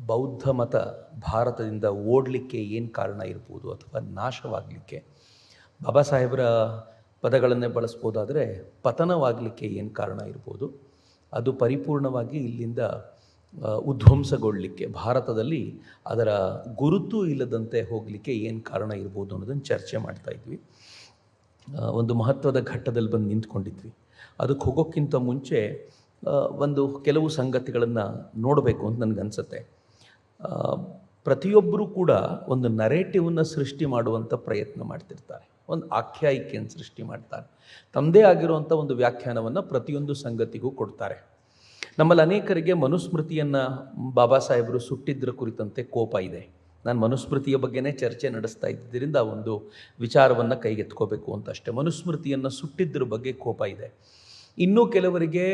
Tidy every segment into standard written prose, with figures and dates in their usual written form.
ಬೌದ್ಧ ಮತ ಭಾರತದಿಂದ ಓಡಲಿಕ್ಕೆ ಏನು ಕಾರಣ ಇರ್ಬೋದು ಅಥವಾ ನಾಶವಾಗಲಿಕ್ಕೆ ಬಾಬಾ ಸಾಹೇಬರ ಪದಗಳನ್ನೇ ಬಳಸ್ಬೋದಾದರೆ ಪತನವಾಗಲಿಕ್ಕೆ ಏನು ಕಾರಣ ಇರ್ಬೋದು, ಅದು ಪರಿಪೂರ್ಣವಾಗಿ ಇಲ್ಲಿಂದ ಉದ್ವಂಸಗೊಳ್ಳಲಿಕ್ಕೆ ಭಾರತದಲ್ಲಿ ಅದರ ಗುರುತು ಇಲ್ಲದಂತೆ ಹೋಗಲಿಕ್ಕೆ ಏನು ಕಾರಣ ಇರ್ಬೋದು ಅನ್ನೋದನ್ನು ಚರ್ಚೆ ಮಾಡ್ತಾಯಿದ್ವಿ. ಒಂದು ಮಹತ್ವದ ಘಟ್ಟದಲ್ಲಿ ಬಂದು ನಿಂತ್ಕೊಂಡಿದ್ವಿ. ಅದಕ್ಕೆ ಹೋಗೋಕ್ಕಿಂತ ಮುಂಚೆ ಕೆಲವು ಸಂಗತಿಗಳನ್ನು ನೋಡಬೇಕು ಅಂತ ನನಗನ್ಸುತ್ತೆ. ಪ್ರತಿಯೊಬ್ಬರೂ ಕೂಡ ಒಂದು ನರೇಟಿವನ್ನು ಸೃಷ್ಟಿ ಮಾಡುವಂಥ ಪ್ರಯತ್ನ ಮಾಡ್ತಿರ್ತಾರೆ, ಒಂದು ಆಖ್ಯಾಯಿಕೆಯನ್ನು ಸೃಷ್ಟಿ ಮಾಡ್ತಾರೆ, ತಮ್ಮದೇ ಆಗಿರುವಂಥ ಒಂದು ವ್ಯಾಖ್ಯಾನವನ್ನು ಪ್ರತಿಯೊಂದು ಸಂಗತಿಗೂ ಕೊಡ್ತಾರೆ. ನಮ್ಮಲ್ಲಿ ಅನೇಕರಿಗೆ ಮನುಸ್ಮೃತಿಯನ್ನು ಬಾಬಾ ಸಾಹೇಬರು ಸುಟ್ಟಿದ್ದರ ಕುರಿತಂತೆ ಕೋಪ ಇದೆ. ನಾನು ಮನುಸ್ಮೃತಿಯ ಬಗ್ಗೆನೇ ಚರ್ಚೆ ನಡೆಸ್ತಾ ಇದ್ದರಿಂದ ಒಂದು ವಿಚಾರವನ್ನು ಕೈಗೆತ್ಕೋಬೇಕು ಅಂತ ಅಷ್ಟೇ. ಮನುಸ್ಮೃತಿಯನ್ನು ಸುಟ್ಟಿದ್ದರ ಬಗ್ಗೆ ಕೋಪ ಇದೆ. ಇನ್ನೂ ಕೆಲವರಿಗೆ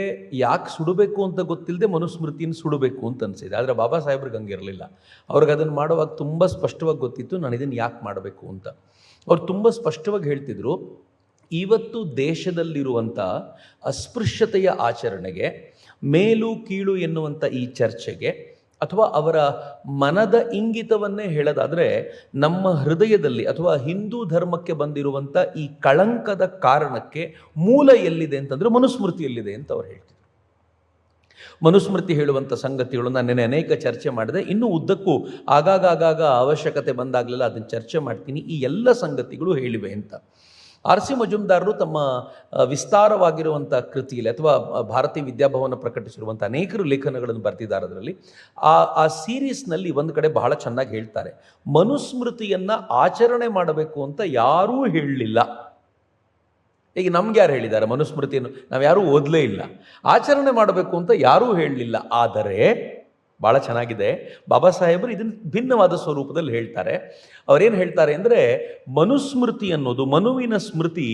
ಯಾಕೆ ಸುಡಬೇಕು ಅಂತ ಗೊತ್ತಿಲ್ಲದೆ ಮನುಸ್ಮೃತಿಯನ್ನು ಸುಡಬೇಕು ಅಂತ ಅನಿಸಿದೆ. ಆದರೆ ಬಾಬಾ ಸಾಹೇಬ್ರಿಗೆ ಹಂಗಿರಲಿಲ್ಲ. ಅವ್ರಿಗೆ ಅದನ್ನು ಮಾಡುವಾಗ ತುಂಬ ಸ್ಪಷ್ಟವಾಗಿ ಗೊತ್ತಿತ್ತು, ನಾನು ಇದನ್ನು ಯಾಕೆ ಮಾಡಬೇಕು ಅಂತ. ಅವ್ರು ತುಂಬ ಸ್ಪಷ್ಟವಾಗಿ ಹೇಳ್ತಿದ್ರು, ಇವತ್ತು ದೇಶದಲ್ಲಿರುವಂಥ ಅಸ್ಪೃಶ್ಯತೆಯ ಆಚರಣೆಗೆ, ಮೇಲು ಕೀಳು ಎನ್ನುವಂಥ ಈ ಚರ್ಚೆಗೆ, ಅಥವಾ ಅವರ ಮನದ ಇಂಗಿತವನ್ನೇ ಹೇಳೋದಾದರೆ ನಮ್ಮ ಹೃದಯದಲ್ಲಿ ಅಥವಾ ಹಿಂದೂ ಧರ್ಮಕ್ಕೆ ಬಂದಿರುವಂಥ ಈ ಕಳಂಕದ ಕಾರಣಕ್ಕೆ ಮೂಲ ಎಲ್ಲಿದೆ ಅಂತಂದರೆ ಮನುಸ್ಮೃತಿಯಲ್ಲಿದೆ ಅಂತ ಅವ್ರು ಹೇಳ್ತಿದ್ರು. ಮನುಸ್ಮೃತಿ ಹೇಳುವಂಥ ಸಂಗತಿಗಳು ನಾನು ನೆನೆ ಅನೇಕ ಚರ್ಚೆ ಮಾಡಿದೆ. ಇನ್ನೂ ಉದ್ದಕ್ಕೂ ಆಗಾಗ ಅವಶ್ಯಕತೆ ಬಂದಾಗಲೆಲ್ಲ ಅದನ್ನು ಚರ್ಚೆ ಮಾಡ್ತೀನಿ. ಈ ಎಲ್ಲ ಸಂಗತಿಗಳು ಹೇಳಿವೆ ಅಂತ ಆರ್.ಸಿ. ಮಜುಮ್ದಾರರು ತಮ್ಮ ವಿಸ್ತಾರವಾಗಿರುವಂಥ ಕೃತಿಯಲ್ಲಿ ಅಥವಾ ಭಾರತೀಯ ವಿದ್ಯಾಭವನ ಪ್ರಕಟಿಸಿರುವಂಥ ಅನೇಕರು ಲೇಖನಗಳನ್ನು ಬರೆದಿದ್ದಾರೆ. ಅದರಲ್ಲಿ ಆ ಸೀರೀಸ್ನಲ್ಲಿ ಒಂದು ಕಡೆ ಬಹಳ ಚೆನ್ನಾಗಿ ಹೇಳ್ತಾರೆ, ಮನುಸ್ಮೃತಿಯನ್ನು ಆಚರಣೆ ಮಾಡಬೇಕು ಅಂತ ಯಾರೂ ಹೇಳಲಿಲ್ಲ. ಈಗ ನಮ್ಗೆ ಯಾರು ಹೇಳಿದ್ದಾರೆ? ಮನುಸ್ಮೃತಿಯನ್ನು ನಾವು ಯಾರೂ ಓದಲೇ ಇಲ್ಲ. ಆಚರಣೆ ಮಾಡಬೇಕು ಅಂತ ಯಾರೂ ಹೇಳಲಿಲ್ಲ. ಆದರೆ ಭಾಳ ಚೆನ್ನಾಗಿದೆ, ಬಾಬಾ ಸಾಹೇಬರು ಇದನ್ನು ಭಿನ್ನವಾದ ಸ್ವರೂಪದಲ್ಲಿ ಹೇಳ್ತಾರೆ. ಅವರೇನು ಹೇಳ್ತಾರೆ ಅಂದರೆ, ಮನುಸ್ಮೃತಿ ಅನ್ನೋದು, ಮನುವಿನ ಸ್ಮೃತಿ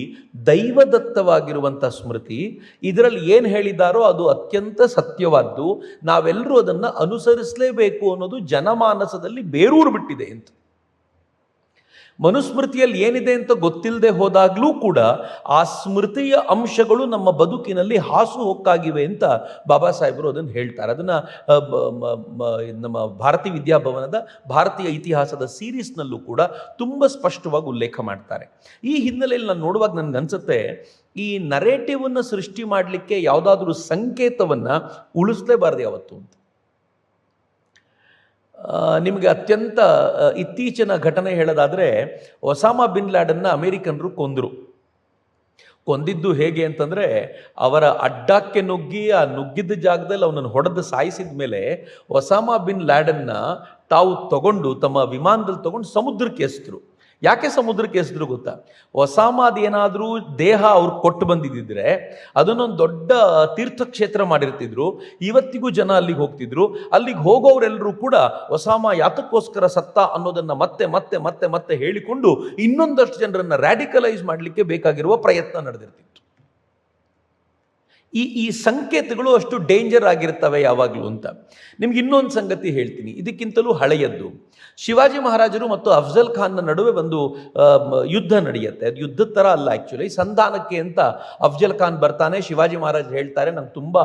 ದೈವದತ್ತವಾಗಿರುವಂಥ ಸ್ಮೃತಿ. ಇದರಲ್ಲಿ ಏನು ಹೇಳಿದಾರೋ ಅದು ಅತ್ಯಂತ ಸತ್ಯವಾದ್ದು. ನಾವೆಲ್ಲರೂ ಅದನ್ನು ಅನುಸರಿಸಲೇಬೇಕು ಅನ್ನೋದು ಜನಮಾನಸದಲ್ಲಿ ಬೇರೂರು ಬಿಟ್ಟಿದೆ ಅಂತ. ಮನುಸ್ಮೃತಿಯಲ್ಲಿ ಏನಿದೆ ಅಂತ ಗೊತ್ತಿಲ್ಲದೆ ಹೋದಾಗಲೂ ಕೂಡ ಆ ಸ್ಮೃತಿಯ ಅಂಶಗಳು ನಮ್ಮ ಬದುಕಿನಲ್ಲಿ ಹಾಸುಹೊಕ್ಕಾಗಿವೆ ಅಂತ ಬಾಬಾ ಸಾಹೇಬರು ಅದನ್ನು ಹೇಳ್ತಾರೆ. ಅದನ್ನು ನಮ್ಮ ಭಾರತೀಯ ವಿದ್ಯಾಭವನದ ಭಾರತೀಯ ಇತಿಹಾಸದ ಸೀರೀಸ್ನಲ್ಲೂ ಕೂಡ ತುಂಬ ಸ್ಪಷ್ಟವಾಗಿ ಉಲ್ಲೇಖ ಮಾಡ್ತಾರೆ. ಈ ಹಿನ್ನೆಲೆಯಲ್ಲಿ ನಾನು ನೋಡುವಾಗ ನನಗನ್ಸುತ್ತೆ, ಈ ನರೇಟಿವನ್ನು ಸೃಷ್ಟಿ ಮಾಡಲಿಕ್ಕೆ ಯಾವುದಾದ್ರೂ ಸಂಕೇತವನ್ನು ಉಳಿಸಲೇಬಾರ್ದು ಯಾವತ್ತು ಅಂತ. ನಿಮಗೆ ಅತ್ಯಂತ ಇತ್ತೀಚಿನ ಘಟನೆ ಹೇಳೋದಾದರೆ, ಒಸಾಮಾ ಬಿನ್ ಲ್ಯಾಡನ್ನ ಅಮೇರಿಕನ್ರು ಕೊಂದಿದ್ದು ಹೇಗೆ ಅಂತಂದರೆ, ಅವರ ಅಡ್ಡಕ್ಕೆ ನುಗ್ಗಿ ಆ ನುಗ್ಗಿದ್ದ ಜಾಗದಲ್ಲಿ ಅವನನ್ನು ಹೊಡೆದು ಸಾಯಿಸಿದ ಮೇಲೆ ಒಸಾಮಾ ಬಿನ್ ಲ್ಯಾಡನ್ನ ತಾವು ತಗೊಂಡು ತಮ್ಮ ವಿಮಾನದಲ್ಲಿ ತಗೊಂಡು ಸಮುದ್ರಕ್ಕೆ ಎಸೆದ್ರು. ಯಾಕೆ ಸಮುದ್ರಕ್ಕೆ ಎಸೆದ್ರು ಗೊತ್ತಾ? ಒಸಾಮಾದೇನಾದರೂ ದೇಹ ಅವ್ರು ಕೊಟ್ಟು ಬಂದಿದ್ದರೆ ಅದನ್ನೊಂದು ದೊಡ್ಡ ತೀರ್ಥಕ್ಷೇತ್ರ ಮಾಡಿರ್ತಿದ್ರು. ಇವತ್ತಿಗೂ ಜನ ಅಲ್ಲಿಗೆ ಹೋಗ್ತಿದ್ರು. ಅಲ್ಲಿಗೆ ಹೋಗೋರೆಲ್ಲರೂ ಕೂಡ ಒಸಾಮಾ ಯಾತಕ್ಕೋಸ್ಕರ ಸತ್ತ ಅನ್ನೋದನ್ನು ಮತ್ತೆ ಮತ್ತೆ ಮತ್ತೆ ಮತ್ತೆ ಹೇಳಿಕೊಂಡು ಇನ್ನೊಂದಷ್ಟು ಜನರನ್ನು ರ್ಯಾಡಿಕಲೈಸ್ ಮಾಡಲಿಕ್ಕೆ ಬೇಕಾಗಿರುವ ಪ್ರಯತ್ನ ನಡೆದಿರ್ತಿತ್ತು. ಈ ಸಂಕೇತಗಳು ಅಷ್ಟು ಡೇಂಜರ್ ಆಗಿರ್ತವೆ ಯಾವಾಗಲೂ ಅಂತ. ನಿಮ್ಗೆ ಇನ್ನೊಂದು ಸಂಗತಿ ಹೇಳ್ತೀನಿ, ಇದಕ್ಕಿಂತಲೂ ಹಳೆಯದ್ದು. ಶಿವಾಜಿ ಮಹಾರಾಜರು ಮತ್ತು ಅಫ್ಜಲ್ ಖಾನ್ನ ನಡುವೆ ಒಂದು ಯುದ್ಧ ನಡೆಯುತ್ತೆ. ಅದು ಯುದ್ಧದ ಥರ ಅಲ್ಲ, ಆ್ಯಕ್ಚುಲಿ ಸಂಧಾನಕ್ಕೆ ಅಂತ ಅಫ್ಜಲ್ ಖಾನ್ ಬರ್ತಾನೆ. ಶಿವಾಜಿ ಮಹಾರಾಜರು ಹೇಳ್ತಾರೆ, ನಂಗೆ ತುಂಬ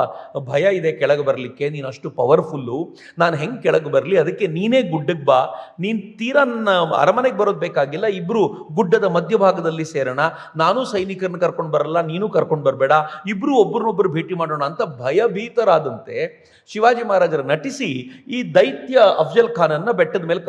ಭಯ ಇದೆ ಕೆಳಗೆ ಬರಲಿಕ್ಕೆ, ನೀನು ಅಷ್ಟು ಪವರ್ಫುಲ್ಲು, ನಾನು ಹೆಂಗೆ ಕೆಳಗೆ ಬರಲಿ? ಅದಕ್ಕೆ ನೀನೇ ಗುಡ್ಡಕ್ಕೆ ಬಾ, ನೀನು ತೀರಾ ನನ್ನ ಅರಮನೆಗೆ ಬರೋದು ಬೇಕಾಗಿಲ್ಲ, ಇಬ್ಬರು ಗುಡ್ಡದ ಮಧ್ಯಭಾಗದಲ್ಲಿ ಸೇರೋಣ, ನಾನು ಸೈನಿಕರನ್ನ ಕರ್ಕೊಂಡು ಬರಲ್ಲ, ನೀನು ಕರ್ಕೊಂಡು ಬರಬೇಡ, ಇಬ್ಬರು ಒಬ್ಬರನ್ನೊಬ್ಬರು ಭೇಟಿ ಮಾಡೋಣ ಅಂತ ಭಯಭೀತರಾದಂತೆ ಶಿವಾಜಿ ಮಹಾರಾಜರು ನಟಿಸಿ ಈ ದೈತ್ಯ ಅಫ್ಜಲ್ ಖಾನನ್ನು ಬೆಟ್ಟದ ಮೇಲೆ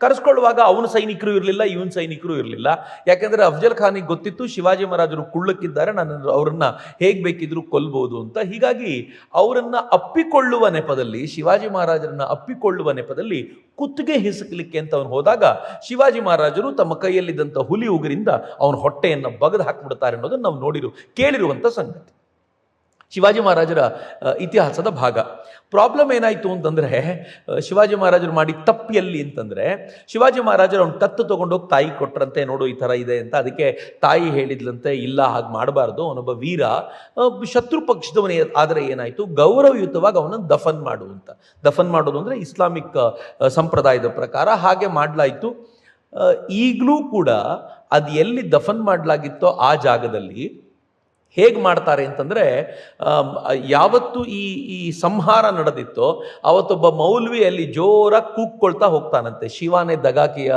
ಕರೆಸ್ಕೊಳ್ಳುವಾಗ ಅವನ ಸೈನಿಕರು ಇರಲಿಲ್ಲ, ಇವನ ಸೈನಿಕರು ಇರಲಿಲ್ಲ. ಯಾಕೆಂದರೆ ಅಫ್ಜಲ್ ಖಾನಿಗೆ ಗೊತ್ತಿತ್ತು ಶಿವಾಜಿ ಮಹಾರಾಜರು ಕುಳ್ಳಕ್ಕಿದ್ದಾರೆ, ನಾನು ಅವರನ್ನು ಹೇಗೆ ಬೇಕಿದ್ರೂ ಕೊಲ್ಬೋದು ಅಂತ. ಹೀಗಾಗಿ ಅವರನ್ನು ಅಪ್ಪಿಕೊಳ್ಳುವ ನೆಪದಲ್ಲಿ, ಶಿವಾಜಿ ಮಹಾರಾಜರನ್ನು ಅಪ್ಪಿಕೊಳ್ಳುವ ನೆಪದಲ್ಲಿ ಕುತ್ತಿಗೆ ಹಿಸುಕಲಿಕ್ಕೆ ಅಂತ ಅವನು ಹೋದಾಗ ಶಿವಾಜಿ ಮಹಾರಾಜರು ತಮ್ಮ ಕೈಯಲ್ಲಿದ್ದಂಥ ಹುಲಿ ಉಗುರಿಂದ ಅವನ ಹೊಟ್ಟೆಯನ್ನು ಬಗೆದು ಹಾಕಿಬಿಡ್ತಾರೆ ಅನ್ನೋದನ್ನು ನಾವು ಕೇಳಿರುವಂಥ ಸಂಗತಿ. ಶಿವಾಜಿ ಮಹಾರಾಜರ ಇತಿಹಾಸದ ಭಾಗ. ಪ್ರಾಬ್ಲಮ್ ಏನಾಯಿತು ಅಂತಂದರೆ, ಶಿವಾಜಿ ಮಹಾರಾಜರು ಮಾಡಿ ತಪ್ಪು ಎಲ್ಲಿ ಅಂತಂದರೆ, ಶಿವಾಜಿ ಮಹಾರಾಜರು ಅವ್ನು ಕತ್ತು ತೊಗೊಂಡೋಗಿ ತಾಯಿ ಕೊಟ್ಟರಂತೆ, ನೋಡು ಈ ಥರ ಇದೆ ಅಂತ. ಅದಕ್ಕೆ ತಾಯಿ ಹೇಳಿದ್ಲಂತೆ, ಇಲ್ಲ ಹಾಗೆ ಮಾಡಬಾರ್ದು, ಅವನೊಬ್ಬ ವೀರ, ಶತ್ರು ಪಕ್ಷದವನೇ ಆದರೆ ಏನಾಯಿತು, ಗೌರವಯುತವಾಗಿ ಅವನನ್ನು ದಫನ್ ಮಾಡು ಅಂತ. ದಫನ್ ಮಾಡೋದು ಅಂದರೆ ಇಸ್ಲಾಮಿಕ್ ಸಂಪ್ರದಾಯದ ಪ್ರಕಾರ ಹಾಗೆ ಮಾಡಲಾಯಿತು. ಈಗಲೂ ಕೂಡ ಅದು ಎಲ್ಲಿ ದಫನ್ ಮಾಡಲಾಗಿತ್ತೋ ಆ ಜಾಗದಲ್ಲಿ ಹೇಗೆ ಮಾಡ್ತಾರೆ ಅಂತಂದರೆ, ಯಾವತ್ತು ಈ ಸಂಹಾರ ನಡೆದಿತ್ತೋ ಅವತ್ತೊಬ್ಬ ಮೌಲ್ವಿ ಅಲ್ಲಿ ಜೋರಾಗಿ ಕೂಗ್ಕೊಳ್ತಾ ಹೋಗ್ತಾನಂತೆ, ಶಿವಾನೇ ದಗಾಕಿಯ,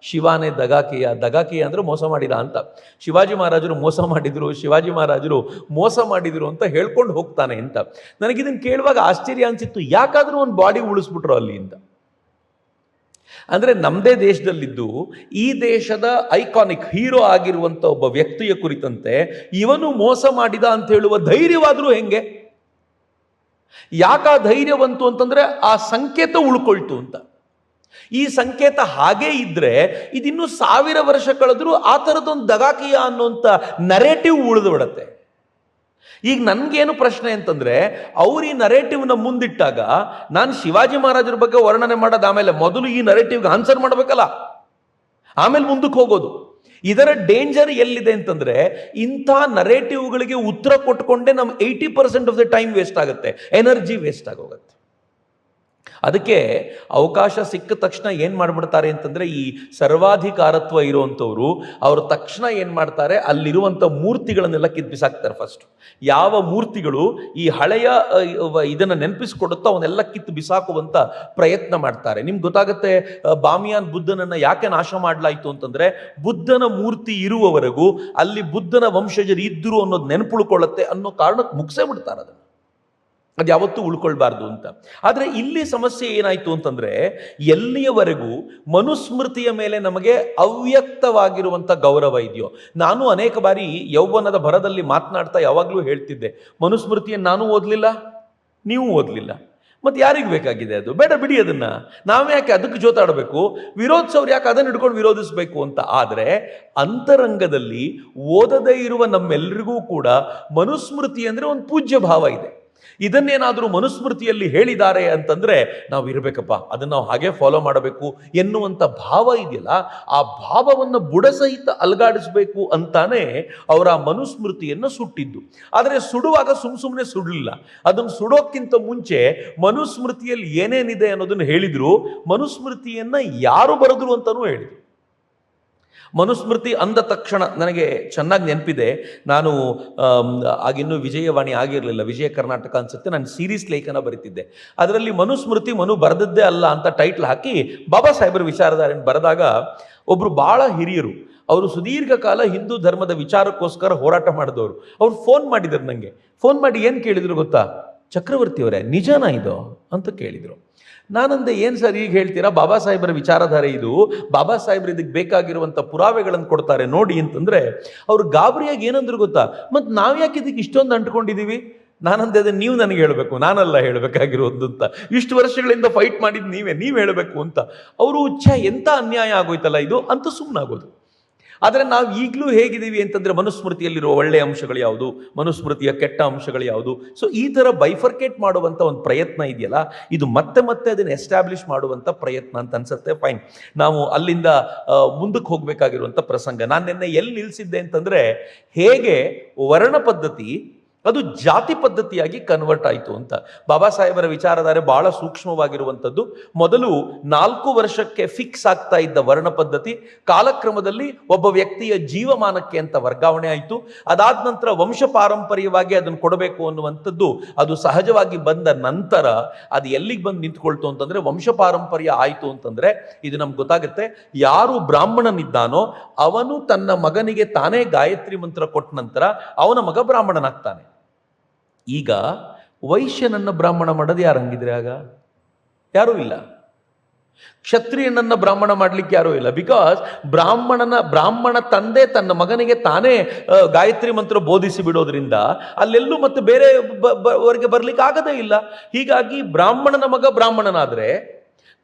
ಶಿವಾನೇ ದಗಾಕಿಯ. ದಗಾಕಿಯ ಅಂದರೆ ಮೋಸ ಮಾಡಿದ ಅಂತ. ಶಿವಾಜಿ ಮಹಾರಾಜರು ಮೋಸ ಮಾಡಿದರು, ಶಿವಾಜಿ ಮಹಾರಾಜರು ಮೋಸ ಮಾಡಿದರು ಅಂತ ಹೇಳ್ಕೊಂಡು ಹೋಗ್ತಾನೆ ಅಂತ. ನನಗಿದನ್ನು ಕೇಳುವಾಗ ಆಶ್ಚರ್ಯ ಅನಿಸಿತ್ತು, ಯಾಕಾದರೂ ಒಂದು ಬಾಡಿ ಉಳಿಸ್ಬಿಟ್ರು ಅಲ್ಲಿ ಅಂತ. ಅಂದರೆ ನಮ್ಮದೇ ದೇಶದಲ್ಲಿದ್ದು ಈ ದೇಶದ ಐಕಾನಿಕ್ ಹೀರೋ ಆಗಿರುವಂಥ ಒಬ್ಬ ವ್ಯಕ್ತಿಯ ಕುರಿತಂತೆ ಇವನು ಮೋಸ ಮಾಡಿದ ಅಂತ ಹೇಳುವ ಧೈರ್ಯವಾದರೂ ಹೆಂಗೆ? ಯಾಕ ಧೈರ್ಯವಂತು ಅಂತಂದರೆ ಆ ಸಂಕೇತ ಉಳ್ಕೊಳ್ತು ಅಂತ. ಈ ಸಂಕೇತ ಹಾಗೇ ಇದ್ರೆ ಇದಿನ್ನೂ 1000 ವರ್ಷ ಕಳೆದ್ರೂ ಆ ಥರದೊಂದು ದಗಾಕಿಯ ಅನ್ನೋಂಥ ನರೇಟಿವ್ ಉಳಿದು ಬಿಡತ್ತೆ. ಈಗ ನನಗೇನು ಪ್ರಶ್ನೆ ಅಂತಂದರೆ, ಅವ್ರು ಈ ನರೇಟಿವ್ನ ಮುಂದಿಟ್ಟಾಗ ನಾನು ಶಿವಾಜಿ ಮಹಾರಾಜರ ಬಗ್ಗೆ ವರ್ಣನೆ ಮಾಡೋದು ಆಮೇಲೆ, ಮೊದಲು ಈ ನರೇಟಿವ್ಗೆ ಆನ್ಸರ್ ಮಾಡಬೇಕಲ್ಲ, ಆಮೇಲೆ ಮುಂದಕ್ಕೆ ಹೋಗೋದು. ಇದರ ಡೇಂಜರ್ ಎಲ್ಲಿದೆ ಅಂತಂದರೆ, ಇಂಥ ನರೇಟಿವ್ಗಳಿಗೆ ಉತ್ತರ ಕೊಟ್ಕೊಂಡೇ ನಮ್ಮ 80% ಆಫ್ ದ ಟೈಮ್ ವೇಸ್ಟ್ ಆಗುತ್ತೆ, ಎನರ್ಜಿ ವೇಸ್ಟ್ ಆಗೋಗುತ್ತೆ. ಅದಕ್ಕೆ ಅವಕಾಶ ಸಿಕ್ಕ ತಕ್ಷಣ ಏನು ಮಾಡಿಬಿಡ್ತಾರೆ ಅಂತಂದರೆ, ಈ ಸರ್ವಾಧಿಕಾರತ್ವ ಇರುವಂಥವ್ರು ಅವರು ತಕ್ಷಣ ಏನು ಮಾಡ್ತಾರೆ, ಅಲ್ಲಿರುವಂಥ ಮೂರ್ತಿಗಳನ್ನೆಲ್ಲ ಕಿತ್ತು ಫಸ್ಟ್. ಯಾವ ಮೂರ್ತಿಗಳು ಈ ಹಳೆಯ ಇದನ್ನು ನೆನಪಿಸ್ಕೊಡುತ್ತೋ ಅವನ್ನೆಲ್ಲ ಕಿತ್ತು ಬಿಸಾಕುವಂಥ ಪ್ರಯತ್ನ ಮಾಡ್ತಾರೆ. ನಿಮ್ಗೆ ಗೊತ್ತಾಗುತ್ತೆ, ಬಾಮಿಯಾನ್ ಬುದ್ಧನನ್ನು ಯಾಕೆ ನಾಶ ಮಾಡಲಾಯಿತು ಅಂತಂದರೆ, ಬುದ್ಧನ ಮೂರ್ತಿ ಇರುವವರೆಗೂ ಅಲ್ಲಿ ಬುದ್ಧನ ವಂಶಜರು ಇದ್ದರು ಅನ್ನೋದು ನೆನಪುಳ್ಕೊಳ್ಳುತ್ತೆ ಅನ್ನೋ ಕಾರಣಕ್ಕೆ ಮುಗಿಸೇ ಬಿಡ್ತಾರೆ ಅದನ್ನು. ಅದು ಯಾವತ್ತೂ ಉಳ್ಕೊಳ್ಬಾರ್ದು ಅಂತ. ಆದರೆ ಇಲ್ಲಿ ಸಮಸ್ಯೆ ಏನಾಯಿತು ಅಂತಂದರೆ, ಎಲ್ಲಿಯವರೆಗೂ ಮನುಸ್ಮೃತಿಯ ಮೇಲೆ ನಮಗೆ ಅವ್ಯಕ್ತವಾಗಿರುವಂಥ ಗೌರವ ಇದೆಯೋ, ನಾನು ಅನೇಕ ಬಾರಿ ಯೌವನದ ಭರದಲ್ಲಿ ಮಾತನಾಡ್ತಾ ಯಾವಾಗಲೂ ಹೇಳ್ತಿದ್ದೆ, ಮನುಸ್ಮೃತಿಯನ್ನು ನಾನು ಓದಲಿಲ್ಲ, ನೀವು ಓದಲಿಲ್ಲ, ಮತ್ತು ಯಾರಿಗೆ ಬೇಕಾಗಿದೆ ಅದು? ಬೇಡ ಬಿಡಿ ಅದನ್ನು, ನಾವು ಯಾಕೆ ಅದಕ್ಕೆ ಜೋತಾಡಬೇಕು, ವಿರೋಧಿಸೋರು ಯಾಕೆ ಅದನ್ನು ಹಿಡ್ಕೊಂಡು ವಿರೋಧಿಸಬೇಕು ಅಂತ. ಆದರೆ ಅಂತರಂಗದಲ್ಲಿ ಓದದೇ ಇರುವ ನಮ್ಮೆಲ್ಲರಿಗೂ ಕೂಡ ಮನುಸ್ಮೃತಿ ಅಂದರೆ ಒಂದು ಪೂಜ್ಯ ಭಾವ ಇದೆ. ಇದನ್ನೇನಾದರೂ ಮನುಸ್ಮೃತಿಯಲ್ಲಿ ಹೇಳಿದ್ದಾರೆ ಅಂತಂದರೆ ನಾವು ಇರಬೇಕಪ್ಪ, ಅದನ್ನು ನಾವು ಹಾಗೆ ಫಾಲೋ ಮಾಡಬೇಕು ಎನ್ನುವಂಥ ಭಾವ ಇದೆಯಲ್ಲ, ಆ ಭಾವವನ್ನು ಬುಡಸಹಿತ ಅಲ್ಗಾಡಿಸ್ಬೇಕು ಅಂತಾನೆ ಅವರ ಮನುಸ್ಮೃತಿಯನ್ನು ಸುಟ್ಟಿದ್ದು. ಆದರೆ ಸುಡುವಾಗ ಸುಮ್ಮನೆ ಸುಡಲಿಲ್ಲ, ಅದನ್ನು ಸುಡೋಕ್ಕಿಂತ ಮುಂಚೆ ಮನುಸ್ಮೃತಿಯಲ್ಲಿ ಏನೇನಿದೆ ಅನ್ನೋದನ್ನು ಹೇಳಿದರು. ಮನುಸ್ಮೃತಿಯನ್ನು ಯಾರು ಬರೆದ್ರು ಅಂತಲೂ ಹೇಳಿದರು. ಮನುಸ್ಮೃತಿ ಅಂದ ತಕ್ಷಣ ನನಗೆ ಚೆನ್ನಾಗಿ ನೆನಪಿದೆ, ನಾನು ಆಗಿನ್ನೂ ವಿಜಯವಾಣಿ ಆಗಿರಲಿಲ್ಲ, ವಿಜಯ ಕರ್ನಾಟಕ ಅನ್ಸುತ್ತೆ, ನಾನು ಸೀರೀಸ್ ಲೇಖನ ಬರೀತಿದ್ದೆ. ಅದರಲ್ಲಿ ಮನುಸ್ಮೃತಿ ಮನು ಬರೆದದ್ದೇ ಅಲ್ಲ ಅಂತ ಟೈಟ್ಲ್ ಹಾಕಿ ಬಾಬಾ ಸಾಹೇಬರ ವಿಚಾರಧಾರೆಯನ್ನು ಬರೆದಾಗ, ಒಬ್ಬರು ಭಾಳ ಹಿರಿಯರು, ಅವರು ಸುದೀರ್ಘ ಕಾಲ ಹಿಂದೂ ಧರ್ಮದ ವಿಚಾರಕ್ಕೋಸ್ಕರ ಹೋರಾಟ ಮಾಡಿದವರು, ಅವ್ರು ಫೋನ್ ಮಾಡಿದರು ನನಗೆ. ಫೋನ್ ಮಾಡಿ ಏನು ಕೇಳಿದ್ರು ಗೊತ್ತಾ? ಚಕ್ರವರ್ತಿಯವರೇ, ನಿಜನಾ ಇದು ಅಂತ ಕೇಳಿದರು. ನಾನಂದೆ, ಏನು ಸರ್ ಈಗ ಹೇಳ್ತೀರಾ, ಬಾಬಾ ಸಾಹೇಬರ ವಿಚಾರಧಾರೆ ಇದು, ಬಾಬಾ ಸಾಹೇಬ್ರು ಇದಕ್ಕೆ ಬೇಕಾಗಿರುವಂಥ ಪುರಾವೆಗಳನ್ನು ಕೊಡ್ತಾರೆ ನೋಡಿ ಅಂತಂದರೆ, ಅವರು ಗಾಬರಿಯಾಗಿ ಏನಂದ್ರು ಗೊತ್ತಾ, ಮತ್ತು ನಾವು ಯಾಕೆ ಇದಕ್ಕೆ ಇಷ್ಟೊಂದು ಅಂಟ್ಕೊಂಡಿದ್ದೀವಿ? ನಾನಂದೆ, ಅದನ್ನು ನೀವು ನನಗೆ ಹೇಳಬೇಕು, ನಾನಲ್ಲ ಹೇಳಬೇಕಾಗಿರೋದು ಅಂತ. ಇಷ್ಟು ವರ್ಷಗಳಿಂದ ಫೈಟ್ ಮಾಡಿದ್ದು ನೀವು ಹೇಳಬೇಕು ಅಂತ. ಅವರು ಎಂಥ ಅನ್ಯಾಯ ಆಗೋಯ್ತಲ್ಲ ಇದು ಅಂತ ಸುಮ್ಮನಾಗೋದು. ಆದರೆ ನಾವು ಈಗಲೂ ಹೇಗಿದ್ದೀವಿ ಅಂತಂದರೆ, ಮನುಸ್ಮೃತಿಯಲ್ಲಿರುವ ಒಳ್ಳೆಯ ಅಂಶಗಳು ಯಾವುದು, ಮನುಸ್ಮೃತಿಯ ಕೆಟ್ಟ ಅಂಶಗಳು ಯಾವುದು. ಸೊ ಈ ಥರ ಬೈಫರ್ಕೇಟ್ ಮಾಡುವಂಥ ಒಂದು ಪ್ರಯತ್ನ ಇದೆಯಲ್ಲ, ಇದು ಮತ್ತೆ ಅದನ್ನು ಎಸ್ಟಾಬ್ಲಿಷ್ ಮಾಡುವಂಥ ಪ್ರಯತ್ನ ಅಂತ ಅನ್ಸುತ್ತೆ. ಫೈನ್, ನಾವು ಅಲ್ಲಿಂದ ಮುಂದಕ್ಕೆ ಹೋಗಬೇಕಾಗಿರುವಂಥ ಪ್ರಸಂಗ. ನಾನು ನಿನ್ನೆ ಎಲ್ಲಿ ನಿಲ್ಲಿಸಿದ್ದೆ ಅಂತಂದರೆ, ಹೇಗೆ ವರ್ಣ ಪದ್ಧತಿ ಅದು ಜಾತಿ ಪದ್ಧತಿಯಾಗಿ ಕನ್ವರ್ಟ್ ಆಯಿತು ಅಂತ. ಬಾಬಾ ಸಾಹೇಬರ ವಿಚಾರಧಾರೆ ಬಹಳ ಸೂಕ್ಷ್ಮವಾಗಿರುವಂಥದ್ದು. ಮೊದಲು 4 ವರ್ಷಕ್ಕೆ ಫಿಕ್ಸ್ ಆಗ್ತಾ ಇದ್ದ ವರ್ಣ ಪದ್ಧತಿ ಕಾಲಕ್ರಮದಲ್ಲಿ ಒಬ್ಬ ವ್ಯಕ್ತಿಯ ಜೀವಮಾನಕ್ಕೆ ಅಂತ ವರ್ಗಾವಣೆ ಆಯಿತು. ಅದಾದ ನಂತರ ವಂಶ ಪಾರಂಪರ್ಯವಾಗಿ ಅದನ್ನು ಕೊಡಬೇಕು ಅನ್ನುವಂಥದ್ದು ಅದು ಸಹಜವಾಗಿ ಬಂದ ನಂತರ ಅದು ಎಲ್ಲಿಗೆ ಬಂದು ನಿಂತ್ಕೊಳ್ತು ಅಂತಂದರೆ, ವಂಶ ಪಾರಂಪರ್ಯ ಆಯಿತು ಅಂತಂದರೆ ಇದು ನಮ್ಗೆ ಗೊತ್ತಾಗುತ್ತೆ, ಯಾರು ಬ್ರಾಹ್ಮಣನಿದ್ದಾನೋ ಅವನು ತನ್ನ ಮಗನಿಗೆ ತಾನೇ ಗಾಯತ್ರಿ ಮಂತ್ರ ಕೊಟ್ಟ ನಂತರ ಅವನ ಮಗ ಬ್ರಾಹ್ಮಣನಾಗ್ತಾನೆ. ಈಗ ವೈಶ್ಯನನ್ನ ಬ್ರಾಹ್ಮಣ ಮಾಡೋದು ಯಾರು ಹಂಗಿದ್ರೆ? ಆಗ ಯಾರೂ ಇಲ್ಲ. ಕ್ಷತ್ರಿಯನನ್ನ ಬ್ರಾಹ್ಮಣ ಮಾಡ್ಲಿಕ್ಕೆ ಯಾರೂ ಇಲ್ಲ. ಬಿಕಾಸ್ ಬ್ರಾಹ್ಮಣ ತಂದೆ ತನ್ನ ಮಗನಿಗೆ ತಾನೇ ಗಾಯತ್ರಿ ಮಂತ್ರ ಬೋಧಿಸಿ ಬಿಡೋದ್ರಿಂದ ಅಲ್ಲೆಲ್ಲೂ ಮತ್ತೆ ಬೇರೆ ವರ್ಗ ಬರ್ಲಿಕ್ಕೆ ಆಗದೇ ಇಲ್ಲ. ಹೀಗಾಗಿ ಬ್ರಾಹ್ಮಣನ ಮಗ ಬ್ರಾಹ್ಮಣನಾದ್ರೆ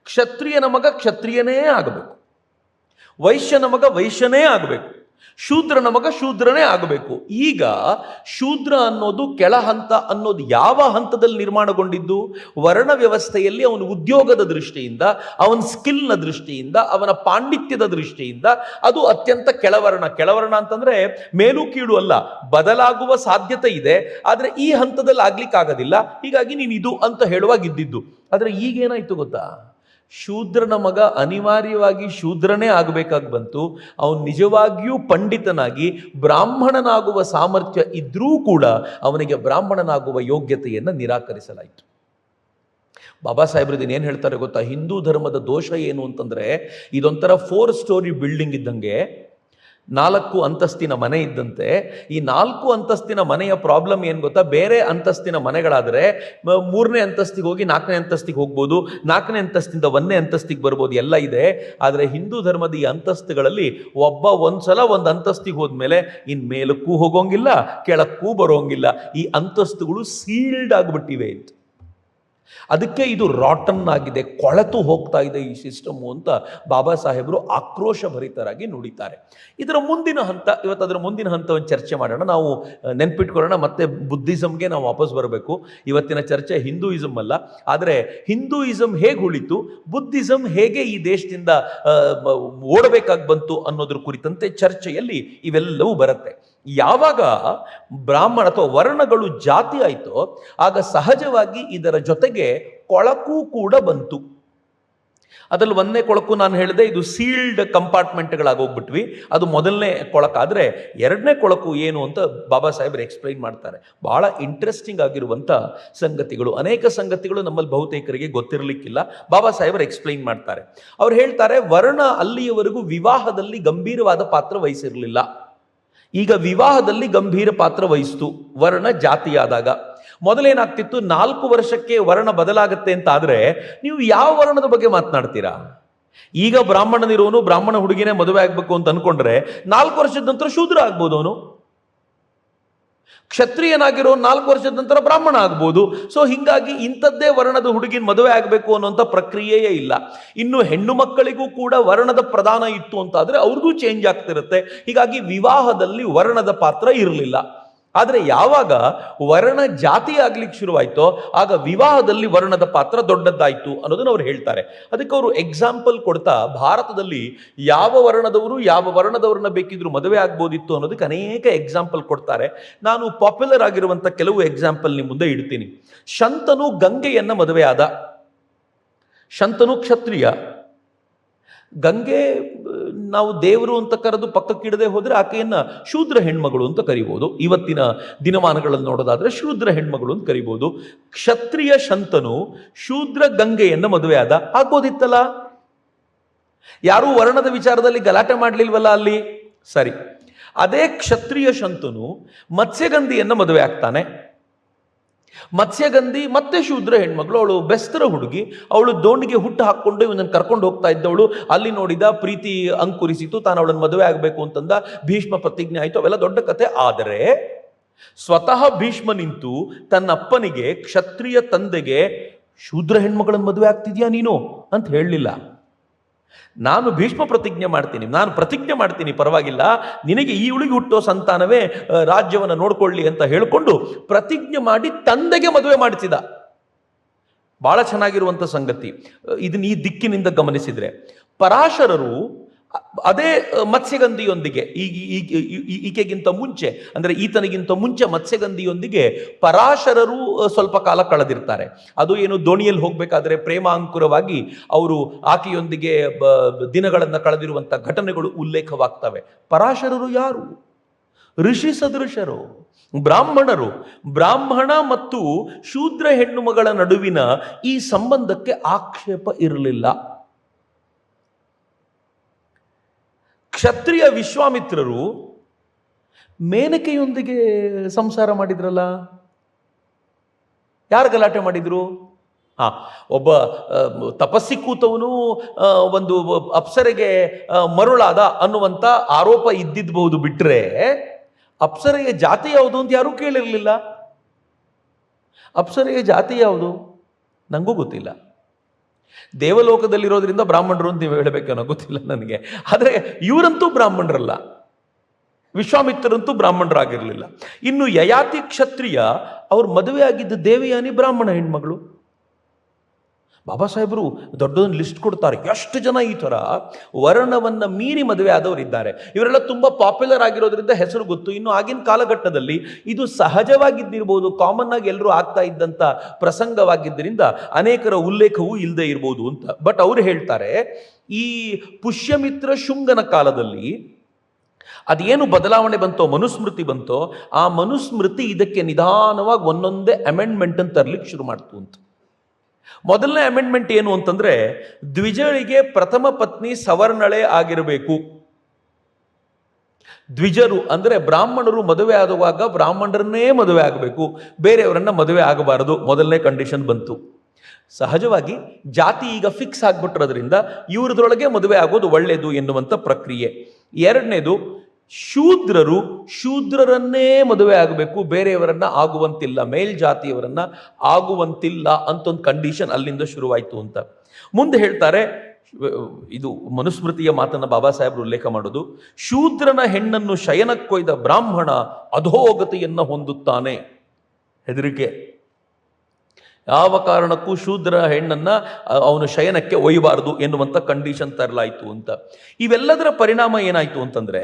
ಕ್ಷತ್ರಿಯನ ಮಗ ಕ್ಷತ್ರಿಯನೇ ಆಗಬೇಕು, ವೈಶ್ಯನ ಮಗ ವೈಶ್ಯನೇ ಆಗಬೇಕು, ಶೂದ್ರನ ಮಗ ಶೂದ್ರನೇ ಆಗಬೇಕು. ಈಗ ಶೂದ್ರ ಅನ್ನೋದು ಕೆಳ ಹಂತ ಅನ್ನೋದು ಯಾವ ಹಂತದಲ್ಲಿ ನಿರ್ಮಾಣಗೊಂಡಿದ್ದು? ವರ್ಣ ವ್ಯವಸ್ಥೆಯಲ್ಲಿ ಅವನ ಉದ್ಯೋಗದ ದೃಷ್ಟಿಯಿಂದ, ಅವನ ಸ್ಕಿಲ್ನ ದೃಷ್ಟಿಯಿಂದ, ಅವನ ಪಾಂಡಿತ್ಯದ ದೃಷ್ಟಿಯಿಂದ ಅದು ಅತ್ಯಂತ ಕೆಳವರ್ಣ ಅಂತಂದ್ರೆ ಮೇಲು ಕೀಳು ಅಲ್ಲ, ಬದಲಾಗುವ ಸಾಧ್ಯತೆ ಇದೆ. ಆದರೆ ಈ ಹಂತದಲ್ಲಿ ಆಗ್ಲಿಕ್ಕಾಗೋದಿಲ್ಲ, ಹೀಗಾಗಿ ನೀನು ಇದು ಅಂತ ಹೇಳುವಾಗಿದ್ದಿದ್ದು. ಆದರೆ ಈಗೇನಾಯ್ತು ಗೊತ್ತಾ? ಶೂದ್ರನ ಮಗ ಅನಿವಾರ್ಯವಾಗಿ ಶೂದ್ರನೇ ಆಗಬೇಕಾಗಿ ಬಂತು. ಅವನು ನಿಜವಾಗಿಯೂ ಪಂಡಿತನಾಗಿ ಬ್ರಾಹ್ಮಣನಾಗುವ ಸಾಮರ್ಥ್ಯ ಇದ್ರೂ ಕೂಡ ಅವನಿಗೆ ಬ್ರಾಹ್ಮಣನಾಗುವ ಯೋಗ್ಯತೆಯನ್ನು ನಿರಾಕರಿಸಲಾಯಿತು. ಬಾಬಾ ಸಾಹೇಬ್ರದೀನ್ ಏನು ಹೇಳ್ತಾರೆ ಗೊತ್ತಾ? ಹಿಂದೂ ಧರ್ಮದ ದೋಷ ಏನು ಅಂತಂದರೆ, ಇದೊಂಥರ 4 ಸ್ಟೋರಿ ಬಿಲ್ಡಿಂಗ್ ಇದ್ದಂಗೆ, 4 ಅಂತಸ್ತಿನ ಮನೆ ಇದ್ದಂತೆ. ಈ 4 ಅಂತಸ್ತಿನ ಮನೆಯ ಪ್ರಾಬ್ಲಮ್ ಏನು ಗೊತ್ತಾ? ಬೇರೆ ಅಂತಸ್ತಿನ ಮನೆಗಳಾದರೆ 3ನೇ ಅಂತಸ್ತಿಗೆ ಹೋಗಿ 4ನೇ ಅಂತಸ್ತಿಗೆ ಹೋಗ್ಬೋದು, 4ನೇ ಅಂತಸ್ತಿಂದ 1ನೇ ಅಂತಸ್ತಿಗೆ ಬರ್ಬೋದು, ಎಲ್ಲ ಇದೆ. ಆದರೆ ಹಿಂದೂ ಧರ್ಮದ ಈ ಅಂತಸ್ತುಗಳಲ್ಲಿ ಒಬ್ಬ ಒಂದ್ಸಲ ಒಂದು ಅಂತಸ್ತಿಗೆ ಹೋದ್ಮೇಲೆ ಇನ್ನು ಮೇಲಕ್ಕೂ ಹೋಗೋಂಗಿಲ್ಲ, ಕೆಳಕ್ಕೂ ಬರೋಂಗಿಲ್ಲ. ಈ ಅಂತಸ್ತುಗಳು ಸೀಲ್ಡ್ ಆಗಿಬಿಟ್ಟಿವೆ ಅಂತ. ಅದಕ್ಕೆ ಇದು ರಾಟನ್ ಆಗಿದೆ, ಕೊಳೆತು ಹೋಗ್ತಾ ಇದೆ ಈ ಸಿಸ್ಟಮು ಅಂತ ಬಾಬಾ ಸಾಹೇಬರು ಆಕ್ರೋಶ ಭರಿತರಾಗಿ ನುಡಿತಾರೆ. ಇದರ ಮುಂದಿನ ಹಂತ, ಇವತ್ತು ಅದರ ಮುಂದಿನ ಹಂತವನ್ನು ಚರ್ಚೆ ಮಾಡೋಣ. ನಾವು ನೆನ್ಪಿಟ್ಕೊಳ್ಳೋಣ, ಮತ್ತೆ ಬುದ್ಧಿಸಮ್ಗೆ ನಾವು ವಾಪಸ್ ಬರಬೇಕು. ಇವತ್ತಿನ ಚರ್ಚೆ ಹಿಂದೂಯಿಸಮ್ ಅಲ್ಲ, ಆದರೆ ಹಿಂದೂಯಿಸಮ್ ಹೇಗೆ ಉಳಿತು, ಬುದ್ಧಿಸಮ್ ಹೇಗೆ ಈ ದೇಶದಿಂದ ಓಡಬೇಕಾಗಿ ಬಂತು ಅನ್ನೋದ್ರ ಕುರಿತಂತೆ ಚರ್ಚೆಯಲ್ಲಿ ಇವೆಲ್ಲವೂ ಬರುತ್ತೆ. ಯಾವಾಗ ಬ್ರಾಹ್ಮಣ ಅಥವಾ ವರ್ಣಗಳು ಜಾತಿ ಆಯಿತೋ ಆಗ ಸಹಜವಾಗಿ ಇದರ ಜೊತೆಗೆ ಕೊಳಕು ಕೂಡ ಬಂತು. ಅದರಲ್ಲಿ 1ನೇ ಕೊಳಕು ನಾನು ಹೇಳಿದೆ, ಇದು ಸೀಲ್ಡ್ ಕಂಪಾರ್ಟ್ಮೆಂಟ್ಗಳಾಗೋಗ್ಬಿಟ್ವಿ, ಅದು ಮೊದಲನೇ ಕೊಳಕಾದರೆ 2ನೇ ಕೊಳಕು ಏನು ಅಂತ ಬಾಬಾ ಸಾಹೇಬ್ರು ಎಕ್ಸ್ಪ್ಲೈನ್ ಮಾಡ್ತಾರೆ. ಬಹಳ ಇಂಟ್ರೆಸ್ಟಿಂಗ್ ಆಗಿರುವಂಥ ಸಂಗತಿಗಳು, ಅನೇಕ ಸಂಗತಿಗಳು ನಮ್ಮಲ್ಲಿ ಬಹುತೇಕರಿಗೆ ಗೊತ್ತಿರಲಿಕ್ಕಿಲ್ಲ. ಬಾಬಾ ಸಾಹೇಬರು ಎಕ್ಸ್ಪ್ಲೈನ್ ಮಾಡ್ತಾರೆ. ಅವ್ರು ಹೇಳ್ತಾರೆ, ವರ್ಣ ಅಲ್ಲಿಯವರೆಗೂ ವಿವಾಹದಲ್ಲಿ ಗಂಭೀರವಾದ ಪಾತ್ರ ವಹಿಸಿರಲಿಲ್ಲ. ಈಗ ವಿವಾಹದಲ್ಲಿ ಗಂಭೀರ ಪಾತ್ರ ವಹಿಸ್ತು ವರ್ಣ ಜಾತಿಯಾದಾಗ. ಮೊದಲೇನಾಗ್ತಿತ್ತು, 4 ವರ್ಷಕ್ಕೆ ವರ್ಣ ಬದಲಾಗುತ್ತೆ ಅಂತ ಆದರೆ ನೀವು ಯಾವ ವರ್ಣದ ಬಗ್ಗೆ ಮಾತನಾಡ್ತೀರಾ? ಈಗ ಬ್ರಾಹ್ಮಣನಿರೋನು ಬ್ರಾಹ್ಮಣ ಹುಡುಗಿನೇ ಮದುವೆ ಆಗಬೇಕು ಅಂತ ಅನ್ಕೊಂಡ್ರೆ 4 ವರ್ಷದ ನಂತರ ಶೂದ್ರ ಆಗ್ಬೋದು ಅವನು. ಕ್ಷತ್ರಿಯನಾಗಿರೋ 4 ವರ್ಷದ ನಂತರ ಬ್ರಾಹ್ಮಣ ಆಗ್ಬೋದು. ಸೊ ಹಿಂಗಾಗಿ ಇಂಥದ್ದೇ ವರ್ಣದ ಹುಡುಗಿನ ಮದುವೆ ಆಗಬೇಕು ಅನ್ನೋಂಥ ಪ್ರಕ್ರಿಯೆಯೇ ಇಲ್ಲ. ಇನ್ನು ಹೆಣ್ಣು ಮಕ್ಕಳಿಗೂ ಕೂಡ ವರ್ಣದ ಪ್ರಧಾನ ಇತ್ತು ಅಂತಾದರೆ ಅವ್ರಿಗೂ ಚೇಂಜ್ ಆಗ್ತಿರುತ್ತೆ. ಹೀಗಾಗಿ ವಿವಾಹದಲ್ಲಿ ವರ್ಣದ ಪಾತ್ರ ಇರಲಿಲ್ಲ. ಆದರೆ ಯಾವಾಗ ವರ್ಣ ಜಾತಿ ಆಗ್ಲಿಕ್ಕೆ ಶುರುವಾಯಿತೋ ಆಗ ವಿವಾಹದಲ್ಲಿ ವರ್ಣದ ಪಾತ್ರ ದೊಡ್ಡದ್ದಾಯಿತು ಅನ್ನೋದನ್ನು ಅವ್ರು ಹೇಳ್ತಾರೆ. ಅದಕ್ಕೆ ಅವರು ಎಕ್ಸಾಂಪಲ್ ಕೊಡ್ತಾ, ಭಾರತದಲ್ಲಿ ಯಾವ ವರ್ಣದವ್ರನ್ನ ಬೇಕಿದ್ರು ಮದುವೆ ಆಗ್ಬೋದಿತ್ತು ಅನ್ನೋದಕ್ಕೆ ಅನೇಕ ಎಕ್ಸಾಂಪಲ್ ಕೊಡ್ತಾರೆ. ನಾನು ಪಾಪ್ಯುಲರ್ ಆಗಿರುವಂಥ ಕೆಲವು ಎಕ್ಸಾಂಪಲ್ ನಿಮ್ಮ ಮುಂದೆ ಇಡ್ತೀನಿ. ಶಂತನು ಗಂಗೆಯನ್ನ ಮದುವೆ ಆದ. ಶಂತನು ಕ್ಷತ್ರಿಯ. ಗಂಗೆ ನಾವು ದೇವರು ಅಂತ ಕರೆದು ಪಕ್ಕಕ್ಕಿಡದೆ ಹೋದರೆ ಆಕೆಯನ್ನ ಶೂದ್ರ ಹೆಣ್ಮಗಳು ಅಂತ ಕರಿಬೋದು. ಇವತ್ತಿನ ದಿನಮಾನಗಳಲ್ಲಿ ನೋಡೋದಾದ್ರೆ ಶೂದ್ರ ಹೆಣ್ಮಗಳು ಅಂತ ಕರಿಬೋದು. ಕ್ಷತ್ರಿಯ ಶಂತನು ಶೂದ್ರ ಗಂಗೆಯನ್ನ ಮದುವೆ ಆದ. ಆಗ್ಬೋದಿತ್ತಲ್ಲ, ಯಾರೂ ವರ್ಣದ ವಿಚಾರದಲ್ಲಿ ಗಲಾಟೆ ಮಾಡಲಿಲ್ವಲ್ಲ ಅಲ್ಲಿ. ಸರಿ, ಅದೇ ಕ್ಷತ್ರಿಯ ಶಂತನು ಮತ್ಸ್ಯಗಂಧಿಯನ್ನ ಮದುವೆ ಆಗ್ತಾನೆ. ಮತ್ಸ್ಯಗಂಧಿ ಮತ್ತೆ ಶೂದ್ರ ಹೆಣ್ಮಗಳು, ಅವಳು ಬೆಸ್ತರ ಹುಡುಗಿ. ಅವಳು ದೋಣಿಗೆ ಹುಟ್ಟು ಹಾಕೊಂಡು ಇವನನ್ನು ಕರ್ಕೊಂಡು ಹೋಗ್ತಾ ಇದ್ದವಳು. ಅಲ್ಲಿ ನೋಡಿದ, ಪ್ರೀತಿ ಅಂಕುರಿಸಿತು, ತಾನು ಅವಳನ್ನು ಮದುವೆ ಆಗಬೇಕು ಅಂತಂದ, ಭೀಷ್ಮ ಪ್ರತಿಜ್ಞೆ ಆಯಿತು, ಅವೆಲ್ಲ ದೊಡ್ಡ ಕತೆ. ಆದರೆ ಸ್ವತಃ ಭೀಷ್ಮ ನಿಂತು ತನ್ನ ಅಪ್ಪನಿಗೆ, ಕ್ಷತ್ರಿಯ ತಂದೆಗೆ, ಶೂದ್ರ ಹೆಣ್ಮಗಳನ್ನು ಮದುವೆ ಆಗ್ತಿದ್ಯಾ ನೀನು ಅಂತ ಹೇಳಲಿಲ್ಲ. ನಾನು ಭೀಷ್ಮ ಪ್ರತಿಜ್ಞೆ ಮಾಡ್ತೀನಿ, ಪರವಾಗಿಲ್ಲ, ನಿನಗೆ ಈ ಉಳಿಗೆ ಹುಟ್ಟೋ ಸಂತಾನವೇ ರಾಜ್ಯವನ್ನು ನೋಡ್ಕೊಳ್ಳಿ ಅಂತ ಹೇಳಿಕೊಂಡು ಪ್ರತಿಜ್ಞೆ ಮಾಡಿ ತಂದೆಗೆ ಮದುವೆ ಮಾಡಿಸಿದ. ಬಹಳ ಚೆನ್ನಾಗಿರುವಂಥ ಸಂಗತಿ. ಇದನ್ನ ಈ ದಿಕ್ಕಿನಿಂದ ಗಮನಿಸಿದ್ರೆ, ಪರಾಶರರು ಅದೇ ಮತ್ಸ್ಯಗಂಧಿಯೊಂದಿಗೆ ಈಕೆಗಿಂತ ಮುಂಚೆ, ಅಂದರೆ ಈತನಿಗಿಂತ ಮುಂಚೆ ಮತ್ಸ್ಯಗಂಧಿಯೊಂದಿಗೆ ಪರಾಶರರು ಸ್ವಲ್ಪ ಕಾಲ ಕಳೆದಿರ್ತಾರೆ. ಅದು ಏನು, ದೋಣಿಯಲ್ಲಿ ಹೋಗಬೇಕಾದ್ರೆ ಪ್ರೇಮಾಂಕುರವಾಗಿ ಅವರು ಆಕೆಯೊಂದಿಗೆ ದಿನಗಳನ್ನು ಕಳೆದಿರುವಂಥ ಘಟನೆಗಳು ಉಲ್ಲೇಖವಾಗ್ತವೆ. ಪರಾಶರರು ಯಾರು? ಋಷಿ ಸದೃಶರು, ಬ್ರಾಹ್ಮಣರು. ಬ್ರಾಹ್ಮಣ ಮತ್ತು ಶೂದ್ರ ಹೆಣ್ಣು ಮಗಳ ನಡುವಿನ ಈ ಸಂಬಂಧಕ್ಕೆ ಆಕ್ಷೇಪ ಇರಲಿಲ್ಲ. ಕ್ಷತ್ರಿಯ ವಿಶ್ವಾಮಿತ್ರರು ಮೇನಕೆಯೊಂದಿಗೆ ಸಂಸಾರ ಮಾಡಿದ್ರಲ್ಲ, ಯಾರು ಗಲಾಟೆ ಮಾಡಿದ್ರು? ಒಬ್ಬ ತಪಸ್ಸಿ ಕೂತವನು ಒಂದು ಅಪ್ಸರೆಗೆ ಮರುಳಾದ ಅನ್ನುವಂಥ ಆರೋಪ ಇದ್ದಿದ್ಬಹುದು. ಬಿಟ್ರೆ ಅಪ್ಸರೆಯ ಜಾತಿ ಯಾವುದು ಅಂತ ಯಾರೂ ಕೇಳಿರಲಿಲ್ಲ. ಅಪ್ಸರೆಯ ಜಾತಿ ಯಾವುದು ನನಗೂ ಗೊತ್ತಿಲ್ಲ. ದೇವಲೋಕದಲ್ಲಿರೋದ್ರಿಂದ ಬ್ರಾಹ್ಮಣರು ಅಂತ ನೀವು ಹೇಳಬೇಕನ್ನೋ ಗೊತ್ತಿಲ್ಲ ನನಗೆ. ಆದರೆ ಇವರಂತೂ ಬ್ರಾಹ್ಮಣರಲ್ಲ, ವಿಶ್ವಾಮಿತ್ರರಂತೂ ಬ್ರಾಹ್ಮಣರಾಗಿರಲಿಲ್ಲ. ಇನ್ನು ಯಯಾತಿ ಕ್ಷತ್ರಿಯ, ಅವ್ರ ಮದುವೆ ಆಗಿದ್ದ ದೇವಯಾನಿ ಬ್ರಾಹ್ಮಣ ಹೆಣ್ಮಗಳು. ಬಾಬಾ ಸಾಹೇಬರು ದೊಡ್ಡದೊಂದು ಲಿಸ್ಟ್ ಕೊಡ್ತಾರೆ, ಎಷ್ಟು ಜನ ಈ ಥರ ವರ್ಣವನ್ನು ಮೀರಿ ಮದುವೆ ಆದವರು ಇದ್ದಾರೆ. ಇವರೆಲ್ಲ ತುಂಬ ಪಾಪ್ಯುಲರ್ ಆಗಿರೋದ್ರಿಂದ ಹೆಸರು ಗೊತ್ತು. ಇನ್ನು ಆಗಿನ ಕಾಲಘಟ್ಟದಲ್ಲಿ ಇದು ಸಹಜವಾಗಿದ್ದಿರ್ಬೋದು, ಕಾಮನ್ ಆಗಿ ಎಲ್ಲರೂ ಆಗ್ತಾ ಇದ್ದಂಥ ಪ್ರಸಂಗವಾಗಿದ್ದರಿಂದ ಅನೇಕರ ಉಲ್ಲೇಖವೂ ಇಲ್ಲದೆ ಇರ್ಬೋದು ಅಂತ. ಬಟ್ ಅವರು ಹೇಳ್ತಾರೆ, ಈ ಪುಷ್ಯಮಿತ್ರ ಶುಂಗನ ಕಾಲದಲ್ಲಿ ಅದೇನು ಬದಲಾವಣೆ ಬಂತೋ, ಮನುಸ್ಮೃತಿ ಬಂತೋ, ಆ ಮನುಸ್ಮೃತಿ ಇದಕ್ಕೆ ನಿಧಾನವಾಗಿ ಒಂದೊಂದೇ ಅಮೆಂಡ್ಮೆಂಟ್ ಅಂತ ತರಲಿಕ್ಕೆ ಶುರು ಮಾಡ್ತು ಅಂತ. ಮೊದಲನೇ ಅಮೆಂಡ್ಮೆಂಟ್ ಏನು ಅಂತಂದ್ರೆ, ದ್ವಿಜರಿಗೆ ಪ್ರಥಮ ಪತ್ನಿ ಸವರ್ಣಳೆ ಆಗಿರಬೇಕು. ದ್ವಿಜರು ಅಂದ್ರೆ ಬ್ರಾಹ್ಮಣರು ಮದುವೆ ಆಗುವಾಗ ಬ್ರಾಹ್ಮಣರನ್ನೇ ಮದುವೆ ಆಗಬೇಕು, ಬೇರೆಯವರನ್ನ ಮದುವೆ ಆಗಬಾರದು. ಮೊದಲನೇ ಕಂಡೀಷನ್ ಬಂತು. ಸಹಜವಾಗಿ ಜಾತಿ ಈಗ ಫಿಕ್ಸ್ ಆಗ್ಬಿಟ್ಟಿರೋದ್ರಿಂದ ಇವ್ರದ್ರೊಳಗೆ ಮದುವೆ ಆಗೋದು ಒಳ್ಳೆಯದು ಎನ್ನುವಂಥ ಪ್ರಕ್ರಿಯೆ. ಎರಡನೇದು, ಶೂದ್ರರನ್ನೇ ಮದುವೆ ಆಗಬೇಕು, ಬೇರೆಯವರನ್ನ ಆಗುವಂತಿಲ್ಲ, ಮೇಲ್ಜಾತಿಯವರನ್ನ ಆಗುವಂತಿಲ್ಲ ಅಂತ ಒಂದು ಕಂಡೀಷನ್ ಅಲ್ಲಿಂದ ಶುರುವಾಯಿತು ಅಂತ. ಮುಂದೆ ಹೇಳ್ತಾರೆ, ಇದು ಮನುಸ್ಮೃತಿಯ ಮಾತನ್ನ ಬಾಬಾ ಸಾಹೇಬರು ಉಲ್ಲೇಖ ಮಾಡೋದು, ಶೂದ್ರನ ಹೆಣ್ಣನ್ನು ಶಯನಕ್ಕೊಯ್ದ ಬ್ರಾಹ್ಮಣ ಅಧೋಗತಿಯನ್ನು ಹೊಂದುತ್ತಾನೆ. ಹೆದರಿಕೆ. ಯಾವ ಕಾರಣಕ್ಕೂ ಶೂದ್ರ ಹೆಣ್ಣನ್ನ ಅವನು ಶಯನಕ್ಕೆ ಒಯ್ಯಬಾರದು ಎನ್ನುವಂಥ ಕಂಡೀಷನ್ ತರಲಾಯಿತು ಅಂತ. ಇವೆಲ್ಲದರ ಪರಿಣಾಮ ಏನಾಯಿತು ಅಂತಂದ್ರೆ,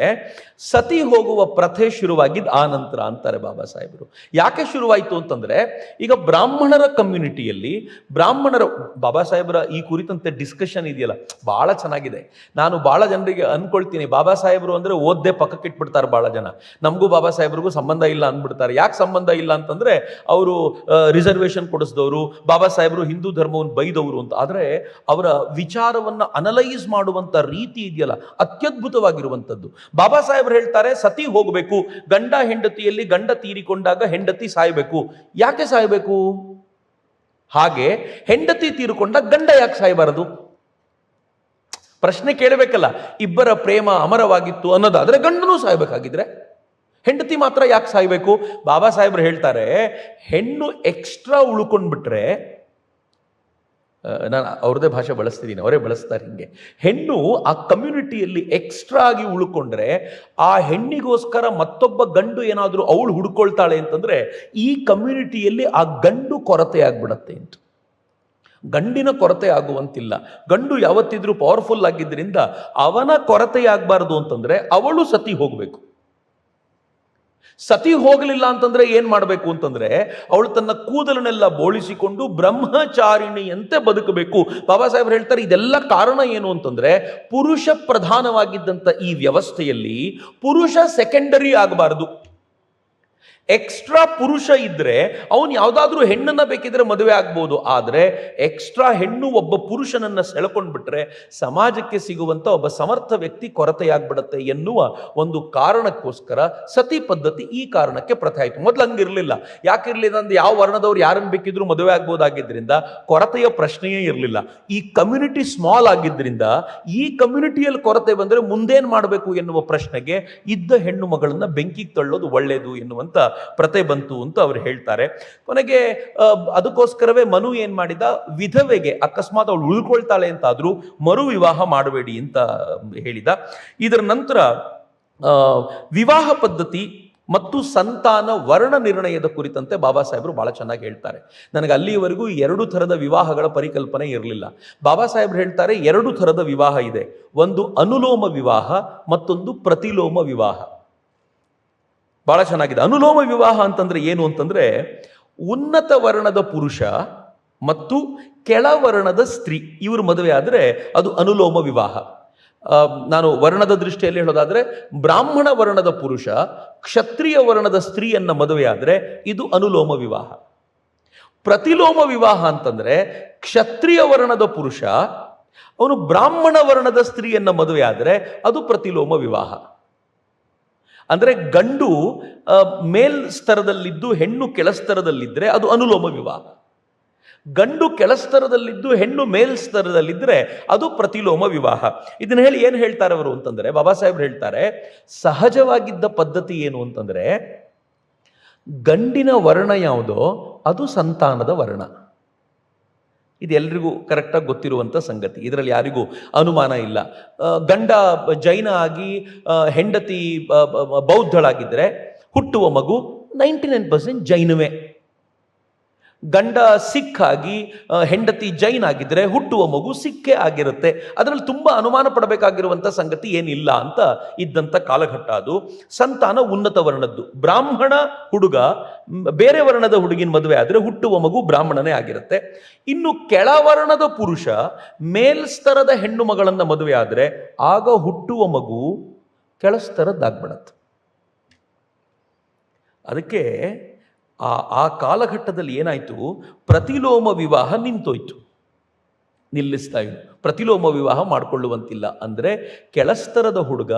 ಸತಿ ಹೋಗುವ ಪ್ರಥೆ ಶುರುವಾಗಿದ್ದು ಆ ನಂತರ ಅಂತಾರೆ ಬಾಬಾ ಸಾಹೇಬರು. ಯಾಕೆ ಶುರುವಾಯಿತು ಅಂತಂದ್ರೆ, ಈಗ ಬ್ರಾಹ್ಮಣರ ಕಮ್ಯುನಿಟಿಯಲ್ಲಿ ಬಾಬಾ ಸಾಹೇಬರ ಈ ಕುರಿತಂತೆ ಡಿಸ್ಕಷನ್ ಇದೆಯಲ್ಲ, ಬಹಳ ಚೆನ್ನಾಗಿದೆ. ನಾನು ಬಹಳ ಜನರಿಗೆ ಅನ್ಕೊಳ್ತೀನಿ, ಬಾಬಾ ಸಾಹೇಬರು ಅಂದ್ರೆ ಓದ್ದೆ ಪಕ್ಕಕ್ಕೆ ಇಟ್ಬಿಡ್ತಾರೆ ಬಹಳ ಜನ. ನಮಗೂ ಬಾಬಾ ಸಾಹೇಬ್ರಿಗೂ ಸಂಬಂಧ ಇಲ್ಲ ಅಂದ್ಬಿಡ್ತಾರೆ. ಯಾಕೆ ಸಂಬಂಧ ಇಲ್ಲ ಅಂತಂದ್ರೆ, ಅವರು ರಿಸರ್ವೇಶನ್ ಕೊಡಿಸಿದವರು, ಬಾಬಾ ಸಾಹೇಬರು ಹಿಂದೂ ಧರ್ಮವನ್ನು ಬೈದವರು ಅಂತ. ಆದ್ರೆ ಅವರ ವಿಚಾರವನ್ನ ಅನಲೈಸ್ ಮಾಡುವಂತ ರೀತಿ ಇದೆಯಲ್ಲ, ಅತ್ಯದ್ಭುತವಾಗಿರುವಂತದ್ದು. ಬಾಬಾ ಸಾಹೇಬರು ಹೇಳ್ತಾರೆ, ಸತಿ ಹೋಗಬೇಕು. ಗಂಡ ಹೆಂಡತಿಯಲ್ಲಿ ಗಂಡ ತೀರಿಕೊಂಡಾಗ ಹೆಂಡತಿ ಸಾಯಬೇಕು. ಯಾಕೆ ಸಾಯಬೇಕು? ಹಾಗೆ ಹೆಂಡತಿ ತೀರಿಕೊಂಡಾಗ ಗಂಡ ಯಾಕೆ ಸಾಯಬಾರದು? ಪ್ರಶ್ನೆ ಕೇಳಬೇಕಲ್ಲ. ಇಬ್ಬರ ಪ್ರೇಮ ಅಮರವಾಗಿತ್ತು ಅನ್ನೋದಾದ್ರೆ ಗಂಡನೂ ಸಾಯಬೇಕಾಗಿದ್ರೆ ಹೆಂಡತಿ ಮಾತ್ರ ಯಾಕೆ ಸಾಯ್ಬೇಕು? ಬಾಬಾ ಸಾಹೇಬ್ರು ಹೇಳ್ತಾರೆ, ಹೆಣ್ಣು ಎಕ್ಸ್ಟ್ರಾ ಉಳ್ಕೊಂಡ್ಬಿಟ್ರೆ, ನಾನು ಅವ್ರದೇ ಭಾಷೆ ಬಳಸ್ತಿದ್ದೀನಿ, ಅವರೇ ಬಳಸ್ತಾರೆ ಹಿಂಗೆ, ಹೆಣ್ಣು ಆ ಕಮ್ಯುನಿಟಿಯಲ್ಲಿ ಎಕ್ಸ್ಟ್ರಾ ಆಗಿ ಉಳ್ಕೊಂಡ್ರೆ ಆ ಹೆಣ್ಣಿಗೋಸ್ಕರ ಮತ್ತೊಬ್ಬ ಗಂಡು ಏನಾದರೂ ಅವಳು ಹುಡ್ಕೊಳ್ತಾಳೆ ಅಂತಂದ್ರೆ ಈ ಕಮ್ಯುನಿಟಿಯಲ್ಲಿ ಆ ಗಂಡು ಕೊರತೆ ಆಗ್ಬಿಡತ್ತೆ ಅಂತ. ಗಂಡಿನ ಕೊರತೆ ಆಗುವಂತಿಲ್ಲ. ಗಂಡು ಯಾವತ್ತಿದ್ರೂ ಪವರ್ಫುಲ್ ಆಗಿದ್ದರಿಂದ ಅವನ ಕೊರತೆ ಆಗ್ಬಾರ್ದು ಅಂತಂದ್ರೆ ಅವಳು ಸತಿ ಹೋಗಬೇಕು. ಸತಿ ಹೋಗಲಿಲ್ಲ ಅಂತಂದ್ರೆ ಏನ್ ಮಾಡಬೇಕು ಅಂತಂದ್ರೆ, ಅವಳು ತನ್ನ ಕೂದಲನ್ನೆಲ್ಲ ಬೋಳಿಸಿಕೊಂಡು ಬ್ರಹ್ಮಚಾರಿಣಿಯಂತೆ ಬದುಕಬೇಕು. ಬಾಬಾ ಸಾಹೇಬ್ ಹೇಳ್ತಾರೆ, ಇದೆಲ್ಲ ಕಾರಣ ಏನು ಅಂತಂದ್ರೆ, ಪುರುಷ ಪ್ರಧಾನವಾಗಿದ್ದಂಥ ಈ ವ್ಯವಸ್ಥೆಯಲ್ಲಿ ಪುರುಷ ಸೆಕೆಂಡರಿ ಆಗಬಾರದು. ಎಕ್ಸ್ಟ್ರಾ ಪುರುಷ ಇದ್ರೆ ಅವನು ಯಾವುದಾದ್ರೂ ಹೆಣ್ಣನ್ನ ಬೇಕಿದ್ರೆ ಮದುವೆ ಆಗ್ಬೋದು. ಆದರೆ ಎಕ್ಸ್ಟ್ರಾ ಹೆಣ್ಣು ಒಬ್ಬ ಪುರುಷನನ್ನ ಸೆಳ್ಕೊಂಡ್ಬಿಟ್ರೆ ಸಮಾಜಕ್ಕೆ ಸಿಗುವಂತ ಒಬ್ಬ ಸಮರ್ಥ ವ್ಯಕ್ತಿ ಕೊರತೆಯಾಗ್ಬಿಡತ್ತೆ ಎನ್ನುವ ಒಂದು ಕಾರಣಕ್ಕೋಸ್ಕರ ಸತಿ ಪದ್ಧತಿ ಈ ಕಾರಣಕ್ಕೆ ಪ್ರಥೆ ಆಯಿತು. ಮೊದಲು ಹಂಗಿರ್ಲಿಲ್ಲ. ಯಾಕಿರ್ಲಿಲ್ಲ ಅಂದ್ರೆ, ಯಾವ ವರ್ಣದವ್ರು ಯಾರನ್ನು ಬೇಕಿದ್ರು ಮದುವೆ ಆಗ್ಬೋದಾಗಿದ್ದರಿಂದ ಕೊರತೆಯ ಪ್ರಶ್ನೆಯೇ ಇರಲಿಲ್ಲ. ಈ ಕಮ್ಯುನಿಟಿ ಸ್ಮಾಲ್ ಆಗಿದ್ದರಿಂದ ಈ ಕಮ್ಯುನಿಟಿಯಲ್ಲಿ ಕೊರತೆ ಬಂದ್ರೆ ಮುಂದೇನ್ ಮಾಡಬೇಕು ಎನ್ನುವ ಪ್ರಶ್ನೆಗೆ ಇದ್ದ ಹೆಣ್ಣು ಮಗಳನ್ನ ಬೆಂಕಿಗೆ ತಳ್ಳೋದು ಒಳ್ಳೆಯದು ಎನ್ನುವಂತ ಪ್ರತೆ ಬಂತು ಅಂತ ಅವರು ಹೇಳ್ತಾರೆ. ಕೊನೆಗೆ ಅದಕ್ಕೋಸ್ಕರವೇ ಮನು ಏನ್ ಮಾಡಿದ, ವಿಧವೆಗೆ ಅಕಸ್ಮಾತ್ ಅವಳು ಉಳ್ಕೊಳ್ತಾಳೆ ಅಂತಾದ್ರೂ ಮರು ವಿವಾಹ ಮಾಡಬೇಡಿ ಅಂತ ಹೇಳಿದ. ಇದರ ನಂತರ ವಿವಾಹ ಪದ್ಧತಿ ಮತ್ತು ಸಂತಾನ ವರ್ಣ ನಿರ್ಣಯದ ಕುರಿತಂತೆ ಬಾಬಾ ಸಾಹೇಬರು ಬಹಳ ಚೆನ್ನಾಗಿ ಹೇಳ್ತಾರೆ. ನನಗೆ ಅಲ್ಲಿಯವರೆಗೂ 2 ಥರದ ವಿವಾಹಗಳ ಪರಿಕಲ್ಪನೆ ಇರಲಿಲ್ಲ. ಬಾಬಾ ಸಾಹೇಬರು ಹೇಳ್ತಾರೆ, 2 ಥರದ ವಿವಾಹ ಇದೆ. ಒಂದು ಅನುಲೋಮ ವಿವಾಹ, ಮತ್ತೊಂದು ಪ್ರತಿಲೋಮ ವಿವಾಹ. ಬಹಳ ಚೆನ್ನಾಗಿದೆ. ಅನುಲೋಮ ವಿವಾಹ ಅಂತಂದ್ರೆ ಏನು ಅಂತಂದ್ರೆ, ಉನ್ನತ ವರ್ಣದ ಪುರುಷ ಮತ್ತು ಕೆಳವರ್ಣದ ಸ್ತ್ರೀ ಇವರು ಮದುವೆ ಆದರೆ ಅದು ಅನುಲೋಮ ವಿವಾಹ. ನಾನು ವರ್ಣದ ದೃಷ್ಟಿಯಲ್ಲಿ ಹೇಳೋದಾದ್ರೆ, ಬ್ರಾಹ್ಮಣ ವರ್ಣದ ಪುರುಷ ಕ್ಷತ್ರಿಯ ವರ್ಣದ ಸ್ತ್ರೀಯನ್ನ ಮದುವೆ ಆದರೆ ಇದು ಅನುಲೋಮ ವಿವಾಹ. ಪ್ರತಿಲೋಮ ವಿವಾಹ ಅಂತಂದ್ರೆ, ಕ್ಷತ್ರಿಯ ವರ್ಣದ ಪುರುಷ ಅವನು ಬ್ರಾಹ್ಮಣ ವರ್ಣದ ಸ್ತ್ರೀಯನ್ನ ಮದುವೆ ಆದರೆ ಅದು ಪ್ರತಿಲೋಮ ವಿವಾಹ. ಅಂದ್ರೆ ಗಂಡು ಮೇಲ್ ಸ್ತರದಲ್ಲಿದ್ದು ಹೆಣ್ಣು ಕೆಳಸ್ತರದಲ್ಲಿದ್ರೆ ಅದು ಅನುಲೋಮ ವಿವಾಹ. ಗಂಡು ಕೆಳಸ್ತರದಲ್ಲಿದ್ದು ಹೆಣ್ಣು ಮೇಲ್ ಸ್ತರದಲ್ಲಿದ್ರೆ ಅದು ಪ್ರತಿಲೋಮ ವಿವಾಹ. ಇದನ್ನ ಹೇಳಿ ಏನು ಹೇಳ್ತಾರೆ ಅವರು ಅಂತಂದ್ರೆ, ಬಾಬಾ ಸಾಹೇಬ್ರು ಹೇಳ್ತಾರೆ, ಸಹಜವಾಗಿದ್ದ ಪದ್ಧತಿ ಏನು ಅಂತಂದ್ರೆ, ಗಂಡಿನ ವರ್ಣ ಯಾವುದೋ ಅದು ಸಂತಾನದ ವರ್ಣ. ಇದೆಲ್ಲರಿಗೂ ಕರೆಕ್ಟಾಗಿ ಗೊತ್ತಿರುವಂಥ ಸಂಗತಿ, ಇದರಲ್ಲಿ ಯಾರಿಗೂ ಅನುಮಾನ ಇಲ್ಲ. ಗಂಡ ಜೈನ ಆಗಿ ಹೆಂಡತಿ ಬೌದ್ಧಳಾಗಿದ್ದರೆ ಹುಟ್ಟುವ ಮಗು 99% ಜೈನವೇ. ಗಂಡ ಸಿಖ್ ಆಗಿ ಹೆಂಡತಿ ಜೈನ್ ಆಗಿದ್ರೆ ಹುಟ್ಟುವ ಮಗು ಸಿಕ್ಕೇ ಆಗಿರುತ್ತೆ. ಅದರಲ್ಲಿ ತುಂಬ ಅನುಮಾನ ಪಡಬೇಕಾಗಿರುವಂಥ ಸಂಗತಿ ಏನಿಲ್ಲ ಅಂತ ಇದ್ದಂಥ ಕಾಲಘಟ್ಟ ಅದು. ಸಂತಾನ ಉನ್ನತ ವರ್ಣದ್ದು. ಬ್ರಾಹ್ಮಣ ಹುಡುಗ ಬೇರೆ ವರ್ಣದ ಹುಡುಗಿನ ಮದುವೆ ಆದರೆ ಹುಟ್ಟುವ ಮಗು ಬ್ರಾಹ್ಮಣನೇ ಆಗಿರುತ್ತೆ. ಇನ್ನು ಕೆಳವರ್ಣದ ಪುರುಷ ಮೇಲ್ಸ್ತರದ ಹೆಣ್ಣು ಮಗಳನ್ನು ಮದುವೆ ಆದರೆ ಆಗ ಹುಟ್ಟುವ ಮಗು ಕೆಳಸ್ತರದ್ದಾಗ್ಬಿಡತ್ತೆ. ಅದಕ್ಕೆ ಆ ಕಾಲಘಟ್ಟದಲ್ಲಿ ಏನಾಯಿತು, ಪ್ರತಿಲೋಮ ವಿವಾಹ ನಿಂತೋಯ್ತು, ನಿಲ್ಲಿಸ್ತಾ ಇದ್ರು. ಪ್ರತಿಲೋಮ ವಿವಾಹ ಮಾಡಿಕೊಳ್ಳುವಂತಿಲ್ಲ ಅಂದರೆ ಕೆಳಸ್ತರದ ಹುಡುಗ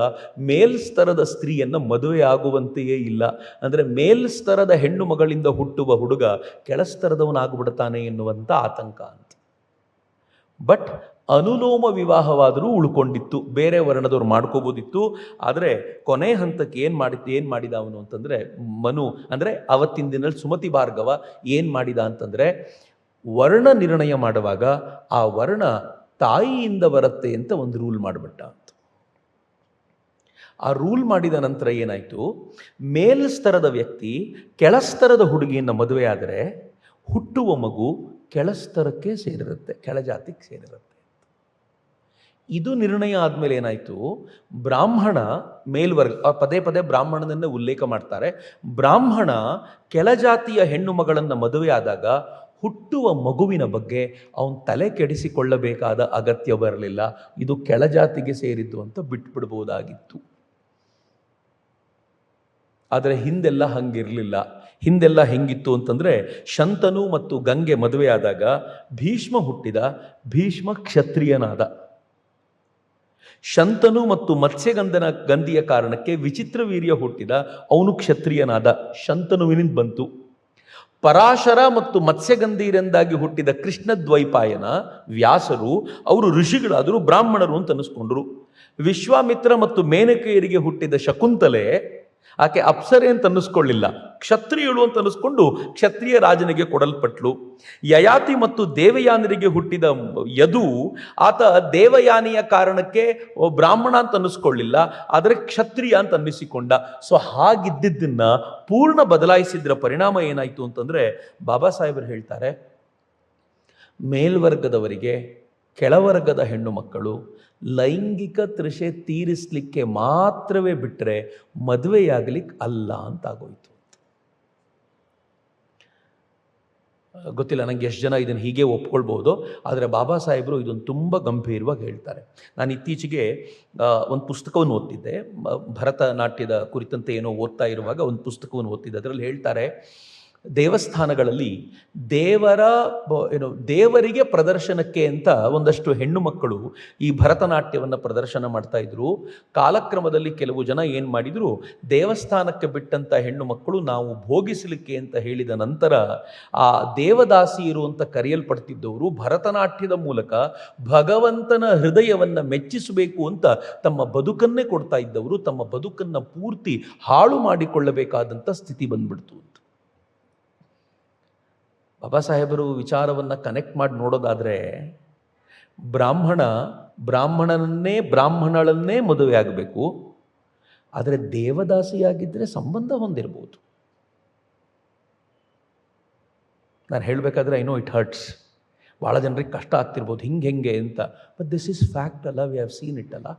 ಮೇಲ್ಸ್ತರದ ಸ್ತ್ರೀಯನ್ನು ಮದುವೆ ಆಗುವಂತೆಯೇ ಇಲ್ಲ. ಅಂದರೆ ಮೇಲ್ಸ್ತರದ ಹೆಣ್ಣು ಮಗಳಿಂದ ಹುಟ್ಟುವ ಹುಡುಗ ಕೆಳಸ್ತರದವನಾಗ್ಬಿಡ್ತಾನೆ ಎನ್ನುವಂಥ ಆತಂಕ ಅಂತ. ಬಟ್ ಅನುಲೋಮ ವಿವಾಹವಾದರೂ ಉಳ್ಕೊಂಡಿತ್ತು, ಬೇರೆ ವರ್ಣದವ್ರು ಮಾಡ್ಕೋಬೋದಿತ್ತು. ಆದರೆ ಕೊನೆ ಹಂತಕ್ಕೆ ಏನು ಮಾಡಿದ ಅವನು ಅಂತಂದರೆ, ಮನು ಅಂದರೆ ಅವತ್ತಿನ ದಿನದಲ್ಲಿ ಸುಮತಿ ಭಾರ್ಗವ ಏನು ಮಾಡಿದ ಅಂತಂದರೆ, ವರ್ಣ ನಿರ್ಣಯ ಮಾಡುವಾಗ ಆ ವರ್ಣ ತಾಯಿಯಿಂದ ಬರುತ್ತೆ ಅಂತ ಒಂದು ರೂಲ್ ಮಾಡಿಬಿಟ್ಟ ಅಂತ. ಆ ರೂಲ್ ಮಾಡಿದ ನಂತರ ಏನಾಯಿತು, ಮೇಲ್ಸ್ತರದ ವ್ಯಕ್ತಿ ಕೆಳಸ್ತರದ ಹುಡುಗಿಯನ್ನು ಮದುವೆ ಆದರೆ ಹುಟ್ಟುವ ಮಗು ಕೆಳಸ್ತರಕ್ಕೆ ಸೇರಿರುತ್ತೆ, ಕೆಳಜಾತಿಗೆ ಸೇರಿರುತ್ತೆ. ಇದು ನಿರ್ಣಯ ಆದಮೇಲೆ ಏನಾಯಿತು, ಬ್ರಾಹ್ಮಣ ಮೇಲ್ವರ್ಗ, ಪದೇ ಪದೇ ಬ್ರಾಹ್ಮಣನನ್ನೇ ಉಲ್ಲೇಖ ಮಾಡ್ತಾರೆ. ಬ್ರಾಹ್ಮಣ ಕೆಳಜಾತಿಯ ಹೆಣ್ಣು ಮಗಳನ್ನು ಮದುವೆ ಆದಾಗ ಹುಟ್ಟುವ ಮಗುವಿನ ಬಗ್ಗೆ ಅವನು ತಲೆ ಕೆಡಿಸಿಕೊಳ್ಳಬೇಕಾದ ಅಗತ್ಯ ಬರಲಿಲ್ಲ. ಇದು ಕೆಳಜಾತಿಗೆ ಸೇರಿದ್ದು ಅಂತ ಬಿಟ್ಬಿಡ್ಬೋದಾಗಿತ್ತು. ಆದರೆ ಹಿಂದೆಲ್ಲ ಹಂಗಿರಲಿಲ್ಲ. ಹಿಂದೆಲ್ಲ ಹೆಂಗಿತ್ತು ಅಂತಂದರೆ, ಶಂತನು ಮತ್ತು ಗಂಗೆ ಮದುವೆಯಾದಾಗ ಭೀಷ್ಮ ಹುಟ್ಟಿದ. ಭೀಷ್ಮ ಕ್ಷತ್ರಿಯನಾದ. ಶಂತನು ಮತ್ತು ಗಂಧಿಯ ಕಾರಣಕ್ಕೆ ವಿಚಿತ್ರ ವೀರ್ಯ ಹುಟ್ಟಿದ. ಅವನು ಕ್ಷತ್ರಿಯನಾದ, ಶಂತನುವಿನಿಂದ ಬಂತು. ಪರಾಶರ ಮತ್ತು ಮತ್ಸ್ಯಗಂಧೀರೆಂದಾಗಿ ಹುಟ್ಟಿದ ಕೃಷ್ಣ ದ್ವೈಪಾಯನ ವ್ಯಾಸರು ಅವರು ಋಷಿಗಳಾದರೂ ಬ್ರಾಹ್ಮಣರು ಅಂತ ಅನಿಸ್ಕೊಂಡ್ರು. ವಿಶ್ವಾಮಿತ್ರ ಮತ್ತು ಮೇನಕೆಯರಿಗೆ ಹುಟ್ಟಿದ ಶಕುಂತಲೆ ಆಕೆ ಅಪ್ಸರೆ ಅಂತ ಅನ್ನಿಸ್ಕೊಳ್ಳಿಲ್ಲ, ಕ್ಷತ್ರಿಯಳು ಅಂತ ಅನ್ನಿಸ್ಕೊಂಡು ಕ್ಷತ್ರಿಯ ರಾಜನಿಗೆ ಕೊಡಲ್ಪಟ್ಲು. ಯಯಾತಿ ಮತ್ತು ದೇವಯಾನರಿಗೆ ಹುಟ್ಟಿದ ಯದು, ಆತ ದೇವಯಾನಿಯ ಕಾರಣಕ್ಕೆ ಬ್ರಾಹ್ಮಣ ಅಂತ ಅನ್ನಿಸ್ಕೊಳ್ಳಿಲ್ಲ, ಆದರೆ ಕ್ಷತ್ರಿಯ ಅಂತ ಅನ್ನಿಸಿಕೊಂಡ. ಸೊ ಹಾಗಿದ್ದನ್ನ ಪೂರ್ಣ ಬದಲಾಯಿಸಿದ್ರ ಪರಿಣಾಮ ಏನಾಯಿತು ಅಂತಂದರೆ, ಬಾಬಾ ಸಾಹೇಬರು ಹೇಳ್ತಾರೆ, ಮೇಲ್ವರ್ಗದವರಿಗೆ ಕೆಳವರ್ಗದ ಹೆಣ್ಣು ಮಕ್ಕಳು ಲೈಂಗಿಕ ತೃಷೆ ತೀರಿಸಲಿಕ್ಕೆ ಮಾತ್ರವೇ ಬಿಟ್ಟರೆ ಮದುವೆಯಾಗಲಿಕ್ಕೆ ಅಲ್ಲ ಅಂತಾಗೋಯ್ತು. ಗೊತ್ತಿಲ್ಲ ನನಗೆ ಎಷ್ಟು ಜನ ಇದನ್ನು ಹೀಗೆ ಒಪ್ಕೊಳ್ಬೋದು, ಆದರೆ ಬಾಬಾ ಸಾಹೇಬರು ಇದನ್ನು ತುಂಬ ಗಂಭೀರವಾಗಿ ಹೇಳ್ತಾರೆ. ನಾನು ಇತ್ತೀಚೆಗೆ ಒಂದು ಪುಸ್ತಕವನ್ನು ಓದ್ತಿದ್ದೆ, ಭರತನಾಟ್ಯದ ಕುರಿತಂತೆ ಏನೋ ಓದ್ತಾ ಇರುವಾಗ ಒಂದು ಪುಸ್ತಕವನ್ನು ಓದ್ತಿದ್ದೆ. ಅದರಲ್ಲಿ ಹೇಳ್ತಾರೆ, ದೇವಸ್ಥಾನಗಳಲ್ಲಿ ದೇವರಿಗೆ ಪ್ರದರ್ಶನಕ್ಕೆ ಅಂತ ಒಂದಷ್ಟು ಹೆಣ್ಣು ಮಕ್ಕಳು ಈ ಭರತನಾಟ್ಯವನ್ನು ಪ್ರದರ್ಶನ ಮಾಡ್ತಾ ಇದ್ರು. ಕಾಲಕ್ರಮದಲ್ಲಿ ಕೆಲವು ಜನ ಏನು ಮಾಡಿದರು, ದೇವಸ್ಥಾನಕ್ಕೆ ಬಿಟ್ಟಂಥ ಹೆಣ್ಣು ಮಕ್ಕಳು ನಾವು ಭೋಗಿಸಲಿಕ್ಕೆ ಅಂತ ಹೇಳಿದ ನಂತರ ಆ ದೇವದಾಸಿಯರು ಅಂತ ಕರೆಯಲ್ಪಡ್ತಿದ್ದವರು ಭರತನಾಟ್ಯದ ಮೂಲಕ ಭಗವಂತನ ಹೃದಯವನ್ನು ಮೆಚ್ಚಿಸಬೇಕು ಅಂತ ತಮ್ಮ ಬದುಕನ್ನೇ ಕೊಡ್ತಾ ಇದ್ದವರು ತಮ್ಮ ಬದುಕನ್ನು ಪೂರ್ತಿ ಹಾಳು ಮಾಡಿಕೊಳ್ಳಬೇಕಾದಂಥ ಸ್ಥಿತಿ ಬಂದ್ಬಿಡ್ತು. ಬಾಬಾ ಸಾಹೇಬರು ವಿಚಾರವನ್ನು ಕನೆಕ್ಟ್ ಮಾಡಿ ನೋಡೋದಾದರೆ, ಬ್ರಾಹ್ಮಣಳನ್ನೇ ಮದುವೆ ಆಗಬೇಕು, ಆದರೆ ದೇವದಾಸಿಯಾಗಿದ್ದರೆ ಸಂಬಂಧ ಹೊಂದಿರ್ಬೋದು. ನಾನು ಹೇಳಬೇಕಾದ್ರೆ ಐ ನೋ ಇಟ್ ಹರ್ಟ್ಸ್, ಭಾಳ ಜನರಿಗೆ ಕಷ್ಟ ಆಗ್ತಿರ್ಬೋದು, ಹಿಂಗೆ ಅಂತ. ಬಟ್ ದಿಸ್ ಈಸ್ ಫ್ಯಾಕ್ಟ್ ಅಲ್ಲ, ವಿ ಹ್ಯಾವ್ ಸೀನ್ ಇಟ್ ಅಲ್ಲ,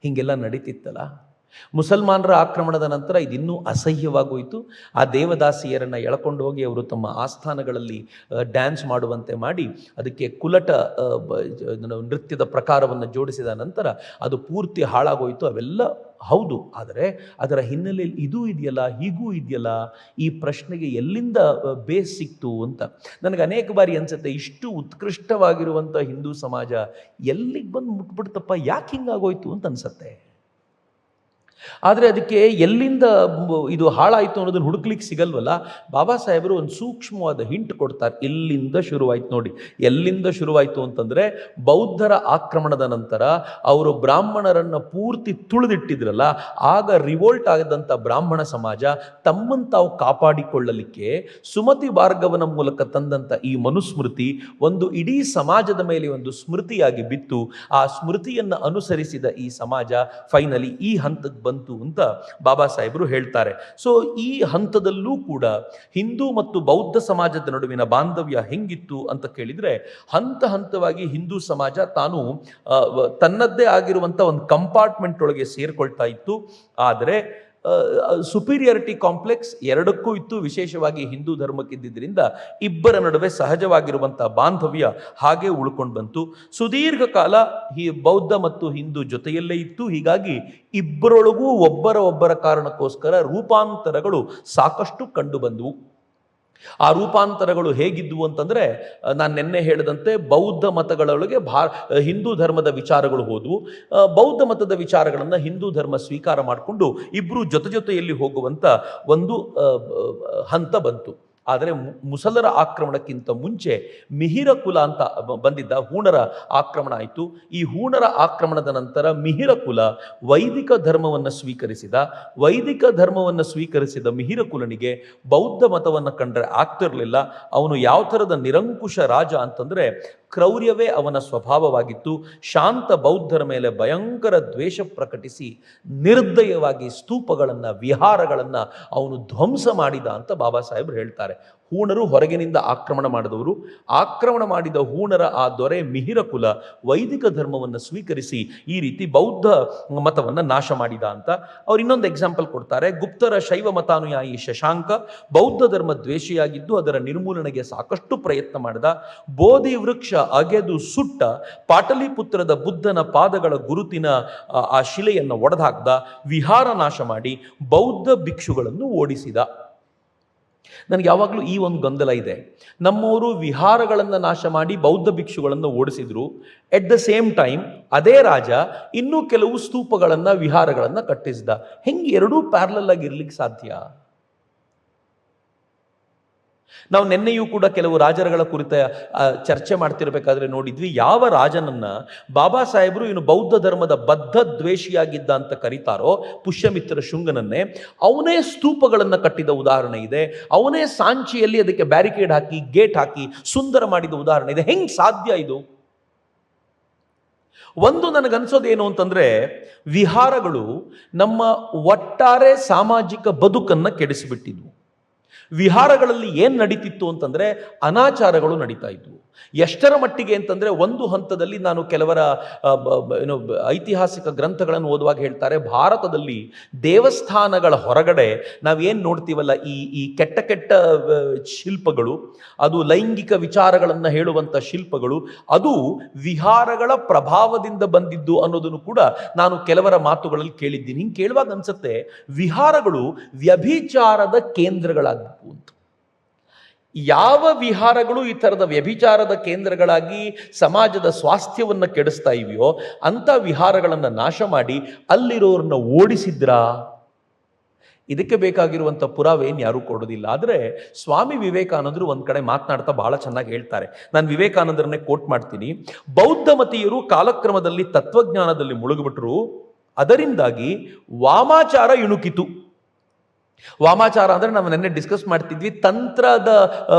ಹೀಗೆಲ್ಲ ನಡೀತಿತ್ತಲ್ಲ. ಮುಸಲ್ಮಾನರ ಆಕ್ರಮಣದ ನಂತರ ಇದಿನ್ನೂ ಅಸಹ್ಯವಾಗೋಯಿತು. ಆ ದೇವದಾಸಿಯರನ್ನು ಎಳ್ಕೊಂಡು ಹೋಗಿ ಅವರು ತಮ್ಮ ಆಸ್ಥಾನಗಳಲ್ಲಿ ಡ್ಯಾನ್ಸ್ ಮಾಡುವಂತೆ ಮಾಡಿ ಅದಕ್ಕೆ ಕುಲಟ ನೃತ್ಯದ ಪ್ರಕಾರವನ್ನು ಜೋಡಿಸಿದ ನಂತರ ಅದು ಪೂರ್ತಿ ಹಾಳಾಗೋಯಿತು. ಅವೆಲ್ಲ ಹೌದು, ಆದರೆ ಅದರ ಹಿನ್ನೆಲೆಯಲ್ಲಿ ಇದೂ ಇದೆಯಲ್ಲ, ಹೀಗೂ ಇದೆಯಲ್ಲ, ಈ ಪ್ರಶ್ನೆಗೆ ಎಲ್ಲಿಂದ ಬೇಸ್ ಸಿಕ್ತು ಅಂತ ನನಗೆ ಅನೇಕ ಬಾರಿ ಅನಿಸುತ್ತೆ. ಇಷ್ಟು ಉತ್ಕೃಷ್ಟವಾಗಿರುವಂಥ ಹಿಂದೂ ಸಮಾಜ ಎಲ್ಲಿಗೆ ಬಂದು ಮುಟ್ಬಿಡ್ತಪ್ಪ, ಯಾಕೆ ಹಿಂಗಾಗೋಯ್ತು ಅಂತ ಅನಿಸುತ್ತೆ. ಆದರೆ ಅದಕ್ಕೆ ಎಲ್ಲಿಂದ ಇದು ಹಾಳಾಯಿತು ಅನ್ನೋದನ್ನು ಹುಡುಕ್ಲಿಕ್ಕೆ ಸಿಗಲ್ವಲ್ಲ. ಬಾಬಾ ಸಾಹೇಬರು ಒಂದು ಸೂಕ್ಷ್ಮವಾದ ಹಿಂಟ್ ಕೊಡ್ತಾರೆ, ಎಲ್ಲಿಂದ ಶುರುವಾಯಿತು ನೋಡಿ. ಎಲ್ಲಿಂದ ಶುರುವಾಯಿತು ಅಂತಂದರೆ, ಬೌದ್ಧರ ಆಕ್ರಮಣದ ನಂತರ ಅವರು ಬ್ರಾಹ್ಮಣರನ್ನು ಪೂರ್ತಿ ತುಳಿದಿಟ್ಟಿದ್ರಲ್ಲ, ಆಗ ರಿವೋಲ್ಟ್ ಆಗದಂಥ ಬ್ರಾಹ್ಮಣ ಸಮಾಜ ತಮ್ಮನ್ನು ತಾವು ಕಾಪಾಡಿಕೊಳ್ಳಲಿಕ್ಕೆ ಸುಮತಿ ಭಾರ್ಗವನ ಮೂಲಕ ತಂದಂಥ ಈ ಮನುಸ್ಮೃತಿ ಒಂದು ಇಡೀ ಸಮಾಜದ ಮೇಲೆ ಒಂದು ಸ್ಮೃತಿಯಾಗಿ ಬಿತ್ತು. ಆ ಸ್ಮೃತಿಯನ್ನು ಅನುಸರಿಸಿದ ಈ ಸಮಾಜ ಫೈನಲಿ ಈ ಹಂತಕ್ಕೆ ಬಂತು ಅಂತ ಬಾಬಾ ಸಾಹೇಬರು ಹೇಳ್ತಾರೆ. ಸೊ ಈ ಹಂತದಲ್ಲೂ ಕೂಡ ಹಿಂದೂ ಮತ್ತು ಬೌದ್ಧ ಸಮಾಜದ ನಡುವಿನ ಬಾಂಧವ್ಯ ಹೆಂಗಿತ್ತು ಅಂತ ಕೇಳಿದರೆ, ಹಂತ ಹಂತವಾಗಿ ಹಿಂದೂ ಸಮಾಜ ತಾನು ತನ್ನದ್ದೇ ಆಗಿರುವಂಥ ಒಂದು ಕಂಪಾರ್ಟ್ಮೆಂಟ್ ಒಳಗೆ ಸೇರ್ಕೊಳ್ತಾ ಇತ್ತು. ಆದರೆ ಸುಪೀರಿಯಾರಿಟಿ ಕಾಂಪ್ಲೆಕ್ಸ್ ಎರಡಕ್ಕೂ ಇತ್ತು. ವಿಶೇಷವಾಗಿ ಹಿಂದೂ ಧರ್ಮಕ್ಕಿದ್ದರಿಂದ ಇಬ್ಬರ ನಡುವೆ ಸಹಜವಾಗಿರುವಂಥ ಬಾಂಧವ್ಯ ಹಾಗೆ ಉಳ್ಕೊಂಡು ಬಂತು. ಸುದೀರ್ಘ ಕಾಲ ಈ ಬೌದ್ಧ ಮತ್ತು ಹಿಂದೂ ಜೊತೆಯಲ್ಲೇ ಇತ್ತು. ಹೀಗಾಗಿ ಇಬ್ಬರೊಳಗೂ ಒಬ್ಬರ ಕಾರಣಕ್ಕೋಸ್ಕರ ರೂಪಾಂತರಗಳು ಸಾಕಷ್ಟು ಕಂಡು ಬಂದವು. ಆ ರೂಪಾಂತರಗಳು ಹೇಗಿದ್ವು ಅಂತಂದರೆ, ನಾನು ನಿನ್ನೆ ಹೇಳಿದಂತೆ ಬೌದ್ಧ ಮತಗಳೊಳಗೆ ಹಿಂದೂ ಧರ್ಮದ ವಿಚಾರಗಳು ಹೋದವು. ಬೌದ್ಧ ಮತದ ವಿಚಾರಗಳನ್ನು ಹಿಂದೂ ಧರ್ಮ ಸ್ವೀಕಾರ ಮಾಡಿಕೊಂಡು ಇಬ್ಬರು ಜೊತೆಯಲ್ಲಿ ಹೋಗುವಂಥ ಒಂದು ಹಂತ ಬಂತು. ಆದರೆ ಮುಸಲರ ಆಕ್ರಮಣಕ್ಕಿಂತ ಮುಂಚೆ ಮಿಹಿರ ಕುಲ ಅಂತ ಬಂದಿದ್ದ ಹೂಣರ ಆಕ್ರಮಣ ಆಯಿತು. ಈ ಹೂಣರ ಆಕ್ರಮಣದ ನಂತರ ಮಿಹಿರ ಕುಲ ವೈದಿಕ ಧರ್ಮವನ್ನು ಸ್ವೀಕರಿಸಿದ ಮಿಹಿರ ಕುಲನಿಗೆ ಬೌದ್ಧ ಮತವನ್ನು ಕಂಡ್ರೆ ಆಗ್ತಿರಲಿಲ್ಲ. ಅವನು ಯಾವ ಥರದ ನಿರಂಕುಶ ರಾಜ ಅಂತಂದರೆ, ಕ್ರೌರ್ಯವೇ ಅವನ ಸ್ವಭಾವವಾಗಿತ್ತು. ಶಾಂತ ಬೌದ್ಧರ ಮೇಲೆ ಭಯಂಕರ ದ್ವೇಷ ಪ್ರಕಟಿಸಿ ನಿರ್ದಯವಾಗಿ ಸ್ತೂಪಗಳನ್ನು, ವಿಹಾರಗಳನ್ನು ಅವನು ಧ್ವಂಸ ಮಾಡಿದ ಅಂತ ಬಾಬಾ ಸಾಹೇಬರು ಹೇಳ್ತಾರೆ. ಹೂಣರು ಹೊರಗಿನಿಂದ ಆಕ್ರಮಣ ಮಾಡಿದವರು. ಆಕ್ರಮಣ ಮಾಡಿದ ಹೂಣರ ಆ ದೊರೆ ಮಿಹಿರ ಕುಲ ವೈದಿಕ ಧರ್ಮವನ್ನು ಸ್ವೀಕರಿಸಿ ಈ ರೀತಿ ಬೌದ್ಧ ಮತವನ್ನು ನಾಶ ಮಾಡಿದ ಅಂತ ಅವ್ರು ಇನ್ನೊಂದು ಎಕ್ಸಾಂಪಲ್ ಕೊಡ್ತಾರೆ. ಗುಪ್ತರ ಶೈವ ಮತಾನುಯಾಯಿ ಶಶಾಂಕ ಬೌದ್ಧ ಧರ್ಮ ದ್ವೇಷಿಯಾಗಿದ್ದು ಅದರ ನಿರ್ಮೂಲನೆಗೆ ಸಾಕಷ್ಟು ಪ್ರಯತ್ನ ಮಾಡಿದ. ಬೋಧಿ ವೃಕ್ಷ ಅಗೆದು ಸುಟ್ಟ ಪಾಟಲಿಪುತ್ರದ ಬುದ್ಧನ ಪಾದಗಳ ಗುರುತಿನ ಆ ಶಿಲೆಯನ್ನು ಒಡೆದಾಕ್ದ. ವಿಹಾರ ನಾಶ ಮಾಡಿ ಬೌದ್ಧ ಭಿಕ್ಷುಗಳನ್ನು ಓಡಿಸಿದ. ನನಗೆ ಯಾವಾಗಲೂ ಈ ಒಂದು ಗೊಂದಲ ಇದೆ. ನಮ್ಮವರು ವಿಹಾರಗಳನ್ನು ನಾಶ ಮಾಡಿ ಬೌದ್ಧ ಭಿಕ್ಷುಗಳನ್ನು ಓಡಿಸಿದ್ರು. ಎಟ್ ದ ಸೇಮ್ ಟೈಮ್ ಅದೇ ರಾಜ ಇನ್ನೂ ಕೆಲವು ಸ್ತೂಪಗಳನ್ನು, ವಿಹಾರಗಳನ್ನು ಕಟ್ಟಿಸಿದ. ಹೆಂಗೆ ಎರಡೂ ಪ್ಯಾರಲಲ್ ಆಗಿ ಇರ್ಲಿಕ್ಕೆ ಸಾಧ್ಯ? ನಾವು ನಿನ್ನೆಯೂ ಕೂಡ ಕೆಲವು ರಾಜರುಗಳ ಕುರಿತ ಚರ್ಚೆ ಮಾಡ್ತಿರ್ಬೇಕಾದ್ರೆ ನೋಡಿದ್ವಿ, ಯಾವ ರಾಜನನ್ನ ಬಾಬಾ ಸಾಹೇಬರು ಇವನು ಬೌದ್ಧ ಧರ್ಮದ ಬದ್ಧ ದ್ವೇಷಿಯಾಗಿದ್ದ ಅಂತ ಕರೀತಾರೋ, ಪುಷ್ಯಮಿತ್ರ ಶುಂಗನನ್ನೇ, ಅವನೇ ಸ್ತೂಪಗಳನ್ನು ಕಟ್ಟಿದ ಉದಾಹರಣೆ ಇದೆ. ಅವನೇ ಸಾಂಚಿಯಲ್ಲಿ ಅದಕ್ಕೆ ಬ್ಯಾರಿಕೇಡ್ ಹಾಕಿ ಗೇಟ್ ಹಾಕಿ ಸುಂದರ ಮಾಡಿದ ಉದಾಹರಣೆ ಇದೆ. ಹೆಂಗ್ ಸಾಧ್ಯ ಇದು? ಒಂದು ನನಗನ್ಸೋದೇನು ಅಂತಂದ್ರೆ, ವಿಹಾರಗಳು ನಮ್ಮ ಒಟ್ಟಾರೆ ಸಾಮಾಜಿಕ ಬದುಕನ್ನು ಕೆಡಿಸಿಬಿಟ್ಟಿದ್ವು. ವಿಹಾರಗಳಲ್ಲಿ ಏನು ನಡೀತಿತ್ತು ಅಂತಂದರೆ ಅನಾಚಾರಗಳು ನಡೀತಾ ಇದ್ವು. ಎಷ್ಟರ ಮಟ್ಟಿಗೆ ಅಂತಂದರೆ, ಒಂದು ಹಂತದಲ್ಲಿ ನಾನು ಕೆಲವರ ಐತಿಹಾಸಿಕ ಗ್ರಂಥಗಳನ್ನು ಓದುವಾಗ ಹೇಳ್ತಾರೆ, ಭಾರತದಲ್ಲಿ ದೇವಸ್ಥಾನಗಳ ಹೊರಗಡೆ ನಾವೇನು ನೋಡ್ತೀವಲ್ಲ, ಈ ಕೆಟ್ಟ ಕೆಟ್ಟ ಶಿಲ್ಪಗಳು, ಅದು ಲೈಂಗಿಕ ವಿಚಾರಗಳನ್ನು ಹೇಳುವಂಥ ಶಿಲ್ಪಗಳು, ಅದು ವಿಹಾರಗಳ ಪ್ರಭಾವದಿಂದ ಬಂದಿದ್ದು ಅನ್ನೋದನ್ನು ಕೂಡ ನಾನು ಕೆಲವರ ಮಾತುಗಳಲ್ಲಿ ಕೇಳಿದ್ದೀನಿ. ಹಿಂಗೆ ಕೇಳುವಾಗ ಅನ್ಸುತ್ತೆ, ವಿಹಾರಗಳು ವ್ಯಭಿಚಾರದ ಕೇಂದ್ರಗಳಾಗಿತ್ತು ಅಂತ. ಯಾವ ವಿಹಾರಗಳು ಈ ಥರದ ವ್ಯಭಿಚಾರದ ಕೇಂದ್ರಗಳಾಗಿ ಸಮಾಜದ ಸ್ವಾಸ್ಥ್ಯವನ್ನು ಕೆಡಿಸ್ತಾ ಇವೆಯೋ ಅಂಥ ವಿಹಾರಗಳನ್ನು ನಾಶ ಮಾಡಿ ಅಲ್ಲಿರೋರನ್ನ ಓಡಿಸಿದ್ರಾ? ಇದಕ್ಕೆ ಬೇಕಾಗಿರುವಂಥ ಪುರಾವೆಯನ್ನು ಯಾರೂ ಕೊಡೋದಿಲ್ಲ. ಆದರೆ ಸ್ವಾಮಿ ವಿವೇಕಾನಂದರು ಒಂದು ಕಡೆ ಮಾತನಾಡ್ತಾ ಬಹಳ ಚೆನ್ನಾಗಿ ಹೇಳ್ತಾರೆ. ನಾನು ವಿವೇಕಾನಂದರನ್ನೇ ಕೋಟ್ ಮಾಡ್ತೀನಿ. ಬೌದ್ಧ ಮತೀಯರು ಕಾಲಕ್ರಮದಲ್ಲಿ ತತ್ವಜ್ಞಾನದಲ್ಲಿ ಮುಳುಗಿಬಿಟ್ರು, ಅದರಿಂದಾಗಿ ವಾಮಾಚಾರ ಇಣುಕಿತು. ವಾಮಾಚಾರ ಅಂದರೆ ನಾವು ನೆನ್ನೆ ಡಿಸ್ಕಸ್ ಮಾಡ್ತಿದ್ವಿ, ತಂತ್ರದ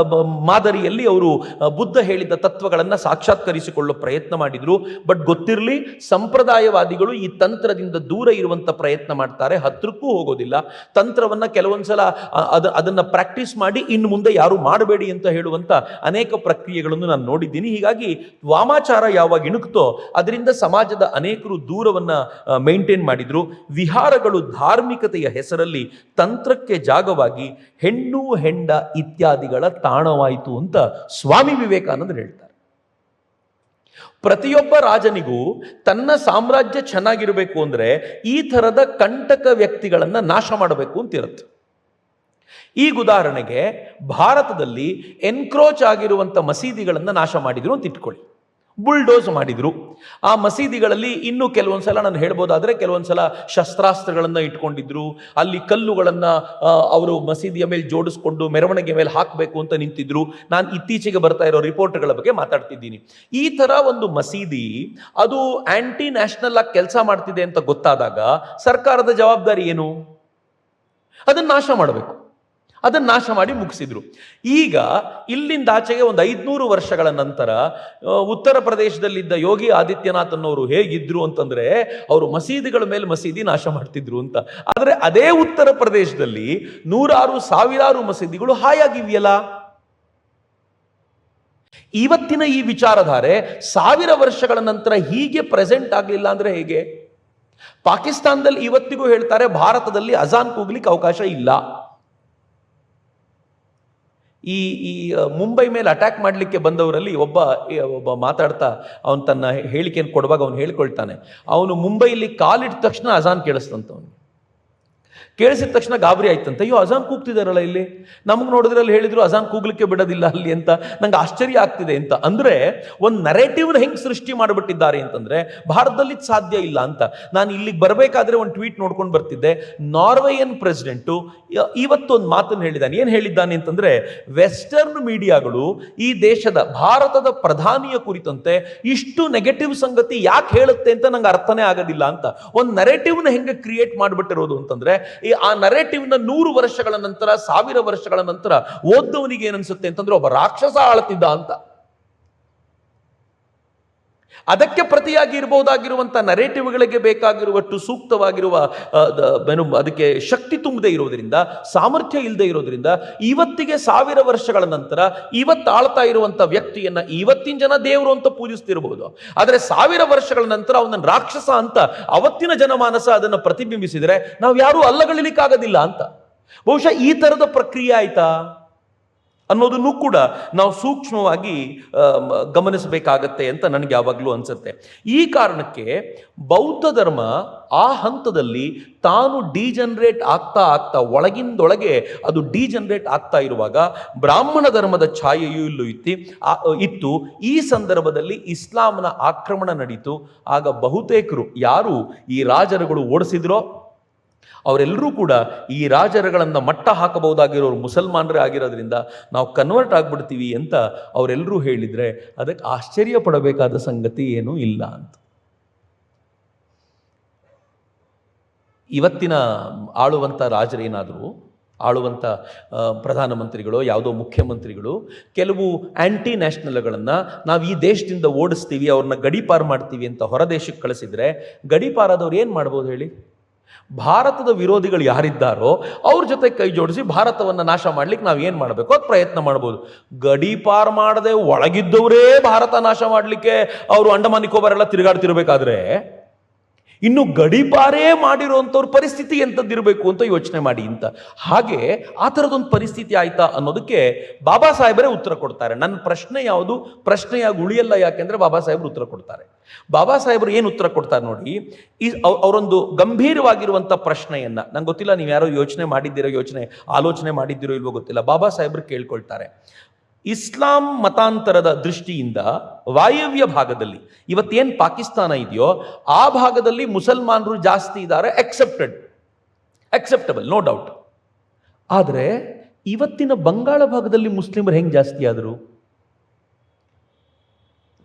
ಮಾದರಿಯಲ್ಲಿ ಅವರು ಬುದ್ಧ ಹೇಳಿದ ತತ್ವಗಳನ್ನು ಸಾಕ್ಷಾತ್ಕರಿಸಿಕೊಳ್ಳೋ ಪ್ರಯತ್ನ ಮಾಡಿದ್ರು. ಬಟ್ ಗೊತ್ತಿರಲಿ, ಸಂಪ್ರದಾಯವಾದಿಗಳು ಈ ತಂತ್ರದಿಂದ ದೂರ ಇರುವಂಥ ಪ್ರಯತ್ನ ಮಾಡ್ತಾರೆ, ಹತ್ರಕ್ಕೂ ಹೋಗೋದಿಲ್ಲ. ತಂತ್ರವನ್ನು ಕೆಲವೊಂದ್ಸಲ ಅದನ್ನು ಪ್ರಾಕ್ಟೀಸ್ ಮಾಡಿ ಇನ್ನು ಮುಂದೆ ಯಾರು ಮಾಡಬೇಡಿ ಅಂತ ಹೇಳುವಂಥ ಅನೇಕ ಪ್ರಕ್ರಿಯೆಗಳನ್ನು ನಾನು ನೋಡಿದ್ದೀನಿ. ಹೀಗಾಗಿ ವಾಮಾಚಾರ ಯಾವಾಗ ಇಣುಕ್ತೋ ಅದರಿಂದ ಸಮಾಜದ ಅನೇಕರು ದೂರವನ್ನು ಮೇಂಟೈನ್ ಮಾಡಿದ್ರು. ವಿಹಾರಗಳು ಧಾರ್ಮಿಕತೆಯ ಹೆಸರಲ್ಲಿ ತಂತ್ರಕ್ಕೆ ಜಾಗವಾಗಿ ಹೆಣ್ಣು ಹೆಂಡ ಇತ್ಯಾದಿಗಳ ತಾಣವಾಯಿತು ಅಂತ ಸ್ವಾಮಿ ವಿವೇಕಾನಂದರು ಹೇಳ್ತಾರೆ. ಪ್ರತಿಯೊಬ್ಬ ರಾಜನಿಗೂ ತನ್ನ ಸಾಮ್ರಾಜ್ಯ ಚೆನ್ನಾಗಿರಬೇಕು ಅಂದರೆ ಈ ಥರದ ಕಂಟಕ ವ್ಯಕ್ತಿಗಳನ್ನು ನಾಶ ಮಾಡಬೇಕು ಅಂತಿರುತ್ತೆ. ಈಗ ಉದಾಹರಣೆಗೆ ಭಾರತದಲ್ಲಿ ಎನ್ಕ್ರೋಚ್ ಆಗಿರುವಂಥ ಮಸೀದಿಗಳನ್ನು ನಾಶ ಮಾಡಿದ್ರು ಅಂತ ಇಟ್ಕೊಳ್ಳಿ, ಬುಲ್ಡೋಸ್ ಮಾಡಿದ್ರು. ಆ ಮಸೀದಿಗಳಲ್ಲಿ ಇನ್ನೂ ಕೆಲವೊಂದ್ಸಲ ನಾನು ಹೇಳ್ಬೋದಾದ್ರೆ, ಕೆಲವೊಂದ್ಸಲ ಶಸ್ತ್ರಾಸ್ತ್ರಗಳನ್ನು ಇಟ್ಕೊಂಡಿದ್ರು. ಅಲ್ಲಿ ಕಲ್ಲುಗಳನ್ನು ಅವರು ಮಸೀದಿಯ ಮೇಲೆ ಜೋಡಿಸ್ಕೊಂಡು ಮೆರವಣಿಗೆ ಮೇಲೆ ಹಾಕಬೇಕು ಅಂತ ನಿಂತಿದ್ರು. ನಾನು ಇತ್ತೀಚೆಗೆ ಬರ್ತಾ ಇರೋ ರಿಪೋರ್ಟ್ಗಳ ಬಗ್ಗೆ ಮಾತಾಡ್ತಿದ್ದೀನಿ. ಈ ಥರ ಒಂದು ಮಸೀದಿ ಅದು ಆಂಟಿ ನ್ಯಾಷನಲ್ ಆಗಿ ಕೆಲಸ ಮಾಡ್ತಿದೆ ಅಂತ ಗೊತ್ತಾದಾಗ ಸರ್ಕಾರದ ಜವಾಬ್ದಾರಿ ಏನು? ಅದನ್ನು ನಾಶ ಮಾಡಬೇಕು. ಅದನ್ನು ನಾಶ ಮಾಡಿ ಮುಗಿಸಿದ್ರು. ಈಗ ಇಲ್ಲಿಂದ ಆಚೆಗೆ ಒಂದು 500 ವರ್ಷಗಳ ನಂತರ ಉತ್ತರ ಪ್ರದೇಶದಲ್ಲಿದ್ದ ಯೋಗಿ ಆದಿತ್ಯನಾಥ್ ಅನ್ನೋರು ಹೇಗಿದ್ರು ಅಂತಂದ್ರೆ, ಅವರು ಮಸೀದಿಗಳ ಮೇಲೆ ಮಸೀದಿ ನಾಶ ಮಾಡ್ತಿದ್ರು ಅಂತ. ಆದರೆ ಅದೇ ಉತ್ತರ ಪ್ರದೇಶದಲ್ಲಿ ನೂರಾರು ಸಾವಿರಾರು ಮಸೀದಿಗಳು ಹಾಯಾಗಿವೆಯಲ್ಲ. ಇವತ್ತಿನ ಈ ವಿಚಾರಧಾರೆ 1000 ವರ್ಷಗಳ ನಂತರ ಹೀಗೆ ಪ್ರೆಸೆಂಟ್ ಆಗಲಿಲ್ಲ ಅಂದ್ರೆ ಹೇಗೆ? ಪಾಕಿಸ್ತಾನದಲ್ಲಿ ಇವತ್ತಿಗೂ ಹೇಳ್ತಾರೆ ಭಾರತದಲ್ಲಿ ಅಜಾನ್ ಕೂಗ್ಲಿಕ್ಕೆ ಅವಕಾಶ ಇಲ್ಲ. ಈ ಮುಂಬೈ ಮೇಲೆ ಅಟ್ಯಾಕ್ ಮಾಡಲಿಕ್ಕೆ ಬಂದವರಲ್ಲಿ ಒಬ್ಬ ಮಾತಾಡ್ತಾ ಅವನು ತನ್ನ ಹೇಳಿಕೆಯನ್ನು ಕೊಡುವಾಗ ಅವನು ಹೇಳ್ಕೊಳ್ತಾನೆ, ಅವನು ಮುಂಬೈಲಿ ಕಾಲಿಟ್ಟ ತಕ್ಷಣ ಅಜಾನ್ ಕೇಳಿಸ್ತಂತ. ಅವನು ಕೇಳಿಸಿದ ತಕ್ಷಣ ಗಾಬರಿ ಆಯ್ತಂತೆ, ಅಯ್ಯೋ ಅಜಾನ್ ಕೂಗ್ತಿದಾರಲ್ಲ ಇಲ್ಲಿ, ನಮಗೆ ನೋಡಿದ್ರಲ್ಲಿ ಹೇಳಿದ್ರು ಅಜಾನ್ ಕೂಗ್ಲಿಕ್ಕೆ ಬಿಡೋದಿಲ್ಲ ಅಲ್ಲಿ ಅಂತ. ನಂಗೆ ಆಶ್ಚರ್ಯ ಆಗ್ತಿದೆ ಅಂತ. ಅಂದ್ರೆ ಒಂದು ನರೇಟಿವ್ನ ಹೆಂಗೆ ಸೃಷ್ಟಿ ಮಾಡಿಬಿಟ್ಟಿದ್ದಾರೆ ಅಂತಂದ್ರೆ ಭಾರತದಲ್ಲಿ ಸಾಧ್ಯ ಇಲ್ಲ ಅಂತ. ನಾನು ಇಲ್ಲಿಗೆ ಬರಬೇಕಾದ್ರೆ ಒಂದು ಟ್ವೀಟ್ ನೋಡ್ಕೊಂಡು ಬರ್ತಿದ್ದೆ. ನಾರ್ವೇಯನ್ ಪ್ರೆಸಿಡೆಂಟು ಇವತ್ತು ಒಂದು ಮಾತನ್ನು ಹೇಳಿದ್ದಾನೆ. ಏನು ಹೇಳಿದ್ದಾನೆ ಅಂತಂದ್ರೆ, ವೆಸ್ಟರ್ನ್ ಮೀಡಿಯಾಗಳು ಈ ದೇಶದ ಭಾರತದ ಪ್ರಧಾನಿಯ ಕುರಿತಂತೆ ಇಷ್ಟು ನೆಗೆಟಿವ್ ಸಂಗತಿ ಯಾಕೆ ಹೇಳುತ್ತೆ ಅಂತ ನಂಗೆ ಅರ್ಥನೇ ಆಗೋದಿಲ್ಲ ಅಂತ. ಒಂದು ನರೇಟಿವ್ನ ಹೆಂಗೆ ಕ್ರಿಯೇಟ್ ಮಾಡಿಬಿಟ್ಟಿರೋದು ಅಂತಂದ್ರೆ, ಆ ನರೇಟಿವ್ನ 100 ವರ್ಷಗಳ ನಂತರ 1000 ವರ್ಷಗಳ ನಂತರ ಓದ್ದವನಿಗೆ ಏನನ್ಸುತ್ತೆ ಅಂತಂದ್ರೆ ಒಬ್ಬ ರಾಕ್ಷಸ ಆಳ್ತಿದ್ದ ಅಂತ. ಅದಕ್ಕೆ ಪ್ರತಿಯಾಗಿ ಇರಬಹುದಾಗಿರುವಂಥ ನರೇಟಿವ್ಗಳಿಗೆ ಬೇಕಾಗಿರುವಷ್ಟು ಸೂಕ್ತವಾಗಿರುವ ಅದಕ್ಕೆ ಶಕ್ತಿ ತುಂಬದೇ ಇರೋದ್ರಿಂದ, ಸಾಮರ್ಥ್ಯ ಇಲ್ಲದೆ ಇರೋದ್ರಿಂದ ಇವತ್ತಿಗೆ 1000 ವರ್ಷಗಳ ನಂತರ ಇವತ್ತು ಆಳ್ತಾ ಇರುವಂಥ ವ್ಯಕ್ತಿಯನ್ನ ಇವತ್ತಿನ ಜನ ದೇವರು ಅಂತ ಪೂಜಿಸ್ತಿರಬಹುದು. ಆದರೆ 1000 ವರ್ಷಗಳ ನಂತರ ಅವನನ್ನು ರಾಕ್ಷಸ ಅಂತ ಅವತ್ತಿನ ಜನಮಾನಸ ಅದನ್ನು ಪ್ರತಿಬಿಂಬಿಸಿದರೆ ನಾವು ಯಾರೂ ಅಲ್ಲಗಳಿಲಿಕ್ಕಾಗೋದಿಲ್ಲ ಅಂತ. ಬಹುಶಃ ಈ ಥರದ ಪ್ರಕ್ರಿಯೆ ಆಯ್ತಾ ಅನ್ನೋದನ್ನು ಕೂಡ ನಾವು ಸೂಕ್ಷ್ಮವಾಗಿ ಗಮನಿಸಬೇಕಾಗತ್ತೆ ಅಂತ ನನಗೆ ಯಾವಾಗಲೂ ಅನಿಸುತ್ತೆ. ಈ ಕಾರಣಕ್ಕೆ ಬೌದ್ಧ ಧರ್ಮ ಆ ಹಂತದಲ್ಲಿ ತಾನು ಡಿಜನರೇಟ್ ಆಗ್ತಾ ಒಳಗಿಂದೊಳಗೆ ಅದು ಡಿಜನರೇಟ್ ಆಗ್ತಾ ಇರುವಾಗ ಬ್ರಾಹ್ಮಣ ಧರ್ಮದ ಛಾಯೆಯೂ ಇತ್ತು. ಈ ಸಂದರ್ಭದಲ್ಲಿ ಇಸ್ಲಾಂನ ಆಕ್ರಮಣ ನಡೀತು. ಆಗ ಬಹುತೇಕರು ಯಾರು ಈ ರಾಜರುಗಳು ಓಡಿಸಿದ್ರೋ ಅವರೆಲ್ಲರೂ ಕೂಡ ಈ ರಾಜರುಗಳನ್ನು ಮಟ್ಟ ಹಾಕಬಹುದಾಗಿರೋರು ಮುಸಲ್ಮಾನರೇ ಆಗಿರೋದ್ರಿಂದ ನಾವು ಕನ್ವರ್ಟ್ ಆಗ್ಬಿಡ್ತೀವಿ ಅಂತ ಅವರೆಲ್ಲರೂ ಹೇಳಿದರೆ ಅದಕ್ಕೆ ಆಶ್ಚರ್ಯ ಪಡಬೇಕಾದ ಸಂಗತಿ ಏನೂ ಇಲ್ಲ ಅಂತ. ಇವತ್ತಿನ ಆಳುವಂಥ ರಾಜರೇನಾದರೂ, ಆಳುವಂಥ ಪ್ರಧಾನಮಂತ್ರಿಗಳು, ಯಾವುದೋ ಮುಖ್ಯಮಂತ್ರಿಗಳು ಕೆಲವು ಆ್ಯಂಟಿ ನ್ಯಾಷನಲ್ಗಳನ್ನು ನಾವು ಈ ದೇಶದಿಂದ ಓಡಿಸ್ತೀವಿ, ಅವ್ರನ್ನ ಗಡೀಪಾರು ಮಾಡ್ತೀವಿ ಅಂತ ಹೊರ ದೇಶಕ್ಕೆ ಕಳಿಸಿದರೆ ಗಡೀಪಾರಾದವ್ರು ಏನು ಮಾಡ್ಬೋದು ಹೇಳಿ? ಭಾರತದ ವಿರೋಧಿಗಳು ಯಾರಿದ್ದಾರೋ ಅವ್ರ ಜೊತೆ ಕೈ ಜೋಡಿಸಿ ಭಾರತವನ್ನು ನಾಶ ಮಾಡ್ಲಿಕ್ಕೆ ನಾವು ಏನು ಮಾಡಬೇಕು ಅದು ಪ್ರಯತ್ನ ಮಾಡ್ಬೋದು. ಗಡೀಪಾರು ಮಾಡದೆ ಒಳಗಿದ್ದವರೇ ಭಾರತ ನಾಶ ಮಾಡಲಿಕ್ಕೆ ಅವರು ಅಂಡಮಾನ್ ನಿಕೋಬಾರ್ ಎಲ್ಲ ತಿರುಗಾಡ್ತಿರ್ಬೇಕಾದ್ರೆ ಇನ್ನು ಗಡೀಪಾರೇ ಮಾಡಿರುವಂಥವ್ರ ಪರಿಸ್ಥಿತಿ ಎಂಥದ್ದಿರಬೇಕು ಅಂತ ಯೋಚನೆ ಮಾಡಿ ಅಂತ. ಹಾಗೆ ಆ ಥರದೊಂದು ಪರಿಸ್ಥಿತಿ ಆಯ್ತಾ ಅನ್ನೋದಕ್ಕೆ ಬಾಬಾ ಸಾಹೇಬರೇ ಉತ್ತರ ಕೊಡ್ತಾರೆ. ನನ್ನ ಪ್ರಶ್ನೆ ಯಾವುದು ಪ್ರಶ್ನೆಯಾಗಿ ಉಳಿಯಲ್ಲ, ಯಾಕೆಂದರೆ ಬಾಬಾ ಸಾಹೇಬರು ಉತ್ತರ ಕೊಡ್ತಾರೆ. ಬಾಬಾ ಸಾಹೇಬರು ಏನು ಉತ್ತರ ಕೊಡ್ತಾರೆ ನೋಡಿ. ಅವರೊಂದು ಗಂಭೀರವಾಗಿರುವಂಥ ಪ್ರಶ್ನೆಯನ್ನು, ನಂಗೆ ಗೊತ್ತಿಲ್ಲ ನೀವು ಯಾರೋ ಆಲೋಚನೆ ಮಾಡಿದ್ದೀರೋ ಇಲ್ವೋ ಗೊತ್ತಿಲ್ಲ, ಬಾಬಾ ಸಾಹೇಬರು ಕೇಳ್ಕೊಳ್ತಾರೆ. ಇಸ್ಲಾಂ ಮತಾಂತರದ ದೃಷ್ಟಿಯಿಂದ ವಾಯವ್ಯ ಭಾಗದಲ್ಲಿ ಇವತ್ತೇನು ಪಾಕಿಸ್ತಾನ ಇದೆಯೋ ಆ ಭಾಗದಲ್ಲಿ ಮುಸಲ್ಮಾನರು ಜಾಸ್ತಿ ಇದ್ದಾರೆ, ಅಕ್ಸೆಪ್ಟಬಲ್, ನೋ ಡೌಟ್. ಆದರೆ ಇವತ್ತಿನ ಬಂಗಾಳ ಭಾಗದಲ್ಲಿ ಮುಸ್ಲಿಮರು ಹೆಂಗೆ ಜಾಸ್ತಿ ಆದರು?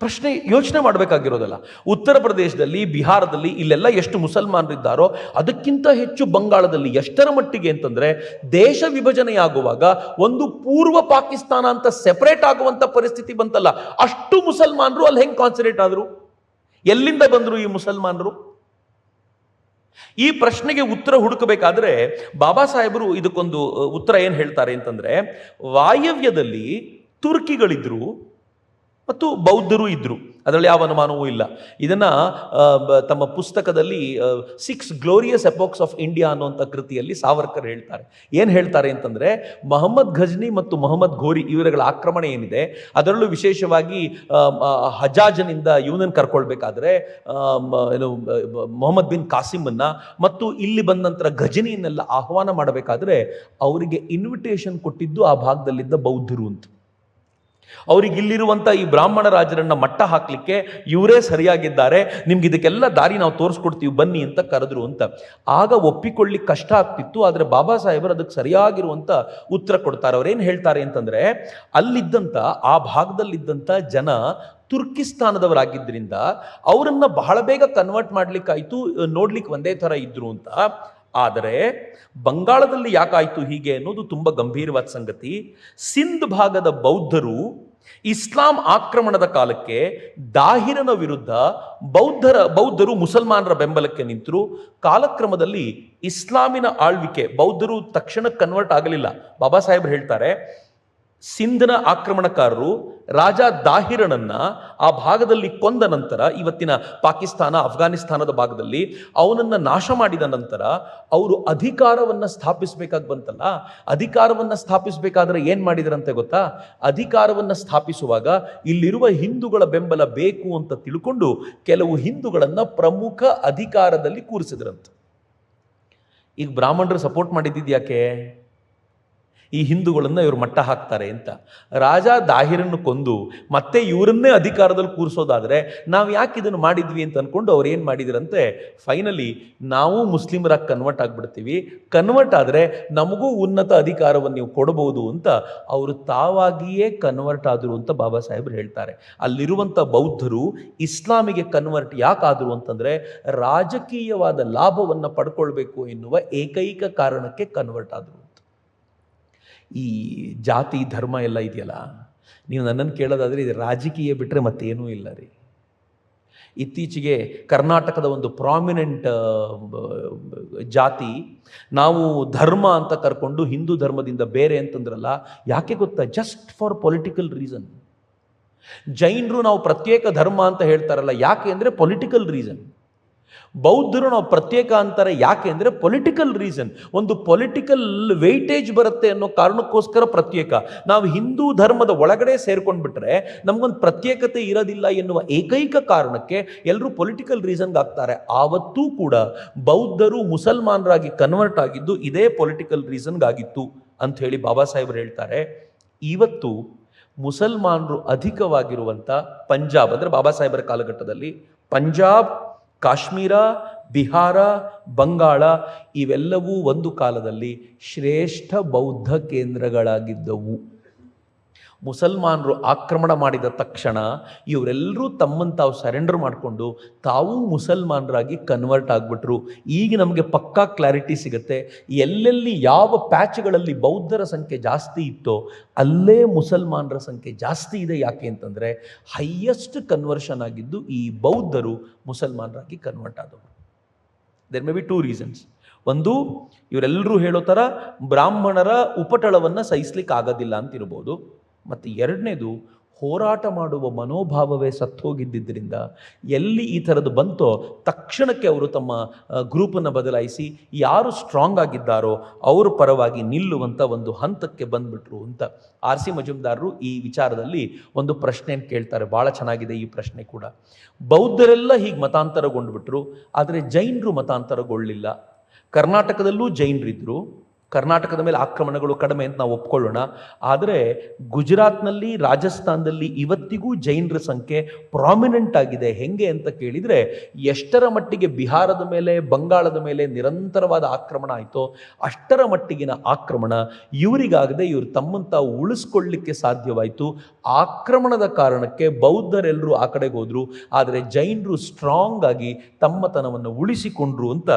ಪ್ರಶ್ನೆ ಯೋಚನೆ ಮಾಡಬೇಕಾಗಿರೋದಲ್ಲ. ಉತ್ತರ ಪ್ರದೇಶದಲ್ಲಿ, ಬಿಹಾರದಲ್ಲಿ ಇಲ್ಲೆಲ್ಲ ಎಷ್ಟು ಮುಸಲ್ಮಾನರಿದ್ದಾರೋ ಅದಕ್ಕಿಂತ ಹೆಚ್ಚು ಬಂಗಾಳದಲ್ಲಿ. ಎಷ್ಟರ ಮಟ್ಟಿಗೆ ಅಂತಂದ್ರೆ ದೇಶ ವಿಭಜನೆಯಾಗುವಾಗ ಒಂದು ಪೂರ್ವ ಪಾಕಿಸ್ತಾನ ಅಂತ ಸೆಪರೇಟ್ ಆಗುವಂತ ಪರಿಸ್ಥಿತಿ ಬಂತಲ್ಲ, ಅಷ್ಟು ಮುಸಲ್ಮಾನರು ಅಲ್ಲಿ ಹೆಂಗೆ ಕಾನ್ಸಂಟ್ರೇಟ್ ಆದರು? ಎಲ್ಲಿಂದ ಬಂದರು ಈ ಮುಸಲ್ಮಾನರು? ಈ ಪ್ರಶ್ನೆಗೆ ಉತ್ತರ ಹುಡುಕಬೇಕಾದ್ರೆ ಬಾಬಾ ಸಾಹೇಬರು ಇದಕ್ಕೊಂದು ಉತ್ತರ ಏನು ಹೇಳ್ತಾರೆ ಅಂತಂದ್ರೆ, ವಾಯವ್ಯದಲ್ಲಿ ತುರ್ಕಿಗಳಿದ್ರು ಮತ್ತು ಬೌದ್ಧರು ಇದ್ದರು, ಅದರಲ್ಲಿ ಯಾವ ಅನುಮಾನವೂ ಇಲ್ಲ. ಇದನ್ನು ತಮ್ಮ ಪುಸ್ತಕದಲ್ಲಿ 6 ಗ್ಲೋರಿಯಸ್ ಎಪೋಕ್ಸ್ ಆಫ್ ಇಂಡಿಯಾ ಅನ್ನುವಂಥ ಕೃತಿಯಲ್ಲಿ ಸಾವರ್ಕರ್ ಹೇಳ್ತಾರೆ. ಏನು ಹೇಳ್ತಾರೆ ಅಂತಂದರೆ, ಮೊಹಮ್ಮದ್ ಘಜ್ನಿ ಮತ್ತು ಮೊಹಮ್ಮದ್ ಘೋರಿ ಇವರುಗಳ ಆಕ್ರಮಣ ಏನಿದೆ, ಅದರಲ್ಲೂ ವಿಶೇಷವಾಗಿ ಹಜಾಜನಿಂದ ಇವನನ್ನು ಕರ್ಕೊಳ್ಬೇಕಾದ್ರೆ ಮೊಹಮ್ಮದ್ ಬಿನ್ ಕಾಸಿಮನ್ನು ಮತ್ತು ಇಲ್ಲಿ ಬಂದ ನಂತರ ಘಜ್ನಿಯನ್ನೆಲ್ಲ ಆಹ್ವಾನ ಮಾಡಬೇಕಾದ್ರೆ ಅವರಿಗೆ ಇನ್ವಿಟೇಷನ್ ಕೊಟ್ಟಿದ್ದು ಆ ಭಾಗದಲ್ಲಿದ್ದ ಬೌದ್ಧರು ಅಂತ. ಅವ್ರಿಗೆ ಇಲ್ಲಿರುವಂಥ ಈ ಬ್ರಾಹ್ಮಣ ರಾಜರನ್ನ ಮಟ್ಟ ಹಾಕಲಿಕ್ಕೆ ಇವರೇ ಸರಿಯಾಗಿದ್ದಾರೆ, ನಿಮ್ಗೆ ಇದಕ್ಕೆಲ್ಲ ದಾರಿ ನಾವು ತೋರಿಸ್ಕೊಡ್ತೀವಿ ಬನ್ನಿ ಅಂತ ಕರೆದ್ರು ಅಂತ. ಆಗ ಒಪ್ಪಿಕೊಳ್ಳಿಕ್ಕೆ ಕಷ್ಟ ಆಗ್ತಿತ್ತು. ಆದರೆ ಬಾಬಾ ಸಾಹೇಬರು ಅದಕ್ಕೆ ಸರಿಯಾಗಿರುವಂಥ ಉತ್ತರ ಕೊಡ್ತಾರೆ. ಅವ್ರೇನು ಹೇಳ್ತಾರೆ ಅಂತಂದರೆ, ಅಲ್ಲಿದ್ದಂಥ ಆ ಭಾಗದಲ್ಲಿದ್ದಂಥ ಜನ ತುರ್ಕಿಸ್ತಾನದವರಾಗಿದ್ದರಿಂದ ಅವರನ್ನು ಬಹಳ ಬೇಗ ಕನ್ವರ್ಟ್ ಮಾಡ್ಲಿಕ್ಕಾಯ್ತು, ನೋಡ್ಲಿಕ್ಕೆ ಒಂದೇ ಥರ ಇದ್ರು ಅಂತ. ಆದರೆ ಬಂಗಾಳದಲ್ಲಿ ಯಾಕಾಯಿತು ಹೀಗೆ ಅನ್ನೋದು ತುಂಬ ಗಂಭೀರವಾದ ಸಂಗತಿ. ಸಿಂಧ್ ಭಾಗದ ಬೌದ್ಧರು ಇಸ್ಲಾಂ ಆಕ್ರಮಣದ ಕಾಲಕ್ಕೆ ದಾಹಿರನ ವಿರುದ್ಧ ಬೌದ್ಧರು ಮುಸಲ್ಮಾನರ ಬೆಂಬಲಕ್ಕೆ ನಿಂತರು. ಕಾಲಕ್ರಮದಲ್ಲಿ ಇಸ್ಲಾಮಿನ ಆಳ್ವಿಕೆ, ಬೌದ್ಧರು ತಕ್ಷಣ ಕನ್ವರ್ಟ್ ಆಗಲಿಲ್ಲ. ಬಾಬಾ ಸಾಹೇಬ್ ಹೇಳ್ತಾರೆ, ಸಿಂಧ್ನ ಆಕ್ರಮಣಕಾರರು ರಾಜ ದಾಹಿರನನ್ನ ಆ ಭಾಗದಲ್ಲಿ ಕೊಂದ ನಂತರ, ಇವತ್ತಿನ ಪಾಕಿಸ್ತಾನ ಅಫ್ಘಾನಿಸ್ತಾನದ ಭಾಗದಲ್ಲಿ ಅವನನ್ನು ನಾಶ ಮಾಡಿದ ನಂತರ ಅವರು ಅಧಿಕಾರವನ್ನು ಸ್ಥಾಪಿಸಬೇಕಾಗಿ ಬಂತಲ್ಲ. ಅಧಿಕಾರವನ್ನು ಸ್ಥಾಪಿಸಬೇಕಾದ್ರೆ ಏನು ಮಾಡಿದ್ರಂತೆ ಗೊತ್ತಾ? ಅಧಿಕಾರವನ್ನು ಸ್ಥಾಪಿಸುವಾಗ ಇಲ್ಲಿರುವ ಹಿಂದೂಗಳ ಬೆಂಬಲ ಬೇಕು ಅಂತ ತಿಳ್ಕೊಂಡು ಕೆಲವು ಹಿಂದೂಗಳನ್ನು ಪ್ರಮುಖ ಅಧಿಕಾರದಲ್ಲಿ ಕೂರಿಸಿದ್ರಂತೆ. ಈಗ ಬ್ರಾಹ್ಮಣರು ಸಪೋರ್ಟ್ ಮಾಡಿದ್ದಿದ್ದು ಯಾಕೆ? ಈ ಹಿಂದೂಗಳನ್ನು ಇವರು ಮಟ್ಟ ಹಾಕ್ತಾರೆ ಅಂತ. ರಾಜ ದಾಹಿರನ್ನು ಕೊಂದು ಮತ್ತೆ ಇವರನ್ನೇ ಅಧಿಕಾರದಲ್ಲಿ ಕೂರಿಸೋದಾದರೆ ನಾವು ಯಾಕೆ ಇದನ್ನು ಮಾಡಿದ್ವಿ ಅಂತ ಅಂದ್ಕೊಂಡು ಅವ್ರು ಏನು ಮಾಡಿದ್ರಂತೆ, ಫೈನಲಿ ನಾವು ಮುಸ್ಲಿಮರಾಗಿ ಕನ್ವರ್ಟ್ ಆಗಿಬಿಡ್ತೀವಿ, ಕನ್ವರ್ಟ್ ಆದರೆ ನಮಗೂ ಉನ್ನತ ಅಧಿಕಾರವನ್ನು ನೀವು ಕೊಡಬಹುದು ಅಂತ ಅವರು ತಾವಾಗಿಯೇ ಕನ್ವರ್ಟ್ ಆದರು ಅಂತ ಬಾಬಾ ಸಾಹೇಬರು ಹೇಳ್ತಾರೆ. ಅಲ್ಲಿರುವಂಥ ಬೌದ್ಧರು ಇಸ್ಲಾಮಿಗೆ ಕನ್ವರ್ಟ್ ಯಾಕಾದರು ಅಂತಂದರೆ ರಾಜಕೀಯವಾದ ಲಾಭವನ್ನು ಪಡ್ಕೊಳ್ಬೇಕು ಎನ್ನುವ ಏಕೈಕ ಕಾರಣಕ್ಕೆ ಕನ್ವರ್ಟ್ ಆದರು. ಈ ಜಾತಿ ಧರ್ಮ ಎಲ್ಲ ಇದೆಯಲ್ಲ, ನೀವು ನನ್ನನ್ನು ಕೇಳೋದಾದರೆ ಇದು ರಾಜಕೀಯ ಬಿಟ್ಟರೆ ಮತ್ತೇನೂ ಇಲ್ಲ ರೀ. ಇತ್ತೀಚೆಗೆ ಕರ್ನಾಟಕದ ಒಂದು ಪ್ರಾಮಿನೆಂಟ್ ಜಾತಿ ನಾವು ಧರ್ಮ ಅಂತ ಕರ್ಕೊಂಡು ಹಿಂದೂ ಧರ್ಮದಿಂದ ಬೇರೆ ಅಂತಂದ್ರಲ್ಲ, ಯಾಕೆ ಗೊತ್ತಾ? Just for political reason. ಜೈನರು ನಾವು ಪ್ರತ್ಯೇಕ ಧರ್ಮ ಅಂತ ಹೇಳ್ತಾರಲ್ಲ, ಯಾಕೆ ಅಂದರೆ ಪೊಲಿಟಿಕಲ್ ರೀಸನ್. ಬೌದ್ಧರು ನಾವು ಪ್ರತ್ಯೇಕ ಅಂತಾರೆ, ಯಾಕೆ ಅಂದರೆ ಪೊಲಿಟಿಕಲ್ ರೀಸನ್. ಒಂದು ಪೊಲಿಟಿಕಲ್ ವೆಯ್ಟೇಜ್ ಬರುತ್ತೆ ಅನ್ನೋ ಕಾರಣಕ್ಕೋಸ್ಕರ ಪ್ರತ್ಯೇಕ. ನಾವು ಹಿಂದೂ ಧರ್ಮದ ಒಳಗಡೆ ಸೇರ್ಕೊಂಡ್ಬಿಟ್ರೆ ನಮಗೊಂದು ಪ್ರತ್ಯೇಕತೆ ಇರೋದಿಲ್ಲ ಎನ್ನುವ ಏಕೈಕ ಕಾರಣಕ್ಕೆ ಎಲ್ಲರೂ ಪೊಲಿಟಿಕಲ್ ರೀಸನ್ಗೆ ಆಗ್ತಾರೆ. ಆವತ್ತೂ ಕೂಡ ಬೌದ್ಧರು ಮುಸಲ್ಮಾನರಾಗಿ ಕನ್ವರ್ಟ್ ಆಗಿದ್ದು ಇದೇ ಪೊಲಿಟಿಕಲ್ ರೀಸನ್ಗಾಗಿತ್ತು ಅಂತ ಹೇಳಿ ಬಾಬಾ ಸಾಹೇಬರು ಹೇಳ್ತಾರೆ. ಇವತ್ತು ಮುಸಲ್ಮಾನರು ಅಧಿಕವಾಗಿರುವಂಥ ಪಂಜಾಬ್, ಅಂದರೆ ಬಾಬಾ ಸಾಹೇಬರ ಕಾಲಘಟ್ಟದಲ್ಲಿ ಪಂಜಾಬ್, ಕಾಶ್ಮೀರ, ಬಿಹಾರ, ಬಂಗಾಳ ಇವೆಲ್ಲವೂ ಒಂದು ಕಾಲದಲ್ಲಿ ಶ್ರೇಷ್ಠ ಬೌದ್ಧ ಕೇಂದ್ರಗಳಾಗಿದ್ದವು. ಮುಸಲ್ಮಾನರು ಆಕ್ರಮಣ ಮಾಡಿದ ತಕ್ಷಣ ಇವರೆಲ್ಲರೂ ತಮ್ಮನ್ನು ತಾವು ಸರೆಂಡರ್ ಮಾಡಿಕೊಂಡು ತಾವು ಮುಸಲ್ಮಾನರಾಗಿ ಕನ್ವರ್ಟ್ ಆಗಿಬಿಟ್ರು. ಈಗ ನಮಗೆ ಪಕ್ಕಾ ಕ್ಲಾರಿಟಿ ಸಿಗುತ್ತೆ, ಎಲ್ಲೆಲ್ಲಿ ಯಾವ ಪ್ಯಾಚ್ಗಳಲ್ಲಿ ಬೌದ್ಧರ ಸಂಖ್ಯೆ ಜಾಸ್ತಿ ಇತ್ತೋ ಅಲ್ಲೇ ಮುಸಲ್ಮಾನರ ಸಂಖ್ಯೆ ಜಾಸ್ತಿ ಇದೆ. ಯಾಕೆ ಅಂತಂದರೆ ಹೈಯೆಸ್ಟ್ ಕನ್ವರ್ಷನ್ ಆಗಿದ್ದು ಈ ಬೌದ್ಧರು ಮುಸಲ್ಮಾನರಾಗಿ ಕನ್ವರ್ಟ್ ಆದವರು. There may be two reasons. ಒಂದು, ಇವರೆಲ್ಲರೂ ಹೇಳೋ ಥರ ಬ್ರಾಹ್ಮಣರ ಉಪಟಳವನ್ನು ಸಹಿಸ್ಲಿಕ್ಕೆ ಆಗೋದಿಲ್ಲ ಅಂತಿರ್ಬೋದು. ಮತ್ತು ಎರಡನೇದು, ಹೋರಾಟ ಮಾಡುವ ಮನೋಭಾವವೇ ಸತ್ತೋಗಿದ್ದರಿಂದ ಎಲ್ಲಿ ಈ ಥರದ್ದು ಬಂತೋ ತಕ್ಷಣಕ್ಕೆ ಅವರು ತಮ್ಮ ಗ್ರೂಪನ್ನು ಬದಲಾಯಿಸಿ ಯಾರು ಸ್ಟ್ರಾಂಗ್ ಆಗಿದ್ದಾರೋ ಅವ್ರ ಪರವಾಗಿ ನಿಲ್ಲುವಂಥ ಒಂದು ಹಂತಕ್ಕೆ ಬಂದ್ಬಿಟ್ರು ಅಂತ ಆರ್ ಸಿ ಮಜುಮ್ದಾರರು ಈ ವಿಚಾರದಲ್ಲಿ ಒಂದು ಪ್ರಶ್ನೆಯನ್ನು ಕೇಳ್ತಾರೆ. ಭಾಳ ಚೆನ್ನಾಗಿದೆ ಈ ಪ್ರಶ್ನೆ ಕೂಡ. ಬೌದ್ಧರೆಲ್ಲ ಹೀಗೆ ಮತಾಂತರಗೊಂಡ್ಬಿಟ್ರು, ಆದರೆ ಜೈನರು ಮತಾಂತರಗೊಳ್ಳಿಲ್ಲ. ಕರ್ನಾಟಕದಲ್ಲೂ ಜೈನರಿದ್ದರು, ಕರ್ನಾಟಕದ ಮೇಲೆ ಆಕ್ರಮಣಗಳು ಕಡಿಮೆ ಅಂತ ನಾವು ಒಪ್ಕೊಳ್ಳೋಣ. ಆದರೆ ಗುಜರಾತ್ನಲ್ಲಿ, ರಾಜಸ್ಥಾನದಲ್ಲಿ ಇವತ್ತಿಗೂ ಜೈನರ ಸಂಖ್ಯೆ ಪ್ರಾಮಿನೆಂಟ್ ಆಗಿದೆ. ಹೆಂಗೆ ಅಂತ ಕೇಳಿದರೆ, ಎಷ್ಟರ ಮಟ್ಟಿಗೆ ಬಿಹಾರದ ಮೇಲೆ, ಬಂಗಾಳದ ಮೇಲೆ ನಿರಂತರವಾದ ಆಕ್ರಮಣ ಆಯಿತೋ ಅಷ್ಟರ ಮಟ್ಟಿಗಿನ ಆಕ್ರಮಣ ಇವರಿಗಾಗದೆ ಇವರು ತಮ್ಮನ್ನು ತಾವು ಉಳಿಸ್ಕೊಳ್ಳಿಕ್ಕೆ ಸಾಧ್ಯವಾಯಿತು. ಆಕ್ರಮಣದ ಕಾರಣಕ್ಕೆ ಬೌದ್ಧರೆಲ್ಲರೂ ಆ ಕಡೆಗೆ ಹೋದರು, ಆದರೆ ಜೈನರು ಸ್ಟ್ರಾಂಗ್ ಆಗಿ ತಮ್ಮತನವನ್ನು ಉಳಿಸಿಕೊಂಡ್ರು ಅಂತ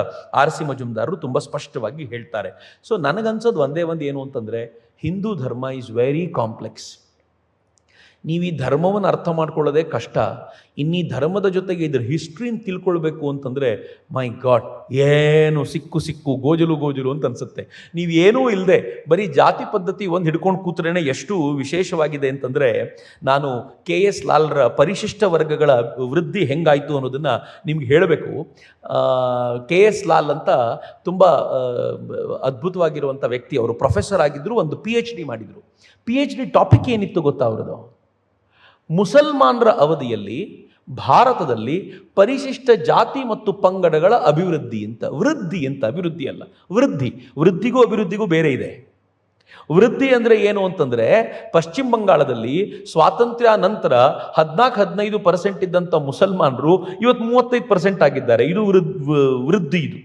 ಆರ್ ಸಿ ಮಜುಮ್ದಾರರು ತುಂಬ ಸ್ಪಷ್ಟವಾಗಿ ಹೇಳ್ತಾರೆ. ಸೊ ನನಗನ್ಸೋದು ಒಂದೇ ಒಂದು ಏನು ಅಂತಂದರೆ, ಹಿಂದೂ ಧರ್ಮ ಈಸ್ ವೆರಿ ಕಾಂಪ್ಲೆಕ್ಸ್. ನೀವು ಈ ಧರ್ಮವನ್ನು ಅರ್ಥ ಮಾಡ್ಕೊಳ್ಳೋದೇ ಕಷ್ಟ. ಇನ್ನೀ ಧರ್ಮದ ಜೊತೆಗೆ ಇದ್ರ ಹಿಸ್ಟ್ರಿನ ತಿಳ್ಕೊಳ್ಬೇಕು ಅಂತಂದರೆ ಮೈ ಗಾಡ್, ಏನು ಸಿಕ್ಕು ಗೋಜಲು ಅಂತ ಅನಿಸುತ್ತೆ. ನೀವೇನೂ ಇಲ್ಲದೆ ಬರೀ ಜಾತಿ ಪದ್ಧತಿ ಒಂದು ಹಿಡ್ಕೊಂಡು ಕೂತ್ರೇನೆ ಎಷ್ಟು ವಿಶೇಷವಾಗಿದೆ ಅಂತಂದರೆ, ನಾನು KS ಲಾಲ್ರ ಪರಿಶಿಷ್ಟ ವರ್ಗಗಳ ವೃದ್ಧಿ ಹೆಂಗಾಯಿತು ಅನ್ನೋದನ್ನು ನಿಮ್ಗೆ ಹೇಳಬೇಕು. KS ಲಾಲ್ ಅಂತ ತುಂಬ ಅದ್ಭುತವಾಗಿರುವಂಥ ವ್ಯಕ್ತಿ. ಅವರು ಪ್ರೊಫೆಸರ್ ಆಗಿದ್ದರು, ಒಂದು PhD ಮಾಡಿದರು. PhD ಟಾಪಿಕ್ ಏನಿತ್ತು ಗೊತ್ತಾ ಅವ್ರದ್ದು? ಮುಸಲ್ಮಾನರ ಅವಧಿಯಲ್ಲಿ ಭಾರತದಲ್ಲಿ ಪರಿಶಿಷ್ಟ ಜಾತಿ ಮತ್ತು ಪಂಗಡಗಳ ಅಭಿವೃದ್ಧಿ ಅಂತ. ವೃದ್ಧಿ ಅಂತ, ಅಭಿವೃದ್ಧಿ ಅಲ್ಲ, ವೃದ್ಧಿಗೂ ಅಭಿವೃದ್ಧಿಗೂ ಬೇರೆ ಇದೆ. ವೃದ್ಧಿ ಅಂದರೆ ಏನು ಅಂತಂದರೆ, ಪಶ್ಚಿಮ ಬಂಗಾಳದಲ್ಲಿ ಸ್ವಾತಂತ್ರ್ಯ ನಂತರ 14-15% ಇದ್ದಂಥ ಮುಸಲ್ಮಾನರು ಇವತ್ತು 35% ಆಗಿದ್ದಾರೆ. ಇದು ವೃದ್ಧಿ. ಇದು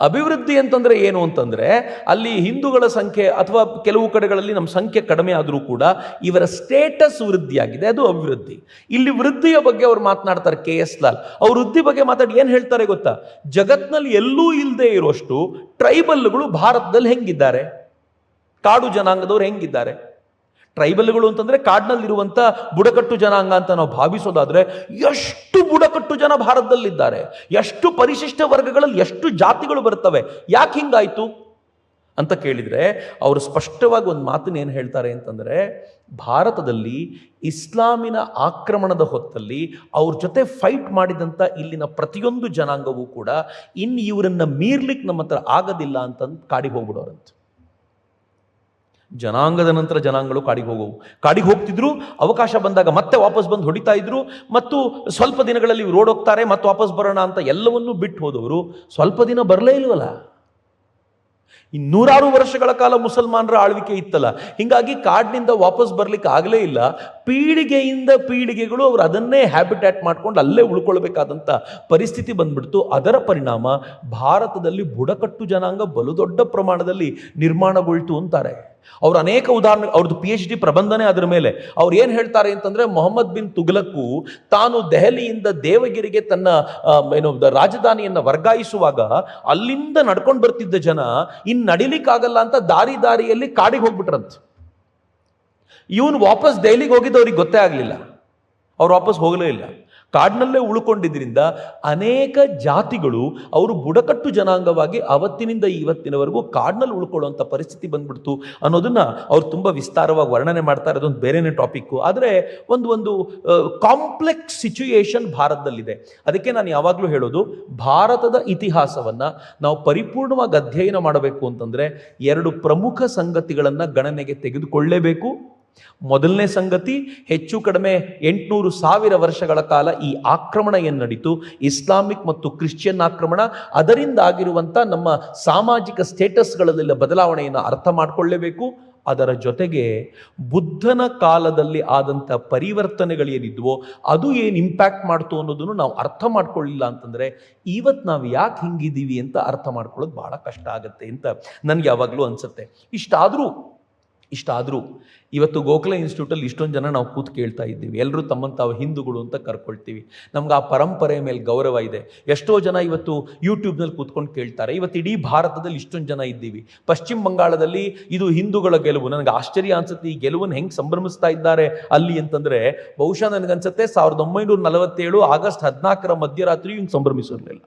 ಅಭಿವೃದ್ಧಿ ಅಂತಂದರೆ ಏನು ಅಂತಂದರೆ ಅಲ್ಲಿ ಹಿಂದೂಗಳ ಸಂಖ್ಯೆ ಅಥವಾ ಕೆಲವು ಕಡೆಗಳಲ್ಲಿ ನಮ್ಮ ಸಂಖ್ಯೆ ಕಡಿಮೆ ಆದರೂ ಕೂಡ ಇವರ ಸ್ಟೇಟಸ್ ವೃದ್ಧಿಯಾಗಿದೆ, ಅದು ಅಭಿವೃದ್ಧಿ. ಇಲ್ಲಿ ವೃದ್ಧಿಯ ಬಗ್ಗೆ ಅವ್ರು ಮಾತನಾಡ್ತಾರೆ. KS ಲಾಲ್ ಅವ್ರು ವೃದ್ಧಿ ಬಗ್ಗೆ ಮಾತಾಡಿ ಏನು ಹೇಳ್ತಾರೆ ಗೊತ್ತಾ? ಜಗತ್ನಲ್ಲಿ ಎಲ್ಲೂ ಇಲ್ಲದೆ ಇರುವಷ್ಟು ಟ್ರೈಬಲ್ಗಳು ಭಾರತದಲ್ಲಿ ಹೆಂಗಿದ್ದಾರೆ, ಕಾಡು ಜನಾಂಗದವ್ರು ಹೆಂಗಿದ್ದಾರೆ. ಟ್ರೈಬಲ್ಗಳು ಅಂತಂದ್ರೆ ಕಾಡಿನಲ್ಲಿರುವಂಥ ಬುಡಕಟ್ಟು ಜನಾಂಗ ಅಂತ ನಾವು ಭಾವಿಸೋದಾದ್ರೆ ಎಷ್ಟು ಬುಡಕಟ್ಟು ಜನ ಭಾರತದಲ್ಲಿದ್ದಾರೆ, ಎಷ್ಟು ಪರಿಶಿಷ್ಟ ವರ್ಗಗಳಲ್ಲಿ ಎಷ್ಟು ಜಾತಿಗಳು ಬರ್ತವೆ, ಯಾಕೆ ಹಿಂಗಾಯ್ತು ಅಂತ ಕೇಳಿದರೆ ಅವರು ಸ್ಪಷ್ಟವಾಗಿ ಒಂದು ಮಾತನ್ನ ಏನು ಹೇಳ್ತಾರೆ ಅಂತಂದರೆ, ಭಾರತದಲ್ಲಿ ಇಸ್ಲಾಮಿನ ಆಕ್ರಮಣದ ಹೊತ್ತಲ್ಲಿ ಅವ್ರ ಜೊತೆ ಫೈಟ್ ಮಾಡಿದಂಥ ಇಲ್ಲಿನ ಪ್ರತಿಯೊಂದು ಜನಾಂಗವೂ ಕೂಡ ಇನ್ನು ಇವರನ್ನು ಮೀರ್ಲಿಕ್ಕೆ ನಮ್ಮ ಹತ್ರ ಆಗೋದಿಲ್ಲ ಅಂತಂದು ಕಾಡಿಗೆ ಹೋಗ್ಬಿಡೋರಂತ. ಜನಾಂಗದ ನಂತರ ಜನಾಂಗಗಳು ಕಾಡಿಗೆ ಹೋಗ್ತಿದ್ರು, ಅವಕಾಶ ಬಂದಾಗ ಮತ್ತೆ ವಾಪಸ್ ಬಂದು ಹೊಡಿತಾ ಇದ್ರು, ಮತ್ತು ಸ್ವಲ್ಪ ದಿನಗಳಲ್ಲಿ ರೋಡ್ ಹೋಗ್ತಾರೆ ಮತ್ತೆ ವಾಪಸ್ ಬರೋಣ ಅಂತ ಎಲ್ಲವನ್ನೂ ಬಿಟ್ಟು ಹೋದವರು ಸ್ವಲ್ಪ ದಿನ ಬರಲೇ ಇಲ್ವಲ್ಲ. ನೂರಾರು ವರ್ಷಗಳ ಕಾಲ ಮುಸಲ್ಮಾನರ ಆಳ್ವಿಕೆ ಇತ್ತಲ್ಲ, ಹೀಗಾಗಿ ಕಾಡಿನಿಂದ ವಾಪಸ್ ಬರ್ಲಿಕ್ಕೆ ಆಗಲೇ ಇಲ್ಲ. ಪೀಳಿಗೆಯಿಂದ ಪೀಳಿಗೆಗಳು ಅವರು ಅದನ್ನೇ ಹ್ಯಾಬಿಟ್ಯಾಟ್ ಮಾಡ್ಕೊಂಡು ಅಲ್ಲೇ ಉಳ್ಕೊಳ್ಬೇಕಾದಂಥ ಪರಿಸ್ಥಿತಿ ಬಂದ್ಬಿಡ್ತು. ಅದರ ಪರಿಣಾಮ ಭಾರತದಲ್ಲಿ ಬುಡಕಟ್ಟು ಜನಾಂಗ ಬಲು ದೊಡ್ಡ ಪ್ರಮಾಣದಲ್ಲಿ ನಿರ್ಮಾಣಗೊಳ್ತು ಅಂತಾರೆ. ಅವರು ಅನೇಕ ಉದಾಹರಣೆ, ಅವ್ರದ್ದು PhD ಪ್ರಬಂಧನೇ ಅದರ ಮೇಲೆ. ಅವ್ರು ಏನು ಹೇಳ್ತಾರೆ ಅಂತಂದ್ರೆ, ಮೊಹಮ್ಮದ್ ಬಿನ್ ತುಘಲಕ್ಕು ತಾನು ದೆಹಲಿಯಿಂದ ದೇವಗಿರಿಗೆ ತನ್ನ ರಾಜಧಾನಿಯನ್ನು ವರ್ಗಾಯಿಸುವಾಗ ಅಲ್ಲಿಂದ ನಡ್ಕೊಂಡು ಬರ್ತಿದ್ದ ಜನ ಇನ್ನು ನಡಿಲಿಕ್ಕಾಗಲ್ಲ ಅಂತ ದಾರಿಯಲ್ಲಿ ಕಾಡಿಗೆ ಹೋಗ್ಬಿಟ್ರಂತ. ಇವನು ವಾಪಸ್ ದೆಹಲಿಗೆ ಹೋಗಿದ್ದವ್ರಿಗೆ ಗೊತ್ತೇ ಆಗಲಿಲ್ಲ, ಅವ್ರು ವಾಪಸ್ ಹೋಗಲೇ ಇಲ್ಲ. ಕಾಡಿನಲ್ಲೇ ಉಳ್ಕೊಂಡಿದ್ದರಿಂದ ಅನೇಕ ಜಾತಿಗಳು ಅವರು ಬುಡಕಟ್ಟು ಜನಾಂಗವಾಗಿ ಅವತ್ತಿನಿಂದ ಇವತ್ತಿನವರೆಗೂ ಕಾಡಿನಲ್ಲಿ ಉಳ್ಕೊಳ್ಳುವಂಥ ಪರಿಸ್ಥಿತಿ ಬಂದ್ಬಿಡ್ತು ಅನ್ನೋದನ್ನ ಅವ್ರು ತುಂಬ ವಿಸ್ತಾರವಾಗಿ ವರ್ಣನೆ ಮಾಡ್ತಾರೆ. ಅದೊಂದು ಬೇರೆನೇ ಟಾಪಿಕ್ಕು. ಆದರೆ ಒಂದು ಕಾಂಪ್ಲೆಕ್ಸ್ ಸಿಚುಯೇಷನ್ ಭಾರತದಲ್ಲಿದೆ. ಅದಕ್ಕೆ ನಾನು ಯಾವಾಗಲೂ ಹೇಳೋದು, ಭಾರತದ ಇತಿಹಾಸವನ್ನು ನಾವು ಪರಿಪೂರ್ಣವಾಗಿ ಅಧ್ಯಯನ ಮಾಡಬೇಕು ಅಂತಂದರೆ 2 ಪ್ರಮುಖ ಸಂಗತಿಗಳನ್ನು ಗಣನೆಗೆ ತೆಗೆದುಕೊಳ್ಳಲೇಬೇಕು. ಮೊದಲನೇ ಸಂಗತಿ, ಹೆಚ್ಚು ಕಡಿಮೆ 800,000 ವರ್ಷಗಳ ಕಾಲ ಈ ಆಕ್ರಮಣ ಏನು ನಡೀತು, ಇಸ್ಲಾಮಿಕ್ ಮತ್ತು ಕ್ರಿಶ್ಚಿಯನ್ ಆಕ್ರಮಣ, ಅದರಿಂದ ಆಗಿರುವಂಥ ನಮ್ಮ ಸಾಮಾಜಿಕ ಸ್ಟೇಟಸ್ಗಳಲ್ಲೆಲ್ಲ ಬದಲಾವಣೆಯನ್ನು ಅರ್ಥ ಮಾಡಿಕೊಳ್ಳಲೇಬೇಕು. ಅದರ ಜೊತೆಗೆ ಬುದ್ಧನ ಕಾಲದಲ್ಲಿ ಆದಂಥ ಪರಿವರ್ತನೆಗಳೇನಿದ್ವೋ ಅದು ಏನು ಇಂಪ್ಯಾಕ್ಟ್ ಮಾಡ್ತು ಅನ್ನೋದನ್ನು ನಾವು ಅರ್ಥ ಮಾಡ್ಕೊಳ್ಳಿಲ್ಲ ಅಂತಂದರೆ ಇವತ್ತು ನಾವು ಯಾಕೆ ಹಿಂಗಿದ್ದೀವಿ ಅಂತ ಅರ್ಥ ಮಾಡ್ಕೊಳ್ಳೋದು ಭಾಳ ಕಷ್ಟ ಆಗುತ್ತೆ ಅಂತ ನನಗೆ ಯಾವಾಗಲೂ ಅನಿಸುತ್ತೆ. ಇಷ್ಟಾದರೂ ಇವತ್ತು ಗೋಖಲೆ ಇನ್ಸ್ಟಿಟ್ಯೂಟಲ್ಲಿ ಇಷ್ಟೊಂದು ಜನ ನಾವು ಕೂತು ಕೇಳ್ತಾ ಇದ್ದೀವಿ. ಎಲ್ಲರೂ ತಮ್ಮನ್ನು ತಾವು ಹಿಂದೂಗಳು ಅಂತ ಕರ್ಕೊಳ್ತೀವಿ. ನಮ್ಗೆ ಆ ಪರಂಪರೆಯ ಮೇಲೆ ಗೌರವ ಇದೆ. ಎಷ್ಟೋ ಜನ ಇವತ್ತು ಯೂಟ್ಯೂಬ್ನಲ್ಲಿ ಕೂತ್ಕೊಂಡು ಕೇಳ್ತಾರೆ. ಇವತ್ತು ಇಡೀ ಭಾರತದಲ್ಲಿ ಇಷ್ಟೊಂದು ಜನ ಇದ್ದೀವಿ. ಪಶ್ಚಿಮ ಬಂಗಾಳದಲ್ಲಿ ಇದು ಹಿಂದೂಗಳ ಗೆಲುವು. ನನಗೆ ಆಶ್ಚರ್ಯ ಅನ್ಸುತ್ತೆ, ಈ ಗೆಲುವನ್ನು ಹೆಂಗೆ ಸಂಭ್ರಮಿಸ್ತಾ ಇದ್ದಾರೆ ಅಲ್ಲಿ ಅಂತಂದರೆ, ಬಹುಶಃ ನನಗನ್ಸುತ್ತೆ 1947 ಆಗಸ್ಟ್ 14 ಮಧ್ಯರಾತ್ರಿ ಹಿಂಗೆ ಸಂಭ್ರಮಿಸಿರಲಿಲ್ಲ.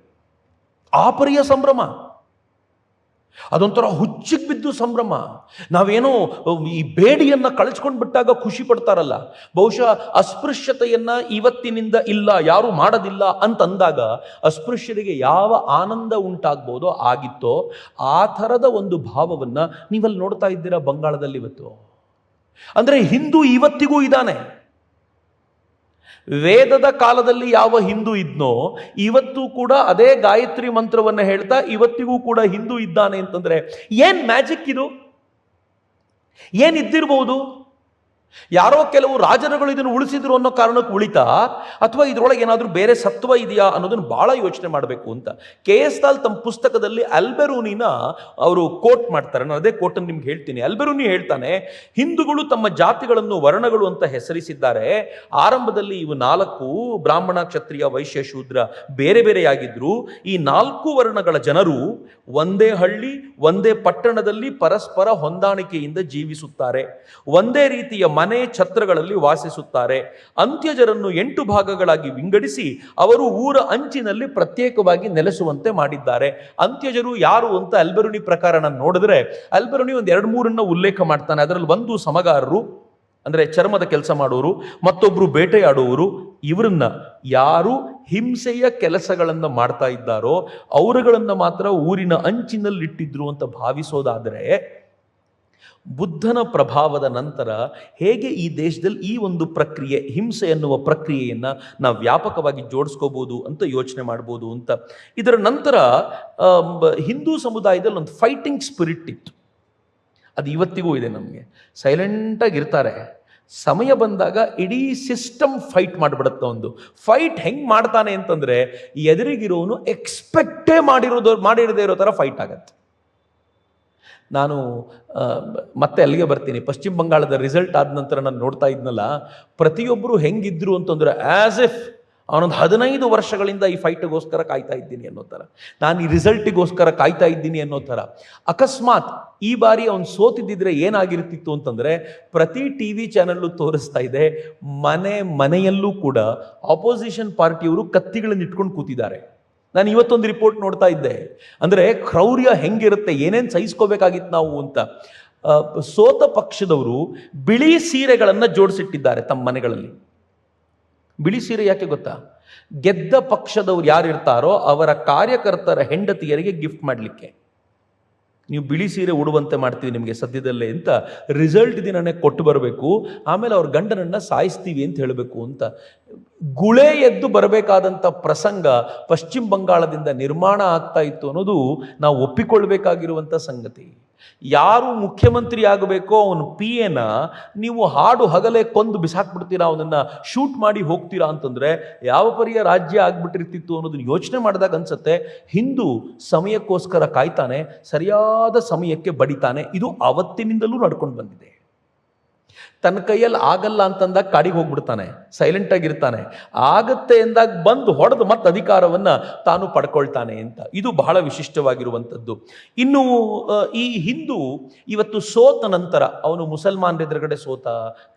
ಆ ಪರಿಯ ಸಂಭ್ರಮ, ಅದೊಂಥರ ಹುಚ್ಚಿಗೆ ಬಿದ್ದು ಸಂಭ್ರಮ. ನಾವೇನೋ ಈ ಬೇಡಿಯನ್ನು ಕಳಿಸ್ಕೊಂಡು ಬಿಟ್ಟಾಗ ಖುಷಿ ಪಡ್ತಾರಲ್ಲ, ಬಹುಶಃ ಅಸ್ಪೃಶ್ಯತೆಯನ್ನ ಇವತ್ತಿನಿಂದ ಇಲ್ಲ, ಯಾರು ಮಾಡೋದಿಲ್ಲ ಅಂತಂದಾಗ ಅಸ್ಪೃಶ್ಯರಿಗೆ ಯಾವ ಆನಂದ ಉಂಟಾಗ್ಬೋದೋ ಆಗಿತ್ತೋ ಆ ಥರದ ಒಂದು ಭಾವವನ್ನು ನೀವಲ್ಲಿ ನೋಡ್ತಾ ಇದ್ದೀರಾ ಬಂಗಾಳದಲ್ಲಿ ಇವತ್ತು. ಅಂದರೆ ಹಿಂದೂ ಇವತ್ತಿಗೂ ಇದ್ದಾನೆ. ವೇದದ ಕಾಲದಲ್ಲಿ ಯಾವ ಹಿಂದೂ ಇದ್ನೋ ಇವತ್ತು ಕೂಡ ಅದೇ ಗಾಯತ್ರಿ ಮಂತ್ರವನ್ನು ಹೇಳ್ತಾ ಇವತ್ತಿಗೂ ಕೂಡ ಹಿಂದೂ ಇದ್ದಾನೆ ಅಂತಂದ್ರೆ ಏನ್ ಮ್ಯಾಜಿಕ್ ಇದು? ಏನಿದ್ದಿರ್ಬೋದು? ಯಾರೋ ಕೆಲವು ರಾಜರುಗಳು ಇದನ್ನು ಉಳಿಸಿದ್ರು ಅನ್ನೋ ಕಾರಣಕ್ಕೆ ಉಳಿತಾ, ಅಥವಾ ಇದರೊಳಗೆ ಏನಾದರೂ ಬೇರೆ ಸತ್ವ ಇದೆಯಾ ಅನ್ನೋದನ್ನು ಬಹಳ ಯೋಚನೆ ಮಾಡಬೇಕು ಅಂತ KS ಲಾಲ್ ತಮ್ಮ ಪುಸ್ತಕದಲ್ಲಿ ಅಲ್ಬೆರೂನಿನ ಅವರು ಕೋಟ್ ಮಾಡ್ತಾರೆ. ನಾನು ಅದೇ ಕೋಟನ್ನು ನಿಮ್ಗೆ ಹೇಳ್ತೀನಿ. ಅಲ್ಬೆರೂನಿ ಹೇಳ್ತಾನೆ, ಹಿಂದೂಗಳು ತಮ್ಮ ಜಾತಿಗಳನ್ನು ವರ್ಣಗಳು ಅಂತ ಹೆಸರಿಸಿದ್ದಾರೆ. ಆರಂಭದಲ್ಲಿ ಇವು 4 ಬ್ರಾಹ್ಮಣ, ಕ್ಷತ್ರಿಯ, ವೈಶ್ಯ, ಶೂದ್ರ ಬೇರೆ ಬೇರೆಯಾಗಿದ್ರು. ಈ 4 ವರ್ಣಗಳ ಜನರು ಒಂದೇ ಹಳ್ಳಿ, ಒಂದೇ ಪಟ್ಟಣದಲ್ಲಿ ಪರಸ್ಪರ ಹೊಂದಾಣಿಕೆಯಿಂದ ಜೀವಿಸುತ್ತಾರೆ. ಒಂದೇ ರೀತಿಯ ಮನೆ ಛತ್ರಗಳಲ್ಲಿ ವಾಸಿಸುತ್ತಾರೆ. ಅಂತ್ಯಜರನ್ನು 8 ಭಾಗಗಳಾಗಿ ವಿಂಗಡಿಸಿ ಅವರು ಊರ ಅಂಚಿನಲ್ಲಿ ಪ್ರತ್ಯೇಕವಾಗಿ ನೆಲೆಸುವಂತೆ ಮಾಡಿದ್ದಾರೆ. ಅಂತ್ಯಜರು ಯಾರು ಅಂತ ಅಲ್ಬೆರೂನಿ ಪ್ರಕಾರ ನಾನು ನೋಡಿದ್ರೆ, ಅಲ್ಬೆರೂನಿ ಒಂದು 2-3 ಉಲ್ಲೇಖ ಮಾಡ್ತಾನೆ. ಅದರಲ್ಲಿ ಒಂದು ಸಮಗಾರರು, ಅಂದರೆ ಚರ್ಮದ ಕೆಲಸ ಮಾಡೋರು, ಮತ್ತೊಬ್ಬರು ಬೇಟೆಯಾಡುವವರು. ಇವರನ್ನ ಯಾರು ಹಿಂಸೆಯ ಕೆಲಸಗಳನ್ನು ಮಾಡ್ತಾ ಇದ್ದಾರೋ ಅವರುಗಳನ್ನು ಮಾತ್ರ ಊರಿನ ಅಂಚಿನಲ್ಲಿಟ್ಟಿದ್ರು ಅಂತ ಭಾವಿಸೋದಾದರೆ, ಬುದ್ಧನ ಪ್ರಭಾವದ ನಂತರ ಹೇಗೆ ಈ ದೇಶದಲ್ಲಿ ಈ ಒಂದು ಪ್ರಕ್ರಿಯೆ, ಹಿಂಸೆ ಎನ್ನುವ ಪ್ರಕ್ರಿಯೆಯನ್ನು ನಾವು ವ್ಯಾಪಕವಾಗಿ ಜೋಡಿಸ್ಕೋಬೋದು ಅಂತ ಯೋಚನೆ ಮಾಡ್ಬೋದು ಅಂತ. ಇದರ ನಂತರ ಹಿಂದೂ ಸಮುದಾಯದಲ್ಲಿ ಒಂದು ಫೈಟಿಂಗ್ ಸ್ಪಿರಿಟ್ ಇತ್ತು. ಅದು ಇವತ್ತಿಗೂ ಇದೆ. ನಮಗೆ ಸೈಲೆಂಟಾಗಿರ್ತಾರೆ, ಸಮಯ ಬಂದಾಗ ಇಡೀ ಸಿಸ್ಟಮ್ ಫೈಟ್ ಮಾಡಿಬಿಡುತ್ತೆ. ಒಂದು ಫೈಟ್ ಹೆಂಗೆ ಮಾಡ್ತಾನೆ ಅಂತಂದರೆ, ಎದುರಿಗಿರೋನು ಎಕ್ಸ್ಪೆಕ್ಟೇ ಮಾಡಿರದೇ ಇರೋ ಥರ ಫೈಟ್ ಆಗತ್ತೆ. ನಾನು ಮತ್ತೆ ಅಲ್ಲಿಗೆ ಬರ್ತೀನಿ. ಪಶ್ಚಿಮ ಬಂಗಾಳದ ರಿಸಲ್ಟ್ ಆದ ನಂತರ ನಾನು ನೋಡ್ತಾ ಇದ್ನಲ್ಲ, ಪ್ರತಿಯೊಬ್ಬರು ಹೆಂಗಿದ್ರು ಅಂತಂದರೆ ಆ್ಯಸ್ ಇಫ್ ಅವನೊಂದು 15 ವರ್ಷಗಳಿಂದ ಈ ಫೈಟಿಗೋಸ್ಕರ ಕಾಯ್ತಾ ಇದ್ದೀನಿ ಅನ್ನೋ ಥರ, ನಾನು ಈ ರಿಸಲ್ಟಿಗೋಸ್ಕರ ಕಾಯ್ತಾ ಇದ್ದೀನಿ ಅನ್ನೋ ಥರ. ಅಕಸ್ಮಾತ್ ಈ ಬಾರಿ ಅವನು ಸೋತಿದ್ದಿದ್ರೆ ಏನಾಗಿರ್ತಿತ್ತು ಅಂತಂದರೆ, ಪ್ರತಿ ಟಿ ವಿ ಚಾನಲ್ಲು ತೋರಿಸ್ತಾ ಇದೆ, ಮನೆಯಲ್ಲೂ ಕೂಡ ಆಪೋಸಿಷನ್ ಪಾರ್ಟಿಯವರು ಕತ್ತಿಗಳನ್ನು ಇಟ್ಕೊಂಡು ಕೂತಿದ್ದಾರೆ. ನಾನು ಇವತ್ತೊಂದು ರಿಪೋರ್ಟ್ ನೋಡ್ತಾ ಇದ್ದೆ. ಅಂದರೆ ಕ್ರೌರ್ಯ ಹೆಂಗಿರುತ್ತೆ, ಏನೇನು ಸಹಿಸ್ಕೋಬೇಕಾಗಿತ್ತು ನಾವು ಅಂತ. ಸೋತ ಪಕ್ಷದವರು ಬಿಳಿ ಸೀರೆಗಳನ್ನು ಜೋಡಿಸಿಟ್ಟಿದ್ದಾರೆ ತಮ್ಮ ಮನೆಗಳಲ್ಲಿ. ಬಿಳಿ ಸೀರೆ ಯಾಕೆ ಗೊತ್ತಾ? ಗೆದ್ದ ಪಕ್ಷದವ್ರು ಯಾರಿರ್ತಾರೋ ಅವರ ಕಾರ್ಯಕರ್ತರ ಹೆಂಡತಿಯರಿಗೆ ಗಿಫ್ಟ್ ಮಾಡಲಿಕ್ಕೆ. ನೀವು ಬಿಳಿ ಸೀರೆ ಉಡುವಂತೆ ಮಾಡ್ತೀವಿ ನಿಮಗೆ ಸದ್ಯದಲ್ಲೇ ಅಂತ ರಿಸಲ್ಟ್ ದಿನನೇ ಕೊಟ್ಟು ಬರಬೇಕು, ಆಮೇಲೆ ಅವ್ರ ಗಂಡನನ್ನು ಸಾಯಿಸ್ತೀವಿ ಅಂತ ಹೇಳಬೇಕು ಅಂತ. ಗುಳೆ ಎದ್ದು ಬರಬೇಕಾದಂಥ ಪ್ರಸಂಗ ಪಶ್ಚಿಮ ಬಂಗಾಳದಿಂದ ನಿರ್ಮಾಣ ಆಗ್ತಾ ಇತ್ತು ಅನ್ನೋದು ನಾವು ಒಪ್ಪಿಕೊಳ್ಬೇಕಾಗಿರುವಂಥ ಸಂಗತಿ. ಯಾರು ಮುಖ್ಯಮಂತ್ರಿ ಆಗಬೇಕೋ ಅವನು PA ನೀವು ಹಾಡು ಹಗಲೇ ಕೊಂದು ಬಿಸಾಕ್ಬಿಡ್ತೀರಾ, ಅವನನ್ನು ಶೂಟ್ ಮಾಡಿ ಹೋಗ್ತೀರಾ ಅಂತಂದರೆ ಯಾವ ಪರಿಯ ರಾಜ್ಯ ಆಗ್ಬಿಟ್ಟಿರ್ತಿತ್ತು ಅನ್ನೋದನ್ನ ಯೋಚನೆ ಮಾಡಿದಾಗ ಅನ್ಸುತ್ತೆ, ಹಿಂದೂ ಸಮಯಕ್ಕೋಸ್ಕರ ಕಾಯ್ತಾನೆ, ಸರಿಯಾದ ಸಮಯಕ್ಕೆ ಬಡಿತಾನೆ. ಇದು ಅವತ್ತಿನಿಂದಲೂ ನಡ್ಕೊಂಡು ಬಂದಿದೆ. ತನ್ನ ಕೈಯಲ್ಲಿ ಆಗಲ್ಲ ಅಂತಂದಾಗ ಕಾಡಿಗೆ ಹೋಗ್ಬಿಡ್ತಾನೆ, ಸೈಲೆಂಟ್ ಆಗಿರ್ತಾನೆ. ಆಗತ್ತೆ ಎಂದಾಗ ಬಂದು ಹೊಡೆದು ಮತ್ತೆ ಅಧಿಕಾರವನ್ನು ತಾನು ಪಡ್ಕೊಳ್ತಾನೆ ಅಂತ. ಇದು ಬಹಳ ವಿಶಿಷ್ಟವಾಗಿರುವಂಥದ್ದು. ಇನ್ನು ಈ ಹಿಂದೂ ಇವತ್ತು ಸೋತ ನಂತರ ಅವನು ಮುಸಲ್ಮಾನರ ಎದುರುಗಡೆ ಸೋತ,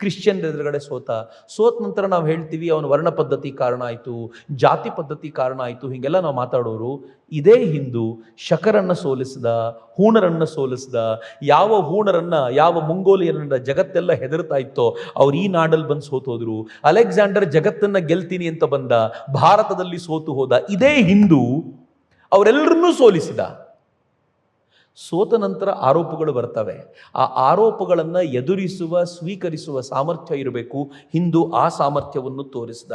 ಕ್ರಿಶ್ಚಿಯನ್ರ ಎದುರುಗಡೆ ಸೋತ ನಂತರ ನಾವು ಹೇಳ್ತೀವಿ ಅವನು ವರ್ಣ ಪದ್ಧತಿ ಕಾರಣ ಆಯಿತು, ಜಾತಿ ಪದ್ಧತಿ ಕಾರಣ ಆಯಿತು, ಹೀಗೆಲ್ಲ ನಾವು ಮಾತಾಡೋರು. ಇದೇ ಹಿಂದೂ ಶಕರನ್ನು ಸೋಲಿಸಿದ, ಹೂಣರನ್ನು ಸೋಲಿಸಿದ. ಯಾವ ಹೂಣರನ್ನು, ಯಾವ ಮಂಗೋಲಿಯರನ್ನ ಜಗತ್ತೆಲ್ಲ ಹೆದರ್ತಾ ಇತ್ತೋ ಅವ್ರು ಈ ನಾಡಲ್ಲಿ ಬಂದು ಸೋತೋದ್ರು. ಅಲೆಕ್ಸಾಂಡರ್ ಜಗತ್ತನ್ನು ಗೆಲ್ತೀನಿ ಅಂತ ಬಂದ, ಭಾರತದಲ್ಲಿ ಸೋತು ಹೋದ. ಇದೇ ಹಿಂದೂ ಅವರೆಲ್ಲರನ್ನೂ ಸೋಲಿಸಿದ. ಸೋತ ನಂತರ ಆರೋಪಗಳು ಬರ್ತವೆ. ಆ ಆರೋಪಗಳನ್ನು ಎದುರಿಸುವ, ಸ್ವೀಕರಿಸುವ ಸಾಮರ್ಥ್ಯ ಇರಬೇಕು. ಹಿಂದೂ ಆ ಸಾಮರ್ಥ್ಯವನ್ನು ತೋರಿಸಿದ.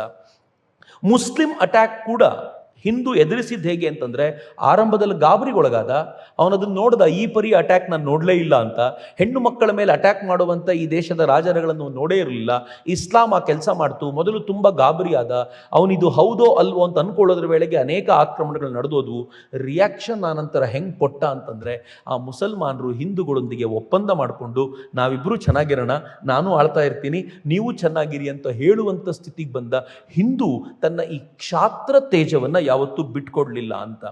ಮುಸ್ಲಿಂ ಅಟ್ಯಾಕ್ ಕೂಡ ಹಿಂದೂ ಎದುರಿಸಿದ್ದು ಹೇಗೆ ಅಂತಂದರೆ, ಆರಂಭದಲ್ಲಿ ಗಾಬರಿಗೊಳಗಾದ. ಅವನದನ್ನು ನೋಡ್ದ, ಈ ಪರಿ ಅಟ್ಯಾಕ್ ನಾನು ನೋಡಲೇ ಇಲ್ಲ ಅಂತ. ಹೆಣ್ಣು ಮಕ್ಕಳ ಮೇಲೆ ಅಟ್ಯಾಕ್ ಮಾಡುವಂಥ ಈ ದೇಶದ ರಾಜರುಗಳನ್ನು ನೋಡೇ ಇರಲಿಲ್ಲ. ಇಸ್ಲಾಂ ಆ ಕೆಲಸ ಮಾಡ್ತು. ಮೊದಲು ತುಂಬ ಗಾಬರಿ ಆದ. ಅವನಿದು ಹೌದೋ ಅಲ್ವೋ ಅಂತ ಅಂದ್ಕೊಳ್ಳೋದ್ರ ವೇಳೆಗೆ ಅನೇಕ ಆಕ್ರಮಣಗಳು ನಡೆದೋದ್ವು. ರಿಯಾಕ್ಷನ್ ಆನಂತರ ಹೆಂಗೆ ಕೊಟ್ಟ ಅಂತಂದರೆ, ಆ ಮುಸಲ್ಮಾನರು ಹಿಂದೂಗಳೊಂದಿಗೆ ಒಪ್ಪಂದ ಮಾಡಿಕೊಂಡು ನಾವಿಬ್ಬರೂ ಚೆನ್ನಾಗಿರೋಣ, ನಾನು ಆಳ್ತಾ ಇರ್ತೀನಿ, ನೀವು ಚೆನ್ನಾಗಿರಿ ಅಂತ ಹೇಳುವಂಥ ಸ್ಥಿತಿಗೆ ಬಂದ. ಹಿಂದೂ ತನ್ನ ಈ ಕ್ಷಾತ್ರ ತೇಜವನ್ನು ಯಾವತ್ತೂ ಬಿಟ್ಕೊಡ್ಲಿಲ್ಲ ಅಂತ.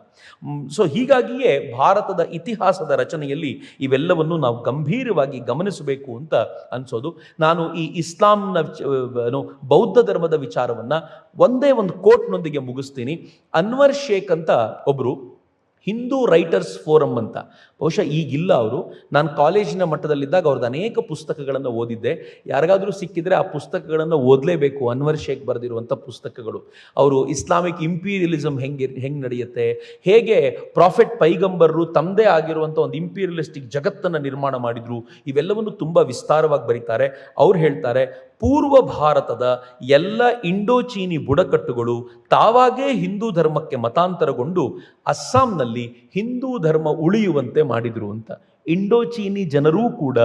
ಸೊ ಹೀಗಾಗಿಯೇ ಭಾರತದ ಇತಿಹಾಸದ ರಚನೆಯಲ್ಲಿ ಇವೆಲ್ಲವನ್ನು ನಾವು ಗಂಭೀರವಾಗಿ ಗಮನಿಸಬೇಕು ಅಂತ ಅನ್ಸೋದು. ನಾನು ಈ ಇಸ್ಲಾಂನ ಬೌದ್ಧ ಧರ್ಮದ ವಿಚಾರವನ್ನು ಒಂದೇ ಒಂದು ಕೋಟ್ನೊಂದಿಗೆ ಮುಗಿಸ್ತೀನಿ. ಅನ್ವರ್ ಶೇಖ್ ಅಂತ ಒಬ್ಬರು ಹಿಂದೂ ರೈಟರ್ಸ್ ಫೋರಮ್ ಅಂತ, ಬಹುಶಃ ಈಗಿಲ್ಲ ಅವರು. ನಾನು ಕಾಲೇಜಿನ ಮಟ್ಟದಲ್ಲಿದ್ದಾಗ ಅವ್ರದ್ದು ಅನೇಕ ಪುಸ್ತಕಗಳನ್ನು ಓದಿದ್ದೆ. ಯಾರಿಗಾದರೂ ಸಿಕ್ಕಿದರೆ ಆ ಪುಸ್ತಕಗಳನ್ನು ಓದಲೇಬೇಕು. ಅನ್ವರ್ ಶೇಖ್ ಬರೆದಿರುವಂಥ ಪುಸ್ತಕಗಳು. ಅವರು ಇಸ್ಲಾಮಿಕ್ ಇಂಪೀರಿಯಲಿಸಮ್ ಹೆಂಗೆ ನಡೆಯುತ್ತೆ, ಹೇಗೆ ಪ್ರಾಫೆಟ್ ಪೈಗಂಬರರು ತಮ್ಮದೇ ಆಗಿರುವಂಥ ಒಂದು ಇಂಪೀರಿಯಲಿಸ್ಟಿಕ್ ಜಗತ್ತನ್ನು ನಿರ್ಮಾಣ ಮಾಡಿದರು, ಇವೆಲ್ಲವನ್ನು ತುಂಬ ವಿಸ್ತಾರವಾಗಿ ಬರೀತಾರೆ. ಅವ್ರು ಹೇಳ್ತಾರೆ, ಪೂರ್ವ ಭಾರತದ ಎಲ್ಲ ಇಂಡೋಚೀನಿ ಬುಡಕಟ್ಟುಗಳು ತಾವಾಗೇ ಹಿಂದೂ ಧರ್ಮಕ್ಕೆ ಮತಾಂತರಗೊಂಡು ಅಸ್ಸಾಂನಲ್ಲಿ ಹಿಂದೂ ಧರ್ಮ ಉಳಿಯುವಂತೆ ಮಾಡಿದರು ಅಂತ. ಇಂಡೋಚೀನಿ ಜನರೂ ಕೂಡ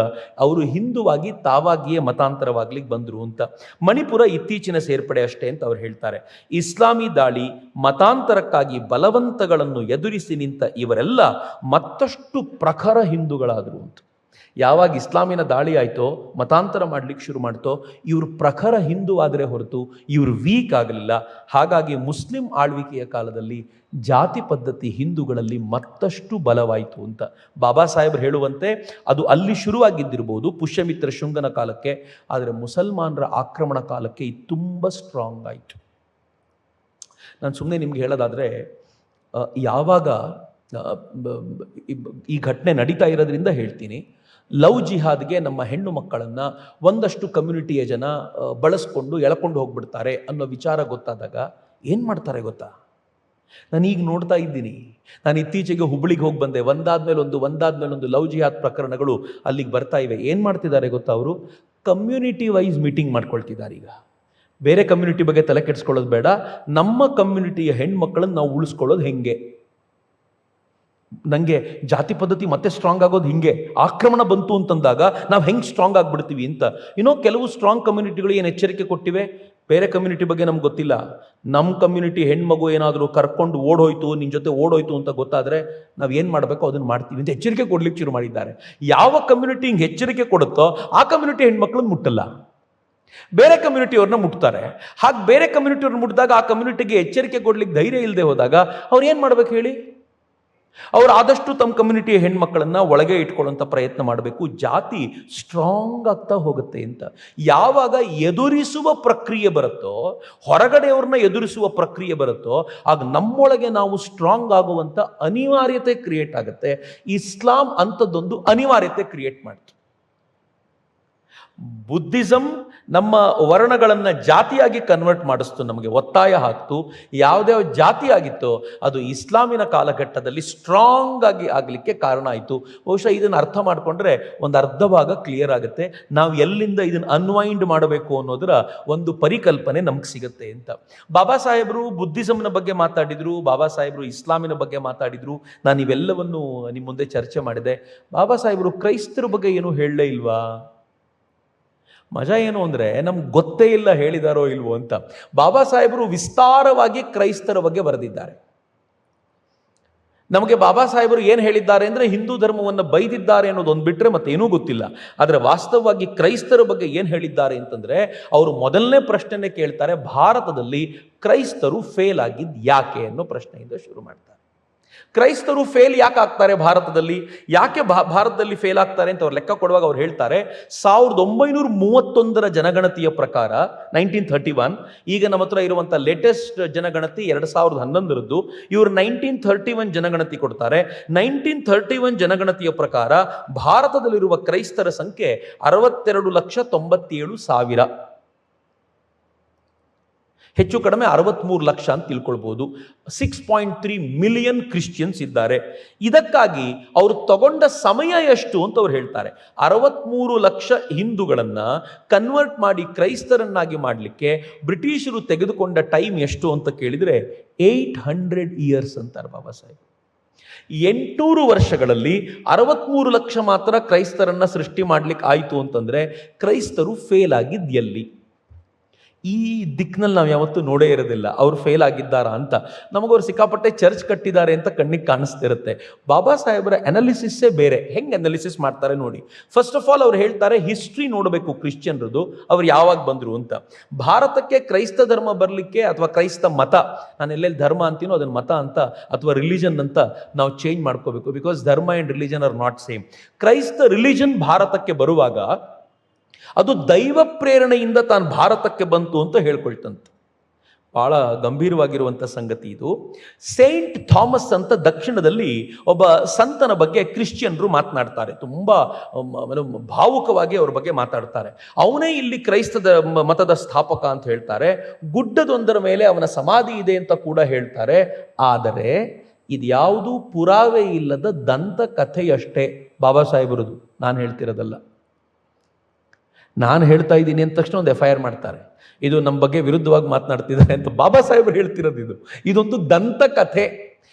ಅವರು ಹಿಂದುವಾಗಿ ತಾವಾಗಿಯೇ ಮತಾಂತರವಾಗ್ಲಿಕ್ಕೆ ಬಂದರು ಅಂತ. ಮಣಿಪುರ ಇತ್ತೀಚಿನ ಸೇರ್ಪಡೆ ಅಷ್ಟೇ ಅಂತ ಅವ್ರು ಹೇಳ್ತಾರೆ. ಇಸ್ಲಾಮಿ ದಾಳಿ, ಮತಾಂತರಕ್ಕಾಗಿ ಬಲವಂತಗಳನ್ನು ಎದುರಿಸಿ ನಿಂತ ಇವರೆಲ್ಲ ಮತ್ತಷ್ಟು ಪ್ರಖರ ಹಿಂದೂಗಳಾದರು ಅಂತ. ಯಾವಾಗ ಇಸ್ಲಾಮಿನ ದಾಳಿ ಆಯಿತೋ, ಮತಾಂತರ ಮಾಡಲಿಕ್ಕೆ ಶುರು ಮಾಡ್ತೋ, ಇವರು ಪ್ರಖರ ಹಿಂದೂ ಆದರೆ ಹೊರತು ಇವರು ವೀಕ್ ಆಗಲಿಲ್ಲ. ಹಾಗಾಗಿ ಮುಸ್ಲಿಂ ಆಳ್ವಿಕೆಯ ಕಾಲದಲ್ಲಿ ಜಾತಿ ಪದ್ಧತಿ ಹಿಂದೂಗಳಲ್ಲಿ ಮತ್ತಷ್ಟು ಬಲವಾಯಿತು ಅಂತ ಬಾಬಾ ಸಾಹೇಬರು ಹೇಳುವಂತೆ ಅದು ಅಲ್ಲಿ ಶುರುವಾಗಿದ್ದಿರ್ಬೋದು ಪುಷ್ಯಮಿತ್ರ ಶುಂಗನ ಕಾಲಕ್ಕೆ, ಆದರೆ ಮುಸಲ್ಮಾನರ ಆಕ್ರಮಣ ಕಾಲಕ್ಕೆ ಇದು ತುಂಬ ಸ್ಟ್ರಾಂಗ್ ಆಯಿತು. ನಾನು ಸುಮ್ಮನೆ ನಿಮ್ಗೆ ಹೇಳೋದಾದರೆ, ಯಾವಾಗ ಈ ಘಟನೆ ನಡೀತಾ ಇರೋದ್ರಿಂದ ಹೇಳ್ತೀನಿ, ಲವ್ ಜಿಹಾದ್ಗೆ ನಮ್ಮ ಹೆಣ್ಣು ಮಕ್ಕಳನ್ನು ಒಂದಷ್ಟು ಕಮ್ಯುನಿಟಿಯ ಜನ ಬಳಸ್ಕೊಂಡು ಎಳ್ಕೊಂಡು ಹೋಗ್ಬಿಡ್ತಾರೆ ಅನ್ನೋ ವಿಚಾರ ಗೊತ್ತಾದಾಗ ಏನು ಮಾಡ್ತಾರೆ ಗೊತ್ತಾ? ನಾನು ಈಗ ನೋಡ್ತಾ ಇದ್ದೀನಿ. ನಾನು ಇತ್ತೀಚೆಗೆ ಹುಬ್ಳಿಗೆ ಹೋಗಿ ಬಂದೆ. ಒಂದಾದ್ಮೇಲೆ ಒಂದು ಲವ್ ಜಿಹಾದ್ ಪ್ರಕರಣಗಳು ಅಲ್ಲಿಗೆ ಬರ್ತಾ ಇವೆ. ಏನು ಮಾಡ್ತಿದ್ದಾರೆ ಗೊತ್ತಾ? ಅವರು ಕಮ್ಯುನಿಟಿ ವೈಸ್ ಮೀಟಿಂಗ್ ಮಾಡ್ಕೊಳ್ತಿದ್ದಾರೆ. ಈಗ ಬೇರೆ ಕಮ್ಯುನಿಟಿ ಬಗ್ಗೆ ತಲೆ ಕೆಡಿಸ್ಕೊಳ್ಳೋದು ಬೇಡ, ನಮ್ಮ ಕಮ್ಯುನಿಟಿಯ ಹೆಣ್ಮಕ್ಳನ್ನು ನಾವು ಉಳಿಸ್ಕೊಳ್ಳೋದು ಹೆಂಗೆ, ನನಗೆ ಜಾತಿ ಪದ್ಧತಿ ಮತ್ತೆ ಸ್ಟ್ರಾಂಗ್ ಆಗೋದು ಹಿಂಗೆ, ಆಕ್ರಮಣ ಬಂತು ಅಂತಂದಾಗ ನಾವು ಹೆಂಗೆ ಸ್ಟ್ರಾಂಗ್ ಆಗಿಬಿಡ್ತೀವಿ ಅಂತ. ಕೆಲವು ಸ್ಟ್ರಾಂಗ್ ಕಮ್ಯುನಿಟಿಗಳು ಏನು ಎಚ್ಚರಿಕೆ ಕೊಟ್ಟಿವೆ, ಬೇರೆ ಕಮ್ಯುನಿಟಿ ಬಗ್ಗೆ ನಮ್ಗೆ ಗೊತ್ತಿಲ್ಲ, ನಮ್ಮ ಕಮ್ಯುನಿಟಿ ಹೆಣ್ಮಗು ಏನಾದರೂ ಕರ್ಕೊಂಡು ಓಡೋಯ್ತು, ನಿನ್ನ ಜೊತೆ ಓಡೋಯ್ತು ಅಂತ ಗೊತ್ತಾದರೆ ನಾವು ಏನು ಮಾಡಬೇಕು ಅದನ್ನು ಮಾಡ್ತೀವಿ ಅಂತ ಎಚ್ಚರಿಕೆ ಕೊಡ್ಲಿಕ್ಕೆ ಶುರು ಮಾಡಿದ್ದಾರೆ. ಯಾವ ಕಮ್ಯುನಿಟಿ ಹಿಂಗೆ ಎಚ್ಚರಿಕೆ ಕೊಡುತ್ತೋ ಆ ಕಮ್ಯುನಿಟಿ ಹೆಣ್ಮಕ್ಳನ್ನ ಮುಟ್ಟಲ್ಲ, ಬೇರೆ ಕಮ್ಯುನಿಟಿಯವ್ರನ್ನ ಮುಟ್ತಾರೆ. ಹಾಗೆ ಬೇರೆ ಕಮ್ಯುನಿಟಿಯವ್ರನ್ನ ಮುಟ್ಟಿದಾಗ ಆ ಕಮ್ಯುನಿಟಿಗೆ ಎಚ್ಚರಿಕೆ ಕೊಡ್ಲಿಕ್ಕೆ ಧೈರ್ಯ ಇಲ್ಲದೆ ಹೋದಾಗ ಅವ್ರು ಏನು ಮಾಡ್ಬೇಕು ಹೇಳಿ? ಅವ್ರು ಆದಷ್ಟು ತಮ್ಮ ಕಮ್ಯುನಿಟಿಯ ಹೆಣ್ಮಕ್ಕಳನ್ನ ಒಳಗೆ ಇಟ್ಕೊಳ್ಳುವಂಥ ಪ್ರಯತ್ನ ಮಾಡಬೇಕು. ಜಾತಿ ಸ್ಟ್ರಾಂಗ್ ಆಗ್ತಾ ಹೋಗುತ್ತೆ ಅಂತ. ಯಾವಾಗ ಎದುರಿಸುವ ಪ್ರಕ್ರಿಯೆ ಬರುತ್ತೋ, ಹೊರಗಡೆಯವ್ರನ್ನ ಎದುರಿಸುವ ಪ್ರಕ್ರಿಯೆ ಬರುತ್ತೋ, ಆಗ ನಮ್ಮೊಳಗೆ ನಾವು ಸ್ಟ್ರಾಂಗ್ ಆಗುವಂಥ ಅನಿವಾರ್ಯತೆ ಕ್ರಿಯೇಟ್ ಆಗುತ್ತೆ. ಇಸ್ಲಾಂ ಅಂಥದ್ದೊಂದು ಅನಿವಾರ್ಯತೆ ಕ್ರಿಯೇಟ್ ಮಾಡ್ತು. ಬುದ್ಧಿಸಮ್ ನಮ್ಮ ವರ್ಣಗಳನ್ನು ಜಾತಿಯಾಗಿ ಕನ್ವರ್ಟ್ ಮಾಡಿಸ್ತು, ನಮಗೆ ಒತ್ತಾಯ ಹಾಕ್ತು. ಯಾವುದೇ ಜಾತಿ ಆಗಿತ್ತೋ ಅದು ಇಸ್ಲಾಮಿನ ಕಾಲಘಟ್ಟದಲ್ಲಿ ಸ್ಟ್ರಾಂಗ್ ಆಗಿ ಆಗಲಿಕ್ಕೆ ಕಾರಣ ಆಯಿತು. ಬಹುಶಃ ಇದನ್ನು ಅರ್ಥ ಮಾಡಿಕೊಂಡ್ರೆ ಒಂದು ಅರ್ಧ ಭಾಗ ಕ್ಲಿಯರ್ ಆಗುತ್ತೆ. ನಾವು ಎಲ್ಲಿಂದ ಇದನ್ನು ಅನ್ವೈಂಡ್ ಮಾಡಬೇಕು ಅನ್ನೋದರ ಒಂದು ಪರಿಕಲ್ಪನೆ ನಮ್ಗೆ ಸಿಗುತ್ತೆ ಅಂತ. ಬಾಬಾ ಸಾಹೇಬರು ಬುದ್ಧಿಸಮ್ನ ಬಗ್ಗೆ ಮಾತಾಡಿದರು, ಬಾಬಾ ಸಾಹೇಬರು ಇಸ್ಲಾಮಿನ ಬಗ್ಗೆ ಮಾತಾಡಿದರು. ನಾನು ಇವೆಲ್ಲವನ್ನು ನಿಮ್ಮ ಮುಂದೆ ಚರ್ಚೆ ಮಾಡಿದೆ. ಬಾಬಾ ಸಾಹೇಬರು ಕ್ರೈಸ್ತರ ಬಗ್ಗೆ ಏನೂ ಹೇಳಲೇ ಇಲ್ವಾ? ಮಜಾ ಏನು ಅಂದರೆ ನಮ್ಗೆ ಗೊತ್ತೇ ಇಲ್ಲ ಹೇಳಿದಾರೋ ಇಲ್ವೋ ಅಂತ. ಬಾಬಾ ಸಾಹೇಬರು ವಿಸ್ತಾರವಾಗಿ ಕ್ರೈಸ್ತರ ಬಗ್ಗೆ ಬರೆದಿದ್ದಾರೆ. ನಮಗೆ ಬಾಬಾ ಸಾಹೇಬರು ಏನು ಹೇಳಿದ್ದಾರೆ ಅಂದರೆ ಹಿಂದೂ ಧರ್ಮವನ್ನು ಬೈದಿದ್ದಾರೆ ಅನ್ನೋದೊಂದು ಬಿಟ್ಟರೆ ಮತ್ತೇನೂ ಗೊತ್ತಿಲ್ಲ. ಆದರೆ ವಾಸ್ತವವಾಗಿ ಕ್ರೈಸ್ತರ ಬಗ್ಗೆ ಏನು ಹೇಳಿದ್ದಾರೆ ಅಂತಂದರೆ, ಅವರು ಮೊದಲನೇ ಪ್ರಶ್ನೆನೇ ಕೇಳ್ತಾರೆ, ಭಾರತದಲ್ಲಿ ಕ್ರೈಸ್ತರು ಫೇಲ್ ಆಗಿದ್ದು ಯಾಕೆ ಅನ್ನೋ ಪ್ರಶ್ನೆಯಿಂದ ಶುರು ಮಾಡ್ತಾರೆ. ಕ್ರೈಸ್ತರು ಫೇಲ್ ಯಾಕೆ ಆಗ್ತಾರೆ ಭಾರತದಲ್ಲಿ, ಯಾಕೆ ಭಾರತದಲ್ಲಿ ಫೇಲ್ ಆಗ್ತಾರೆ ಅಂತ ಅವ್ರು ಲೆಕ್ಕ ಕೊಡುವಾಗ ಅವ್ರು ಹೇಳ್ತಾರೆ, 1931 ಜನಗಣತಿಯ ಪ್ರಕಾರ 1931, ಈಗ ನಮ್ಮ ಹತ್ರ ಇರುವಂಥ ಲೇಟೆಸ್ಟ್ ಜನಗಣತಿ 2011ರದ್ದು, ಇವರು 1931 ಜನಗಣತಿ ಕೊಡ್ತಾರೆ. 1931 ಜನಗಣತಿಯ ಪ್ರಕಾರ ಭಾರತದಲ್ಲಿರುವ ಕ್ರೈಸ್ತರ ಸಂಖ್ಯೆ 62,97,000. ಹೆಚ್ಚು ಕಡಿಮೆ 63 ಲಕ್ಷ ಅಂತ ತಿಳ್ಕೊಳ್ಬೋದು. 6.3 ಮಿಲಿಯನ್ ಕ್ರಿಶ್ಚಿಯನ್ಸ್ ಇದ್ದಾರೆ. ಇದಕ್ಕಾಗಿ ಅವರು ತಗೊಂಡ ಸಮಯ ಎಷ್ಟು ಅಂತ ಅವ್ರು ಹೇಳ್ತಾರೆ. 63 ಲಕ್ಷ ಹಿಂದೂಗಳನ್ನು ಕನ್ವರ್ಟ್ ಮಾಡಿ ಕ್ರೈಸ್ತರನ್ನಾಗಿ ಮಾಡಲಿಕ್ಕೆ ಬ್ರಿಟಿಷರು ತೆಗೆದುಕೊಂಡ ಟೈಮ್ ಎಷ್ಟು ಅಂತ ಕೇಳಿದರೆ 800 ಇಯರ್ಸ್ ಅಂತಾರೆ ಬಾಬಾ ಸಾಹೇಬ್. 800 ವರ್ಷಗಳಲ್ಲಿ 63 ಲಕ್ಷ ಮಾತ್ರ ಕ್ರೈಸ್ತರನ್ನ ಸೃಷ್ಟಿ ಮಾಡ್ಲಿಕ್ಕೆ ಆಯಿತು ಅಂತಂದರೆ ಕ್ರೈಸ್ತರು ಫೇಲ್ ಆಗಿದ್ದು ಎಲ್ಲಿ? ಈ ದಿಕ್ಕಿನಲ್ಲಿ ನಾವು ಯಾವತ್ತೂ ನೋಡೇ ಇರೋದಿಲ್ಲ ಅವ್ರು ಫೇಲ್ ಆಗಿದ್ದಾರಾ ಅಂತ. ನಮಗವ್ರು ಸಿಕ್ಕಾಪಟ್ಟೆ ಚರ್ಚ್ ಕಟ್ಟಿದ್ದಾರೆ ಅಂತ ಕಣ್ಣಿಗೆ ಕಾಣಿಸ್ತಿರುತ್ತೆ. ಬಾಬಾ ಸಾಹೇಬರ ಅನಾಲಿಸಿಸ್ಸೇ ಬೇರೆ. ಹೆಂಗೆ ಅನಾಲಿಸಿಸ್ ಮಾಡ್ತಾರೆ ನೋಡಿ. ಫಸ್ಟ್ ಆಫ್ ಆಲ್ ಅವ್ರು ಹೇಳ್ತಾರೆ, ಹಿಸ್ಟ್ರಿ ನೋಡಬೇಕು ಕ್ರಿಶ್ಚಿಯನ್ರದು, ಅವ್ರು ಯಾವಾಗ ಬಂದರು ಅಂತ. ಭಾರತಕ್ಕೆ ಕ್ರೈಸ್ತ ಧರ್ಮ ಬರಲಿಕ್ಕೆ ಅಥವಾ ಕ್ರೈಸ್ತ ಮತ, ನಾನು ಎಲ್ಲೆಲ್ಲಿ ಧರ್ಮ ಅಂತೀನೋ ಅದನ್ನು ಮತ ಅಂತ ಅಥವಾ ರಿಲಿಜನ್ ಅಂತ ನಾವು ಚೇಂಜ್ ಮಾಡ್ಕೋಬೇಕು. ಬಿಕಾಸ್ ಧರ್ಮ and religion are not same. ಕ್ರೈಸ್ತ ರಿಲಿಜನ್ ಭಾರತಕ್ಕೆ ಬರುವಾಗ ಅದು ದೈವ ಪ್ರೇರಣೆಯಿಂದ ತಾನು ಭಾರತಕ್ಕೆ ಬಂತು ಅಂತ ಹೇಳ್ಕೊಳ್ತಂತೆ. ಭಾಳ ಗಂಭೀರವಾಗಿರುವಂಥ ಸಂಗತಿ ಇದು. ಸೇಂಟ್ ಥಾಮಸ್ ಅಂತ ದಕ್ಷಿಣದಲ್ಲಿ ಒಬ್ಬ ಸಂತನ ಬಗ್ಗೆ ಕ್ರಿಶ್ಚಿಯನ್ರು ಮಾತನಾಡ್ತಾರೆ. ತುಂಬ ಭಾವುಕವಾಗಿ ಅವ್ರ ಬಗ್ಗೆ ಮಾತಾಡ್ತಾರೆ. ಅವನೇ ಇಲ್ಲಿ ಕ್ರೈಸ್ತ ಮತದ ಸ್ಥಾಪಕ ಅಂತ ಹೇಳ್ತಾರೆ. ಗುಡ್ಡದೊಂದರ ಮೇಲೆ ಅವನ ಸಮಾಧಿ ಇದೆ ಅಂತ ಕೂಡ ಹೇಳ್ತಾರೆ. ಆದರೆ ಇದ್ಯಾವುದೂ ಪುರಾವೆ ಇಲ್ಲದ ದಂತ ಕಥೆಯಷ್ಟೇ ಬಾಬಾ ಸಾಹೇಬರದು. ನಾನು ಹೇಳ್ತಿರೋದಲ್ಲ. ನಾನು ಹೇಳ್ತಾ ಇದ್ದೀನಿ ಅಂದ ತಕ್ಷಣ ಒಂದು FIR ಮಾಡ್ತಾರೆ, ಇದು ನಮ್ಮ ಬಗ್ಗೆ ವಿರುದ್ಧವಾಗಿ ಮಾತನಾಡ್ತಿದ್ದಾರೆ ಅಂತ. ಬಾಬಾ ಸಾಹೇಬರು ಹೇಳ್ತಿರೋದು ಇದೊಂದು ದಂತಕಥೆ,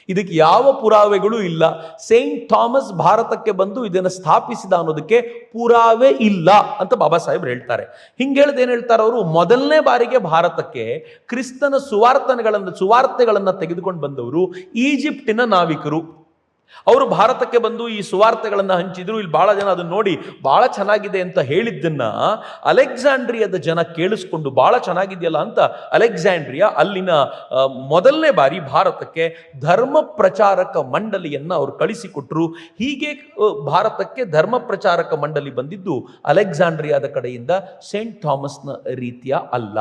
ಇದಕ್ಕೆ ಯಾವ ಪುರಾವೆಗಳು ಇಲ್ಲ. ಸೇಂಟ್ ಥಾಮಸ್ ಭಾರತಕ್ಕೆ ಬಂದು ಇದನ್ನು ಸ್ಥಾಪಿಸಿದ ಅನ್ನೋದಕ್ಕೆ ಪುರಾವೆ ಇಲ್ಲ ಅಂತ ಬಾಬಾ ಸಾಹೇಬರು ಹೇಳ್ತಾರೆ. ಹಿಂಗೆ ಹೇಳ್ದೇನು ಹೇಳ್ತಾರೆ ಅವರು, ಮೊದಲನೇ ಬಾರಿಗೆ ಭಾರತಕ್ಕೆ ಕ್ರಿಸ್ತನ ಸುವಾರ್ತೆಗಳನ್ನು ತೆಗೆದುಕೊಂಡು ಬಂದವರು ಈಜಿಪ್ಟಿನ ನಾವಿಕರು. ಅವರು ಭಾರತಕ್ಕೆ ಬಂದು ಈ ಸುವಾರ್ತೆಗಳನ್ನು ಹಂಚಿದ್ರು. ಇಲ್ಲಿ ಬಹಳ ಜನ ಅದನ್ನು ನೋಡಿ ಬಹಳ ಚೆನ್ನಾಗಿದೆ ಅಂತ ಹೇಳಿದ್ದನ್ನ ಅಲೆಕ್ಸಾಂಡ್ರಿಯಾದ ಜನ ಕೇಳಿಸ್ಕೊಂಡು ಬಹಳ ಚೆನ್ನಾಗಿದೆಯಲ್ಲ ಅಂತ ಅಲೆಕ್ಸಾಂಡ್ರಿಯಾ ಅಲ್ಲಿನ ಮೊದಲನೇ ಬಾರಿ ಭಾರತಕ್ಕೆ ಧರ್ಮ ಪ್ರಚಾರಕ ಮಂಡಳಿಯನ್ನು ಅವರು ಕಳಿಸಿಕೊಟ್ರು. ಹೀಗೆ ಭಾರತಕ್ಕೆ ಧರ್ಮ ಪ್ರಚಾರಕ ಮಂಡಳಿ ಬಂದಿದ್ದು ಅಲೆಕ್ಸಾಂಡ್ರಿಯಾದ ಕಡೆಯಿಂದ, ಸೇಂಟ್ ಥಾಮಸ್ನ ರೀತಿಯ ಅಲ್ಲ.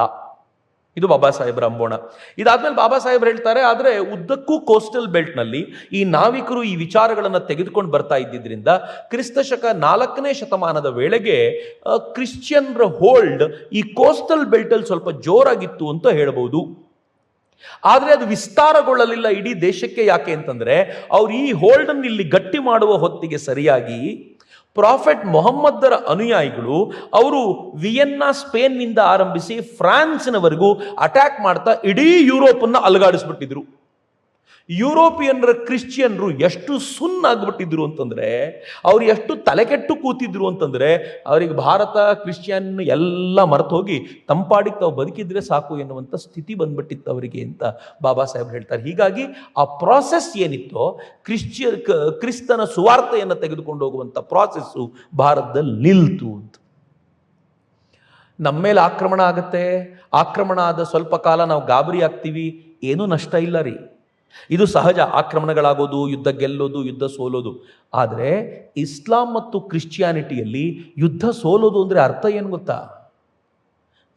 ಇದು ಬಾಬಾ ಸಾಹೇಬರ ಅಂಬೋಣ. ಇದಾದ್ಮೇಲೆ ಬಾಬಾ ಸಾಹೇಬರು ಹೇಳ್ತಾರೆ, ಆದರೆ ಉದ್ದಕ್ಕೂ ಕೋಸ್ಟಲ್ ಬೆಲ್ಟ್ನಲ್ಲಿ ಈ ನಾವಿಕರು ಈ ವಿಚಾರಗಳನ್ನು ತೆಗೆದುಕೊಂಡು ಬರ್ತಾ ಇದ್ದಿದ್ರಿಂದ ಕ್ರಿಸ್ತಶಕ 4ನೇ ಶತಮಾನದ ವೇಳೆಗೆ ಕ್ರಿಶ್ಚಿಯನ್ರ ಹೋಲ್ಡ್ ಈ ಕೋಸ್ಟಲ್ ಬೆಲ್ಟಲ್ಲಿ ಸ್ವಲ್ಪ ಜೋರಾಗಿತ್ತು ಅಂತ ಹೇಳಬಹುದು. ಆದರೆ ಅದು ವಿಸ್ತಾರಗೊಳ್ಳಲಿಲ್ಲ ಇಡೀ ದೇಶಕ್ಕೆ. ಯಾಕೆ ಅಂತಂದ್ರೆ ಅವ್ರು ಈ ಹೋಲ್ಡನ್ನು ಇಲ್ಲಿ ಗಟ್ಟಿ ಮಾಡುವ ಹೊತ್ತಿಗೆ ಸರಿಯಾಗಿ ಪ್ರಾಫೆಟ್ ಮೊಹಮ್ಮದರ ಅನುಯಾಯಿಗಳು ಅವರು ವಿಯೆನ್ನಾ ಸ್ಪೇನ್ನಿಂದ ಆರಂಭಿಸಿ ಫ್ರಾನ್ಸ್ನವರೆಗೂ ಅಟ್ಯಾಕ್ ಮಾಡ್ತಾ ಇಡೀ ಯುರೋಪನ್ನು ಅಲುಗಾಡಿಸ್ಬಿಟ್ಟಿದ್ರು. ಯುರೋಪಿಯನ್ನರ ಕ್ರಿಶ್ಚಿಯನ್ರು ಎಷ್ಟು ಸುನ್ನಾಗ್ಬಿಟ್ಟಿದ್ರು ಅಂತಂದರೆ, ಅವ್ರು ಎಷ್ಟು ತಲೆಕೆಟ್ಟು ಕೂತಿದ್ರು ಅಂತಂದರೆ, ಅವ್ರಿಗೆ ಭಾರತ ಕ್ರಿಶ್ಚಿಯನ್ ಎಲ್ಲ ಮರೆತು ಹೋಗಿ ತಂಪಾಡಿಗೆ ತಾವು ಬದುಕಿದ್ರೆ ಸಾಕು ಎನ್ನುವಂಥ ಸ್ಥಿತಿ ಬಂದ್ಬಿಟ್ಟಿತ್ತು ಅವರಿಗೆ ಅಂತ ಬಾಬಾ ಸಾಹೇಬ್ ಹೇಳ್ತಾರೆ. ಹೀಗಾಗಿ ಆ ಪ್ರಾಸೆಸ್ ಏನಿತ್ತೋ, ಕ್ರಿಸ್ತನ ಸುವಾರ್ತೆಯನ್ನು ತೆಗೆದುಕೊಂಡು ಹೋಗುವಂಥ ಪ್ರಾಸೆಸ್ಸು ಭಾರತದಲ್ಲಿ ನಿಲ್ತು ಅಂತ. ನಮ್ಮ ಮೇಲೆ ಆಕ್ರಮಣ ಆಗುತ್ತೆ, ಆಕ್ರಮಣ ಆದ ಸ್ವಲ್ಪ ಕಾಲ ನಾವು ಗಾಬರಿ ಆಗ್ತೀವಿ, ಏನೂ ನಷ್ಟ ಇಲ್ಲ ರೀ. ಇದು ಸಹಜ, ಆಕ್ರಮಣಗಳಾಗೋದು, ಯುದ್ಧ ಗೆಲ್ಲೋದು, ಯುದ್ಧ ಸೋಲೋದು. ಆದರೆ ಇಸ್ಲಾಂ ಮತ್ತು ಕ್ರಿಶ್ಚಿಯಾನಿಟಿಯಲ್ಲಿ ಯುದ್ಧ ಸೋಲೋದು ಅಂದರೆ ಅರ್ಥ ಏನು ಗೊತ್ತಾ?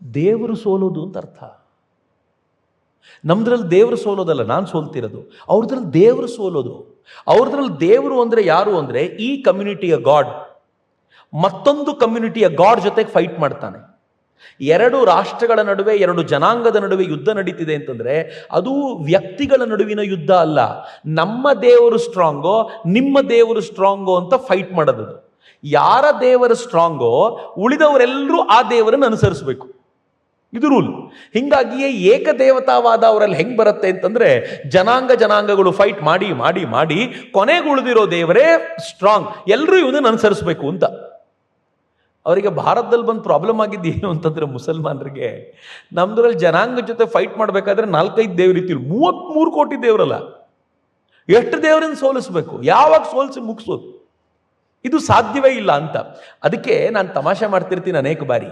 ದೇವರು ಸೋಲೋದು ಅಂತ ಅರ್ಥ. ನಮ್ದ್ರಲ್ಲಿ ದೇವರು ಸೋಲೋದಲ್ಲ, ನಾನು ಸೋಲ್ತಿರೋದು. ಅವ್ರದ್ರಲ್ಲಿ ದೇವರು ಸೋಲೋದು. ಅವ್ರದ್ರಲ್ಲಿ ದೇವರು ಅಂದರೆ ಯಾರು ಅಂದರೆ, ಈ ಕಮ್ಯುನಿಟಿಯ ಗಾಡ್ ಮತ್ತೊಂದು ಕಮ್ಯುನಿಟಿಯ ಗಾಡ್ ಜೊತೆಗೆ ಫೈಟ್ ಮಾಡ್ತಾನೆ. ಎರಡು ರಾಷ್ಟ್ರಗಳ ನಡುವೆ, ಎರಡು ಜನಾಂಗದ ನಡುವೆ ಯುದ್ಧ ನಡೀತಿದೆ ಅಂತಂದ್ರೆ ಅದು ವ್ಯಕ್ತಿಗಳ ನಡುವಿನ ಯುದ್ಧ ಅಲ್ಲ. ನಮ್ಮ ದೇವರು ಸ್ಟ್ರಾಂಗೋ, ನಿಮ್ಮ ದೇವರು ಸ್ಟ್ರಾಂಗೋ ಅಂತ ಫೈಟ್ ಮಾಡೋದು. ಯಾರ ದೇವರು ಸ್ಟ್ರಾಂಗೋ ಉಳಿದವರೆಲ್ಲರೂ ಆ ದೇವರನ್ನು ಅನುಸರಿಸಬೇಕು, ಇದು ರೂಲ್. ಹಿಂಗಾಗಿಯೇ ಏಕದೇವತಾವಾದ ಅವರಲ್ಲಿ ಹೆಂಗ್ ಬರುತ್ತೆ ಅಂತಂದ್ರೆ, ಜನಾಂಗಗಳು ಫೈಟ್ ಮಾಡಿ ಮಾಡಿ ಮಾಡಿ ಕೊನೆಗೆ ಉಳಿದಿರೋ ದೇವರೇ ಸ್ಟ್ರಾಂಗ್, ಎಲ್ಲರೂ ಇವನನ್ನು ಅನುಸರಿಸಬೇಕು ಅಂತ. ಅವರಿಗೆ ಭಾರತದಲ್ಲಿ ಬಂದು ಪ್ರಾಬ್ಲಮ್ ಆಗಿದ್ದು ಏನು ಅಂತಂದ್ರೆ, ಮುಸಲ್ಮಾನರಿಗೆ ನಮ್ದ್ರಲ್ಲಿ ಜನಾಂಗ ಜೊತೆ ಫೈಟ್ ಮಾಡಬೇಕಾದ್ರೆ 4-5 ದೇವ್ರು ಇರ್ತೀವಿ, 33 ಕೋಟಿ ದೇವರಲ್ಲ, ಎಷ್ಟು ದೇವರನ್ನು ಸೋಲಿಸ್ಬೇಕು, ಯಾವಾಗ ಸೋಲಿಸಿ ಮುಗಿಸೋದು, ಇದು ಸಾಧ್ಯವೇ ಇಲ್ಲ ಅಂತ. ಅದಕ್ಕೆ ನಾನು ತಮಾಷೆ ಮಾಡ್ತಿರ್ತೀನಿ ಅನೇಕ ಬಾರಿ,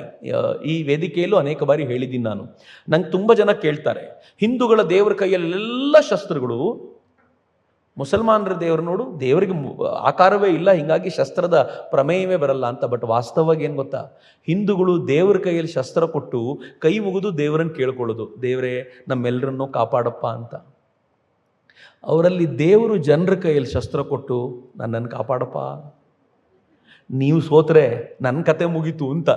ಈ ವೇದಿಕೆಯಲ್ಲೂ ಅನೇಕ ಬಾರಿ ಹೇಳಿದ್ದೀನಿ ನಾನು. ನಂಗೆ ತುಂಬ ಜನ ಕೇಳ್ತಾರೆ, ಹಿಂದೂಗಳ ದೇವರ ಕೈಯಲ್ಲೆಲ್ಲ ಶಸ್ತ್ರಗಳು, ಮುಸಲ್ಮಾನರ ದೇವರು ನೋಡು ದೇವರಿಗೆ ಆಕಾರವೇ ಇಲ್ಲ, ಹೀಗಾಗಿ ಶಸ್ತ್ರದ ಪ್ರಮೇಯವೇ ಬರಲ್ಲ ಅಂತ. ಬಟ್ ವಾಸ್ತವವಾಗಿ ಏನು ಗೊತ್ತಾ, ಹಿಂದೂಗಳು ದೇವರ ಕೈಯಲ್ಲಿ ಶಸ್ತ್ರ ಕೊಟ್ಟು ಕೈ ಮುಗಿದು ದೇವರನ್ನು ಕೇಳ್ಕೊಳ್ಳೋದು, ದೇವರೇ ನಮ್ಮೆಲ್ಲರನ್ನೂ ಕಾಪಾಡಪ್ಪ ಅಂತ. ಅವರಲ್ಲಿ ದೇವರು ಜನರ ಕೈಯಲ್ಲಿ ಶಸ್ತ್ರ ಕೊಟ್ಟು ನನ್ನನ್ನು ಕಾಪಾಡಪ್ಪ, ನೀವು ಸೋತ್ರೆ ನನ್ನ ಕತೆ ಮುಗೀತು ಅಂತ.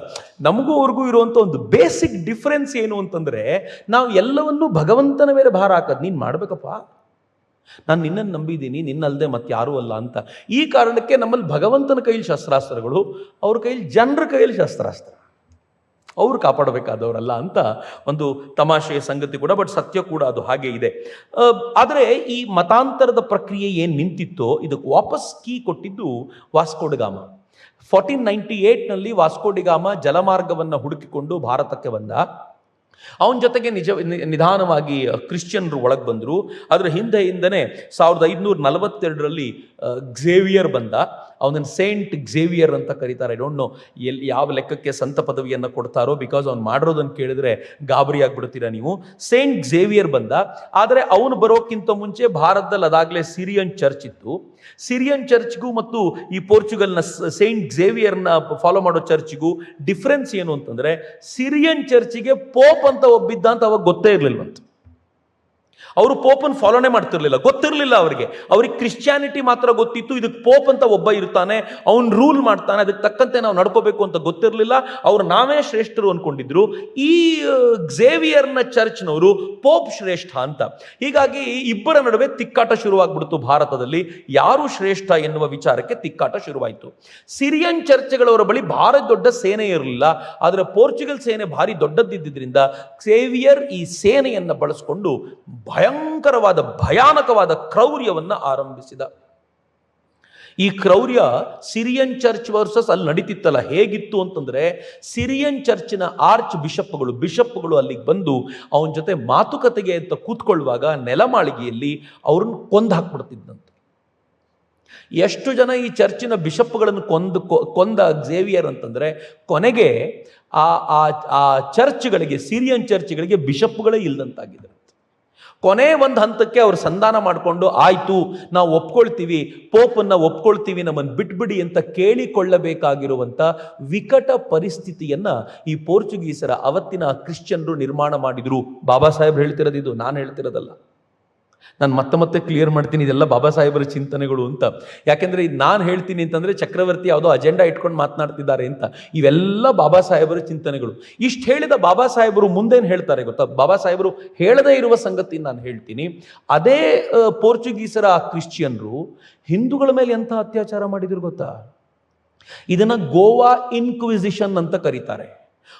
ನಮಗೂ ಅವ್ರಿಗೂ ಇರುವಂಥ ಒಂದು ಬೇಸಿಕ್ ಡಿಫ್ರೆನ್ಸ್ ಏನು ಅಂತಂದರೆ, ನಾವು ಎಲ್ಲವನ್ನೂ ಭಗವಂತನ ಮೇಲೆ ಭಾರ ಹಾಕೋದು. ನೀನು ಮಾಡಬೇಕಪ್ಪ, ನಾನು ನಿನ್ನನ್ನು ನಂಬಿದ್ದೀನಿ, ನಿನ್ನಲ್ಲದೆ ಮತ್ತೆ ಯಾರೂ ಅಲ್ಲ ಅಂತ. ಈ ಕಾರಣಕ್ಕೆ ನಮ್ಮಲ್ಲಿ ಭಗವಂತನ ಕೈಯಲ್ಲಿ ಶಸ್ತ್ರಾಸ್ತ್ರಗಳು, ಅವ್ರ ಕೈಯಲ್ಲಿ ಜನರ ಕೈಯಲ್ಲಿ ಶಸ್ತ್ರಾಸ್ತ್ರ, ಅವರು ಕಾಪಾಡಬೇಕಾದವರಲ್ಲ ಅಂತ ಒಂದು ತಮಾಷೆಯ ಸಂಗತಿ ಕೂಡ, ಬಟ್ ಸತ್ಯ ಕೂಡ ಅದು ಹಾಗೆ ಇದೆ. ಆದರೆ ಈ ಮತಾಂತರದ ಪ್ರಕ್ರಿಯೆ ಏನು ನಿಂತಿತ್ತೋ ಇದಕ್ಕೆ ವಾಪಸ್ ಕೀ ಕೊಟ್ಟಿದ್ದು ವಾಸ್ಕೋ ಡ ಗಾಮ. 1498ನಲ್ಲಿ ವಾಸ್ಕೋ ಡಿ ಗಾಮ ಜಲಮಾರ್ಗವನ್ನು ಹುಡುಕಿಕೊಂಡು ಭಾರತಕ್ಕೆ ಬಂದ. ಅವನ ಜೊತೆಗೆ ನಿಧಾನವಾಗಿ ಕ್ರಿಶ್ಚಿಯನ್ರು ಒಳಗೆ ಬಂದರು. ಅದರ ಹಿಂದೆನೇ 1542ರಲ್ಲಿ ಝೇವಿಯರ್ ಬಂದ. ಅವನನ್ನು ಸೇಂಟ್ ಝೇವಿಯರ್ ಅಂತ ಕರೀತಾರೆ. ಐ ಡೋಂಟ್ ನೋ ಯಾವ ಲೆಕ್ಕಕ್ಕೆ ಸಂತ ಪದವಿಯನ್ನು ಕೊಡ್ತಾರೋ, ಬಿಕಾಸ್ ಅವ್ನು ಮಾಡಿರೋದನ್ನು ಕೇಳಿದ್ರೆ ಗಾಬರಿ ಆಗಿಬಿಡ್ತೀರಾ ನೀವು. ಸೇಂಟ್ ಝೇವಿಯರ್ ಬಂದ. ಆದರೆ ಅವನು ಬರೋಕ್ಕಿಂತ ಮುಂಚೆ ಭಾರತದಲ್ಲಿ ಅದಾಗಲೇ ಸಿರಿಯನ್ ಚರ್ಚ್ ಇತ್ತು. ಸಿರಿಯನ್ ಚರ್ಚ್ಗೂ ಮತ್ತು ಈ ಪೋರ್ಚುಗಲ್ನ ಸೇಂಟ್ ಝೇವಿಯರ್ನ ಫಾಲೋ ಮಾಡೋ ಚರ್ಚ್ಗೂ ಡಿಫ್ರೆನ್ಸ್ ಏನು ಅಂತಂದರೆ, ಸಿರಿಯನ್ ಚರ್ಚಿಗೆ ಪೋಪ್ ಅಂತ ಒಬ್ಬಿದ್ದ ಅಂತ ಅವಾಗ ಗೊತ್ತೇ ಇರಲಿಲ್ವಂತ. ಅವರು ಪೋಪನ್ನು ಫಾಲೋನೇ ಮಾಡ್ತಿರ್ಲಿಲ್ಲ, ಗೊತ್ತಿರಲಿಲ್ಲ ಅವರಿಗೆ. ಅವ್ರಿಗೆ ಕ್ರಿಶ್ಚಿಯಾನಿಟಿ ಮಾತ್ರ ಗೊತ್ತಿತ್ತು, ಇದಕ್ಕೆ ಪೋಪ್ ಅಂತ ಒಬ್ಬ ಇರ್ತಾನೆ, ಅವನು ರೂಲ್ ಮಾಡ್ತಾನೆ, ಅದಕ್ಕೆ ತಕ್ಕಂತೆ ನಾವು ನಡ್ಕೋಬೇಕು ಅಂತ ಗೊತ್ತಿರಲಿಲ್ಲ. ಅವರು ನಾವೇ ಶ್ರೇಷ್ಠರು ಅಂದ್ಕೊಂಡಿದ್ರು. ಈ ಝೇವಿಯರ್ನ ಚರ್ಚ್ನವರು ಪೋಪ್ ಶ್ರೇಷ್ಠ ಅಂತ. ಹೀಗಾಗಿ ಇಬ್ಬರ ನಡುವೆ ತಿಕ್ಕಾಟ ಶುರುವಾಗ್ಬಿಡ್ತು ಭಾರತದಲ್ಲಿ. ಯಾರು ಶ್ರೇಷ್ಠ ಎನ್ನುವ ವಿಚಾರಕ್ಕೆ ತಿಕ್ಕಾಟ ಶುರುವಾಯಿತು. ಸಿರಿಯನ್ ಚರ್ಚ್ಗಳವರ ಬಳಿ ಭಾರಿ ದೊಡ್ಡ ಸೇನೆ ಇರಲಿಲ್ಲ, ಆದರೆ ಪೋರ್ಚುಗಲ್ ಸೇನೆ ಭಾರಿ ದೊಡ್ಡದಿದ್ದರಿಂದ ಝೇವಿಯರ್ ಈ ಸೇನೆಯನ್ನು ಬಳಸಿಕೊಂಡು ಭಯಾನಕವಾದ ಕ್ರೌರ್ಯವನ್ನು ಆರಂಭಿಸಿದ. ಈ ಕ್ರೌರ್ಯ ಸಿರಿಯನ್ ಚರ್ಚ್ ವರ್ಸಸ್ ಅಲ್ಲಿ ನಡೀತಿತ್ತಲ್ಲ, ಹೇಗಿತ್ತು ಅಂತಂದ್ರೆ, ಸಿರಿಯನ್ ಚರ್ಚಿನ ಆರ್ಚ್ ಬಿಷಪ್ಗಳು ಅಲ್ಲಿಗೆ ಬಂದು ಅವನ ಜೊತೆ ಮಾತುಕತೆಗೆ ಅಂತ ಕೂತ್ಕೊಳ್ಳುವಾಗ ನೆಲಮಾಳಿಗೆಯಲ್ಲಿ ಅವ್ರನ್ನ ಕೊಂದು ಹಾಕ್ಬಿಡ್ತಿದ್ದಂತೆ. ಎಷ್ಟು ಜನ ಈ ಚರ್ಚಿನ ಬಿಷಪ್ಗಳನ್ನು ಕೊಂದ ಝೇವಿಯರ್ ಅಂತಂದ್ರೆ, ಕೊನೆಗೆ ಆ ಚರ್ಚ್ಗಳಿಗೆ, ಸಿರಿಯನ್ ಚರ್ಚ್ಗಳಿಗೆ ಬಿಷಪ್ಗಳೇ ಇಲ್ದಂತಾಗಿದೆ. ಕೊನೆ ಒಂದು ಹಂತಕ್ಕೆ ಅವರು ಸಂಧಾನ ಮಾಡಿಕೊಂಡು, ಆಯಿತು ನಾವು ಒಪ್ಕೊಳ್ತೀವಿ, ಪೋಪನ್ನು ಒಪ್ಕೊಳ್ತೀವಿ, ನಮ್ಮನ್ನು ಬಿಟ್ಬಿಡಿ ಅಂತ ಕೇಳಿಕೊಳ್ಳಬೇಕಾಗಿರುವಂಥ ವಿಕಟ ಪರಿಸ್ಥಿತಿಯನ್ನು ಈ ಪೋರ್ಚುಗೀಸರ ಅವತ್ತಿನ ಕ್ರಿಶ್ಚಿಯನ್ರು ನಿರ್ಮಾಣ ಮಾಡಿದರು. ಬಾಬಾ ಸಾಹೇಬ್ ಹೇಳ್ತಿರೋದು ಇದು, ನಾನು ಹೇಳ್ತಿರೋದಲ್ಲ. ನಾನು ಮತ್ತೆ ಕ್ಲಿಯರ್ ಮಾಡ್ತೀನಿ, ಇದೆಲ್ಲ ಬಾಬಾ ಸಾಹೇಬರ ಚಿಂತನೆಗಳು ಅಂತ. ಯಾಕೆಂದರೆ ಇದು ನಾನು ಹೇಳ್ತೀನಿ ಅಂತಂದರೆ ಚಕ್ರವರ್ತಿ ಯಾವುದೋ ಅಜೆಂಡಾ ಇಟ್ಕೊಂಡು ಮಾತನಾಡ್ತಿದ್ದಾರೆ ಅಂತ. ಇವೆಲ್ಲ ಬಾಬಾ ಸಾಹೇಬರ ಚಿಂತನೆಗಳು. ಇಷ್ಟು ಹೇಳಿದ ಬಾಬಾ ಸಾಹೇಬರು ಮುಂದೇನು ಹೇಳ್ತಾರೆ ಗೊತ್ತಾ? ಬಾಬಾ ಸಾಹೇಬರು ಹೇಳದೇ ಇರುವ ಸಂಗತಿ ನಾನು ಹೇಳ್ತೀನಿ. ಅದೇ ಪೋರ್ಚುಗೀಸರ ಕ್ರಿಶ್ಚಿಯನ್ರು ಹಿಂದೂಗಳ ಮೇಲೆ ಎಂಥ ಅತ್ಯಾಚಾರ ಮಾಡಿದ್ರು ಗೊತ್ತಾ? ಇದನ್ನು ಗೋವಾ ಇನ್ಕ್ವಿಸಿಷನ್ ಅಂತ ಕರೀತಾರೆ.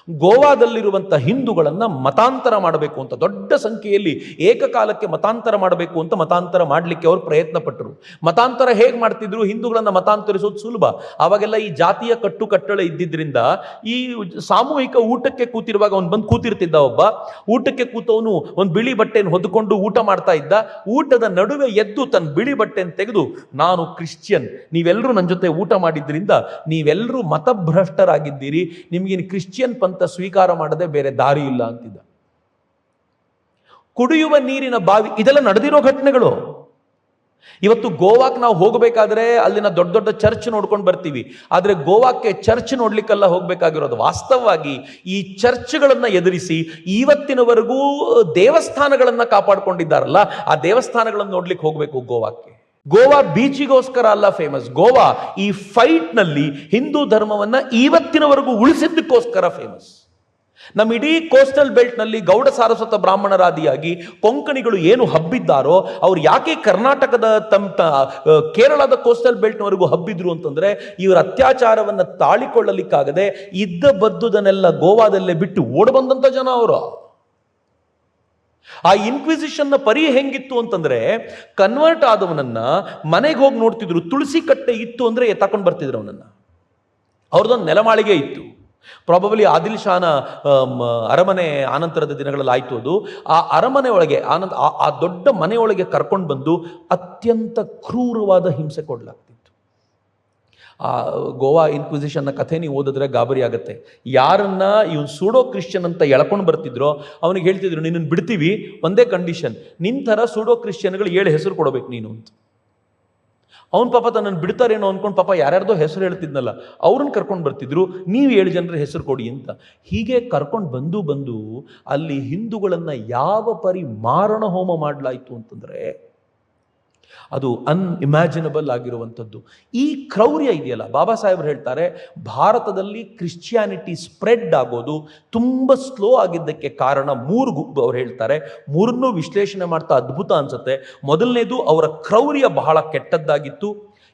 ಗೋವಾದಲ್ಲಿರುವಂಥ ಹಿಂದೂಗಳನ್ನು ಮತಾಂತರ ಮಾಡಬೇಕು ಅಂತ, ದೊಡ್ಡ ಸಂಖ್ಯೆಯಲ್ಲಿ ಏಕಕಾಲಕ್ಕೆ ಮತಾಂತರ ಮಾಡಬೇಕು ಅಂತ ಮತಾಂತರ ಮಾಡಲಿಕ್ಕೆ ಅವರು ಪ್ರಯತ್ನ ಪಟ್ಟರು. ಮತಾಂತರ ಹೇಗೆ ಮಾಡ್ತಿದ್ರು? ಹಿಂದೂಗಳನ್ನು ಮತಾಂತರಿಸೋದು ಸುಲಭ. ಆವಾಗೆಲ್ಲ ಈ ಜಾತಿಯ ಕಟ್ಟುಕಟ್ಟಳೆ ಇದ್ದಿದ್ದರಿಂದ ಈ ಸಾಮೂಹಿಕ ಊಟಕ್ಕೆ ಕೂತಿರುವಾಗ ಅವನು ಬಂದು ಕೂತಿರ್ತಿದ್ದ. ಒಬ್ಬ ಊಟಕ್ಕೆ ಕೂತವನು ಒಂದು ಬಿಳಿ ಬಟ್ಟೆಯನ್ನು ಹೊದ್ಕೊಂಡು ಊಟ ಮಾಡ್ತಾ ಇದ್ದ. ಊಟದ ನಡುವೆ ಎದ್ದು ತನ್ನ ಬಿಳಿ ಬಟ್ಟೆಯನ್ನು ತೆಗೆದು, ನಾನು ಕ್ರಿಶ್ಚಿಯನ್, ನೀವೆಲ್ಲರೂ ನನ್ನ ಜೊತೆ ಊಟ ಮಾಡಿದ್ರಿಂದ ನೀವೆಲ್ಲರೂ ಮತಭ್ರಷ್ಟರಾಗಿದ್ದೀರಿ, ನಿಮಗಿನ ಕ್ರಿಶ್ಚಿಯನ್ ಪಂಥ ಸ್ವೀಕಾರ ಮಾಡದೆ ಬೇರೆ ದಾರಿ ಇಲ್ಲ ಅಂತಿದ್ದ. ಕುಡಿಯುವ ನೀರಿನ ಬಾವಿ, ಇದೆಲ್ಲ ನಡೆದಿರೋ ಘಟನೆಗಳು. ಇವತ್ತು ಗೋವಾಕ್ಕೆ ನಾವು ಹೋಗಬೇಕಾದ್ರೆ ಅಲ್ಲಿನ ದೊಡ್ಡ ದೊಡ್ಡ ಚರ್ಚ್ ನೋಡ್ಕೊಂಡು ಬರ್ತೀವಿ. ಆದರೆ ಗೋವಾಕ್ಕೆ ಚರ್ಚ್ ನೋಡ್ಲಿಕ್ಕೆಲ್ಲ ಹೋಗ್ಬೇಕಾಗಿರೋದು. ವಾಸ್ತವವಾಗಿ ಈ ಚರ್ಚ್ಗಳನ್ನ ಎದುರಿಸಿ ಇವತ್ತಿನವರೆಗೂ ದೇವಸ್ಥಾನಗಳನ್ನ ಕಾಪಾಡ್ಕೊಂಡಿದ್ದಾರಲ್ಲ, ಆ ದೇವಸ್ಥಾನಗಳನ್ನು ನೋಡ್ಲಿಕ್ಕೆ ಹೋಗ್ಬೇಕು ಗೋವಾಕ್ಕೆ. ಗೋವಾ ಬೀಚಿಗೋಸ್ಕರ ಅಲ್ಲ ಫೇಮಸ್, ಗೋವಾ ಈ ಫೈಟ್ ನಲ್ಲಿ ಹಿಂದೂ ಧರ್ಮವನ್ನ ಇವತ್ತಿನವರೆಗೂ ಉಳಿಸಿದ್ದಕ್ಕೋಸ್ಕರ ಫೇಮಸ್. ನಮ್ಮ ಇಡೀ ಕೋಸ್ಟಲ್ ಬೆಲ್ಟ್ ನಲ್ಲಿ ಗೌಡ ಸಾರಸ್ವತ ಬ್ರಾಹ್ಮಣರಾದಿಯಾಗಿ ಕೊಂಕಣಿಗಳು ಏನು ಹಬ್ಬಿದ್ದಾರೋ, ಅವ್ರು ಯಾಕೆ ಕರ್ನಾಟಕದ ಕೇರಳದ ಕೋಸ್ಟಲ್ ಬೆಲ್ಟ್ನವರೆಗೂ ಹಬ್ಬಿದ್ರು ಅಂತಂದ್ರೆ, ಇವರ ಅತ್ಯಾಚಾರವನ್ನ ತಾಳಿಕೊಳ್ಳಲಿಕ್ಕಾಗದೆ ಇದ್ದ ಬದ್ದುದನ್ನೆಲ್ಲ ಗೋವಾದಲ್ಲೇ ಬಿಟ್ಟು ಓಡಬಂದಂತ ಜನ ಅವರು. ಆ ಇನ್ಕ್ವಿಸಿಷನ್ನ ಪರಿ ಹೆಂಗಿತ್ತು ಅಂತಂದ್ರೆ, ಕನ್ವರ್ಟ್ ಆದವನನ್ನ ಮನೆಗೆ ಹೋಗಿ ನೋಡ್ತಿದ್ರು. ತುಳಸಿ ಕಟ್ಟೆ ಇತ್ತು ಅಂದ್ರೆ ಎತ್ತಾಕೊಂಡು ಬರ್ತಿದ್ರು ಅವನನ್ನ. ಅವ್ರದ್ದೊಂದು ನೆಲಮಾಳಿಗೆ ಇತ್ತು. ಪ್ರಾಬಬಲಿ ಆದಿಲ್ ಶಾನ ಅರಮನೆ ಆನಂತರದ ದಿನಗಳಲ್ಲಿ ಆಯ್ತು ಅದು. ಆ ಅರಮನೆ ಒಳಗೆ ಆ ದೊಡ್ಡ ಮನೆಯೊಳಗೆ ಕರ್ಕೊಂಡು ಬಂದು ಅತ್ಯಂತ ಕ್ರೂರವಾದ ಹಿಂಸೆ ಕೊಡಲಾಗ್ತಿತ್ತು. ಆ ಗೋವಾ ಇನ್ಕ್ವಿಸಿಷನ್ನ ಕಥೆ ನೀವು ಓದಿದ್ರೆ ಗಾಬರಿ ಆಗುತ್ತೆ. ಯಾರನ್ನ ಇವನು ಸೂಡೋ ಕ್ರಿಶ್ಚಿಯನ್ ಅಂತ ಎಳ್ಕೊಂಡು ಬರ್ತಿದ್ರೋ ಅವನಿಗೆ ಹೇಳ್ತಿದ್ರು, ನಿನ್ನನ್ನು ಬಿಡ್ತೀವಿ, ಒಂದೇ ಕಂಡೀಷನ್, ನಿನ್ನ ಥರ ಸೂಡೋ ಕ್ರಿಶ್ಚಿಯನ್ಗಳು 7 ಹೆಸರು ಕೊಡಬೇಕು ನೀನು ಅಂತ. ಅವನ ಪಾಪ ತನ್ನನ್ನು ಬಿಡ್ತಾರೇನೋ ಅನ್ಕೊಂಡು ಪಾಪ ಯಾರ್ಯಾರ್ದೋ ಹೆಸರು ಹೇಳ್ತಿದ್ನಲ್ಲ, ಅವ್ರನ್ನ ಕರ್ಕೊಂಡು ಬರ್ತಿದ್ರು, ನೀವು 7 ಜನರ ಹೆಸರು ಕೊಡಿ ಅಂತ. ಹೀಗೆ ಕರ್ಕೊಂಡು ಬಂದು ಅಲ್ಲಿ ಹಿಂದೂಗಳನ್ನು ಯಾವ ಪರಿ ಮಾರಣ ಹೋಮ ಮಾಡಲಾಯಿತು ಅಂತಂದರೆ ಅದು ಅನ್ಇಮ್ಯಾಜಿನಬಲ್ ಆಗಿರುವಂಥದ್ದು. ಈ ಕ್ರೌರ್ಯ ಇದೆಯಲ್ಲ, ಬಾಬಾ ಸಾಹೇಬ್ರು ಹೇಳ್ತಾರೆ, ಭಾರತದಲ್ಲಿ ಕ್ರಿಶ್ಚಿಯಾನಿಟಿ ಸ್ಪ್ರೆಡ್ ಆಗೋದು ತುಂಬ ಸ್ಲೋ ಆಗಿದ್ದಕ್ಕೆ ಕಾರಣ 3 ಅವ್ರು ಹೇಳ್ತಾರೆ. 3ನ್ನೂ ವಿಶ್ಲೇಷಣೆ ಮಾಡ್ತಾ ಅದ್ಭುತ ಅನ್ಸುತ್ತೆ. ಮೊದಲನೇದು, ಅವರ ಕ್ರೌರ್ಯ ಬಹಳ ಕೆಟ್ಟದ್ದಾಗಿತ್ತು.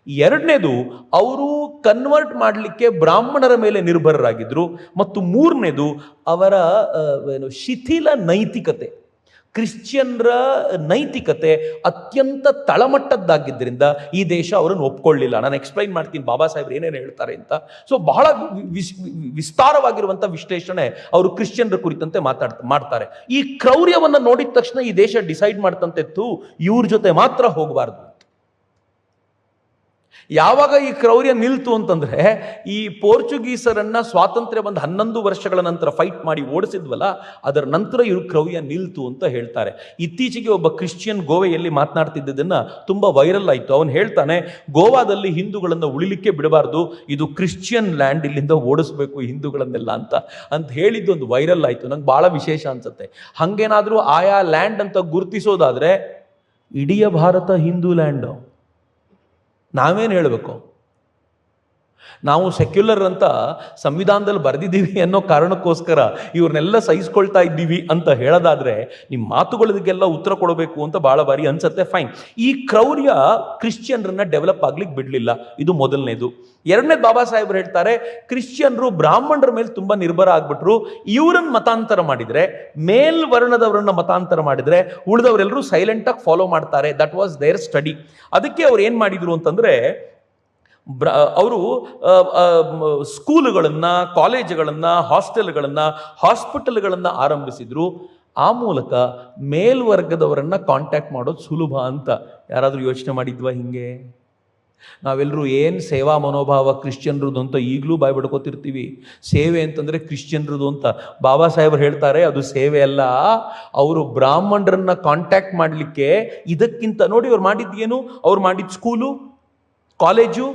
ಎರಡನೇದು, ಅವರು ಕನ್ವರ್ಟ್ ಮಾಡಲಿಕ್ಕೆ ಬ್ರಾಹ್ಮಣರ ಮೇಲೆ ನಿರ್ಭರರಾಗಿದ್ರು. ಮತ್ತು 3ನೇದು, ಅವರ ಶಿಥಿಲ ನೈತಿಕತೆ, ಕ್ರಿಶ್ಚಿಯನ್ರ ನೈತಿಕತೆ ಅತ್ಯಂತ ತಳಮಟ್ಟದ್ದಾಗಿದ್ದರಿಂದ ಈ ದೇಶ ಅವರನ್ನು ಒಪ್ಕೊಳ್ಳಿಲ್ಲ. ನಾನು ಎಕ್ಸ್ಪ್ಲೈನ್ ಮಾಡ್ತೀನಿ ಬಾಬಾ ಸಾಹೇಬ್ರು ಏನೇನು ಹೇಳ್ತಾರೆ ಅಂತ. ಸೊ ಬಹಳ ವಿಸ್ತಾರವಾಗಿರುವಂಥ ವಿಶ್ಲೇಷಣೆ ಅವರು ಕ್ರಿಶ್ಚಿಯನ್ರ ಕುರಿತಂತೆ ಮಾಡ್ತಾರೆ. ಈ ಕ್ರೌರ್ಯವನ್ನು ನೋಡಿದ ತಕ್ಷಣ ಈ ದೇಶ ಡಿಸೈಡ್ ಮಾಡ್ತಂತೆತ್ತು, ಇವ್ರ ಜೊತೆ ಮಾತ್ರ ಹೋಗಬಾರ್ದು. ಯಾವಾಗ ಈ ಕ್ರೌರ್ಯ ನಿಲ್ತು ಅಂತಂದ್ರೆ, ಈ ಪೋರ್ಚುಗೀಸರನ್ನ ಸ್ವಾತಂತ್ರ್ಯ ಬಂದ 11 ವರ್ಷಗಳ ನಂತರ ಫೈಟ್ ಮಾಡಿ ಓಡಿಸಿದ್ವಲ್ಲ, ಅದರ ನಂತರ ಇವರು ಕ್ರೌರ್ಯ ನಿಲ್ತು ಅಂತ ಹೇಳ್ತಾರೆ. ಇತ್ತೀಚೆಗೆ ಒಬ್ಬ ಕ್ರಿಶ್ಚಿಯನ್ ಗೋವೆಯಲ್ಲಿ ಮಾತನಾಡ್ತಿದ್ದದನ್ನ ತುಂಬಾ ವೈರಲ್ ಆಯಿತು. ಅವನು ಹೇಳ್ತಾನೆ, ಗೋವಾದಲ್ಲಿ ಹಿಂದೂಗಳನ್ನು ಉಳಿಲಿಕ್ಕೆ ಬಿಡಬಾರ್ದು, ಇದು ಕ್ರಿಶ್ಚಿಯನ್ ಲ್ಯಾಂಡ್, ಇಲ್ಲಿಂದ ಓಡಿಸ್ಬೇಕು ಹಿಂದೂಗಳನ್ನೆಲ್ಲ ಅಂತ ಹೇಳಿದ್ದು ಒಂದು ವೈರಲ್ ಆಯಿತು. ನಂಗೆ ಬಹಳ ವಿಶೇಷ ಅನ್ಸುತ್ತೆ. ಹಂಗೇನಾದ್ರೂ ಆಯಾ ಲ್ಯಾಂಡ್ ಅಂತ ಗುರುತಿಸೋದಾದ್ರೆ ಇಡೀ ಭಾರತ ಹಿಂದೂ ಲ್ಯಾಂಡು. ನಾವೇನು ಹೇಳಬೇಕು? ನಾವು ಸೆಕ್ಯುಲರ್ ಅಂತ ಸಂವಿಧಾನದಲ್ಲಿ ಬರೆದಿದ್ದೀವಿ ಅನ್ನೋ ಕಾರಣಕ್ಕೋಸ್ಕರ ಇವ್ರನ್ನೆಲ್ಲ ಸಹಿಸ್ಕೊಳ್ತಾ ಇದ್ದೀವಿ ಅಂತ ಹೇಳೋದಾದ್ರೆ ನಿಮ್ಮ ಮಾತುಗಳಿಗೆಲ್ಲ ಉತ್ತರ ಕೊಡಬೇಕು ಅಂತ ಭಾಳ ಬಾರಿ ಅನ್ಸುತ್ತೆ. ಫೈನ್. ಈ ಕ್ರೌರ್ಯ ಕ್ರಿಶ್ಚಿಯನ್ರನ್ನ ಡೆವಲಪ್ ಆಗ್ಲಿಕ್ಕೆ ಬಿಡಲಿಲ್ಲ. ಇದು ಮೊದಲನೇದು. ಎರಡನೇದು, ಬಾಬಾ ಸಾಹೇಬ್ರು ಹೇಳ್ತಾರೆ, ಕ್ರಿಶ್ಚಿಯನ್ರು ಬ್ರಾಹ್ಮಣರ ಮೇಲೆ ತುಂಬ ನಿರ್ಭರ ಆಗ್ಬಿಟ್ರು. ಇವರನ್ನು ಮತಾಂತರ ಮಾಡಿದರೆ, ಮೇಲ್ವರ್ಣದವರನ್ನ ಮತಾಂತರ ಮಾಡಿದರೆ ಉಳಿದವರೆಲ್ಲರೂ ಸೈಲೆಂಟಾಗಿ ಫಾಲೋ ಮಾಡ್ತಾರೆ. That was their study. ಅದಕ್ಕೆ ಅವ್ರು ಏನು ಮಾಡಿದ್ರು ಅಂತಂದರೆ, ಅವರು ಸ್ಕೂಲುಗಳನ್ನು, ಕಾಲೇಜುಗಳನ್ನು, ಹಾಸ್ಪಿಟಲ್ಗಳನ್ನು ಆರಂಭಿಸಿದ್ರು. ಆ ಮೂಲಕ ಮೇಲ್ವರ್ಗದವರನ್ನ ಕಾಂಟ್ಯಾಕ್ಟ್ ಮಾಡೋದು ಸುಲಭ ಅಂತ. ಯಾರಾದರೂ ಯೋಚನೆ ಮಾಡಿದ್ವಾ ಹಿಂಗೆ? ನಾವೆಲ್ಲರೂ ಏನು ಸೇವಾ ಮನೋಭಾವ ಕ್ರಿಶ್ಚಿಯನ್ರದ್ದು ಅಂತ ಈಗಲೂ ಬಾಯ್ ಬಿಡ್ಕೋತಿರ್ತೀವಿ. ಸೇವೆ ಅಂತಂದರೆ ಕ್ರಿಶ್ಚಿಯನ್ರದ್ದು ಅಂತ. ಬಾಬಾ ಸಾಹೇಬ್ರು ಹೇಳ್ತಾರೆ, ಅದು ಸೇವೆ ಅಲ್ಲ. ಅವರು ಬ್ರಾಹ್ಮಣರನ್ನ ಕಾಂಟ್ಯಾಕ್ಟ್ ಮಾಡಲಿಕ್ಕೆ ಇದಕ್ಕಿಂತ ನೋಡಿ, ಅವ್ರು ಮಾಡಿದ್ದೇನು? ಅವ್ರು ಮಾಡಿದ ಸ್ಕೂಲು, ಕಾಲೇಜು,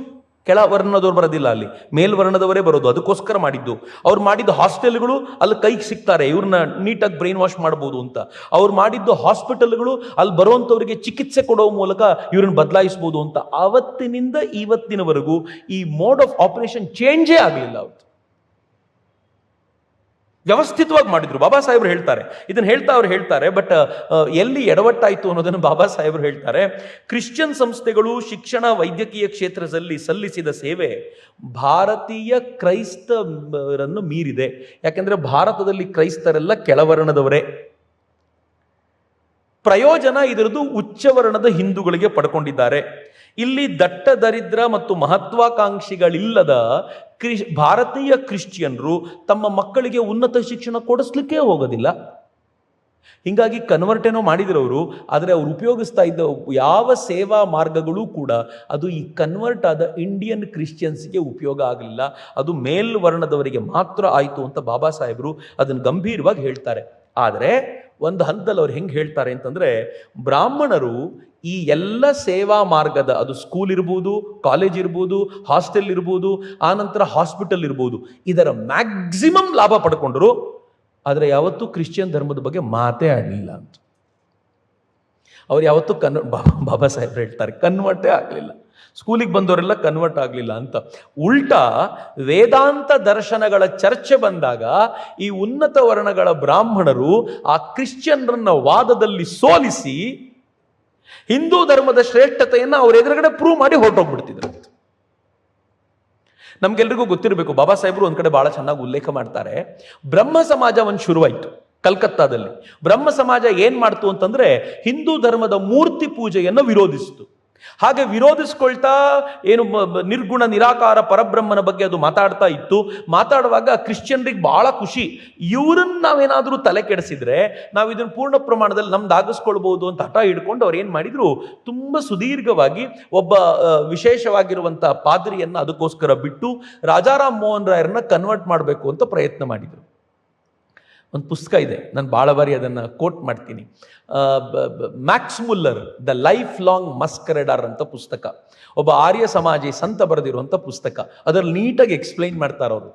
ಕೆಳ ವರ್ಣದವ್ರು ಬರೋದಿಲ್ಲ, ಅಲ್ಲಿ ಮೇಲ್ವರ್ಣದವರೇ ಬರೋದು. ಅದಕ್ಕೋಸ್ಕರ ಮಾಡಿದ್ದು. ಅವ್ರು ಮಾಡಿದ್ದು ಹಾಸ್ಟೆಲ್ಗಳು, ಅಲ್ಲಿ ಕೈಗೆ ಸಿಗ್ತಾರೆ, ಇವ್ರನ್ನ ನೀಟಾಗಿ ಬ್ರೈನ್ ವಾಶ್ ಮಾಡ್ಬೋದು ಅಂತ. ಅವ್ರು ಮಾಡಿದ್ದು ಹಾಸ್ಪಿಟಲ್ಗಳು, ಅಲ್ಲಿ ಬರುವಂಥವ್ರಿಗೆ ಚಿಕಿತ್ಸೆ ಕೊಡೋ ಮೂಲಕ ಇವ್ರನ್ನ ಬದಲಾಯಿಸ್ಬೋದು ಅಂತ. ಆವತ್ತಿನಿಂದ ಇವತ್ತಿನವರೆಗೂ ಈ ಮೋಡ್ ಆಫ್ ಆಪರೇಷನ್ ಚೇಂಜೇ ಆಗಲಿಲ್ಲ. ಅವತ್ತು ವ್ಯವಸ್ಥಿತವಾಗಿ ಮಾಡಿದ್ರು. ಬಾಬಾ ಸಾಹೇಬ್ರು ಹೇಳ್ತಾರೆ, ಇದನ್ನು ಅವ್ರು ಹೇಳ್ತಾರೆ, ಬಟ್ ಎಲ್ಲಿ ಎಡವಟ್ಟಾಯಿತು ಅನ್ನೋದನ್ನು ಬಾಬಾ ಸಾಹೇಬ್ರು ಹೇಳ್ತಾರೆ. ಕ್ರಿಶ್ಚಿಯನ್ ಸಂಸ್ಥೆಗಳು ಶಿಕ್ಷಣ ವೈದ್ಯಕೀಯ ಕ್ಷೇತ್ರದಲ್ಲಿ ಸಲ್ಲಿಸಿದ ಸೇವೆ ಭಾರತೀಯ ಕ್ರೈಸ್ತರನ್ನು ಮೀರಿದೆ. ಯಾಕೆಂದ್ರೆ ಭಾರತದಲ್ಲಿ ಕ್ರೈಸ್ತರೆಲ್ಲ ಕೆಳವರ್ಣದವರೇ. ಪ್ರಯೋಜನ ಇದರದು ಉಚ್ಚವರ್ಣದ ಹಿಂದೂಗಳಿಗೆ ಪಡ್ಕೊಂಡಿದ್ದಾರೆ. ಇಲ್ಲಿ ದಟ್ಟ ದರಿದ್ರ ಮತ್ತು ಮಹತ್ವಾಕಾಂಕ್ಷಿಗಳಿಲ್ಲದ ಭಾರತೀಯ ಕ್ರಿಶ್ಚಿಯನ್ರು ತಮ್ಮ ಮಕ್ಕಳಿಗೆ ಉನ್ನತ ಶಿಕ್ಷಣ ಕೊಡಿಸ್ಲಿಕ್ಕೆ ಹೋಗೋದಿಲ್ಲ. ಹೀಗಾಗಿ ಕನ್ವರ್ಟ್ ಏನೋ ಮಾಡಿದ್ರವರು, ಆದರೆ ಅವ್ರು ಉಪಯೋಗಿಸ್ತಾ ಇದ್ದ ಯಾವ ಸೇವಾ ಮಾರ್ಗಗಳು ಕೂಡ ಅದು ಈ ಕನ್ವರ್ಟ್ ಆದ ಇಂಡಿಯನ್ ಕ್ರಿಶ್ಚಿಯನ್ಸ್ಗೆ ಉಪಯೋಗ ಆಗಲಿಲ್ಲ. ಅದು ಮೇಲ್ವರ್ಣದವರಿಗೆ ಮಾತ್ರ ಆಯಿತು ಅಂತ ಬಾಬಾ ಸಾಹೇಬರು ಅದನ್ನು ಗಂಭೀರವಾಗಿ ಹೇಳ್ತಾರೆ. ಆದರೆ ಒಂದು ಹಂತದಲ್ಲಿ ಅವ್ರು ಹೆಂಗೆ ಹೇಳ್ತಾರೆ ಅಂತಂದರೆ, ಬ್ರಾಹ್ಮಣರು ಈ ಎಲ್ಲ ಸೇವಾ ಮಾರ್ಗದ, ಅದು ಸ್ಕೂಲ್ ಇರ್ಬೋದು, ಕಾಲೇಜ್ ಇರ್ಬೋದು, ಹಾಸ್ಟೆಲ್ ಇರ್ಬೋದು, ಆನಂತರ ಹಾಸ್ಪಿಟಲ್ ಇರ್ಬೋದು, ಇದರ ಮ್ಯಾಕ್ಸಿಮಮ್ ಲಾಭ ಪಡ್ಕೊಂಡ್ರು. ಆದರೆ ಯಾವತ್ತೂ ಕ್ರಿಶ್ಚಿಯನ್ ಧರ್ಮದ ಬಗ್ಗೆ ಮಾತೇ ಆಡಲಿಲ್ಲ ಅಂತ. ಅವ್ರು ಯಾವತ್ತೂ ಬಾಬಾ ಸಾಹೇಬ್ರು ಹೇಳ್ತಾರೆ, ಕನ್ವರ್ಟೇ ಆಗಲಿಲ್ಲ. ಸ್ಕೂಲಿಗೆ ಬಂದವರೆಲ್ಲ ಕನ್ವರ್ಟ್ ಆಗಲಿಲ್ಲ ಅಂತ. ಉಲ್ಟಾ ವೇದಾಂತ ದರ್ಶನಗಳ ಚರ್ಚೆ ಬಂದಾಗ ಈ ಉನ್ನತ ವರ್ಣಗಳ ಬ್ರಾಹ್ಮಣರು ಆ ಕ್ರಿಶ್ಚಿಯನ್ರನ್ನ ವಾದದಲ್ಲಿ ಸೋಲಿಸಿ ಹಿಂದೂ ಧರ್ಮದ ಶ್ರೇಷ್ಠತೆಯನ್ನು ಅವ್ರ ಎದುರುಗಡೆ ಪ್ರೂವ್ ಮಾಡಿ ಹೊರಟೋಗ್ಬಿಡ್ತಿದ್ರು. ನಮ್ಗೆಲ್ರಿಗೂ ಗೊತ್ತಿರಬೇಕು, ಬಾಬಾ ಸಾಹೇಬರು ಒಂದ್ ಕಡೆ ಬಹಳ ಚೆನ್ನಾಗಿ ಉಲ್ಲೇಖ ಮಾಡ್ತಾರೆ. ಬ್ರಹ್ಮ ಸಮಾಜ ಒಂದು ಶುರುವಾಯಿತು ಕಲ್ಕತ್ತಾದಲ್ಲಿ. ಬ್ರಹ್ಮ ಸಮಾಜ ಏನ್ ಮಾಡ್ತು ಅಂತಂದ್ರೆ ಹಿಂದೂ ಧರ್ಮದ ಮೂರ್ತಿ ಪೂಜೆಯನ್ನು ವಿರೋಧಿಸಿತು. ಹಾಗೆ ವಿರೋಧಿಸ್ಕೊಳ್ತಾ ಏನು ನಿರ್ಗುಣ ನಿರಾಕಾರ ಪರಬ್ರಹ್ಮನ ಬಗ್ಗೆ ಅದು ಮಾತಾಡ್ತಾ ಇತ್ತು. ಮಾತಾಡುವಾಗ ಕ್ರಿಶ್ಚಿಯನ್ರಿಗೆ ಬಹಳ ಖುಷಿ, ಇವ್ರನ್ನ ನಾವೇನಾದ್ರೂ ತಲೆ ಕೆಡಿಸಿದ್ರೆ ನಾವು ಇದನ್ನು ಪೂರ್ಣ ಪ್ರಮಾಣದಲ್ಲಿ ನಮ್ದಾಗಿಸ್ಕೊಳ್ಬಹುದು ಅಂತ ಹಠ ಹಿಡ್ಕೊಂಡು ಅವ್ರು ಏನ್ ಮಾಡಿದ್ರು, ತುಂಬಾ ಸುದೀರ್ಘವಾಗಿ ಒಬ್ಬ ವಿಶೇಷವಾಗಿರುವಂತ ಪಾದ್ರಿಯನ್ನ ಅದಕ್ಕೋಸ್ಕರ ಬಿಟ್ಟು ರಾಜಾರಾಮ್ ಮೋಹನ್ ರಾಯರನ್ನ ಕನ್ವರ್ಟ್ ಮಾಡಬೇಕು ಅಂತ ಪ್ರಯತ್ನ ಮಾಡಿದ್ರು. ಒಂದು ಪುಸ್ತಕ ಇದೆ, ನಾನು ಭಾಳ ಬಾರಿ ಅದನ್ನು ಕೋಟ್ ಮಾಡ್ತೀನಿ. Max Muller the life long masquerader ಅಂತ ಪುಸ್ತಕ, ಒಬ್ಬ ಆರ್ಯ ಸಮಾಜಿ ಸಂತ ಬರೆದಿರುವಂಥ ಪುಸ್ತಕ. ಅದರಲ್ಲಿ ನೀಟಾಗಿ ಎಕ್ಸ್ಪ್ಲೈನ್ ಮಾಡ್ತಾರೆ ಅವರು.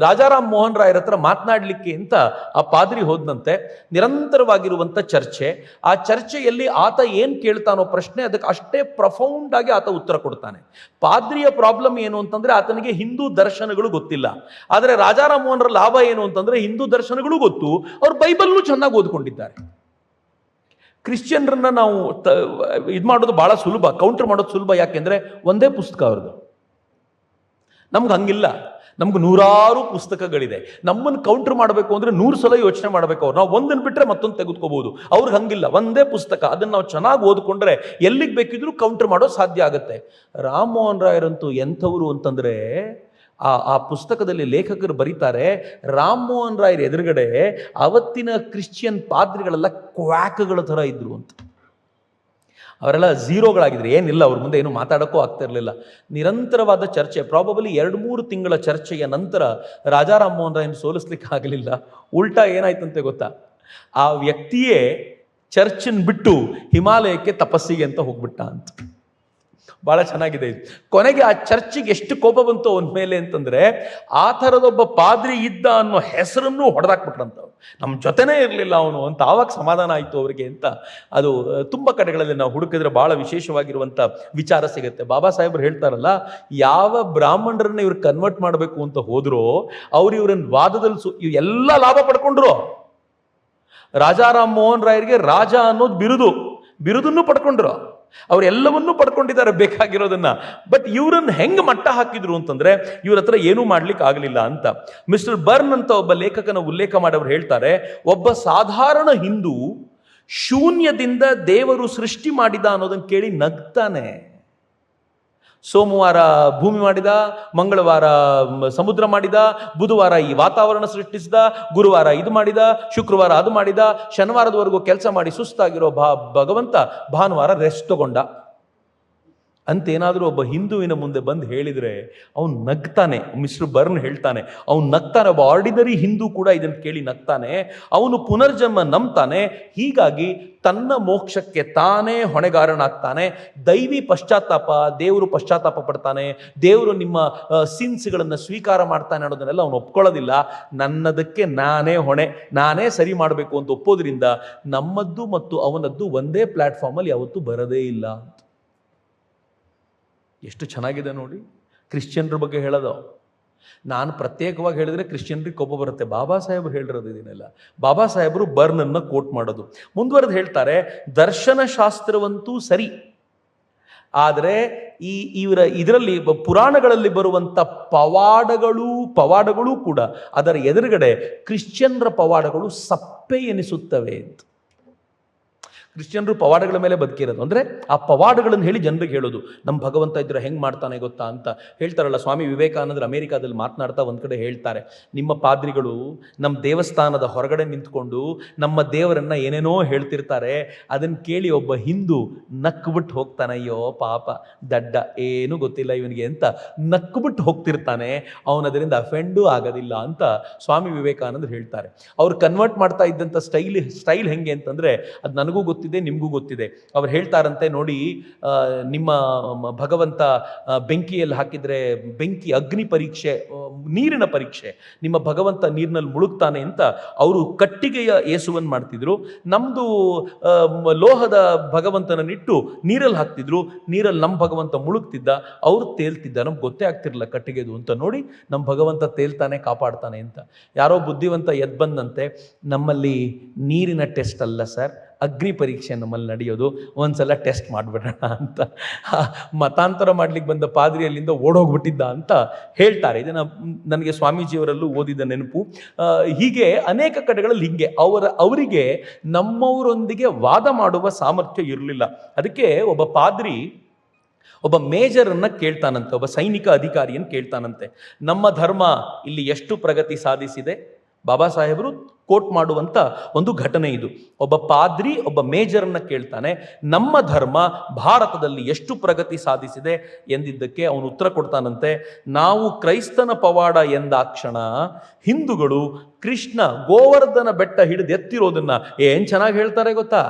ರಾಜಾರಾಮ್ ಮೋಹನ್ ರಾಯರ ಹತ್ರ ಮಾತನಾಡಲಿಕ್ಕೆ ಅಂತ ಆ ಪಾದ್ರಿ ಹೋದಂತೆ. ನಿರಂತರವಾಗಿರುವಂಥ ಚರ್ಚೆ. ಆ ಚರ್ಚೆಯಲ್ಲಿ ಆತ ಏನು ಕೇಳ್ತಾನೋ ಪ್ರಶ್ನೆ, ಅದಕ್ಕೆ ಅಷ್ಟೇ ಪ್ರಫೌಂಡ್ ಆಗಿ ಆತ ಉತ್ತರ ಕೊಡ್ತಾನೆ. ಪಾದ್ರಿಯ ಪ್ರಾಬ್ಲಮ್ ಏನು ಅಂತಂದ್ರೆ ಆತನಿಗೆ ಹಿಂದೂ ದರ್ಶನಗಳು ಗೊತ್ತಿಲ್ಲ. ಆದರೆ ರಾಜಾರಾಮ್ ಮೋಹನ್ ರ ಲಾಭ ಏನು ಅಂತಂದ್ರೆ ಹಿಂದೂ ದರ್ಶನಗಳು ಗೊತ್ತು, ಅವ್ರು ಬೈಬಲ್ನು ಚೆನ್ನಾಗಿ ಓದ್ಕೊಂಡಿದ್ದಾರೆ. ಕ್ರಿಶ್ಚಿಯನ್ರನ್ನ ನಾವು ಇದು ಮಾಡೋದು ಬಹಳ ಸುಲಭ, ಕೌಂಟರ್ ಮಾಡೋದು ಸುಲಭ. ಯಾಕೆಂದ್ರೆ ಒಂದೇ ಪುಸ್ತಕ ಅವ್ರದ್ದು. ನಮ್ಗೆ ಹಂಗಿಲ್ಲ, ನಮ್ಗೆ ನೂರಾರು ಪುಸ್ತಕಗಳಿದೆ. ನಮ್ಮನ್ನು ಕೌಂಟರ್ ಮಾಡಬೇಕು ಅಂದ್ರೆ 100 ಸಲ ಯೋಚನೆ ಮಾಡಬೇಕು ಅವ್ರು. ನಾವು ಒಂದನ್ನು ಬಿಟ್ಟರೆ ಮತ್ತೊಂದು ತೆಗೆದುಕೋಬಹುದು. ಅವ್ರಿಗೆ ಹಂಗಿಲ್ಲ, ಒಂದೇ ಪುಸ್ತಕ, ಅದನ್ನು ನಾವು ಚೆನ್ನಾಗಿ ಓದ್ಕೊಂಡ್ರೆ ಎಲ್ಲಿಗೆ ಬೇಕಿದ್ರೂ ಕೌಂಟರ್ ಮಾಡೋದು ಸಾಧ್ಯ ಆಗುತ್ತೆ. ರಾಮ್ ಮೋಹನ್ ರಾಯರಂತೂ ಎಂಥವ್ರು ಅಂತಂದ್ರೆ, ಆ ಪುಸ್ತಕದಲ್ಲಿ ಲೇಖಕರು ಬರೀತಾರೆ, ರಾಮ್ ಮೋಹನ್ ರಾಯರ್ ಎದುರುಗಡೆ ಅವತ್ತಿನ ಕ್ರಿಶ್ಚಿಯನ್ ಪಾದ್ರಿಗಳೆಲ್ಲ ಕ್ವಾಕ್ಗಳ ಥರ ಇದ್ರು ಅಂತ. ಅವರೆಲ್ಲ ಝೀರೋಗಳಾಗಿದ್ರು, ಏನಿಲ್ಲ, ಅವ್ರ ಮುಂದೆ ಏನು ಮಾತಾಡೋಕ್ಕೂ ಆಗ್ತಾ ಇರಲಿಲ್ಲ. ನಿರಂತರವಾದ ಚರ್ಚೆ, ಪ್ರಾಬಬಲಿ 2-3 ತಿಂಗಳ ಚರ್ಚೆಯ ನಂತರ ರಾಜಾರಾಮ್ ಮೋಹನ್ ರಾಯನ್ ಸೋಲಿಸ್ಲಿಕ್ಕೆ ಆಗಲಿಲ್ಲ. ಉಲ್ಟಾ ಏನಾಯ್ತಂತೆ ಗೊತ್ತಾ, ಆ ವ್ಯಕ್ತಿಯೇ ಚರ್ಚನ್ನು ಬಿಟ್ಟು ಹಿಮಾಲಯಕ್ಕೆ ತಪಸ್ಸಿಗೆ ಅಂತ ಹೋಗ್ಬಿಟ್ಟ ಅಂತ. ಬಹಳ ಚೆನ್ನಾಗಿದೆ ಇದು. ಕೊನೆಗೆ ಆ ಚರ್ಚಿಗೆ ಎಷ್ಟು ಕೋಪ ಬಂತು ಅವನ ಮೇಲೆ ಅಂತಂದ್ರೆ, ಆ ಥರದೊಬ್ಬ ಪಾದ್ರಿ ಇದ್ದ ಅನ್ನೋ ಹೆಸರನ್ನು ಹೊಡೆದಾಕ್ಬಿಟ್ರಂತ. ನಮ್ಮ ಜೊತೆನೇ ಇರಲಿಲ್ಲ ಅವನು ಅಂತ. ಆವಾಗ ಸಮಾಧಾನ ಆಯಿತು ಅವರಿಗೆ ಅಂತ. ಅದು ತುಂಬ ಕಡೆಗಳಲ್ಲಿ ನಾವು ಹುಡುಕಿದ್ರೆ ಬಹಳ ವಿಶೇಷವಾಗಿರುವಂಥ ವಿಚಾರ ಸಿಗುತ್ತೆ. ಬಾಬಾ ಸಾಹೇಬ್ರು ಹೇಳ್ತಾರಲ್ಲ, ಯಾವ ಬ್ರಾಹ್ಮಣರನ್ನ ಇವ್ರು ಕನ್ವರ್ಟ್ ಮಾಡಬೇಕು ಅಂತ ಹೋದ್ರೋ ಅವ್ರು ಇವ್ರನ್ನ ವಾದದಲ್ಲಿ ಎಲ್ಲ ಲಾಭ ಪಡ್ಕೊಂಡ್ರು. ರಾಜಾರಾಮ್ ಮೋಹನ್ ರಾಯರಿಗೆ ರಾಜ ಅನ್ನೋದು ಬಿರುದನ್ನು ಪಡ್ಕೊಂಡ್ರು. ಅವರೆಲ್ಲವನ್ನೂ ಪಡ್ಕೊಂಡಿದ್ದಾರೆ ಬೇಕಾಗಿರೋದನ್ನ. ಬಟ್ ಇವ್ರನ್ನ ಹೆಂಗ್ ಮಟ್ಟ ಹಾಕಿದ್ರು ಅಂತಂದ್ರೆ ಇವ್ರ ಹತ್ರ ಏನೂ ಮಾಡ್ಲಿಕ್ಕೆ ಆಗಲಿಲ್ಲ ಅಂತ. ಮಿಸ್ಟರ್ ಬರ್ನ್ ಅಂತ ಒಬ್ಬ ಲೇಖಕನ ಉಲ್ಲೇಖ ಮಾಡವ್ರು ಹೇಳ್ತಾರೆ, ಒಬ್ಬ ಸಾಧಾರಣ ಹಿಂದೂ ಶೂನ್ಯದಿಂದ ದೇವರು ಸೃಷ್ಟಿ ಮಾಡಿದ ಅನ್ನೋದನ್ನ ಕೇಳಿ ನಗ್ತಾನೆ. ಸೋಮವಾರ ಭೂಮಿ ಮಾಡಿದ, ಮಂಗಳವಾರ ಸಮುದ್ರ ಮಾಡಿದ, ಬುಧವಾರ ಈ ವಾತಾವರಣ ಸೃಷ್ಟಿಸಿದ, ಗುರುವಾರ ಇದು ಮಾಡಿದ, ಶುಕ್ರವಾರ ಅದು ಮಾಡಿದ, ಶನಿವಾರದವರೆಗೂ ಕೆಲಸ ಮಾಡಿ ಸುಸ್ತಾಗಿರೋ ಭಗವಂತ ಭಾನುವಾರ ರೆಸ್ಟ್ ತಗೊಂಡ ಅಂತೇನಾದರೂ ಒಬ್ಬ ಹಿಂದುವಿನ ಮುಂದೆ ಬಂದು ಹೇಳಿದರೆ ಅವನು ನಗ್ತಾನೆ. ಮಿಸ್ಟರ್ ಬರ್ನ್ ಹೇಳ್ತಾನೆ, ಅವನು ನಗ್ತಾನೆ. ಒಬ್ಬ ಆರ್ಡಿನರಿ ಹಿಂದೂ ಕೂಡ ಇದನ್ನು ಕೇಳಿ ನಗ್ತಾನೆ. ಅವನು ಪುನರ್ಜನ್ಮ ನಂಬ್ತಾನೆ. ಹೀಗಾಗಿ ತನ್ನ ಮೋಕ್ಷಕ್ಕೆ ತಾನೇ ಹೊಣೆಗಾರನಾಗ್ತಾನೆ. ದೈವಿ ಪಶ್ಚಾತ್ತಾಪ, ದೇವರು ಪಶ್ಚಾತ್ತಾಪ ಪಡ್ತಾನೆ, ದೇವರು ನಿಮ್ಮ ಸಿನ್ಸ್ಗಳನ್ನು ಸ್ವೀಕಾರ ಮಾಡ್ತಾನೆ ಅನ್ನೋದನ್ನೆಲ್ಲ ಅವನು ಒಪ್ಕೊಳ್ಳೋದಿಲ್ಲ. ನನ್ನದಕ್ಕೆ ನಾನೇ ಹೊಣೆ, ನಾನೇ ಸರಿ ಮಾಡಬೇಕು ಅಂತ ಒಪ್ಪೋದ್ರಿಂದ ನಮ್ಮದ್ದು ಮತ್ತು ಅವನದ್ದು ಒಂದೇ ಪ್ಲಾಟ್ಫಾರ್ಮಲ್ಲಿ ಯಾವತ್ತೂ ಬರದೇ ಇಲ್ಲ. ಎಷ್ಟು ಚೆನ್ನಾಗಿದೆ ನೋಡಿ ಕ್ರಿಶ್ಚಿಯನ್ರ ಬಗ್ಗೆ ಹೇಳೋದು. ನಾನು ಪ್ರತ್ಯೇಕವಾಗಿ ಹೇಳಿದ್ರೆ ಕ್ರಿಶ್ಚಿಯನ್ರಿಗೆ ಕೋಪ ಬರುತ್ತೆ. ಬಾಬಾ ಸಾಹೇಬರು ಹೇಳಿರೋದು ಇದನ್ನೆಲ್ಲ. ಬಾಬಾ ಸಾಹೇಬರು ಬರ್ನನ್ನು ಕೋಟ್ ಮಾಡೋದು. ಮುಂದುವರೆದು ಹೇಳ್ತಾರೆ, ದರ್ಶನಶಾಸ್ತ್ರವಂತೂ ಸರಿ, ಆದರೆ ಇದರಲ್ಲಿ ಪುರಾಣಗಳಲ್ಲಿ ಬರುವಂಥ ಪವಾಡಗಳು ಕೂಡ ಅದರ ಎದುರುಗಡೆ ಕ್ರಿಶ್ಚಿಯನ್ರ ಪವಾಡಗಳು ಸಪ್ಪೆ ಎನಿಸುತ್ತವೆ ಅಂತ. ಕ್ರಿಶ್ಚಿಯನ್ರು ಪವಾಡಗಳ ಮೇಲೆ ಬದುಕಿರೋದು. ಅಂದರೆ ಆ ಪವಾಡಗಳನ್ನು ಹೇಳಿ ಜನರಿಗೆ ಹೇಳೋದು, ನಮ್ಮ ಭಗವಂತ ಇದ್ರೆ ಹೆಂಗೆ ಮಾಡ್ತಾನೆ ಗೊತ್ತಾ ಅಂತ ಹೇಳ್ತಾರಲ್ಲ. ಸ್ವಾಮಿ ವಿವೇಕಾನಂದರು ಅಮೇರಿಕಾದಲ್ಲಿ ಮಾತನಾಡ್ತಾ ಒಂದು ಕಡೆ ಹೇಳ್ತಾರೆ, ನಿಮ್ಮ ಪಾದ್ರಿಗಳು ನಮ್ಮ ದೇವಸ್ಥಾನದ ಹೊರಗಡೆ ನಿಂತ್ಕೊಂಡು ನಮ್ಮ ದೇವರನ್ನು ಏನೇನೋ ಹೇಳ್ತಿರ್ತಾರೆ, ಅದನ್ನು ಕೇಳಿ ಒಬ್ಬ ಹಿಂದೂ ನಕ್ಬಿಟ್ಟು ಹೋಗ್ತಾನೆ. ಅಯ್ಯೋ ಪಾಪ ದಡ್ಡ, ಏನೂ ಗೊತ್ತಿಲ್ಲ ಇವನಿಗೆ ಅಂತ ನಕ್ಬಿಟ್ಟು ಹೋಗ್ತಿರ್ತಾನೆ, ಅವನದರಿಂದ ಅಫೆಂಡೂ ಆಗೋದಿಲ್ಲ ಅಂತ ಸ್ವಾಮಿ ವಿವೇಕಾನಂದರು ಹೇಳ್ತಾರೆ. ಅವ್ರು ಕನ್ವರ್ಟ್ ಮಾಡ್ತಾ ಇದ್ದಂಥ ಸ್ಟೈಲ್ ಹೆಂಗೆ ಅಂತಂದರೆ ಅದು ನನಗೂ ಗೊತ್ತಿದೆ, ನಿಮಗೂ ಗೊತ್ತಿದೆ. ಅವ್ರು ಹೇಳ್ತಾರಂತೆ, ನೋಡಿ ನಿಮ್ಮ ಭಗವಂತ ಬೆಂಕಿಯಲ್ಲಿ ಹಾಕಿದ್ರೆ ಬೆಂಕಿ ಅಗ್ನಿ ಪರೀಕ್ಷೆ, ನೀರಿನ ಪರೀಕ್ಷೆ, ನಿಮ್ಮ ಭಗವಂತ ನೀರಿನಲ್ಲಿ ಮುಳುಗ್ತಾನೆ ಅಂತ ಅವರು ಕಟ್ಟಿಗೆಯ ಏಸುವನ್ನು ಮಾಡ್ತಿದ್ರು. ನಮ್ಮದು ಲೋಹದ ಭಗವಂತನನ್ನಿಟ್ಟು ನೀರಲ್ಲಿ ಹಾಕ್ತಿದ್ರು, ನೀರಲ್ಲಿ ನಮ್ಮ ಭಗವಂತ ಮುಳುಗ್ತಿದ್ದ, ಅವರು ತೇಲ್ತಿದ್ದ, ನಮ್ಗೆ ಗೊತ್ತೇ ಆಗ್ತಿರಲಿಲ್ಲ ಕಟ್ಟಿಗೆದು ಅಂತ. ನೋಡಿ ನಮ್ಮ ಭಗವಂತ ತೇಲ್ತಾನೆ, ಕಾಪಾಡ್ತಾನೆ ಅಂತ. ಯಾರೋ ಬುದ್ಧಿವಂತ ಎದ್ದು ಬಂದಂತೆ, ನಮ್ಮಲ್ಲಿ ನೀರಿನ ಟೆಸ್ಟ್ ಅಲ್ಲ ಸರ್, ಅಗ್ನಿ ಪರೀಕ್ಷೆ ನಮ್ಮಲ್ಲಿ ನಡೆಯೋದು, ಒಂದ್ಸಲ ಟೆಸ್ಟ್ ಮಾಡಿಬಿಡೋಣ ಅಂತ ಮತಾಂತರ ಮಾಡ್ಲಿಕ್ಕೆ ಬಂದ ಪಾದ್ರಿ ಅಲ್ಲಿಂದ ಓಡೋಗ್ಬಿಟ್ಟಿದ್ದ ಅಂತ ಹೇಳ್ತಾರೆ. ಇದನ್ನು ನನಗೆ ಸ್ವಾಮೀಜಿಯವರಲ್ಲೂ ಓದಿದ ನೆನಪು. ಹೀಗೆ ಅನೇಕ ಕಡೆಗಳಲ್ಲಿ ಹಿಂಗೆ ಅವರಿಗೆ ನಮ್ಮವರೊಂದಿಗೆ ವಾದ ಮಾಡುವ ಸಾಮರ್ಥ್ಯ ಇರಲಿಲ್ಲ. ಅದಕ್ಕೆ ಒಬ್ಬ ಪಾದ್ರಿ ಒಬ್ಬ ಮೇಜರನ್ನು ಕೇಳ್ತಾನಂತೆ, ಒಬ್ಬ ಸೈನಿಕ ಅಧಿಕಾರಿಯನ್ನು ಕೇಳ್ತಾನಂತೆ, ನಮ್ಮ ಧರ್ಮ ಇಲ್ಲಿ ಎಷ್ಟು ಪ್ರಗತಿ ಸಾಧಿಸಿದೆ? ಬಾಬಾ ಸಾಹೇಬರು ಕೋಟ್ ಮಾಡುವಂಥ ಒಂದು ಘಟನೆ ಇದು. ಒಬ್ಬ ಪಾದ್ರಿ ಒಬ್ಬ ಮೇಜರನ್ನ ಕೇಳ್ತಾನೆ, ನಮ್ಮ ಧರ್ಮ ಭಾರತದಲ್ಲಿ ಎಷ್ಟು ಪ್ರಗತಿ ಸಾಧಿಸಿದೆ ಎಂದಿದ್ದಕ್ಕೆ ಅವನು ಉತ್ತರ ಕೊಡ್ತಾನಂತೆ, ನಾವು ಕ್ರೈಸ್ತನ ಪವಾಡ ಎಂದಾಕ್ಷಣ ಹಿಂದೂಗಳು ಕೃಷ್ಣ ಗೋವರ್ಧನ ಬೆಟ್ಟ ಹಿಡಿದು ಎತ್ತಿರೋದನ್ನ ಏನು ಚೆನ್ನಾಗಿ ಹೇಳ್ತಾರೆ ಗೊತ್ತಾ?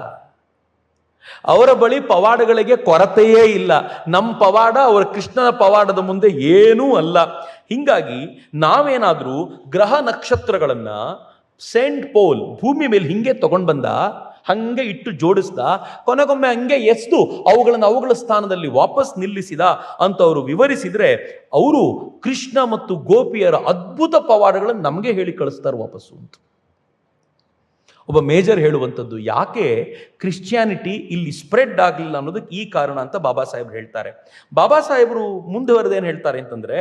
ಅವರ ಬಳಿ ಪವಾಡಗಳಿಗೆ ಕೊರತೆಯೇ ಇಲ್ಲ. ನಮ್ಮ ಪವಾಡ ಅವರ ಕೃಷ್ಣನ ಪವಾಡದ ಮುಂದೆ ಏನೂ ಅಲ್ಲ. ಹೀಗಾಗಿ ನಾವೇನಾದರೂ ಗ್ರಹ ನಕ್ಷತ್ರಗಳನ್ನ ಸೆಂಟ್ ಪೋಲ್ ಭೂಮಿ ಮೇಲೆ ಹಿಂಗೆ ತಗೊಂಡು ಬಂದ, ಹಂಗೆ ಇಟ್ಟು ಜೋಡಿಸ್ದ, ಕೊನೆಗೊಮ್ಮೆ ಹಂಗೆ ಎಸ್ದು ಅವುಗಳನ್ನು ಅವುಗಳ ಸ್ಥಾನದಲ್ಲಿ ವಾಪಸ್ ನಿಲ್ಲಿಸಿದ ಅಂತ ಅವರು ವಿವರಿಸಿದ್ರೆ, ಅವರು ಕೃಷ್ಣ ಮತ್ತು ಗೋಪಿಯರ ಅದ್ಭುತ ಪವಾಡಗಳನ್ನು ನಮಗೆ ಹೇಳಿ ಕಳಿಸ್ತಾರೆ ವಾಪಸ್ಸು ಅಂತ. ಒಬ್ಬ ಮೇಜರ್ ಹೇಳುವಂಥದ್ದು, ಯಾಕೆ ಕ್ರಿಶ್ಚಿಯಾನಿಟಿ ಇಲ್ಲಿ ಸ್ಪ್ರೆಡ್ ಆಗಲಿಲ್ಲ ಅನ್ನೋದಕ್ಕೆ ಈ ಕಾರಣ ಅಂತ ಬಾಬಾ ಸಾಹೇಬ್ರು ಹೇಳ್ತಾರೆ. ಬಾಬಾ ಸಾಹೇಬರು ಮುಂದುವರೆದೇನು ಹೇಳ್ತಾರೆ ಅಂತಂದ್ರೆ,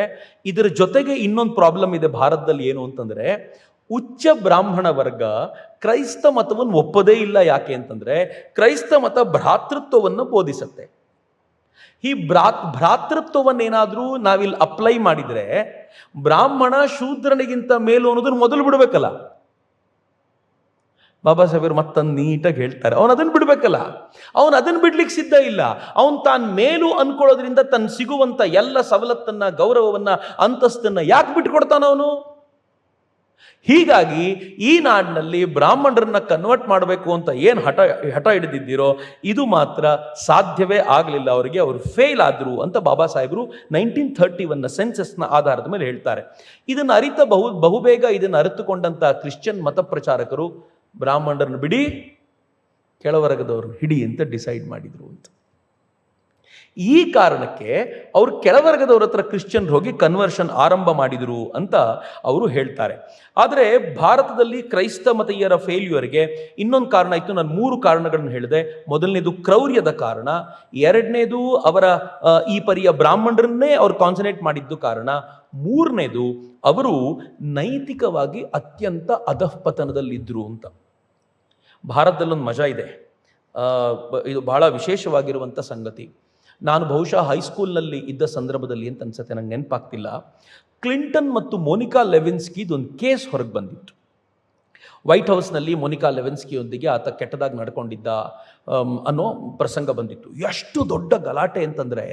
ಇದರ ಜೊತೆಗೆ ಇನ್ನೊಂದು ಪ್ರಾಬ್ಲಮ್ ಇದೆ ಭಾರತದಲ್ಲಿ. ಏನು ಅಂತಂದ್ರೆ, ಉಚ್ಚ ಬ್ರಾಹ್ಮಣ ವರ್ಗ ಕ್ರೈಸ್ತ ಮತವನ್ನು ಒಪ್ಪದೇ ಇಲ್ಲ. ಯಾಕೆ ಅಂತಂದ್ರೆ, ಕ್ರೈಸ್ತ ಮತ ಭ್ರಾತೃತ್ವವನ್ನು ಬೋಧಿಸುತ್ತೆ. ಈ ಭ್ರಾತೃತ್ವವನ್ನೇನಾದ್ರೂ ನಾವಿಲ್ಲಿ ಅಪ್ಲೈ ಮಾಡಿದ್ರೆ, ಬ್ರಾಹ್ಮಣ ಶೂದ್ರನಿಗಿಂತ ಮೇಲು ಅನ್ನೋದನ್ನು ಮೊದಲು ಬಿಡಬೇಕಲ್ಲ. ಬಾಬಾ ಸಾಹೇಬರು ಮತ್ತೊಂದು ನೀಟಾಗಿ ಹೇಳ್ತಾರೆ, ಅವನು ಅದನ್ನು ಬಿಡ್ಬೇಕಲ್ಲ. ಅವನು ಅದನ್ನು ಬಿಡ್ಲಿಕ್ಕೆ ಸಿದ್ಧ ಇಲ್ಲ. ಅವನು ತಾನು ಮೇಲು ಅನ್ಕೊಳ್ಳೋದ್ರಿಂದ ತನ್ನ ಸಿಗುವಂತ ಎಲ್ಲ ಸವಲತ್ತನ್ನ, ಗೌರವವನ್ನ, ಅಂತಸ್ತನ್ನ ಯಾಕೆ ಬಿಟ್ಕೊಡ್ತಾನ ಅವನು? ಹೀಗಾಗಿ ಈ ನಾಡಿನಲ್ಲಿ ಬ್ರಾಹ್ಮಣರನ್ನ ಕನ್ವರ್ಟ್ ಮಾಡಬೇಕು ಅಂತ ಏನು ಹಠ ಹಿಡಿದಿದ್ದೀರೋ ಇದು ಮಾತ್ರ ಸಾಧ್ಯವೇ ಆಗಲಿಲ್ಲ ಅವರಿಗೆ. ಅವರು ಫೇಲ್ ಆದರು ಅಂತ ಬಾಬಾ ಸಾಹೇಬರು 1931 ಸೆನ್ಸಸ್ನ ಆಧಾರದ ಮೇಲೆ ಹೇಳ್ತಾರೆ. ಇದನ್ನು ಅರಿತ ಬಹುಬೇಗ ಇದನ್ನು ಅರಿತುಕೊಂಡಂತ ಕ್ರಿಶ್ಚಿಯನ್ ಮತ ಪ್ರಚಾರಕರು ಬ್ರಾಹ್ಮಣರನ್ನು ಬಿಡಿ, ಕೆಳವರ್ಗದವ್ರನ್ನ ಹಿಡಿ ಅಂತ ಡಿಸೈಡ್ ಮಾಡಿದ್ರು ಅಂತ. ಈ ಕಾರಣಕ್ಕೆ ಅವರು ಕೆಳವರ್ಗದವ್ರ ಹತ್ರ ಕ್ರಿಶ್ಚಿಯನ್ರು ಹೋಗಿ ಕನ್ವರ್ಷನ್ ಆರಂಭ ಮಾಡಿದರು ಅಂತ ಅವರು ಹೇಳ್ತಾರೆ. ಆದರೆ ಭಾರತದಲ್ಲಿ ಕ್ರೈಸ್ತ ಮತೀಯರ ಫೇಲ್ಯೂರ್ಗೆ ಇನ್ನೊಂದು ಕಾರಣ ಇತ್ತು. ನಾನು 3 ಕಾರಣಗಳನ್ನು ಹೇಳಿದೆ. ಮೊದಲನೇದು ಕ್ರೌರ್ಯದ ಕಾರಣ, ಎರಡನೇದು ಅವರ ಈ ಪರಿಯ ಬ್ರಾಹ್ಮಣರನ್ನೇ ಅವರು ಕಾನ್ಸಂಟ್ರೇಟ್ ಮಾಡಿದ್ದು ಕಾರಣ, ಮೂರನೇದು ಅವರು ನೈತಿಕವಾಗಿ ಅತ್ಯಂತ ಅಧಃಪತನದಲ್ಲಿದ್ದರು ಅಂತ. ಭಾರತದಲ್ಲೊಂದು ಮಜಾ ಇದೆ, ಇದು ಬಹಳ ವಿಶೇಷವಾಗಿರುವಂಥ ಸಂಗತಿ. ನಾನು ಬಹುಶಃ ಹೈಸ್ಕೂಲ್ನಲ್ಲಿ ಇದ್ದ ಸಂದರ್ಭದಲ್ಲಿ ಅಂತ ಅನ್ಸುತ್ತೆ, ನಂಗೆ ನೆನಪಾಗ್ತಿಲ್ಲ, ಕ್ಲಿಂಟನ್ ಮತ್ತು ಮೋನಿಕಾ ಲೆವಿನ್ಸ್ಕಿದು ಒಂದು ಕೇಸ್ ಹೊರಗೆ ಬಂದಿತ್ತು. ವೈಟ್ ಹೌಸ್ನಲ್ಲಿ ಮೋನಿಕಾ ಲೆವಿನ್ಸ್ಕಿಯೊಂದಿಗೆ ಆತ ಕೆಟ್ಟದಾಗಿ ನಡ್ಕೊಂಡಿದ್ದ ಅನ್ನೋ ಪ್ರಸಂಗ ಬಂದಿತ್ತು. ಎಷ್ಟು ದೊಡ್ಡ ಗಲಾಟೆ ಅಂತಂದರೆ,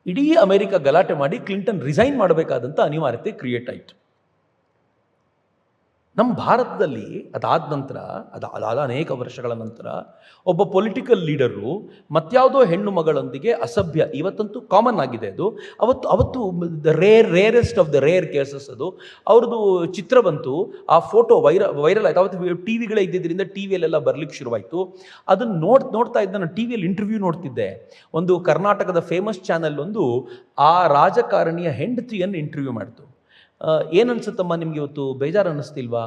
ಇಡೀ ಅಮೆರಿಕ ಗಲಾಟೆ ಮಾಡಿ ಕ್ಲಿಂಟನ್ ರಿಸೈನ್ ಮಾಡಬೇಕಾದಂಥ ಅನಿವಾರ್ಯತೆ ಕ್ರಿಯೇಟ್ ಆಯಿತು. ನಮ್ಮ ಭಾರತದಲ್ಲಿ ಅದಾದ ನಂತರ, ಅದಾದ ಅನೇಕ ವರ್ಷಗಳ ನಂತರ ಒಬ್ಬ ಪೊಲಿಟಿಕಲ್ ಲೀಡರು ಮತ್ಯಾವುದೋ ಹೆಣ್ಣು ಮಗಳೊಂದಿಗೆ ಅಸಭ್ಯ, ಇವತ್ತಂತೂ ಕಾಮನ್ ಆಗಿದೆ ಅದು, ಅವತ್ತು rarest of the rare cases ಅದು. ಅವ್ರದ್ದು ಚಿತ್ರ ಬಂತು, ಆ ಫೋಟೋ ವೈರಲ್ ಆಯಿತು. ಅವತ್ತು ಟಿ ವಿಗಳೇ ಇದ್ದಿದ್ದರಿಂದ ಟಿ ವಿಯಲ್ಲೆಲ್ಲ ಬರ್ಲಿಕ್ಕೆ ಶುರುವಾಯಿತು. ಅದನ್ನು ನೋಡ್ತಾ ಇದ್ದ ನಾನು ಟಿ ವಿಯಲ್ಲಿ ಇಂಟರ್ವ್ಯೂ ನೋಡ್ತಿದ್ದೆ. ಒಂದು ಕರ್ನಾಟಕದ ಫೇಮಸ್ ಚಾನೆಲ್ ಒಂದು ಆ ರಾಜಕಾರಣಿಯ ಹೆಂಡತಿಯನ್ನು ಇಂಟರ್ವ್ಯೂ ಮಾಡ್ತು. ಏನನ್ಸುತ್ತಮ್ಮ ನಿಮ್ಗೆ ಇವತ್ತು ಬೇಜಾರು ಅನ್ನಿಸ್ತಿಲ್ವಾ?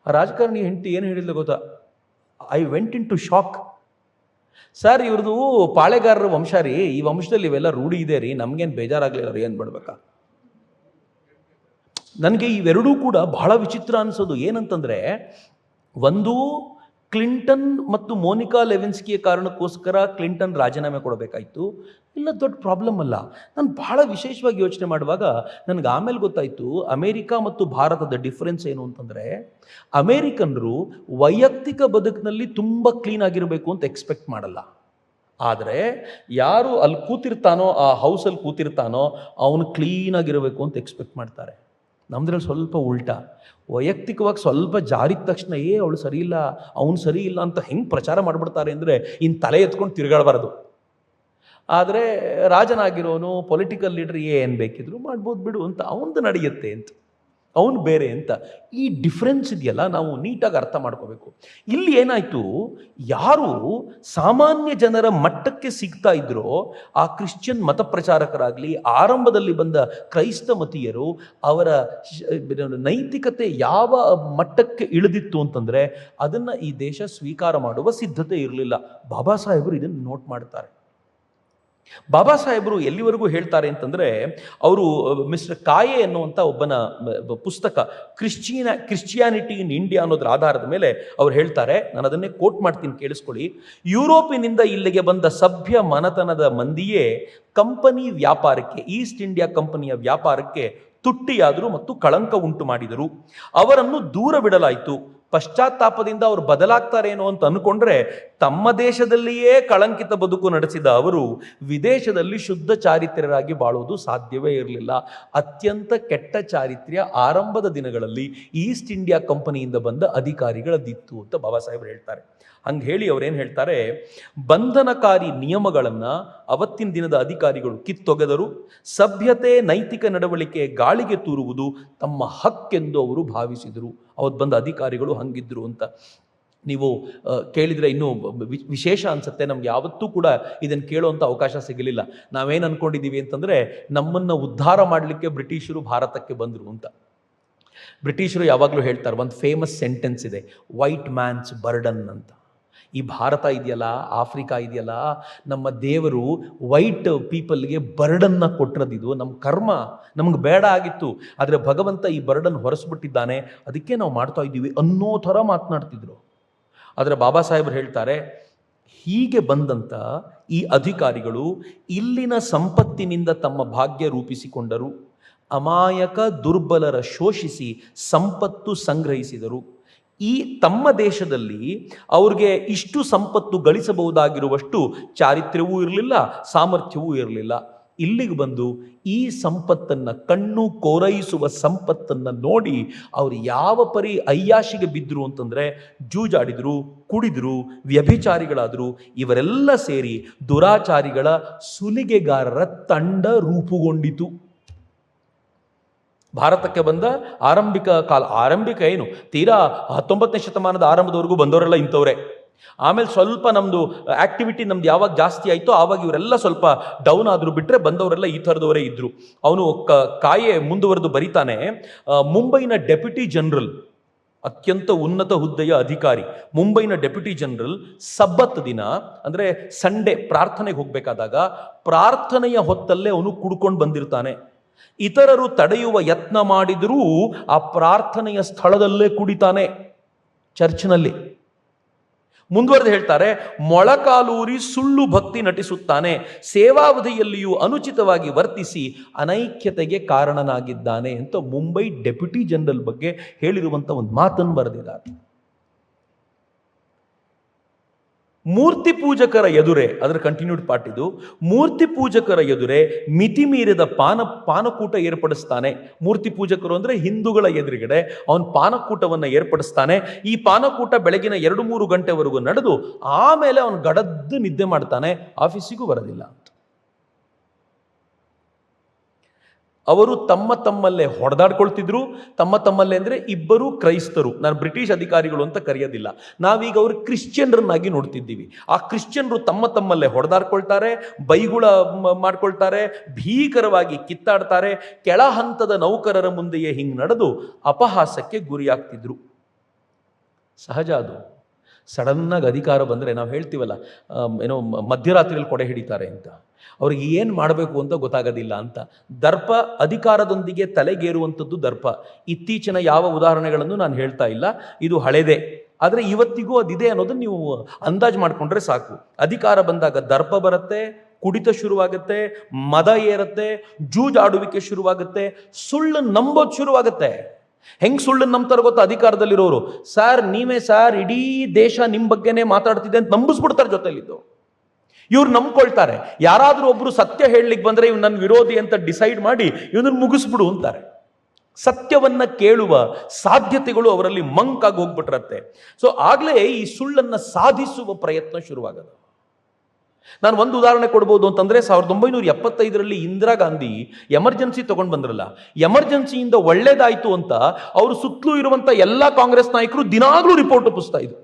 ಆ ರಾಜಕಾರಣಿ ಹೆಂಡತಿ ಏನು ಹೇಳಿದ್ಲು ಗೊತ್ತಾ? I went in to shock. Sir ಇವ್ರದ್ದು ಪಾಳೆಗಾರರ ವಂಶ ರೀ, ಈ ವಂಶದಲ್ಲಿ ಇವೆಲ್ಲ ರೂಢಿ ಇದೆ ರೀ, ನಮ್ಗೇನು ಬೇಜಾರಾಗಲಿಲ್ಲ ರೀ ಅಂದ್ಬಿಡ್ಬೇಕಾ? ನನಗೆ ಇವೆರಡೂ ಕೂಡ ಬಹಳ ವಿಚಿತ್ರ ಅನಿಸೋದು. ಏನಂತಂದರೆ, ಒಂದು ಕ್ಲಿಂಟನ್ ಮತ್ತು ಮೋನಿಕಾ ಲೆವಿನ್ಸ್ಕಿಯ ಕಾರಣಕ್ಕೋಸ್ಕರ ಕ್ಲಿಂಟನ್ ರಾಜೀನಾಮೆ ಕೊಡಬೇಕಾಯಿತು, ಇಲ್ಲ ದೊಡ್ಡ ಪ್ರಾಬ್ಲಮ್ ಅಲ್ಲ. ನಾನು ಬಹಳ ವಿಶೇಷವಾಗಿ ಯೋಚನೆ ಮಾಡುವಾಗ ನನಗೆ ಆಮೇಲೆ ಗೊತ್ತಾಯಿತು ಅಮೇರಿಕಾ ಮತ್ತು ಭಾರತದ ಡಿಫ್ರೆನ್ಸ್ ಏನು ಅಂತಂದರೆ, ಅಮೇರಿಕನ್ರು ವೈಯಕ್ತಿಕ ಬದುಕಿನಲ್ಲಿ ತುಂಬ ಕ್ಲೀನ್ ಆಗಿರಬೇಕು ಅಂತ ಎಕ್ಸ್ಪೆಕ್ಟ್ ಮಾಡಲ್ಲ. ಆದರೆ ಯಾರು ಅಲ್ಲಿ ಕೂತಿರ್ತಾನೋ, ಆ ಹೌಸಲ್ಲಿ ಕೂತಿರ್ತಾನೋ, ಅವನು ಕ್ಲೀನಾಗಿರಬೇಕು ಅಂತ ಎಕ್ಸ್ಪೆಕ್ಟ್ ಮಾಡ್ತಾರೆ. ನಮ್ದ್ರಲ್ಲಿ ಸ್ವಲ್ಪ ಉಲ್ಟಾ. ವೈಯಕ್ತಿಕವಾಗಿ ಸ್ವಲ್ಪ ಜಾರಿದ ತಕ್ಷಣ ಅವಳು ಸರಿ ಇಲ್ಲ, ಅವನು ಸರಿ ಇಲ್ಲ ಅಂತ ಹೆಂಗೆ ಪ್ರಚಾರ ಮಾಡಿಬಿಡ್ತಾರೆ ಅಂದರೆ, ಇನ್ನು ತಲೆ ಎತ್ಕೊಂಡು ತಿರುಗಾಡಬಾರ್ದು. ಆದರೆ ರಾಜನಾಗಿರೋನು, ಪೊಲಿಟಿಕಲ್ ಲೀಡರ್ ಏನು ಬೇಕಿದ್ರು ಮಾಡ್ಬೋದು ಬಿಡು ಅಂತ ಅವನದು ನಡೆಯುತ್ತೆ ಅಂತ, ಅವನು ಬೇರೆ ಅಂತ. ಈ ಡಿಫ್ರೆನ್ಸ್ ಇದೆಯಲ್ಲ, ನಾವು ನೀಟಾಗಿ ಅರ್ಥ ಮಾಡ್ಕೋಬೇಕು. ಇಲ್ಲಿ ಏನಾಯಿತು, ಯಾರು ಸಾಮಾನ್ಯ ಜನರ ಮಟ್ಟಕ್ಕೆ ಸಿಗ್ತಾ ಇದ್ರೋ ಆ ಕ್ರಿಶ್ಚಿಯನ್ ಮತ ಪ್ರಚಾರಕರಾಗಲಿ, ಆರಂಭದಲ್ಲಿ ಬಂದ ಕ್ರೈಸ್ತ ಮತೀಯರು, ಅವರ ನೈತಿಕತೆ ಯಾವ ಮಟ್ಟಕ್ಕೆ ಇಳಿದಿತ್ತು ಅಂತಂದರೆ ಅದನ್ನು ಈ ದೇಶ ಸ್ವೀಕಾರ ಮಾಡುವ ಸಿದ್ಧತೆ ಇರಲಿಲ್ಲ. ಬಾಬಾ ಸಾಹೇಬರು ಇದನ್ನು ನೋಟ್ ಮಾಡ್ತಾರೆ. ಬಾಬಾ ಸಾಹೇಬರು ಎಲ್ಲಿವರೆಗೂ ಹೇಳ್ತಾರೆ ಅಂತಂದರೆ, ಅವರು ಮಿಸ್ಟರ್ ಕಾಯೆ ಅನ್ನುವಂಥ ಒಬ್ಬನ ಪುಸ್ತಕ ಕ್ರಿಶ್ಚಿಯಾನಿಟಿ ಇನ್ ಇಂಡಿಯಾ ಅನ್ನೋದ್ರ ಆಧಾರದ ಮೇಲೆ ಅವ್ರು ಹೇಳ್ತಾರೆ, ನಾನು ಅದನ್ನೇ ಕೋಟ್ ಮಾಡ್ತೀನಿ, ಕೇಳಿಸ್ಕೊಳ್ಳಿ. ಯುರೋಪಿನಿಂದ ಇಲ್ಲಿಗೆ ಬಂದ ಸಭ್ಯ ಮನತನದ ಮಂದಿಯೇ ಕಂಪನಿ ವ್ಯಾಪಾರಕ್ಕೆ, ಈಸ್ಟ್ ಇಂಡಿಯಾ ಕಂಪನಿಯ ವ್ಯಾಪಾರಕ್ಕೆ ತುಟ್ಟಿಯಾದರು ಮತ್ತು ಕಳಂಕ ಉಂಟು ಮಾಡಿದರು. ಅವರನ್ನು ದೂರ ಬಿಡಲಾಯಿತು. ಪಶ್ಚಾತ್ತಾಪದಿಂದ ಅವರು ಬದಲಾಗ್ತಾರೇನೋ ಅಂತ ಅಂದ್ಕೊಂಡ್ರೆ, ತಮ್ಮ ದೇಶದಲ್ಲಿಯೇ ಕಳಂಕಿತ ಬದುಕು ನಡೆಸಿದ ಅವರು ವಿದೇಶದಲ್ಲಿ ಶುದ್ಧ ಚಾರಿತ್ರ್ಯರಾಗಿ ಬಾಳುವುದು ಸಾಧ್ಯವೇ ಇರಲಿಲ್ಲ. ಅತ್ಯಂತ ಕೆಟ್ಟ ಚಾರಿತ್ರ್ಯ ಆರಂಭದ ದಿನಗಳಲ್ಲಿ ಈಸ್ಟ್ ಇಂಡಿಯಾ ಕಂಪನಿಯಿಂದ ಬಂದ ಅಧಿಕಾರಿಗಳದ್ದಿತ್ತು ಅಂತ ಬಾಬಾ ಸಾಹೇಬರು ಹೇಳ್ತಾರೆ. ಹಂಗೆ ಹೇಳಿ ಅವರೇನು ಹೇಳ್ತಾರೆ, ಬಂಧನಕಾರಿ ನಿಯಮಗಳನ್ನು ಅವತ್ತಿನ ದಿನದ ಅಧಿಕಾರಿಗಳು ಕಿತ್ತೊಗೆದರು. ಸಭ್ಯತೆ, ನೈತಿಕ ನಡವಳಿಕೆ ಗಾಳಿಗೆ ತೂರುವುದು ತಮ್ಮ ಹಕ್ಕೆಂದು ಅವರು ಭಾವಿಸಿದರು. ಅವತ್ತು ಬಂದ ಅಧಿಕಾರಿಗಳು ಹಂಗಿದ್ರು ಅಂತ ನೀವು ಕೇಳಿದರೆ ಇನ್ನೂ ವಿಶೇಷ ಅನಿಸುತ್ತೆ. ನಮ್ಗೆ ಯಾವತ್ತೂ ಕೂಡ ಇದನ್ನು ಕೇಳುವಂಥ ಅವಕಾಶ ಸಿಗಲಿಲ್ಲ. ನಾವೇನು ಅಂದ್ಕೊಂಡಿದ್ದೀವಿ ಅಂತಂದರೆ, ನಮ್ಮನ್ನು ಉದ್ಧಾರ ಮಾಡಲಿಕ್ಕೆ ಬ್ರಿಟಿಷರು ಭಾರತಕ್ಕೆ ಬಂದರು ಅಂತ. ಬ್ರಿಟಿಷರು ಯಾವಾಗಲೂ ಹೇಳ್ತಾರೆ, ಒಂದು ಫೇಮಸ್ ಸೆಂಟೆನ್ಸ್ ಇದೆ, ವೈಟ್ ಮ್ಯಾನ್ಸ್ ಬರ್ಡನ್ ಅಂತ. ಈ ಭಾರತ ಇದೆಯಲ್ಲ, ಆಫ್ರಿಕಾ ಇದೆಯಲ್ಲ, ನಮ್ಮ ದೇವರು ವೈಟ್ ಪೀಪಲ್ಗೆ ಬರ್ಡನ್ನ ಕೊಟ್ಟಿರೋದಿದು, ನಮ್ಮ ಕರ್ಮ, ನಮ್ಗೆ ಬೇಡ ಆಗಿತ್ತು, ಆದರೆ ಭಗವಂತ ಈ ಬರ್ಡನ್ ಹೊರಸ್ಬಿಟ್ಟಿದ್ದಾನೆ, ಅದಕ್ಕೆ ನಾವು ಮಾಡ್ತಾ ಇದ್ದೀವಿ ಅನ್ನೋ ಥರ ಮಾತನಾಡ್ತಿದ್ರು. ಆದರೆ ಬಾಬಾ ಸಾಹೇಬರು ಹೇಳ್ತಾರೆ, ಹೀಗೆ ಬಂದಂಥ ಈ ಅಧಿಕಾರಿಗಳು ಇಲ್ಲಿನ ಸಂಪತ್ತಿನಿಂದ ತಮ್ಮ ಭಾಗ್ಯ ರೂಪಿಸಿಕೊಂಡರು. ಅಮಾಯಕ ದುರ್ಬಲರ ಶೋಷಿಸಿ ಸಂಪತ್ತು ಸಂಗ್ರಹಿಸಿದರು. ಈ ತಮ್ಮ ದೇಶದಲ್ಲಿ ಅವ್ರಿಗೆ ಇಷ್ಟು ಸಂಪತ್ತು ಗಳಿಸಬಹುದಾಗಿರುವಷ್ಟು ಚಾರಿತ್ರ್ಯವೂ ಇರಲಿಲ್ಲ, ಸಾಮರ್ಥ್ಯವೂ ಇರಲಿಲ್ಲ. ಇಲ್ಲಿಗೆ ಬಂದು ಈ ಸಂಪತ್ತನ್ನು, ಕಣ್ಣು ಕೋರೈಸುವ ಸಂಪತ್ತನ್ನು ನೋಡಿ ಅವರು ಯಾವ ಪರಿ ಅಯ್ಯಾಶಿಗೆ ಬಿದ್ದರು ಅಂತಂದರೆ, ಜೂಜಾಡಿದರು, ಕುಡಿದರು, ವ್ಯಭಿಚಾರಿಗಳಾದರು. ಇವರೆಲ್ಲ ಸೇರಿ ದುರಾಚಾರಿಗಳ ಸುಲಿಗೆಗಾರರ ತಂಡ ರೂಪುಗೊಂಡಿತು. ಭಾರತಕ್ಕೆ ಬಂದ ಆರಂಭಿಕ ಏನು ತೀರಾ 19ನೇ ಶತಮಾನದ ಆರಂಭದವರೆಗೂ ಬಂದವರೆಲ್ಲ ಇಂಥವ್ರೆ. ಆಮೇಲೆ ಸ್ವಲ್ಪ ನಮ್ಮದು ಆ್ಯಕ್ಟಿವಿಟಿ ನಮ್ದು ಯಾವಾಗ ಜಾಸ್ತಿ ಆಯಿತೋ ಆವಾಗ ಇವರೆಲ್ಲ ಸ್ವಲ್ಪ ಡೌನ್ ಆದರೂ ಬಿಟ್ಟರೆ ಬಂದವರೆಲ್ಲ ಈ ಥರದವರೇ ಇದ್ದರು. ಅವನು ಕಾಯೆ ಮುಂದುವರೆದು ಬರೀತಾನೆ, ಮುಂಬೈನ ಡೆಪ್ಯೂಟಿ ಜನರಲ್, ಅತ್ಯಂತ ಉನ್ನತ ಹುದ್ದೆಯ ಅಧಿಕಾರಿ, ಮುಂಬೈನ ಡೆಪ್ಯೂಟಿ ಜನರಲ್ ಸಬ್ಬತ್ ದಿನ ಅಂದರೆ ಸಂಡೇ ಪ್ರಾರ್ಥನೆಗೆ ಹೋಗಬೇಕಾದಾಗ ಪ್ರಾರ್ಥನೆಯ ಹೊತ್ತಲ್ಲೇ ಅವನು ಕುಡ್ಕೊಂಡು ಬಂದಿರ್ತಾನೆ. ಇತರರು ತಡೆಯುವ ಯತ್ನ ಮಾಡಿದರೂ ಆ ಪ್ರಾರ್ಥನೆಯ ಸ್ಥಳದಲ್ಲೇ ಕುಡಿತಾನೆ, ಚರ್ಚ್ನಲ್ಲಿ. ಮುಂದುವರೆದು ಹೇಳ್ತಾರೆ, ಮೊಳಕಾಲೂರಿ ಸುಳ್ಳು ಭಕ್ತಿ ನಟಿಸುತ್ತಾನೆ, ಸೇವಾವಧಿಯಲ್ಲಿಯೂ ಅನುಚಿತವಾಗಿ ವರ್ತಿಸಿ ಅನೈಕ್ಯತೆಗೆ ಕಾರಣನಾಗಿದ್ದಾನೆ ಅಂತ ಮುಂಬೈ ಡೆಪ್ಯೂಟಿ ಜನರಲ್ ಬಗ್ಗೆ ಹೇಳಿರುವಂಥ ಒಂದು ಮಾತನ್ನು ಬರೆದಿದ್ದಾರೆ. ಮೂರ್ತಿ ಪೂಜಕರ ಎದುರೇ, ಅದರ ಕಂಟಿನ್ಯೂಡ್ ಪಾರ್ಟ್ ಇದು, ಮೂರ್ತಿ ಪೂಜಕರ ಎದುರೇ ಮಿತಿ ಮೀರಿದ ಪಾನಕೂಟ ಏರ್ಪಡಿಸ್ತಾನೆ. ಮೂರ್ತಿ ಪೂಜಕರು ಅಂದರೆ ಹಿಂದೂಗಳ ಎದುರುಗಡೆ ಅವನು ಪಾನಕೂಟವನ್ನು ಏರ್ಪಡಿಸ್ತಾನೆ. ಈ ಪಾನಕೂಟ ಬೆಳಗಿನ 2-3 ಗಂಟೆವರೆಗೂ ನಡೆದು ಆಮೇಲೆ ಅವನು ಗಡದ್ದು ನಿದ್ದೆ ಮಾಡ್ತಾನೆ, ಆಫೀಸಿಗೂ ಬರೋದಿಲ್ಲ ಅಂತ. ಅವರು ತಮ್ಮಲ್ಲೇ ಹೊಡೆದಾಡ್ಕೊಳ್ತಿದ್ರು. ತಮ್ಮಲ್ಲೇ ಅಂದರೆ ಇಬ್ಬರು ಕ್ರೈಸ್ತರು, ನಾನು ಬ್ರಿಟಿಷ್ ಅಧಿಕಾರಿಗಳು ಅಂತ ಕರೆಯೋದಿಲ್ಲ, ನಾವೀಗ ಅವರು ಕ್ರಿಶ್ಚಿಯನ್ರನ್ನಾಗಿ ನೋಡ್ತಿದ್ದೀವಿ. ಆ ಕ್ರಿಶ್ಚಿಯನ್ರು ತಮ್ಮಲ್ಲೇ ಹೊಡೆದಾಡ್ಕೊಳ್ತಾರೆ, ಬೈಗುಳ ಮಾಡ್ಕೊಳ್ತಾರೆ, ಭೀಕರವಾಗಿ ಕಿತ್ತಾಡ್ತಾರೆ. ಕೆಳ ಹಂತದ ನೌಕರರ ಮುಂದೆಯೇ ಹಿಂಗೆ ನಡೆದು ಅಪಹಾಸಕ್ಕೆ ಗುರಿಯಾಗ್ತಿದ್ರು. ಸಹಜ ಅದು. ಸಡನ್ನಾಗಿ ಅಧಿಕಾರ ಬಂದರೆ ನಾವು ಹೇಳ್ತೀವಲ್ಲ, ಏನೋ ಮಧ್ಯರಾತ್ರಿಯಲ್ಲಿ ಕೊಡೆ ಹಿಡಿತಾರೆ ಅಂತ, ಅವ್ರಿಗೆ ಏನು ಮಾಡಬೇಕು ಅಂತ ಗೊತ್ತಾಗೋದಿಲ್ಲ ಅಂತ. ದರ್ಪ, ಅಧಿಕಾರದೊಂದಿಗೆ ತಲೆಗೇರುವಂಥದ್ದು ದರ್ಪ. ಇತ್ತೀಚಿನ ಯಾವ ಉದಾಹರಣೆಗಳನ್ನು ನಾನು ಹೇಳ್ತಾ ಇಲ್ಲ, ಇದು ಹಳೆದೇ, ಆದರೆ ಇವತ್ತಿಗೂ ಅದಿದೆ ಅನ್ನೋದನ್ನು ನೀವು ಅಂದಾಜು ಮಾಡಿಕೊಂಡ್ರೆ ಸಾಕು. ಅಧಿಕಾರ ಬಂದಾಗ ದರ್ಪ ಬರುತ್ತೆ, ಕುಡಿತ ಶುರುವಾಗುತ್ತೆ, ಮದ ಏರುತ್ತೆ, ಜೂಜಾಡುವಿಕೆ ಶುರುವಾಗುತ್ತೆ, ಸುಳ್ಳು ನಂಬೋದು ಶುರುವಾಗುತ್ತೆ. ಹೆಂಗೆ ಸುಳ್ಳನ್ನು ನಂಬ್ತಾರೆ ಗೊತ್ತಾ ಅಧಿಕಾರದಲ್ಲಿರೋರು? ಸರ್ ನೀವೇ ಸರ್, ಇಡೀ ದೇಶ ನಿಮ್ಮ ಬಗ್ಗೆನೇ ಮಾತಾಡ್ತಿದೆ ಅಂತ ನಂಬಿಸ್ಬಿಡ್ತಾರೆ ಜೊತೆಲಿದ್ದು. ಇವ್ರು ನಂಬ್ಕೊಳ್ತಾರೆ. ಯಾರಾದರೂ ಒಬ್ರು ಸತ್ಯ ಹೇಳಲಿಕ್ಕೆ ಬಂದರೆ ಇವ್ ನನ್ನ ವಿರೋಧಿ ಅಂತ ಡಿಸೈಡ್ ಮಾಡಿ ಇವನನ್ನು ಮುಗಿಸ್ಬಿಡು ಅಂತಾರೆ. ಸತ್ಯವನ್ನ ಕೇಳುವ ಸಾಧ್ಯತೆಗಳು ಅವರಲ್ಲಿ ಮಂಕಾಗಿ ಹೋಗ್ಬಿಟ್ಟಿರತ್ತೆ. ಸೊ ಆಗ್ಲೇ ಈ ಸುಳ್ಳನ್ನು ಸಾಧಿಸುವ ಪ್ರಯತ್ನ ಶುರುವಾಗದು. ನಾನು ಒಂದು ಉದಾಹರಣೆ ಕೊಡ್ಬೋದು ಅಂತಂದ್ರೆ, 1975ರಲ್ಲಿ ಇಂದಿರಾ ಗಾಂಧಿ ಎಮರ್ಜೆನ್ಸಿ ತಗೊಂಡು ಬಂದ್ರಲ್ಲ, ಎಮರ್ಜೆನ್ಸಿಯಿಂದ ಒಳ್ಳೇದಾಯ್ತು ಅಂತ ಅವರು ಸುತ್ತಲೂ ಇರುವಂತ ಎಲ್ಲ ಕಾಂಗ್ರೆಸ್ ನಾಯಕರು ದಿನಾಗ್ಲೂ ರಿಪೋರ್ಟ್ ಒಪ್ಪಿಸ್ತಾ ಇದ್ರು.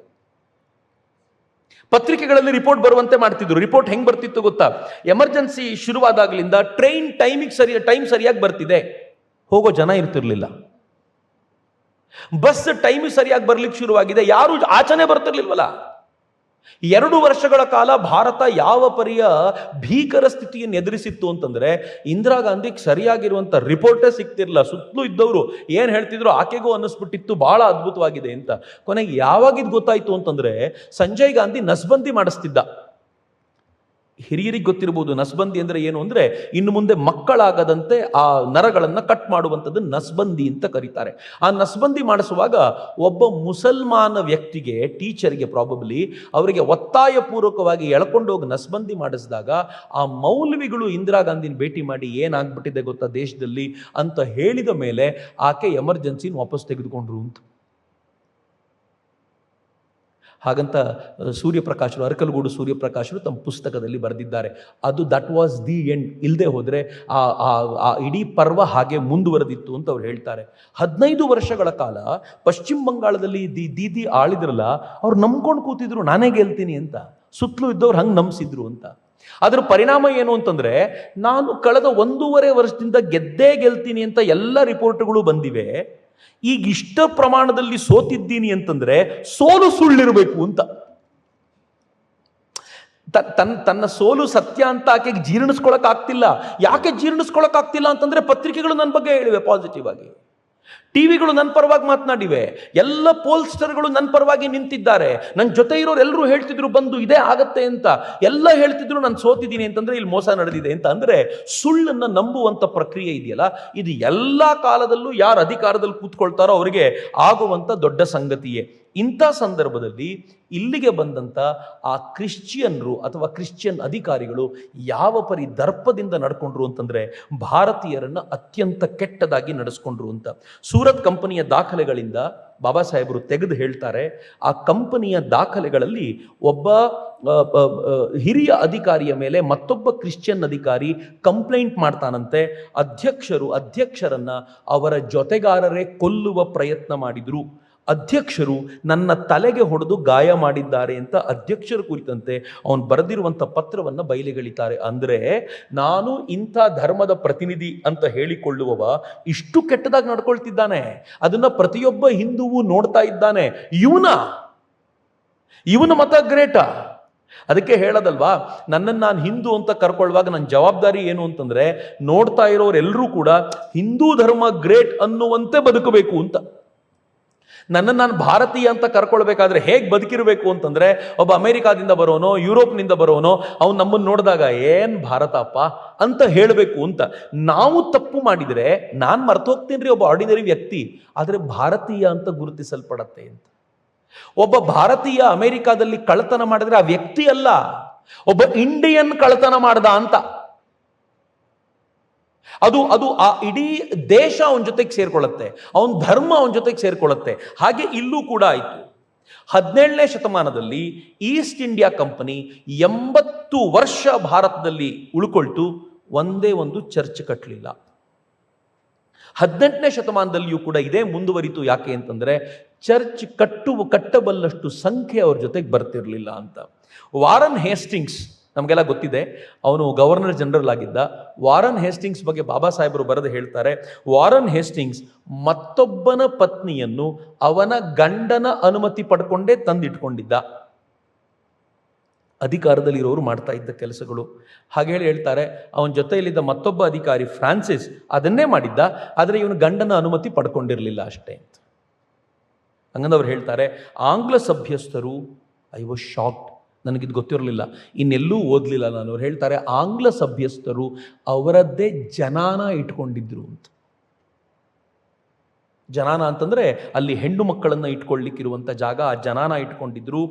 ಪತ್ರಿಕೆಗಳಲ್ಲಿ ರಿಪೋರ್ಟ್ ಬರುವಂತೆ ಮಾಡ್ತಿದ್ರು. ರಿಪೋರ್ಟ್ ಹೆಂಗ್ ಬರ್ತಿತ್ತು ಗೊತ್ತಾ? ಎಮರ್ಜೆನ್ಸಿ ಶುರುವಾದಾಗಲಿಂದ ಟ್ರೈನ್ ಟೈಮ್ ಸರಿಯಾಗಿ ಬರ್ತಿದೆ, ಹೋಗೋ ಜನ ಇರ್ತಿರ್ಲಿಲ್ಲ. ಬಸ್ ಟೈಮ್ ಸರಿಯಾಗಿ ಬರ್ಲಿಕ್ಕೆ ಶುರುವಾಗಿದೆ, ಯಾರು ಆಚನೆ ಬರ್ತಿರ್ಲಿಲ್ವಲ್ಲ. 2 ವರ್ಷಗಳ ಕಾಲ ಭಾರತ ಯಾವ ಪರಿಯ ಭೀಕರ ಸ್ಥಿತಿಯನ್ನು ಎದುರಿಸಿತ್ತು ಅಂತಂದ್ರೆ, ಇಂದಿರಾ ಗಾಂಧಿಗೆ ಸರಿಯಾಗಿರುವಂತ ರಿಪೋರ್ಟೇ ಸಿಗ್ತಿರ್ಲಿಲ್ಲ. ಸುತ್ತಲೂ ಇದ್ದವರು ಏನ್ ಹೇಳ್ತಿದ್ರು ಆಕೆಗೂ ಅನ್ನಿಸ್ಬಿಟ್ಟಿತ್ತು ಬಹಳ ಅದ್ಭುತವಾಗಿದೆ ಅಂತ. ಕೊನೆಗೆ ಯಾವಾಗಿದ್ ಗೊತ್ತಾಯ್ತು ಅಂತಂದ್ರೆ, ಸಂಜಯ್ ಗಾಂಧಿ ನಸ್ಬಂದಿ ಮಾಡಿಸ್ತಿದ್ದ. ಹಿರಿಯರಿಗೆ ಗೊತ್ತಿರಬಹುದು ನಸ್ಬಂದಿ ಅಂದ್ರೆ ಏನು ಅಂದ್ರೆ, ಇನ್ನು ಮುಂದೆ ಮಕ್ಕಳಾಗದಂತೆ ಆ ನರಗಳನ್ನು ಕಟ್ ಮಾಡುವಂಥದ್ದು ನಸ್ಬಂದಿ ಅಂತ ಕರೀತಾರೆ. ಆ ನಸ್ಬಂದಿ ಮಾಡಿಸುವಾಗ ಒಬ್ಬ ಮುಸಲ್ಮಾನ ವ್ಯಕ್ತಿಗೆ, ಟೀಚರ್ಗೆ ಪ್ರಾಬಬ್ಲಿ, ಅವರಿಗೆ ಒತ್ತಾಯಪೂರ್ವಕವಾಗಿ ಎಳ್ಕೊಂಡೋಗಿ ನಸ್ಬಂದಿ ಮಾಡಿಸಿದಾಗ ಆ ಮೌಲ್ವಿಗಳು ಇಂದಿರಾ ಗಾಂಧಿನ ಭೇಟಿ ಮಾಡಿ ಏನಾಗ್ಬಿಟ್ಟಿದೆ ಗೊತ್ತಾ ದೇಶದಲ್ಲಿ ಅಂತ ಹೇಳಿದ ಮೇಲೆ ಆಕೆ ಎಮರ್ಜೆನ್ಸಿನ ವಾಪಸ್ ತೆಗೆದುಕೊಂಡ್ರು ಅಂತ. ಹಾಗಂತ ಸೂರ್ಯಪ್ರಕಾಶರು, ಅರಕಲಗೂಡು ಸೂರ್ಯಪ್ರಕಾಶರು ತಮ್ಮ ಪುಸ್ತಕದಲ್ಲಿ ಬರೆದಿದ್ದಾರೆ. ಅದು ದಟ್ ವಾಸ್ ದಿ ಎಂಡ್. ಇಲ್ಲದೆ ಹೋದರೆ ಆ ಇಡೀ ಪರ್ವ ಹಾಗೆ ಮುಂದುವರೆದಿತ್ತು ಅಂತ ಅವ್ರು ಹೇಳ್ತಾರೆ. 15 ವರ್ಷಗಳ ಕಾಲ ಪಶ್ಚಿಮ ಬಂಗಾಳದಲ್ಲಿ ದೀದಿ ಆಳಿದ್ರಲ್ಲ, ಅವ್ರು ನಂಬ್ಕೊಂಡು ಕೂತಿದ್ರು ನಾನೇ ಗೆಲ್ತೀನಿ ಅಂತ. ಸುತ್ತಲೂ ಇದ್ದವ್ರು ಹಂಗೆ ನಂಬಿಸಿದ್ರು ಅಂತ. ಅದರ ಪರಿಣಾಮ ಏನು ಅಂತಂದ್ರೆ, ನಾನು ಕಳೆದ 1.5 ವರ್ಷದಿಂದ ಗೆದ್ದೇ ಗೆಲ್ತೀನಿ ಅಂತ ಎಲ್ಲ ರಿಪೋರ್ಟ್ಗಳು ಬಂದಿವೆ, ಈಗ ಇಷ್ಟ ಪ್ರಮಾಣದಲ್ಲಿ ಸೋತಿದ್ದೀನಿ ಅಂತಂದ್ರೆ ಸೋಲು ಸುಳ್ಳಿರಬೇಕು ಅಂತ. ತನ್ನ ಸೋಲು ಸತ್ಯ ಅಂತ ಆಕೆಗೆ ಜೀರ್ಣಿಸ್ಕೊಳಕ್ ಆಗ್ತಿಲ್ಲ. ಯಾಕೆ ಜೀರ್ಣಿಸ್ಕೊಳಕ್ ಆಗ್ತಿಲ್ಲ ಅಂತಂದ್ರೆ, ಪತ್ರಿಕೆಗಳು ನನ್ನ ಬಗ್ಗೆ ಹೇಳಿವೆ ಪಾಸಿಟಿವ್ ಆಗಿ, ಟಿವಿಗಳು ನನ್ನ ಪರವಾಗಿ ಮಾತನಾಡಿವೆ, ಎಲ್ಲ ಪೋಲ್ಸ್ಟರ್ಗಳು ನನ್ನ ಪರವಾಗಿ ನಿಂತಿದ್ದಾರೆ. ನನ್ನ ಜೊತೆ ಇರೋರು ಎಲ್ಲರೂ ಹೇಳ್ತಿದ್ರು ಬಂದು ಇದೇ ಆಗತ್ತೆ ಅಂತ, ಎಲ್ಲ ಹೇಳ್ತಿದ್ರು ನಾನು ಸೋತಿದ್ದೀನಿ ಅಂತಂದ್ರೆ ಇಲ್ಲಿ ಮೋಸ ನಡೆದಿದೆ ಅಂತ. ಅಂದ್ರೆ ಸುಳ್ಳನ್ನ ನಂಬುವಂತ ಪ್ರಕ್ರಿಯೆ ಇದೆಯಲ್ಲ, ಇದು ಎಲ್ಲ ಕಾಲದಲ್ಲೂ ಯಾರು ಅಧಿಕಾರದಲ್ಲಿ ಕೂತ್ಕೊಳ್ತಾರೋ ಅವರಿಗೆ ಆಗುವಂತ ದೊಡ್ಡ ಸಂಗತಿಯೇ. ಇಂಥ ಸಂದರ್ಭದಲ್ಲಿ ಇಲ್ಲಿಗೆ ಬಂದಂಥ ಆ ಕ್ರಿಶ್ಚಿಯನ್ರು ಅಥವಾ ಕ್ರಿಶ್ಚಿಯನ್ ಅಧಿಕಾರಿಗಳು ಯಾವ ಪರಿ ದರ್ಪದಿಂದ ನಡ್ಕೊಂಡ್ರು ಅಂತಂದ್ರೆ, ಭಾರತೀಯರನ್ನ ಅತ್ಯಂತ ಕೆಟ್ಟದಾಗಿ ನಡೆಸ್ಕೊಂಡ್ರು ಅಂತ. ಸೂರತ್ ಕಂಪನಿಯ ದಾಖಲೆಗಳಿಂದ ಬಾಬಾ ಸಾಹೇಬರು ತೆಗೆದು ಹೇಳ್ತಾರೆ. ಆ ಕಂಪನಿಯ ದಾಖಲೆಗಳಲ್ಲಿ ಒಬ್ಬ ಹಿರಿಯ ಅಧಿಕಾರಿಯ ಮೇಲೆ ಮತ್ತೊಬ್ಬ ಕ್ರಿಶ್ಚಿಯನ್ ಅಧಿಕಾರಿ ಕಂಪ್ಲೇಂಟ್ ಮಾಡ್ತಾನಂತೆ. ಅಧ್ಯಕ್ಷರನ್ನ ಅವರ ಜೊತೆಗಾರರೇ ಕೊಲ್ಲುವ ಪ್ರಯತ್ನ ಮಾಡಿದ್ರು. ಅಧ್ಯಕ್ಷರು ನನ್ನ ತಲೆಗೆ ಹೊಡೆದು ಗಾಯ ಮಾಡಿದ್ದಾರೆ ಅಂತ ಅಧ್ಯಕ್ಷರ ಕುರಿತಂತೆ ಅವನು ಬರೆದಿರುವಂಥ ಪತ್ರವನ್ನು ಬಯಲಿಗೆಳಿತಾರೆ. ಅಂದರೆ ನಾನು ಇಂಥ ಧರ್ಮದ ಪ್ರತಿನಿಧಿ ಅಂತ ಹೇಳಿಕೊಳ್ಳುವವ ಇಷ್ಟು ಕೆಟ್ಟದಾಗಿ ನಡ್ಕೊಳ್ತಿದ್ದಾನೆ, ಅದನ್ನ ಪ್ರತಿಯೊಬ್ಬ ಹಿಂದೂವು ನೋಡ್ತಾ ಇದ್ದಾನೆ. ಇವನ ಮತ ಗ್ರೇಟ. ಅದಕ್ಕೆ ಹೇಳೋದಲ್ವಾ, ನನ್ನನ್ನು ನಾನು ಹಿಂದೂ ಅಂತ ಕರ್ಕೊಳ್ಳುವಾಗ ನನ್ನ ಜವಾಬ್ದಾರಿ ಏನು ಅಂತಂದ್ರೆ, ನೋಡ್ತಾ ಇರೋರೆಲ್ಲರೂ ಕೂಡ ಹಿಂದೂ ಧರ್ಮ ಗ್ರೇಟ್ ಅನ್ನುವಂತೆ ಬದುಕಬೇಕು ಅಂತ. ನನ್ನನ್ನು ನಾನು ಭಾರತೀಯ ಅಂತ ಕರ್ಕೊಳ್ಬೇಕಾದ್ರೆ ಹೇಗೆ ಬದುಕಿರಬೇಕು ಅಂತಂದ್ರೆ, ಒಬ್ಬ ಅಮೆರಿಕಾದಿಂದ ಬರೋನೋ ಯುರೋಪ್ನಿಂದ ಬರೋನೋ ಅವ್ನು ನಮ್ಮನ್ನು ನೋಡಿದಾಗ ಏನ್ ಭಾರತಪ್ಪ ಅಂತ ಹೇಳಬೇಕು ಅಂತ. ನಾವು ತಪ್ಪು ಮಾಡಿದರೆ ನಾನು ಮರ್ತೋಗ್ತೀನಿ ರೀ, ಒಬ್ಬ ಆರ್ಡಿನರಿ ವ್ಯಕ್ತಿ, ಆದರೆ ಭಾರತೀಯ ಅಂತ ಗುರುತಿಸಲ್ಪಡತ್ತೆ ಅಂತ. ಒಬ್ಬ ಭಾರತೀಯ ಅಮೆರಿಕಾದಲ್ಲಿ ಕಳ್ಳತನ ಮಾಡಿದ್ರೆ ಆ ವ್ಯಕ್ತಿ ಅಲ್ಲ, ಒಬ್ಬ ಇಂಡಿಯನ್ ಕಳ್ಳತನ ಮಾಡ್ದ ಅಂತ. ಅದು ಆ ಇಡೀ ದೇಶ ಅವನ ಜೊತೆಗೆ ಸೇರ್ಕೊಳ್ಳುತ್ತೆ, ಅವನ ಧರ್ಮ ಅವನ ಜೊತೆಗೆ ಸೇರ್ಕೊಳ್ಳುತ್ತೆ. ಹಾಗೆ ಇಲ್ಲೂ ಕೂಡ ಆಯಿತು. 17ನೇ ಶತಮಾನದಲ್ಲಿ ಈಸ್ಟ್ ಇಂಡಿಯಾ ಕಂಪನಿ 80 ವರ್ಷ ಭಾರತದಲ್ಲಿ ಉಳ್ಕೊಳ್ತು, ಒಂದೇ ಒಂದು ಚರ್ಚ್ ಕಟ್ಟಲಿಲ್ಲ. 18ನೇ ಶತಮಾನದಲ್ಲಿಯೂ ಕೂಡ ಇದೇ ಮುಂದುವರಿತು. ಯಾಕೆ ಅಂತಂದರೆ ಚರ್ಚ್ ಕಟ್ಟಬಲ್ಲಷ್ಟು ಸಂಖ್ಯೆ ಅವ್ರ ಜೊತೆಗೆ ಬರ್ತಿರಲಿಲ್ಲ ಅಂತ. ವಾರನ್ ಹೇಸ್ಟಿಂಗ್ಸ್ ನಮಗೆಲ್ಲ ಗೊತ್ತಿದೆ, ಅವನು ಗವರ್ನರ್ ಜನರಲ್ ಆಗಿದ್ದ. ವಾರನ್ ಹೇಸ್ಟಿಂಗ್ಸ್ ಬಗ್ಗೆ ಬಾಬಾ ಸಾಹೇಬರು ಬರೆದು ಹೇಳ್ತಾರೆ, ವಾರನ್ ಹೇಸ್ಟಿಂಗ್ಸ್ ಮತ್ತೊಬ್ಬನ ಪತ್ನಿಯನ್ನು ಅವನ ಗಂಡನ ಅನುಮತಿ ಪಡ್ಕೊಂಡೇ ತಂದಿಟ್ಕೊಂಡಿದ್ದ. ಅಧಿಕಾರದಲ್ಲಿರೋರು ಮಾಡ್ತಾ ಇದ್ದ ಕೆಲಸಗಳು. ಹಾಗೆ ಹೇಳ್ತಾರೆ, ಅವನ ಜೊತೆಯಲ್ಲಿದ್ದ ಮತ್ತೊಬ್ಬ ಅಧಿಕಾರಿ ಫ್ರಾನ್ಸಿಸ್ ಅದನ್ನೇ ಮಾಡಿದ್ದ, ಆದರೆ ಇವನು ಗಂಡನ ಅನುಮತಿ ಪಡ್ಕೊಂಡಿರಲಿಲ್ಲ ಅಷ್ಟೇ ಅಂತ. ಹಂಗಂದವ್ರು ಹೇಳ್ತಾರೆ, ಆಂಗ್ಲ ಸಭ್ಯಸ್ಥರು, ಐ ವಾಸ್ ಶಾಕ್ಡ್, ನನಗಿದು ಗೊತ್ತಿರಲಿಲ್ಲ, ಇನ್ನೆಲ್ಲೂ ಓದಲಿಲ್ಲ ನಾನು. ಅವ್ರು ಹೇಳ್ತಾರೆ, ಆಂಗ್ಲ ಸಭ್ಯಸ್ಥರು ಅವರದ್ದೇ ಜನಾನ ಇಟ್ಕೊಂಡಿದ್ರು ಅಂತ. ಜನಾನ ಅಂತಂದರೆ ಅಲ್ಲಿ ಹೆಣ್ಣು ಮಕ್ಕಳನ್ನು ಇಟ್ಕೊಳ್ಳಿಕ್ಕಿರುವಂಥ ಜಾಗ, ಆ ಜನಾನ ಇಟ್ಕೊಂಡಿದ್ರು.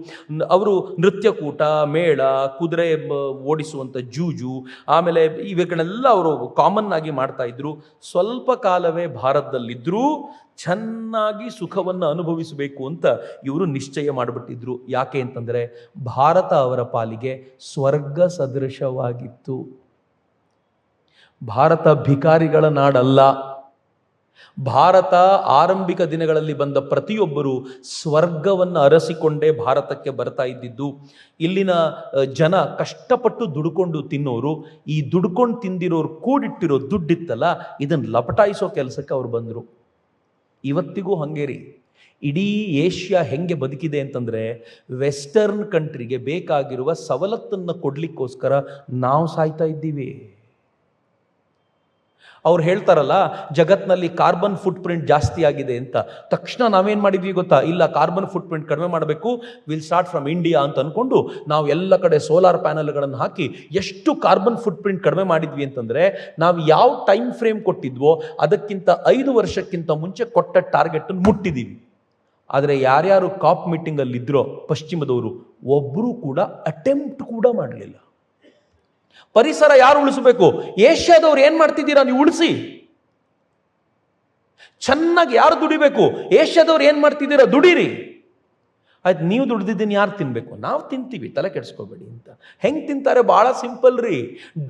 ಅವರು ನೃತ್ಯಕೂಟ, ಮೇಳ, ಕುದುರೆ ಓಡಿಸುವಂಥ ಜೂಜು, ಆಮೇಲೆ ಇವುಗಳನ್ನೆಲ್ಲ ಅವರು ಕಾಮನ್ ಆಗಿ ಮಾಡ್ತಾ ಇದ್ರು. ಸ್ವಲ್ಪ ಕಾಲವೇ ಭಾರತದಲ್ಲಿದ್ದರೂ ಚೆನ್ನಾಗಿ ಸುಖವನ್ನು ಅನುಭವಿಸಬೇಕು ಅಂತ ಇವರು ನಿಶ್ಚಯ ಮಾಡಿಬಿಟ್ಟಿದ್ರು. ಯಾಕೆ ಅಂತಂದರೆ ಭಾರತ ಅವರ ಪಾಲಿಗೆ ಸ್ವರ್ಗ ಸದೃಶವಾಗಿತ್ತು. ಭಾರತ ಭಿಕಾರಿಗಳ ನಾಡಲ್ಲ. ಭಾರತ ಆರಂಭಿಕ ದಿನಗಳಲ್ಲಿ ಬಂದ ಪ್ರತಿಯೊಬ್ಬರು ಸ್ವರ್ಗವನ್ನು ಅರಸಿಕೊಂಡೇ ಭಾರತಕ್ಕೆ ಬರ್ತಾ ಇದ್ದಿದ್ದು. ಇಲ್ಲಿನ ಜನ ಕಷ್ಟಪಟ್ಟು ದುಡ್ಕೊಂಡು ತಿನ್ನೋರು, ಈ ದುಡ್ಕೊಂಡು ತಿಂದಿರೋರು ಕೂಡಿಟ್ಟಿರೋ ದುಡ್ಡಿತ್ತಲ್ಲ, ಇದನ್ನು ಲಪಟಾಯಿಸೋ ಕೆಲಸಕ್ಕೆ ಅವ್ರು ಬಂದರು. ಇವತ್ತಿಗೂ ಹಂಗೆ ರೀ. ಇಡೀ ಏಷ್ಯಾ ಹೆಂಗೆ ಬದುಕಿದೆ ಅಂತಂದರೆ, ವೆಸ್ಟರ್ನ್ ಕಂಟ್ರಿಗೆ ಬೇಕಾಗಿರುವ ಸವಲತ್ತನ್ನು ಕೊಡಲಿಕ್ಕೋಸ್ಕರ ನಾವು ಸಾಯ್ತಾ ಇದ್ದೀವಿ. ಅವ್ರು ಹೇಳ್ತಾರಲ್ಲ, ಜಗತ್ನಲ್ಲಿ ಕಾರ್ಬನ್ ಫುಟ್ ಪ್ರಿಂಟ್ ಜಾಸ್ತಿ ಆಗಿದೆ ಅಂತ. ತಕ್ಷಣ ನಾವೇನು ಮಾಡಿದ್ವಿ ಗೊತ್ತಾ? ಇಲ್ಲ, ಕಾರ್ಬನ್ ಫುಟ್ ಪ್ರಿಂಟ್ ಕಡಿಮೆ ಮಾಡಬೇಕು, ವಿಲ್ ಸ್ಟಾರ್ಟ್ ಫ್ರಮ್ ಇಂಡಿಯಾ ಅಂತ ಅಂದ್ಕೊಂಡು ನಾವು ಎಲ್ಲ ಕಡೆ ಸೋಲಾರ್ ಪ್ಯಾನಲ್ಗಳನ್ನು ಹಾಕಿ ಎಷ್ಟು ಕಾರ್ಬನ್ ಫುಟ್ ಪ್ರಿಂಟ್ ಕಡಿಮೆ ಮಾಡಿದ್ವಿ ಅಂತಂದರೆ, ನಾವು ಯಾವ ಟೈಮ್ ಫ್ರೇಮ್ ಕೊಟ್ಟಿದ್ವೋ ಅದಕ್ಕಿಂತ 5 ವರ್ಷಕ್ಕಿಂತ ಮುಂಚೆ ಕೊಟ್ಟ ಟಾರ್ಗೆಟನ್ನು ಮುಟ್ಟಿದ್ದೀವಿ. ಆದರೆ ಯಾರ್ಯಾರು ಕಾಪ್ ಮೀಟಿಂಗಲ್ಲಿದ್ದರೋ ಪಶ್ಚಿಮದವರು, ಒಬ್ಬರೂ ಕೂಡ ಅಟೆಂಪ್ಟ್ ಕೂಡ ಮಾಡಲಿಲ್ಲ. ಪರಿಸರ ಯಾರು ಉಳಿಸಬೇಕು? ಏಷ್ಯಾದವ್ರು ಏನು ಮಾಡ್ತಿದ್ದೀರಾ ನೀವು ಉಳಿಸಿ. ಚೆನ್ನಾಗಿ ಯಾರು ದುಡಿಬೇಕು? ಏಷ್ಯಾದವ್ರು ಏನು ಮಾಡ್ತಿದ್ದೀರಾ? ದುಡೀರಿ. ಆಯ್ತು, ನೀವು ದುಡ್ದಿದ್ದೀನಿ ಯಾರು ತಿನ್ಬೇಕು? ನಾವು ತಿಂತೀವಿ, ತಲೆ ಕೆಡಿಸ್ಕೋಬೇಡಿ ಅಂತ. ಹೆಂಗೆ ತಿಂತಾರೆ? ಭಾಳ ಸಿಂಪಲ್ ರೀ.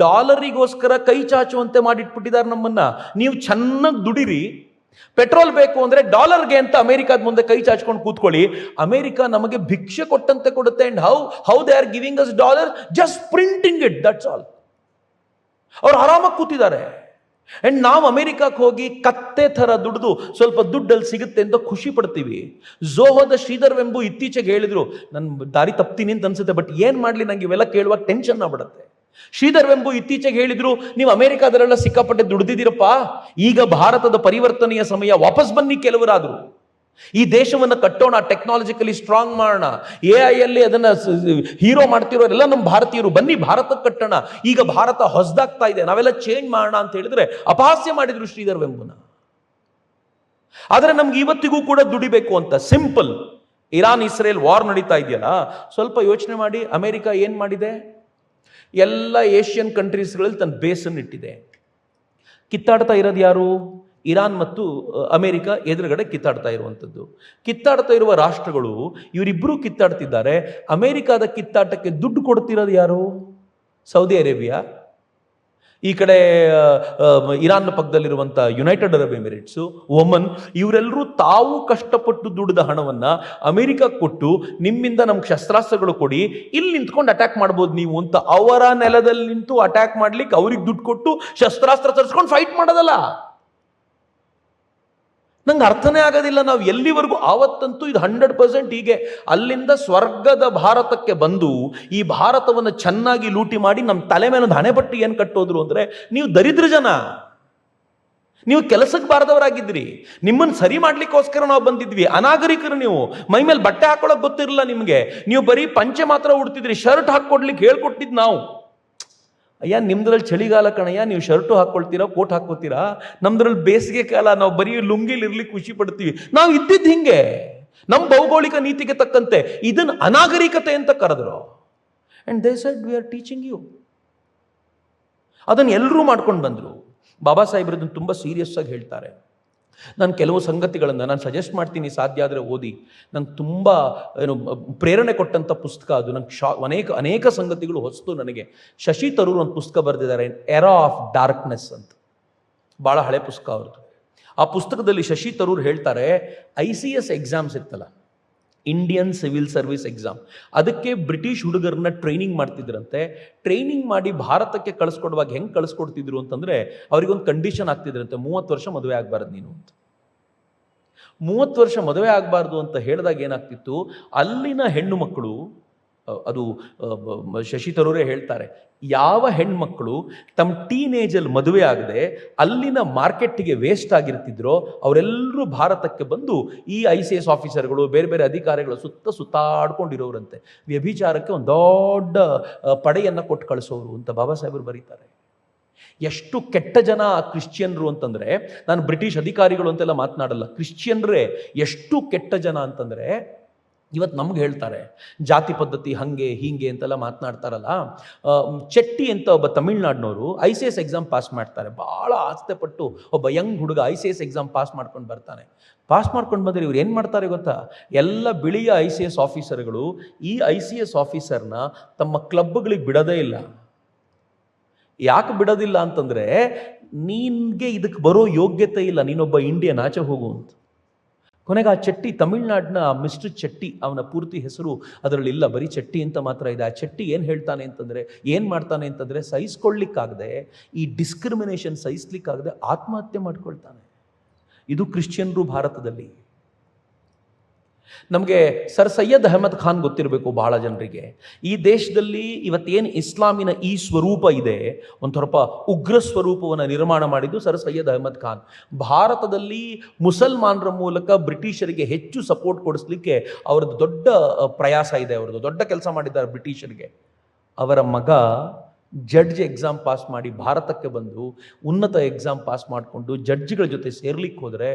ಡಾಲರಿಗೋಸ್ಕರ ಕೈ ಚಾಚುವಂತೆ ಮಾಡಿಟ್ಬಿಟ್ಟಿದ್ದಾರೆ ನಮ್ಮನ್ನ. ನೀವು ಚೆನ್ನಾಗಿ ದುಡಿರಿ. ಪೆಟ್ರೋಲ್ ಬೇಕು ಅಂದರೆ ಡಾಲರ್ಗೆ ಅಂತ ಅಮೆರಿಕಾದ ಮುಂದೆ ಕೈ ಚಾಚ್ಕೊಂಡು ಕೂತ್ಕೊಳ್ಳಿ. ಅಮೆರಿಕ ನಮಗೆ ಭಿಕ್ಷೆ ಕೊಟ್ಟಂತೆ ಕೊಡುತ್ತೆ. And how they are giving us dollar? Just printing it, that's all. ಅವ್ರು ಆರಾಮಾಗಿ ಕೂತಿದ್ದಾರೆ. ಅಂಡ್ ನಾವು ಅಮೆರಿಕಕ್ಕೆ ಹೋಗಿ ಕತ್ತೆ ಥರ ದುಡ್ದು ಸ್ವಲ್ಪ ದುಡ್ಡಲ್ಲಿ ಸಿಗುತ್ತೆ ಅಂತ ಖುಷಿ ಪಡ್ತೀವಿ. ಝೋಹೋದ ಶ್ರೀಧರ್ ವೆಂಬು ಇತ್ತೀಚೆಗೆ ಹೇಳಿದ್ರು, ನನ್ನ ದಾರಿ ತಪ್ತೀನಿ ಅಂತ ಅನ್ಸುತ್ತೆ, ಬಟ್ ಏನು ಮಾಡಲಿ, ನಂಗೆ ಇವೆಲ್ಲ ಕೇಳುವಾಗ ಟೆನ್ಷನ್ ಆಗ್ಬಿಡುತ್ತೆ. ಶ್ರೀಧರ್ ವೆಂಬು ಇತ್ತೀಚೆಗೆ ಹೇಳಿದ್ರು, ನೀವು ಅಮೆರಿಕಾದಲ್ಲೆಲ್ಲ ಸಿಕ್ಕಾಪಟ್ಟೆ ದುಡ್ದಿದ್ದೀರಪ್ಪ, ಈಗ ಭಾರತದ ಪರಿವರ್ತನೆಯ ಸಮಯ, ವಾಪಸ್ ಬನ್ನಿ ಕೆಲವರಾದ್ರು. ಈ ದೇಶವನ್ನು ಕಟ್ಟೋಣ, ಟೆಕ್ನಾಲಜಿಕಲಿ ಸ್ಟ್ರಾಂಗ್ ಮಾಡೋಣ. AI ಅಲ್ಲಿ ಅದನ್ನ ಹೀರೋ ಮಾಡ್ತಿರೋರೆಲ್ಲ ನಮ್ಮ ಭಾರತೀಯರು, ಬನ್ನಿ ಭಾರತಕ್ಕೆ ಕಟ್ಟೋಣ. ಈಗ ಭಾರತ ಹೊಸದಾಗ್ತಾ ಇದೆ, ನಾವೆಲ್ಲ ಚೇಂಜ್ ಮಾಡೋಣ ಅಂತ ಹೇಳಿದ್ರೆ ಅಪಹಾಸ್ಯ ಮಾಡಿದ್ರು ಶ್ರೀಧರ್ ವೆಂಬುನ. ಆದರೆ ನಮ್ಗೆ ಇವತ್ತಿಗೂ ಕೂಡ ದುಡಿಬೇಕು ಅಂತ. ಸಿಂಪಲ್. ಇರಾನ್ ಇಸ್ರೇಲ್ ವಾರ್ ನಡೀತಾ ಇದೆಯಲ್ಲ, ಸ್ವಲ್ಪ ಯೋಚನೆ ಮಾಡಿ. ಅಮೆರಿಕ ಏನು ಮಾಡಿದೆ? ಎಲ್ಲ ಏಷ್ಯನ್ ಕಂಟ್ರೀಸ್ಗಳಲ್ಲಿ ತನ್ನ ಬೇಸನ್ನು ಇಟ್ಟಿದೆ. ಕಿತ್ತಾಡ್ತಾ ಇರೋದು ಯಾರು? ಇರಾನ್ ಮತ್ತು ಅಮೆರಿಕ ಎದುರುಗಡೆ ಕಿತ್ತಾಡ್ತಾ ಇರುವಂಥದ್ದು. ಕಿತ್ತಾಡ್ತಾ ಇರುವ ರಾಷ್ಟ್ರಗಳು ಇವರಿಬ್ಬರೂ ಕಿತ್ತಾಡ್ತಿದ್ದಾರೆ. ಅಮೆರಿಕಾದ ಕಿತ್ತಾಟಕ್ಕೆ ದುಡ್ಡು ಕೊಡ್ತಿರೋದು ಯಾರು? Saudi Arabia. ಈ ಕಡೆ ಇರಾನ್ನ ಪಕ್ಕದಲ್ಲಿರುವಂಥ ಯುನೈಟೆಡ್ ಅರಬ್ ಎಮಿರೇಟ್ಸು, ಒಮನ್, ಇವರೆಲ್ಲರೂ ತಾವು ಕಷ್ಟಪಟ್ಟು ದುಡಿದ ಹಣವನ್ನು ಅಮೆರಿಕಕ್ಕೆ ಕೊಟ್ಟು, ನಿಮ್ಮಿಂದ ನಮ್ಗೆ ಶಸ್ತ್ರಾಸ್ತ್ರಗಳು ಕೊಡಿ, ಇಲ್ಲಿ ನಿಂತ್ಕೊಂಡು ಅಟ್ಯಾಕ್ ಮಾಡ್ಬೋದು ನೀವು ಅಂತ ಅವರ ನೆಲದಲ್ಲಿ ನಿಂತು ಅಟ್ಯಾಕ್ ಮಾಡ್ಲಿಕ್ಕೆ ಅವ್ರಿಗೆ ದುಡ್ಡು ಕೊಟ್ಟು ಶಸ್ತ್ರಾಸ್ತ್ರ ತರಿಸ್ಕೊಂಡು ಫೈಟ್ ಮಾಡೋದಲ್ಲ. ನಂಗೆ ಅರ್ಥನೇ ಆಗೋದಿಲ್ಲ. ನಾವು ಎಲ್ಲಿವರೆಗೂ, ಆವತ್ತಂತೂ ಇದು 100% ಹೀಗೆ ಅಲ್ಲಿಂದ ಸ್ವರ್ಗದ ಭಾರತಕ್ಕೆ ಬಂದು ಈ ಭಾರತವನ್ನು ಚೆನ್ನಾಗಿ ಲೂಟಿ ಮಾಡಿ ನಮ್ಮ ತಲೆ ಮೇಲೆ ಒಂದು ಹಣೆಪಟ್ಟಿ ಏನು ಕಟ್ಟೋದ್ರು ಅಂದರೆ, ನೀವು ದರಿದ್ರ ಜನ, ನೀವು ಕೆಲಸಕ್ಕೆ ಬಾರದವರಾಗಿದ್ರಿ, ನಿಮ್ಮನ್ನು ಸರಿ ಮಾಡ್ಲಿಕ್ಕೋಸ್ಕರ ನಾವು ಬಂದಿದ್ವಿ. ಅನಾಗರಿಕರು ನೀವು, ಮೈ ಮೇಲೆ ಬಟ್ಟೆ ಹಾಕೊಳ್ಳೋಕೆ ಗೊತ್ತಿರಲಿಲ್ಲ ನಿಮಗೆ, ನೀವು ಬರೀ ಪಂಚೆ ಮಾತ್ರ ಉಡ್ತಿದ್ರಿ, ಶರ್ಟ್ ಹಾಕ್ಕೊಡ್ಲಿಕ್ಕೆ ಹೇಳ್ಕೊಟ್ಟಿದ್ದು ನಾವು. ಅಯ್ಯ, ನಿಮ್ದ್ರಲ್ಲಿ ಚಳಿಗಾಲ ಕಣಯ್ಯ, ನೀವು ಶರ್ಟು ಹಾಕ್ಕೊಳ್ತೀರಾ, ಕೋಟ್ ಹಾಕ್ಕೋತೀರಾ. ನಮ್ದ್ರಲ್ಲಿ ಬೇಸಿಗೆ ಕಾಲ, ನಾವು ಬರೀ ಲುಂಗಿಲಿ ಇರ್ಲಿಕ್ಕೆ ಖುಷಿ ಪಡ್ತೀವಿ. ನಾವು ಇದ್ದಿದ್ದು ಹಿಂಗೆ, ನಮ್ಮ ಭೌಗೋಳಿಕ ನೀತಿಗೆ ತಕ್ಕಂತೆ. ಇದನ್ನು ಅನಾಗರಿಕತೆ ಅಂತ ಕರೆದ್ರು. And they said, we are teaching you. ಅದನ್ನು ಎಲ್ಲರೂ ಮಾಡ್ಕೊಂಡು ಬಂದರು. ಬಾಬಾ ಸಾಹೇಬ್ರದನ್ನು ತುಂಬ ಸೀರಿಯಸ್ ಆಗಿ ಹೇಳ್ತಾರೆ. ನಾನು ಕೆಲವು ಸಂಗತಿಗಳನ್ನು ನಾನು ಸಜೆಸ್ಟ್ ಮಾಡ್ತೀನಿ, ಸಾಧ್ಯ ಆದರೆ ಓದಿ. ನಂಗೆ ತುಂಬ ಪ್ರೇರಣೆ ಕೊಟ್ಟಂಥ ಪುಸ್ತಕ ಅದು. ನಂಗೆ ಅನೇಕ ಸಂಗತಿಗಳು ಹೊಸ್ತು ನನಗೆ. ಶಶಿ ತರೂರ್ ಒಂದು ಪುಸ್ತಕ ಬರೆದಿದ್ದಾರೆ, ಎರಾ ಆಫ್ ಡಾರ್ಕ್ನೆಸ್ ಅಂತ. ಭಾಳ ಹಳೆ ಪುಸ್ತಕ ಅವ್ರದ್ದು. ಆ ಪುಸ್ತಕದಲ್ಲಿ ಶಶಿ ತರೂರ್ ಹೇಳ್ತಾರೆ, ICS ಎಕ್ಸಾಮ್ಸ್ ಇತ್ತಲ್ಲ, ಇಂಡಿಯನ್ ಸಿವಿಲ್ ಸರ್ವಿಸ್ ಎಕ್ಸಾಮ್, ಅದಕ್ಕೆ ಬ್ರಿಟಿಷ್ ಹುಡುಗರನ್ನ ಟ್ರೈನಿಂಗ್ ಮಾಡ್ತಿದ್ರಂತೆ. ಟ್ರೈನಿಂಗ್ ಮಾಡಿ ಭಾರತಕ್ಕೆ ಕಳಿಸ್ಕೊಡುವಾಗ ಹೆಂಗೆ ಕಳಿಸ್ಕೊಡ್ತಿದ್ರು ಅಂತಂದರೆ, ಅವರಿಗೊಂದು ಕಂಡೀಷನ್ ಆಗ್ತಿದ್ರಂತೆ, 30 ವರ್ಷ ಮದುವೆ ಆಗಬಾರ್ದು ನೀನು ಅಂತ. 30 ವರ್ಷ ಮದುವೆ ಆಗಬಾರ್ದು ಅಂತ ಹೇಳಿದಾಗ ಏನಾಗ್ತಿತ್ತು, ಅಲ್ಲಿನ ಹೆಣ್ಣು ಮಕ್ಕಳು, ಅದು ಶಶಿ ತರೂರೇ ಹೇಳ್ತಾರೆ, ಯಾವ ಹೆಣ್ಮಕ್ಳು ತಮ್ಮ ಟೀನೇಜಲ್ಲಿ ಮದುವೆ ಆಗದೆ ಅಲ್ಲಿನ ಮಾರ್ಕೆಟ್ಟಿಗೆ ವೇಸ್ಟ್ ಆಗಿರ್ತಿದ್ರೋ ಅವರೆಲ್ಲರೂ ಭಾರತಕ್ಕೆ ಬಂದು ಈ ICS ಆಫೀಸರ್ಗಳು, ಬೇರೆ ಬೇರೆ ಅಧಿಕಾರಿಗಳು ಸುತ್ತಾಡ್ಕೊಂಡಿರೋರಂತೆ. ವ್ಯಭಿಚಾರಕ್ಕೆ ಒಂದು ದೊಡ್ಡ ಪಡೆಯನ್ನು ಕೊಟ್ಟು ಕಳಿಸೋರು ಅಂತ ಬಾಬಾ ಸಾಹೇಬರು ಬರೀತಾರೆ. ಎಷ್ಟು ಕೆಟ್ಟ ಜನ ಕ್ರಿಶ್ಚಿಯನ್ರು ಅಂತಂದರೆ, ನಾನು ಬ್ರಿಟಿಷ್ ಅಧಿಕಾರಿಗಳು ಅಂತೆಲ್ಲ ಮಾತನಾಡಲ್ಲ, ಕ್ರಿಶ್ಚಿಯನ್ರೇ ಎಷ್ಟು ಕೆಟ್ಟ ಜನ ಅಂತಂದರೆ, ಇವತ್ತು ನಮ್ಗೆ ಹೇಳ್ತಾರೆ ಜಾತಿ ಪದ್ಧತಿ ಹಂಗೆ ಹೀಗೆ ಅಂತೆಲ್ಲ ಮಾತನಾಡ್ತಾರಲ್ಲ. ಚೆಟ್ಟಿ ಅಂತ ಒಬ್ಬ ತಮಿಳ್ನಾಡಿನವರು ICS ಎಕ್ಸಾಮ್ ಪಾಸ್ ಮಾಡ್ತಾರೆ. ಭಾಳ ಆಸ್ತೆ ಪಟ್ಟು ಒಬ್ಬ ಯಂಗ್ ಹುಡುಗ ICS ಎಕ್ಸಾಮ್ ಪಾಸ್ ಮಾಡ್ಕೊಂಡು ಬರ್ತಾನೆ. ಪಾಸ್ ಮಾಡ್ಕೊಂಡು ಬಂದರೆ ಇವ್ರು ಏನು ಮಾಡ್ತಾರೆ ಗೊತ್ತಾ, ಎಲ್ಲ ಬಿಳಿಯ ICS ಆಫೀಸರ್ಗಳು ಈ ICS ಆಫೀಸರ್ನ ತಮ್ಮ ಕ್ಲಬ್ಗಳಿಗೆ ಬಿಡೋದೇ ಇಲ್ಲ. ಯಾಕೆ ಬಿಡೋದಿಲ್ಲ ಅಂತಂದರೆ, ನಿನಗೆ ಇದಕ್ಕೆ ಬರೋ ಯೋಗ್ಯತೆ ಇಲ್ಲ, ನೀನೊಬ್ಬ ಇಂಡಿಯನ್, ಆಚೆ ಹೋಗು ಅಂತ. ಕೊನೆಗೆ ಆ ಚೆಟ್ಟಿ, ತಮಿಳ್ನಾಡಿನ ಮಿಸ್ಟರ್ ಚೆಟ್ಟಿ, ಅವನ ಪೂರ್ತಿ ಹೆಸರು ಅದರಲ್ಲಿ ಇಲ್ಲ, ಬರೀ ಚೆಟ್ಟಿ ಅಂತ ಮಾತ್ರ ಇದೆ. ಆ ಚೆಟ್ಟಿ ಏನು ಹೇಳ್ತಾನೆ ಅಂತಂದರೆ, ಏನು ಮಾಡ್ತಾನೆ ಅಂತಂದರೆ, ಸಹಿಸ್ಕೊಳ್ಳಿಕ್ಕಾಗದೆ, ಈ ಡಿಸ್ಕ್ರಿಮಿನೇಷನ್ ಸಹಿಸ್ಲಿಕ್ಕಾಗದೆ ಆತ್ಮಹತ್ಯೆ ಮಾಡ್ಕೊಳ್ತಾನೆ. ಇದು ಕ್ರಿಶ್ಚಿಯನ್ರು ಭಾರತದಲ್ಲಿ. ನಮಗೆ ಸರ್ ಸೈಯದ್ ಅಹಮದ್ ಖಾನ್ ಗೊತ್ತಿರಬೇಕು ಬಹಳ ಜನರಿಗೆ. ಈ ದೇಶದಲ್ಲಿ ಇವತ್ತೇನು ಇಸ್ಲಾಮಿನ ಈ ಸ್ವರೂಪ ಇದೆ, ಒಂಥರಪ ಉಗ್ರ ಸ್ವರೂಪವನ್ನು ನಿರ್ಮಾಣ ಮಾಡಿದ್ದು ಸರ್ ಸೈಯದ್ ಅಹಮದ್ ಖಾನ್. ಭಾರತದಲ್ಲಿ ಮುಸಲ್ಮಾನರ ಮೂಲಕ ಬ್ರಿಟಿಷರಿಗೆ ಹೆಚ್ಚು ಸಪೋರ್ಟ್ ಕೊಡಿಸ್ಲಿಕ್ಕೆ ಅವರದ್ದು ದೊಡ್ಡ ಪ್ರಯಾಸ ಇದೆ, ಅವರದ್ದು ದೊಡ್ಡ ಕೆಲಸ ಮಾಡಿದ್ದಾರೆ ಬ್ರಿಟಿಷರಿಗೆ. ಅವರ ಮಗ ಜಡ್ಜ್ ಎಕ್ಸಾಮ್ ಪಾಸ್ ಮಾಡಿ ಭಾರತಕ್ಕೆ ಬಂದು ಉನ್ನತ ಎಕ್ಸಾಮ್ ಪಾಸ್ ಮಾಡಿಕೊಂಡು ಜಡ್ಜ್ಗಳ ಜೊತೆ ಸೇರ್ಲಿಕ್ಕೆ ಹೋದರೆ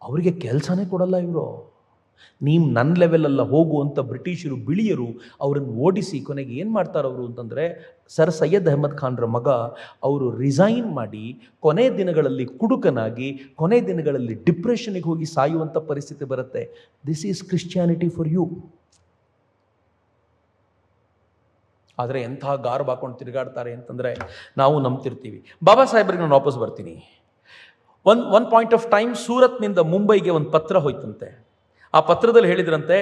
ಅವರಿಗೆ ಕೆಲಸನೇ ಕೊಡಲ್ಲ ಇವರು. ನೀವು ನನ್ನ ಲೆವೆಲಲ್ಲ ಹೋಗು ಅಂತ ಬ್ರಿಟಿಷರು, ಬಿಳಿಯರು ಅವರನ್ನು ಓಡಿಸಿ ಕೊನೆಗೆ ಏನು ಮಾಡ್ತಾರೆ ಅವರು ಅಂತಂದರೆ, ಸರ್ ಸೈಯದ್ ಅಹಮದ್ ಖಾನ್ರ ಮಗ ಅವರು ರಿಸೈನ್ ಮಾಡಿ ಕೊನೆ ದಿನಗಳಲ್ಲಿ ಕುಡುಕನಾಗಿ, ಕೊನೆ ದಿನಗಳಲ್ಲಿ ಡಿಪ್ರೆಷನ್ಗೆ ಹೋಗಿ ಸಾಯುವಂಥ ಪರಿಸ್ಥಿತಿ ಬರುತ್ತೆ. This is Christianity for you. ಆದರೆ ಎಂಥ ಗಾರ್ಬ್ ಹಾಕೊಂಡು ತಿರುಗಾಡ್ತಾರೆ ಅಂತಂದರೆ ನಾವು ನಂಬ್ತಿರ್ತೀವಿ. ಬಾಬಾ ಸಾಹೇಬ್ರಿಗೆ ನಾನು ವಾಪಸ್ ಬರ್ತೀನಿ. ಒನ್ ಪಾಯಿಂಟ್ ಆಫ್ ಟೈಮ್ ಸೂರತ್ನಿಂದ ಮುಂಬೈಗೆ ಒಂದು ಪತ್ರ ಹೋಯ್ತಂತೆ. ಆ ಪತ್ರದಲ್ಲಿ ಹೇಳಿದ್ರಂತೆ,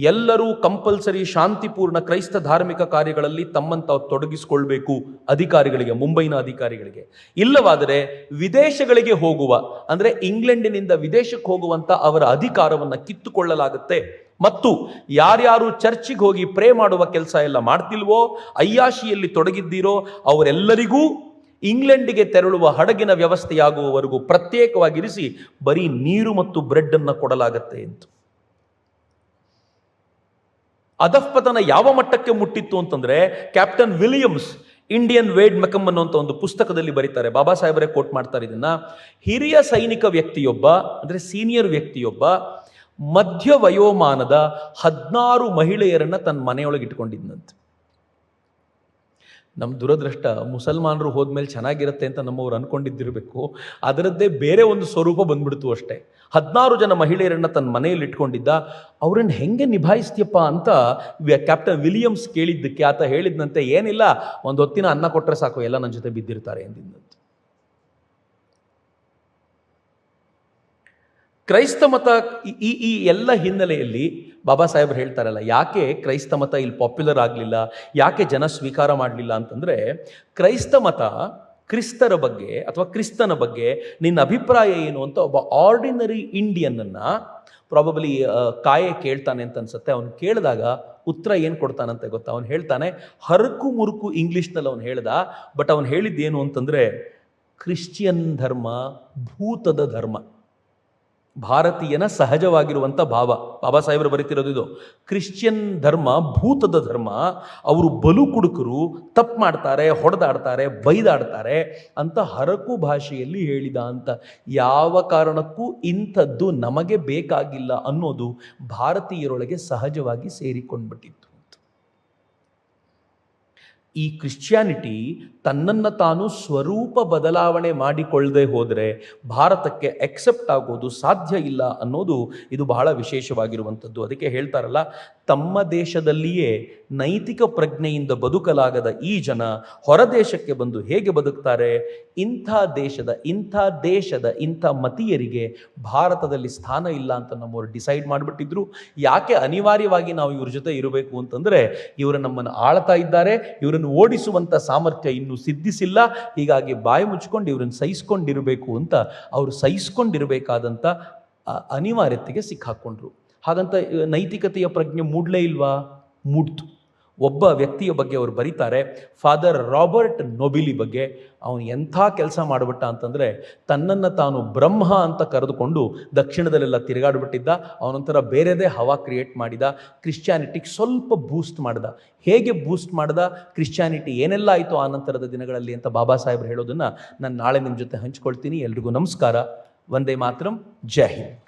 ಎಲ್ಲರೂ ಕಂಪಲ್ಸರಿ ಶಾಂತಿಪೂರ್ಣ ಕ್ರೈಸ್ತ ಧಾರ್ಮಿಕ ಕಾರ್ಯಗಳಲ್ಲಿ ತಮ್ಮನ್ನು ತಾವು ತೊಡಗಿಸಿಕೊಳ್ಬೇಕು ಅಧಿಕಾರಿಗಳಿಗೆ, ಮುಂಬೈನ ಅಧಿಕಾರಿಗಳಿಗೆ. ಇಲ್ಲವಾದರೆ ವಿದೇಶಗಳಿಗೆ ಹೋಗುವ, ಅಂದರೆ ಇಂಗ್ಲೆಂಡಿನಿಂದ ವಿದೇಶಕ್ಕೆ ಹೋಗುವಂಥ ಅವರ ಅಧಿಕಾರವನ್ನು ಕಿತ್ತುಕೊಳ್ಳಲಾಗುತ್ತೆ. ಮತ್ತು ಯಾರ್ಯಾರು ಚರ್ಚಿಗೆ ಹೋಗಿ ಪ್ರೇ ಮಾಡುವ ಕೆಲಸ ಎಲ್ಲ ಮಾಡ್ತಿಲ್ವೋ, ಅಯ್ಯಾಶಿಯಲ್ಲಿ ತೊಡಗಿದ್ದೀರೋ ಅವರೆಲ್ಲರಿಗೂ ಇಂಗ್ಲೆಂಡಿಗೆ ತೆರಳುವ ಹಡಗಿನ ವ್ಯವಸ್ಥೆಯಾಗುವವರೆಗೂ ಪ್ರತ್ಯೇಕವಾಗಿರಿಸಿ ಬರೀ ನೀರು ಮತ್ತು ಬ್ರೆಡ್ಡನ್ನು ಕೊಡಲಾಗತ್ತೆ ಅಂತ. ಅಧಃಪತನ ಯಾವ ಮಟ್ಟಕ್ಕೆ ಮುಟ್ಟಿತ್ತು ಅಂತಂದ್ರೆ, ಕ್ಯಾಪ್ಟನ್ ವಿಲಿಯಮ್ಸ್ ಇಂಡಿಯನ್ ವೇಡ್ ಮೆಕಮ್ ಅನ್ನುವಂಥ ಒಂದು ಪುಸ್ತಕದಲ್ಲಿ ಬರೀತಾರೆ, ಬಾಬಾ ಸಾಹೇಬರೇ ಕೋಟ್ ಮಾಡ್ತಾರೆ ಇದನ್ನ. ಹಿರಿಯ ಸೈನಿಕ ವ್ಯಕ್ತಿಯೊಬ್ಬ, ಅಂದರೆ ಸೀನಿಯರ್ ವ್ಯಕ್ತಿಯೊಬ್ಬ ಮಧ್ಯ ವಯೋಮಾನದ 16 ಮಹಿಳೆಯರನ್ನ ತನ್ನ ಮನೆಯೊಳಗೆ ಇಟ್ಕೊಂಡಿದ್ದಂತೆ. ನಮ್ಮ ದುರದೃಷ್ಟ, ಮುಸಲ್ಮಾನರು ಹೋದ್ಮೇಲೆ ಚೆನ್ನಾಗಿರುತ್ತೆ ಅಂತ ನಮ್ಮವ್ರು ಅನ್ಕೊಂಡಿದ್ದಿರಬೇಕು, ಅದರದ್ದೇ ಬೇರೆ ಒಂದು ಸ್ವರೂಪ ಬಂದ್ಬಿಡ್ತು ಅಷ್ಟೇ. 16 ಜನ ಮಹಿಳೆಯರನ್ನ ತನ್ನ ಮನೆಯಲ್ಲಿ ಇಟ್ಕೊಂಡಿದ್ದ. ಅವ್ರನ್ನ ಹೆಂಗೆ ನಿಭಾಯಿಸ್ತೀಯಪ್ಪ ಅಂತ ಕ್ಯಾಪ್ಟನ್ ವಿಲಿಯಮ್ಸ್ ಕೇಳಿದ್ದಕ್ಕೆ ಆತ ಹೇಳಿದ್ನಂತೆ, ಏನಿಲ್ಲ, ಒಂದು ಹೊತ್ತಿನ ಅನ್ನ ಕೊಟ್ಟರೆ ಸಾಕು, ಎಲ್ಲ ನನ್ನ ಜೊತೆ ಬಿದ್ದಿರ್ತಾರೆ ಎಂದಿದ್ದಂತೆ. ಕ್ರೈಸ್ತ ಮತ ಈ ಎಲ್ಲ ಹಿನ್ನೆಲೆಯಲ್ಲಿ ಬಾಬಾ ಸಾಹೇಬ್ರು ಹೇಳ್ತಾರಲ್ಲ, ಯಾಕೆ ಕ್ರೈಸ್ತ ಮತ ಇಲ್ಲಿ ಪಾಪ್ಯುಲರ್ ಆಗಲಿಲ್ಲ, ಯಾಕೆ ಜನ ಸ್ವೀಕಾರ ಮಾಡಲಿಲ್ಲ ಅಂತಂದರೆ, ಕ್ರೈಸ್ತ ಮತ ಕ್ರಿಸ್ತರ ಬಗ್ಗೆ ಅಥವಾ ಕ್ರಿಸ್ತನ ಬಗ್ಗೆ ನಿನ್ನ ಅಭಿಪ್ರಾಯ ಏನು ಅಂತ ಒಬ್ಬ ಆರ್ಡಿನರಿ ಇಂಡಿಯನ್ನನ್ನು ಪ್ರಾಬಬ್ಲಿ ಕಾಯೆ ಕೇಳ್ತಾನೆ ಅಂತ ಅನ್ಸುತ್ತೆ. ಅವನು ಕೇಳಿದಾಗ ಉತ್ತರ ಏನು ಕೊಡ್ತಾನಂತೆ ಗೊತ್ತಾ? ಅವನು ಹೇಳ್ತಾನೆ, ಹರಕು ಮುರುಕು ಇಂಗ್ಲೀಷ್ನಲ್ಲಿ ಅವನು ಹೇಳ್ದ, ಬಟ್ ಅವನು ಹೇಳಿದ್ದೇನು ಅಂತಂದರೆ, ಕ್ರಿಶ್ಚಿಯನ್ ಧರ್ಮ ಭೂತದ ಧರ್ಮ, ಭಾರತೀಯನ ಸಹಜವಾಗಿರುವಂಥ ಭಾವ. ಬಾಬಾ ಸಾಹೇಬರು ಬರೀತಿರೋದು ಇದು. ಕ್ರಿಶ್ಚಿಯನ್ ಧರ್ಮ ಭೂತದ ಧರ್ಮ, ಅವರು ಬಲು ಕುಡುಕರು, ತಪ್ಪು ಮಾಡ್ತಾರೆ, ಹೊಡೆದಾಡ್ತಾರೆ, ಬೈದಾಡ್ತಾರೆ ಅಂತ ಹರಕು ಭಾಷೆಯಲ್ಲಿ ಹೇಳಿದ ಅಂತ. ಯಾವ ಕಾರಣಕ್ಕೂ ಇಂಥದ್ದು ನಮಗೆ ಬೇಕಾಗಿಲ್ಲ ಅನ್ನೋದು ಭಾರತೀಯರೊಳಗೆ ಸಹಜವಾಗಿ ಸೇರಿಕೊಂಡ್ಬಿಟ್ಟಿತ್ತು. ಈ ಕ್ರಿಶ್ಚಿಯಾನಿಟಿ ತನ್ನನ್ನು ತಾನು ಸ್ವರೂಪ ಬದಲಾವಣೆ ಮಾಡಿಕೊಳ್ಳದೆ ಹೋದರೆ ಭಾರತಕ್ಕೆ ಎಕ್ಸೆಪ್ಟ್ ಆಗೋದು ಸಾಧ್ಯ ಇಲ್ಲ ಅನ್ನೋದು ಇದು ಬಹಳ ವಿಶೇಷವಾಗಿರುವಂಥದ್ದು. ಅದಕ್ಕೆ ಹೇಳ್ತಾರಲ್ಲ, ತಮ್ಮ ದೇಶದಲ್ಲಿಯೇ ನೈತಿಕ ಪ್ರಜ್ಞೆಯಿಂದ ಬದುಕಲಾಗದ ಈ ಜನ ಹೊರದೇಶಕ್ಕೆ ಬಂದು ಹೇಗೆ ಬದುಕ್ತಾರೆ? ಇಂಥ ದೇಶದ ಇಂಥ ಮತೀಯರಿಗೆ ಭಾರತದಲ್ಲಿ ಸ್ಥಾನ ಇಲ್ಲ ಅಂತ ನಮ್ಮವರು ಡಿಸೈಡ್ ಮಾಡಿಬಿಟ್ಟಿದ್ರು. ಯಾಕೆ ಅನಿವಾರ್ಯವಾಗಿ ನಾವು ಇವ್ರ ಜೊತೆ ಇರಬೇಕು ಅಂತಂದರೆ, ಇವರು ನಮ್ಮನ್ನು ಆಳ್ತಾ ಇದ್ದಾರೆ, ಇವರನ್ನು ಓಡಿಸುವಂಥ ಸಾಮರ್ಥ್ಯ ಇನ್ನೂ ಸಿದ್ಧಿಸಿಲ್ಲ, ಹೀಗಾಗಿ ಬಾಯಿ ಮುಚ್ಕೊಂಡು ಇವ್ರನ್ನ ಸಹಿಸ್ಕೊಂಡಿರಬೇಕು ಅಂತ ಅವರು ಸಹಿಸ್ಕೊಂಡಿರಬೇಕಾದಂಥ ಅನಿವಾರ್ಯತೆಗೆ ಸಿಕ್ಕಾಕೊಂಡ್ರು. ಹಾಗಂತ ನೈತಿಕತೆಯ ಪ್ರಜ್ಞೆ ಮೂಡಲೇ ಇಲ್ವಾ? ಮೂಡ್ತು. ಒಬ್ಬ ವ್ಯಕ್ತಿಯ ಬಗ್ಗೆ ಅವರು ಬರೀತಾರೆ, ಫಾದರ್ ರಾಬರ್ಟ್ ನೊಬಿಲಿ ಬಗ್ಗೆ. ಅವನು ಎಂಥ ಕೆಲಸ ಮಾಡಿಬಿಟ್ಟ ಅಂತಂದರೆ, ತನ್ನನ್ನು ತಾನು ಬ್ರಹ್ಮ ಅಂತ ಕರೆದುಕೊಂಡು ದಕ್ಷಿಣದಲ್ಲೆಲ್ಲ ತಿರುಗಾಡ್ಬಿಟ್ಟಿದ್ದ. ಅವನೊಂಥರ ಬೇರೆದೇ ಹವಾ ಕ್ರಿಯೇಟ್ ಮಾಡಿದ. ಕ್ರಿಶ್ಚಿಯಾನಿಟಿಗೆ ಸ್ವಲ್ಪ ಬೂಸ್ಟ್ ಮಾಡ್ದ. ಹೇಗೆ ಬೂಸ್ಟ್ ಮಾಡ್ದ, ಕ್ರಿಶ್ಚಿಯಾನಿಟಿ ಏನೆಲ್ಲ ಆಯಿತು ಆ ನಂತರದ ದಿನಗಳಲ್ಲಿ ಅಂತ ಬಾಬಾ ಸಾಹೇಬ್ರು ಹೇಳೋದನ್ನು ನಾನು ನಾಳೆ ನಿಮ್ಮ ಜೊತೆ ಹಂಚ್ಕೊಳ್ತೀನಿ. ಎಲ್ರಿಗೂ ನಮಸ್ಕಾರ. ವಂದೇ ಮಾತರಂ. ಜೈ ಹಿಂದ್.